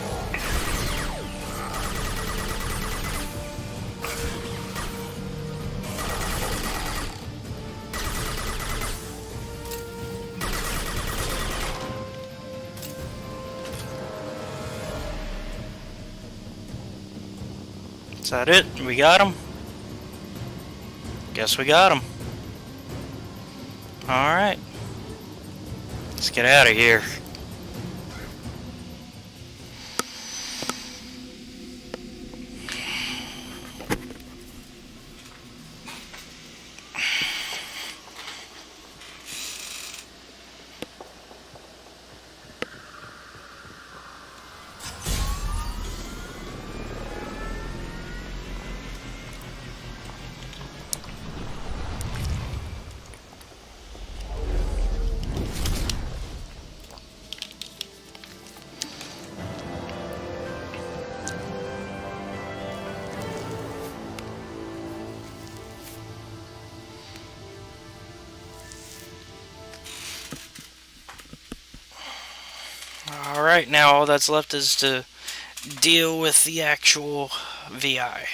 Is that it? We got him? Guess we got him. Alright. Let's get out of here. Alright, now all that's left is to deal with the actual VI.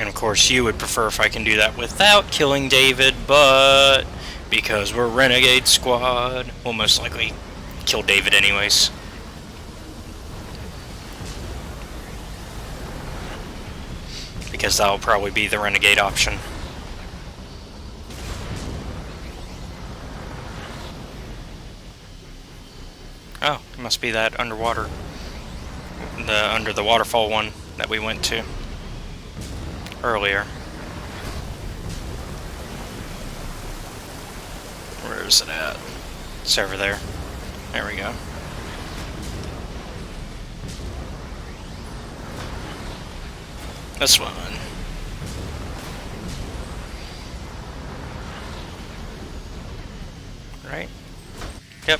And of course you would prefer if I can do that without killing David, but because we're Renegade Squad, we'll most likely kill David anyways. Because that'll probably be the Renegade option. Oh, it must be that underwater, under the waterfall one that we went to earlier. Where is it at? It's over there. There we go. This one. Right? Yep.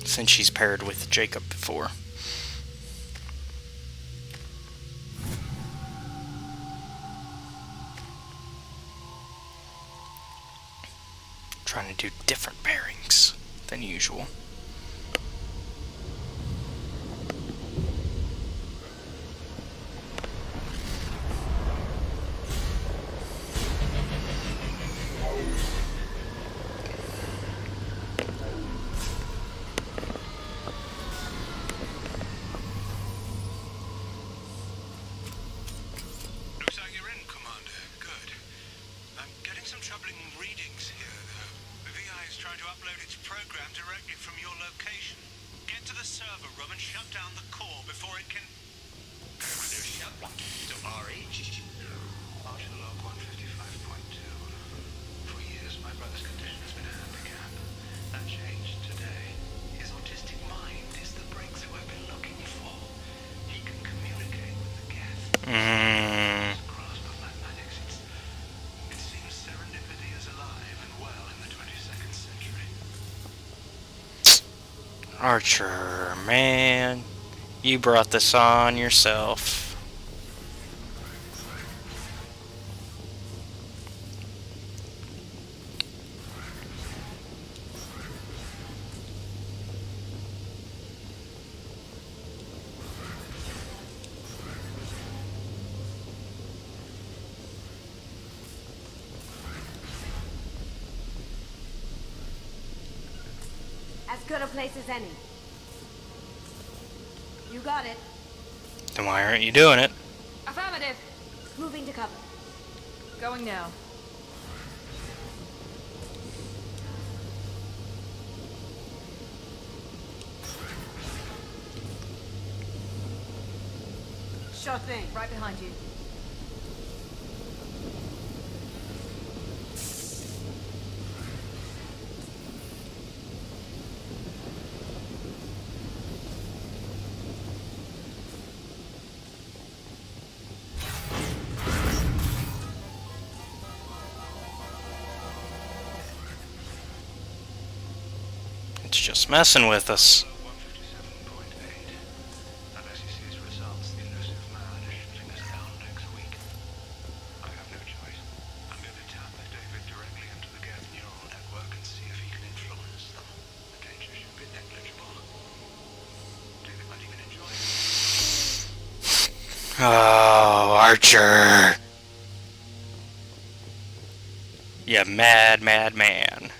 Since she's paired with Jacob before. Trying to do different pairings than usual. Looks like you're in, Commander. Good. I'm getting some troubling readings here, though. The VI is trying to upload its program directly from your location. Get to the server room and shut down the core before it can... Shut to RH. Martial log 155.2. For years, my brother's condition has been a handicap. That changed today. His autistic mind is the breakthrough I've been looking for. He can communicate with the Geth. Grasp of mathematics. It seems serendipity is alive and well in the 22nd century. Archer, man. You brought this on yourself. As good a place as any. You got it. Then why aren't you doing it? Affirmative. Moving to cover. Going now. Sure thing. Right behind you. It's just messing with us. Unless he sees results, the elusive man is shutting us down next week. I have no choice. I'm going to tap David directly into the Geth neural network and see if he can influence them. The danger should be negligible. David might even enjoy it. Oh, Archer. You mad man.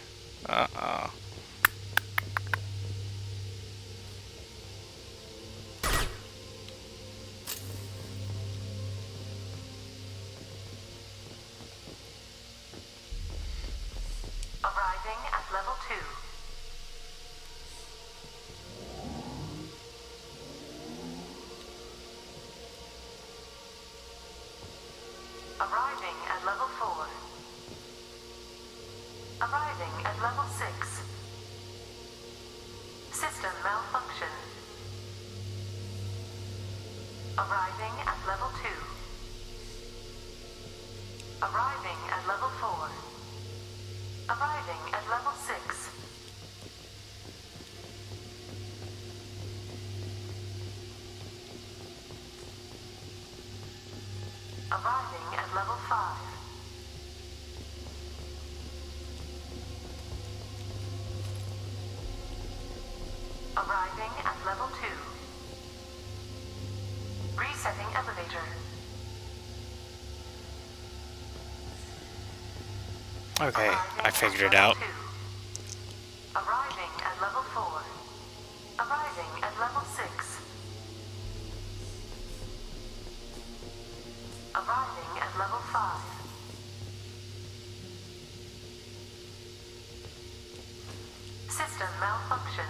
Uh-oh. Arriving at level 2. Arriving at level 4. Arriving at level 6. System malfunction. Arriving at level 2. Arriving at level 4. Arriving at level 6. Arriving at level 2. Resetting elevator. Okay, I figured it out. Arriving at level 4. Arriving at level 6. Arriving at level 5. System malfunction.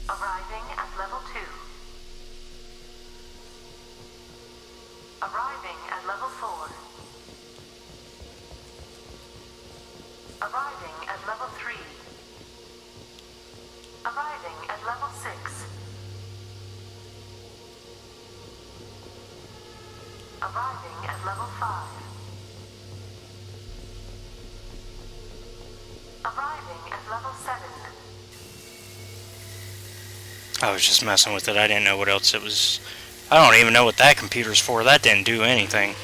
Arriving at level 2. Arriving at level 4. Arriving at level 3. Arriving at level 6. Arriving at level 5. Arriving at level 7. I was just messing with it. I didn't know what else it was. I don't even know what that computer's for. That didn't do anything.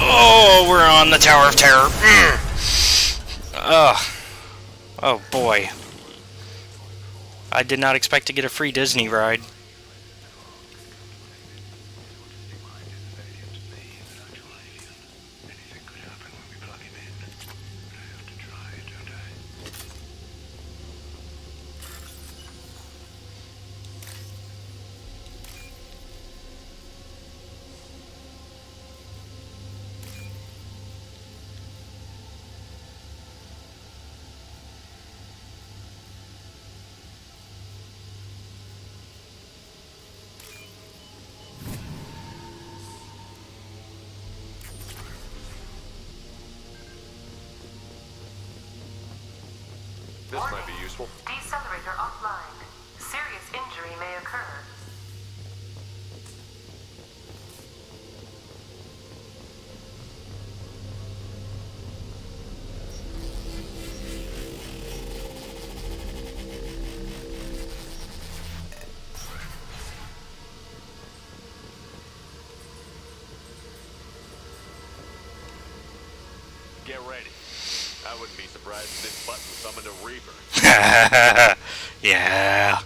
Oh, we're on the Tower of Terror. Ugh. Oh boy. I did not expect to get a free Disney ride. This might be useful. Decelerator offline. Serious injury may occur. Get ready. I wouldn't be surprised if this button summoned a Reaper. Yeah.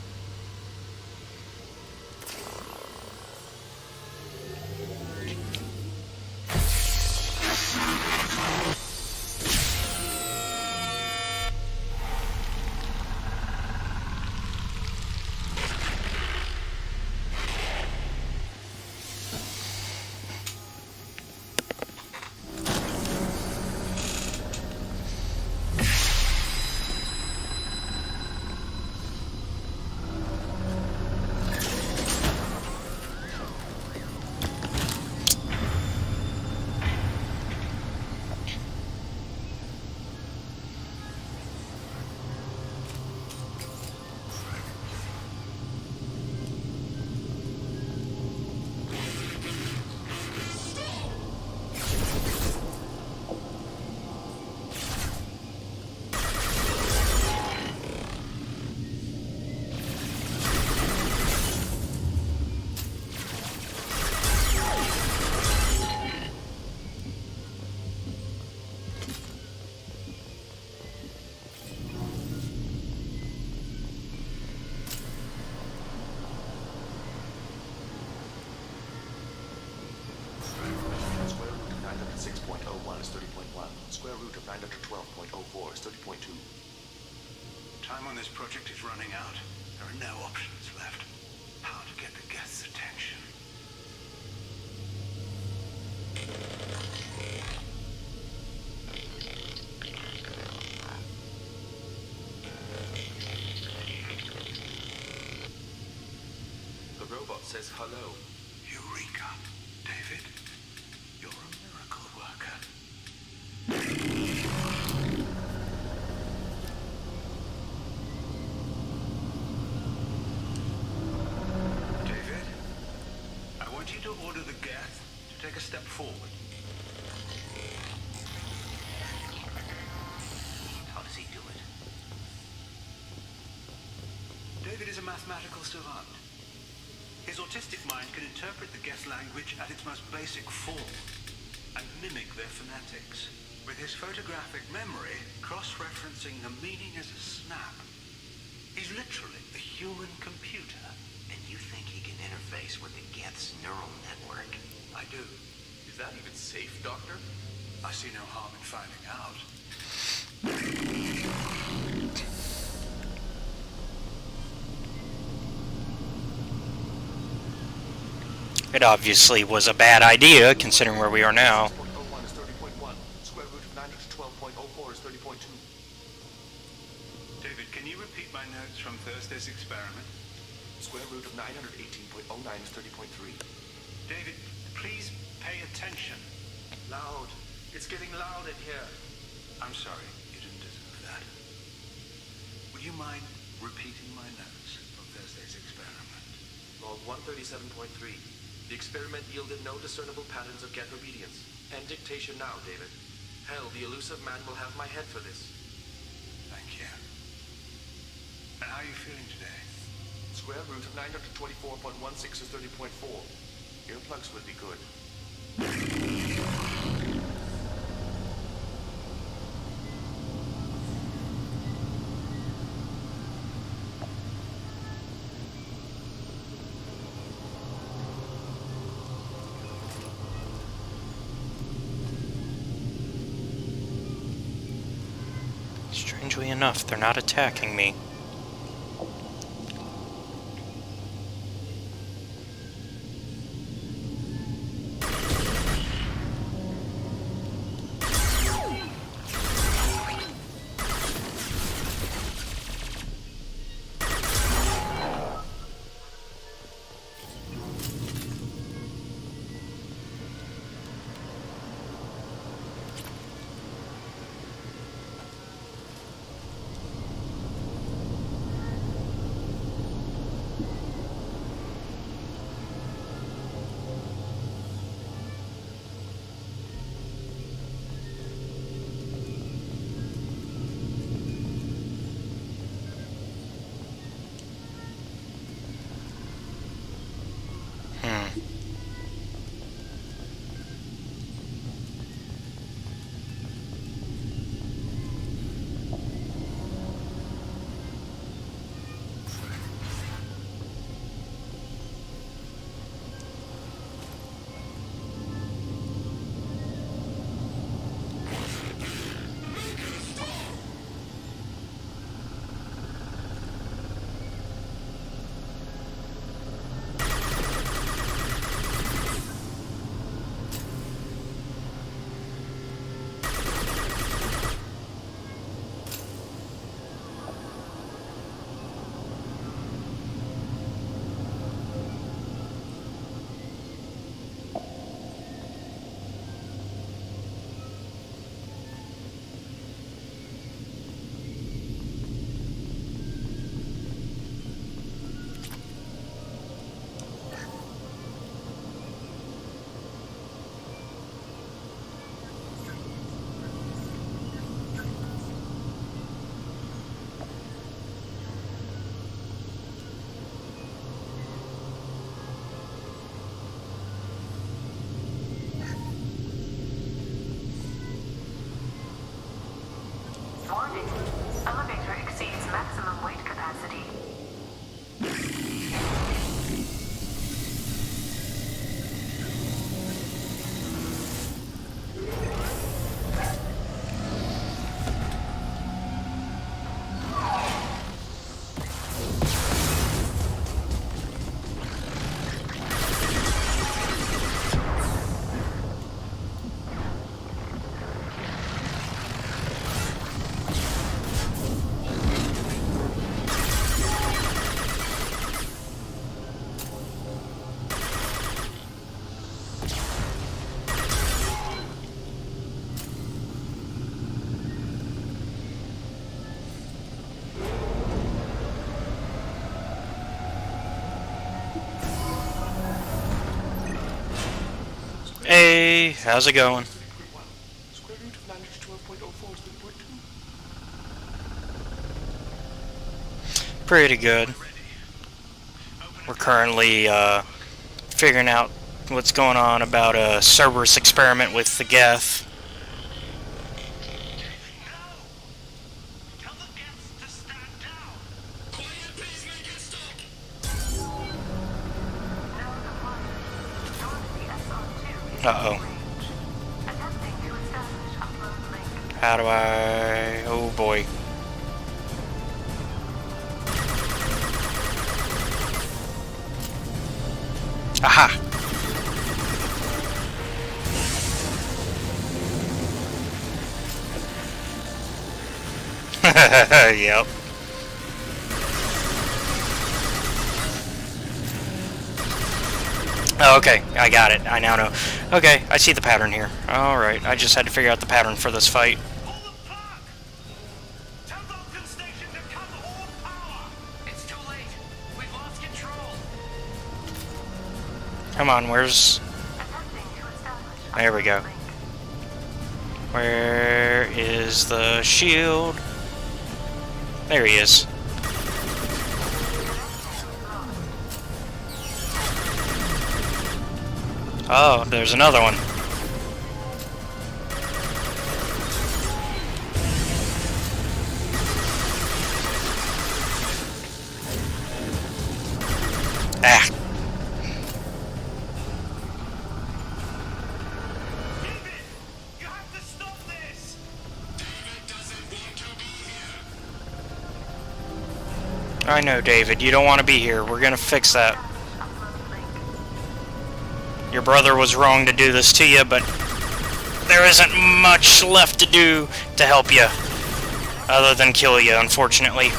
Square root of 912.04 is 30.2. Time on this project is running out. There are no options left. How to get the guests' attention. The robot says hello. Eureka, David. You're a miracle worker. David, I want you to order the Geth to take a step forward. How does he do it? David is a mathematical savant. His autistic mind can interpret the Geth language at its most basic form and mimic their phonetics. With his photographic memory, cross-referencing the meaning as a snap. He's literally a human computer. And you think he can interface with the Geth's neural network? I do. Is that even safe, Doctor? I see no harm in finding out. It obviously was a bad idea, considering where we are now. 30.01 is 30.1. Square root of 912.04 is 30.2. David, can you repeat my notes from Thursday's experiment? Square root of 918.09 is 30.3. David, please pay attention. Loud. It's getting loud in here. I'm sorry, you didn't deserve that. Would you mind repeating my notes from Thursday's experiment? Log 137.3. The experiment yielded no discernible patterns of Geth obedience. End dictation now, David. Hell, the elusive man will have my head for this. Thank you. And how are you feeling today? Square root of 924.16 is 30.4. Earplugs would be good. Strangely enough, they're not attacking me. Hey, how's it going? Square root of -12.04 is 3.2. Pretty good. We're currently figuring out what's going on about a Cerberus experiment with the Geth. Uh-oh. How do I... Oh boy. Aha! Yep. Oh, okay, I got it. I now know. Okay, I see the pattern here. Alright, I just had to figure out the pattern for this fight. Come on, where's... There we go. Where is the shield? There he is. Oh, there's another one. Ah. I know, David. You don't want to be here. We're gonna fix that. Your brother was wrong to do this to you, but there isn't much left to do to help you, other than kill you, unfortunately.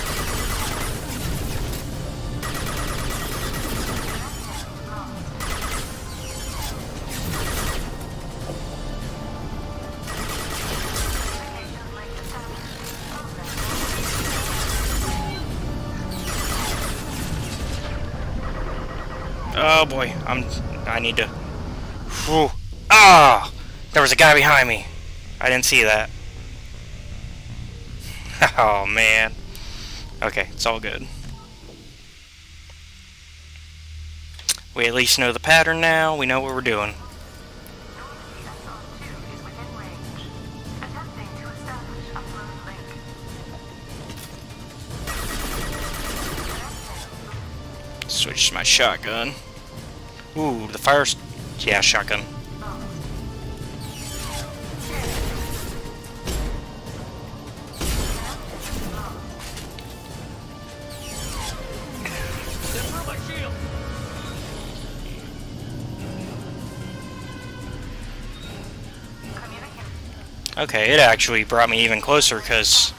Oh boy, I need to... Whew. Ah! There was a guy behind me. I didn't see that. Oh man. Okay, it's all good. We at least know the pattern now. We know what we're doing. Switch to my shotgun. Ooh, the fire... Yeah, shotgun. Okay, it actually brought me even closer, because...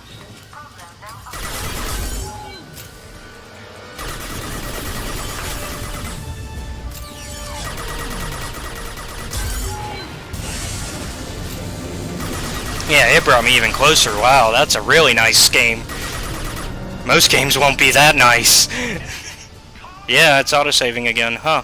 Yeah, it brought me even closer. Wow, that's a really nice game. Most games won't be that nice. Yeah, it's autosaving again, huh?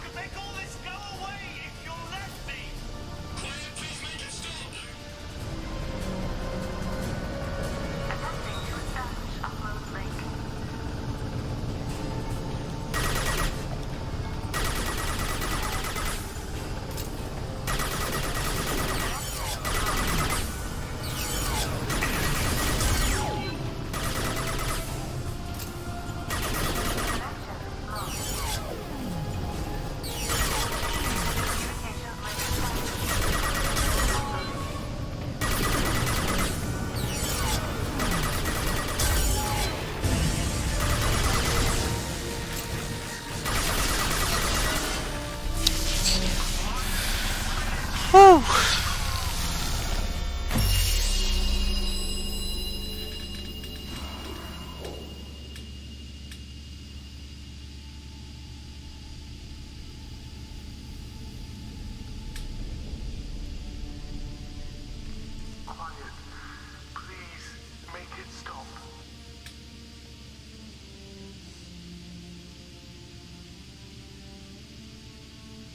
Whew.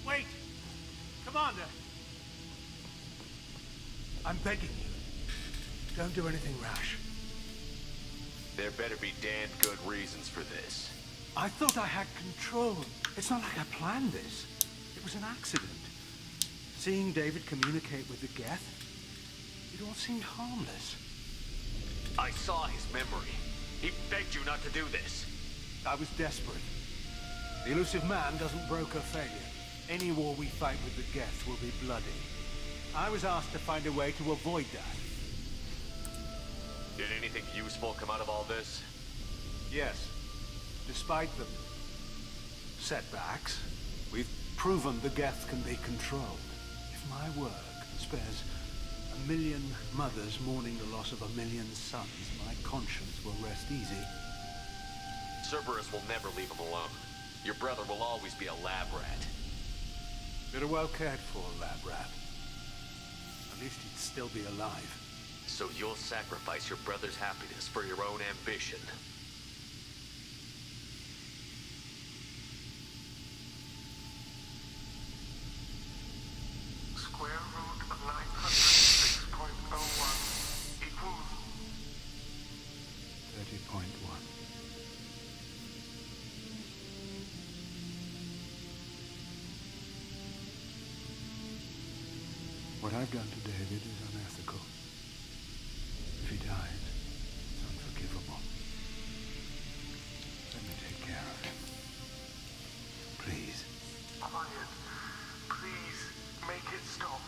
Wait! Commander! I'm begging you. Don't do anything rash. There better be damn good reasons for this. I thought I had control. It's not like I planned this. It was an accident. Seeing David communicate with the Geth, it all seemed harmless. I saw his memory. He begged you not to do this. I was desperate. The Elusive Man doesn't broker failure. Any war we fight with the Geth will be bloody. I was asked to find a way to avoid that. Did anything useful come out of all this? Yes. Despite the setbacks, we've proven the Geth can be controlled. If my work spares 1 million mothers mourning the loss of 1 million sons, my conscience will rest easy. Cerberus will never leave him alone. Your brother will always be a lab rat. You're a well cared for lab rat. At least he'd still be alive. So you'll sacrifice your brother's happiness for your own ambition. Square root of 906.01 equals 30.1. What I've done to David is unethical. If he dies, it's unforgivable. Let me take care of him. Please. quiet. Please, make it stop.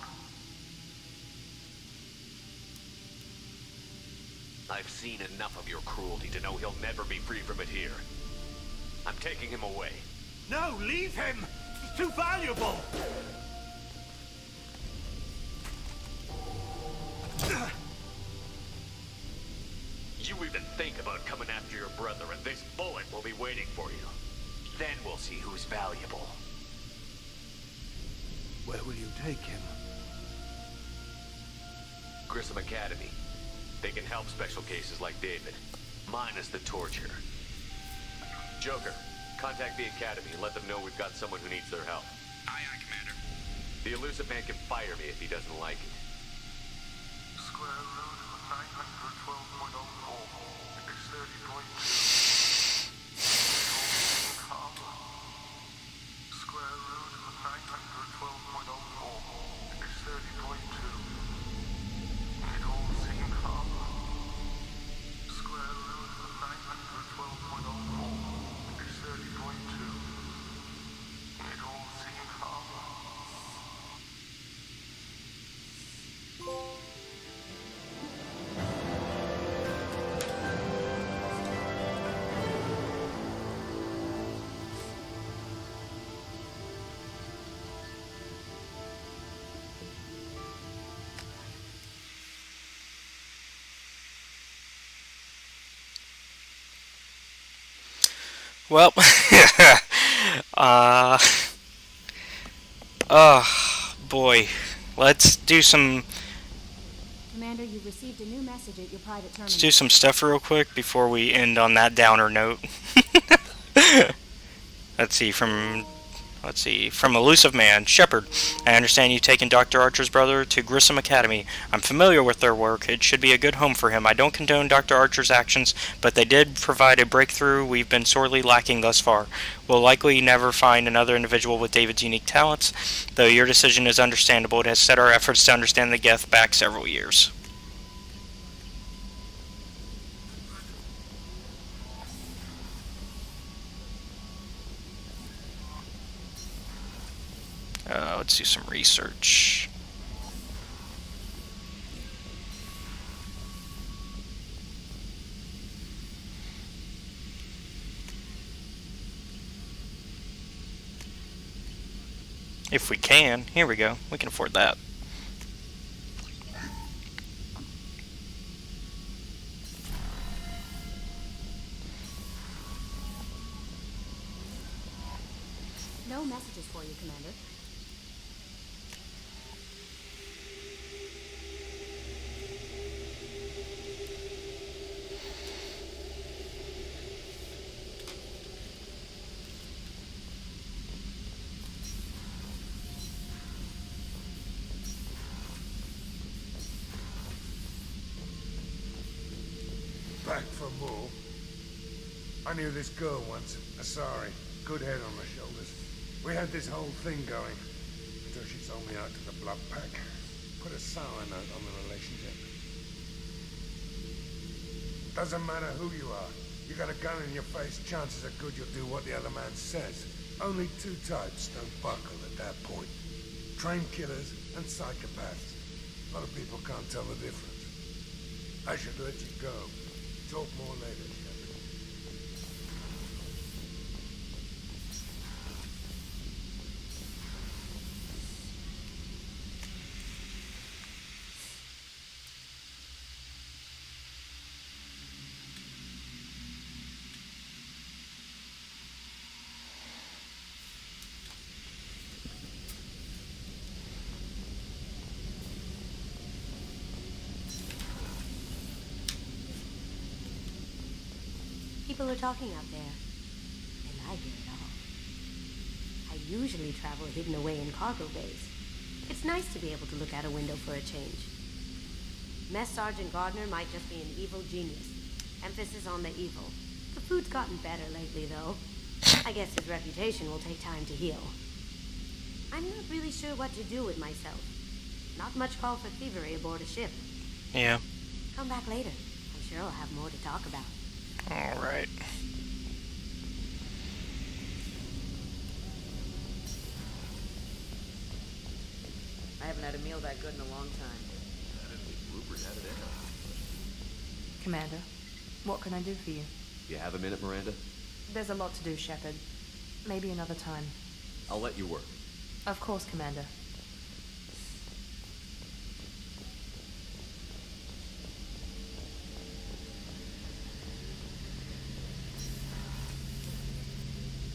I've seen enough of your cruelty to know he'll never be free from it here. I'm taking him away. No, leave him! He's too valuable! You even think about coming after your brother, and this bullet will be waiting for you. Then we'll see who's valuable. Where will you take him? Grissom Academy. They can help special cases like David, minus the torture. Joker, contact the Academy and let them know we've got someone who needs their help. Aye, aye, Commander. The Elusive Man can fire me if he doesn't like it. Square root of 912.04 is 30.2. Square root of 912.04 is 30.2. It all seemed harmless. Square root of 912.04 is 30.2. It all seemed harmless. Well, oh boy, let's do some. Commander, you've received a new message at your private terminal. Let's do some stuff real quick before we end on that downer note. Let's see, from Elusive Man, Shepard. I understand you've taken Dr. Archer's brother to Grissom Academy. I'm familiar with their work. It should be a good home for him. I don't condone Dr. Archer's actions, but they did provide a breakthrough we've been sorely lacking thus far. We'll likely never find another individual with David's unique talents. Though your decision is understandable, it has set our efforts to understand the Geth back several years. Let's do some research. If we can. Here we go. We can afford that. No messages for you, Commander. full. I knew this girl once, Asari. Good head on her shoulders. We had this whole thing going until she sold me out to the Blood Pack. Put a sour note on the relationship. Doesn't matter who you are. You got a gun in your face, chances are good you'll do what the other man says. Only two types don't buckle at that point. Trained killers and psychopaths. A lot of people can't tell the difference. I should let you go. Talk more later, Shepard. People are talking out there, and I hear it all. I usually travel hidden away in cargo bays. It's nice to be able to look out a window for a change. Mess Sergeant Gardner might just be an evil genius. Emphasis on the evil. The food's gotten better lately, though. I guess his reputation will take time to heal. I'm not really sure what to do with myself. Not much call for thievery aboard a ship. Yeah. Come back later. I'm sure I'll have more to talk about. Alright. I haven't had a meal that good in a long time. Rupert had it in. Commander, what can I do for you? You have a minute, Miranda? There's a lot to do, Shepard. Maybe another time. I'll let you work. Of course, Commander.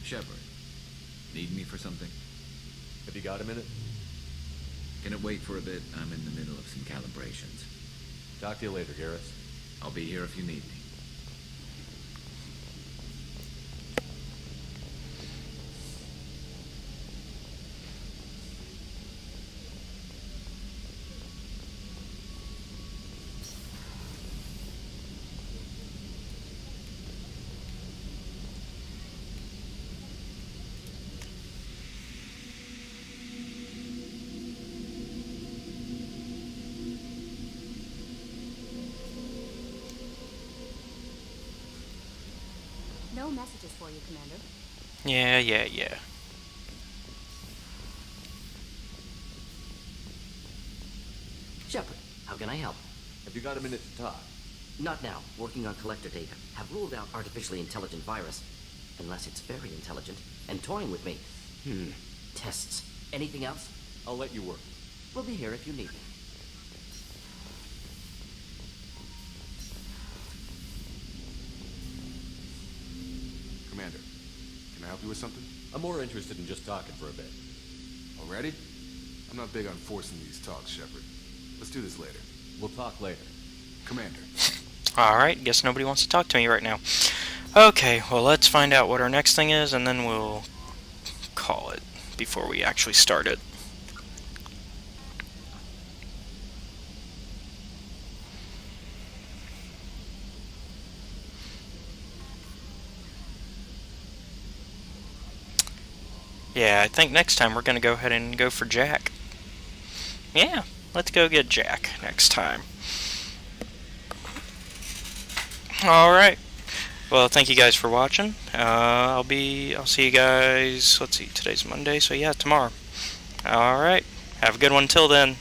Shepard, need me for something? Have you got a minute? Can it wait for a bit? I'm in the middle of some calibrations. Talk to you later, Garrus. I'll be here if you need me. No messages for you, Commander. Yeah. Shepard, how can I help? Have you got a minute to talk? Not now. Working on collector data. Have ruled out artificially intelligent virus. Unless it's very intelligent and toying with me. Tests. Anything else? I'll let you work. We'll be here if you need me. Commander, can I help you with something? I'm more interested in just talking for a bit. Already? I'm not big on forcing these talks, Shepard. Let's do this later. We'll talk later. Commander. Alright, guess nobody wants to talk to me right now. Okay, well let's find out what our next thing is, and then we'll call it before we actually start it. Yeah, I think next time we're going to go ahead and go for Jack. Yeah, let's go get Jack next time. Alright. Well, thank you guys for watching. I'll see you guys, let's see, today's Monday, so yeah, tomorrow. Alright. Have a good one till then.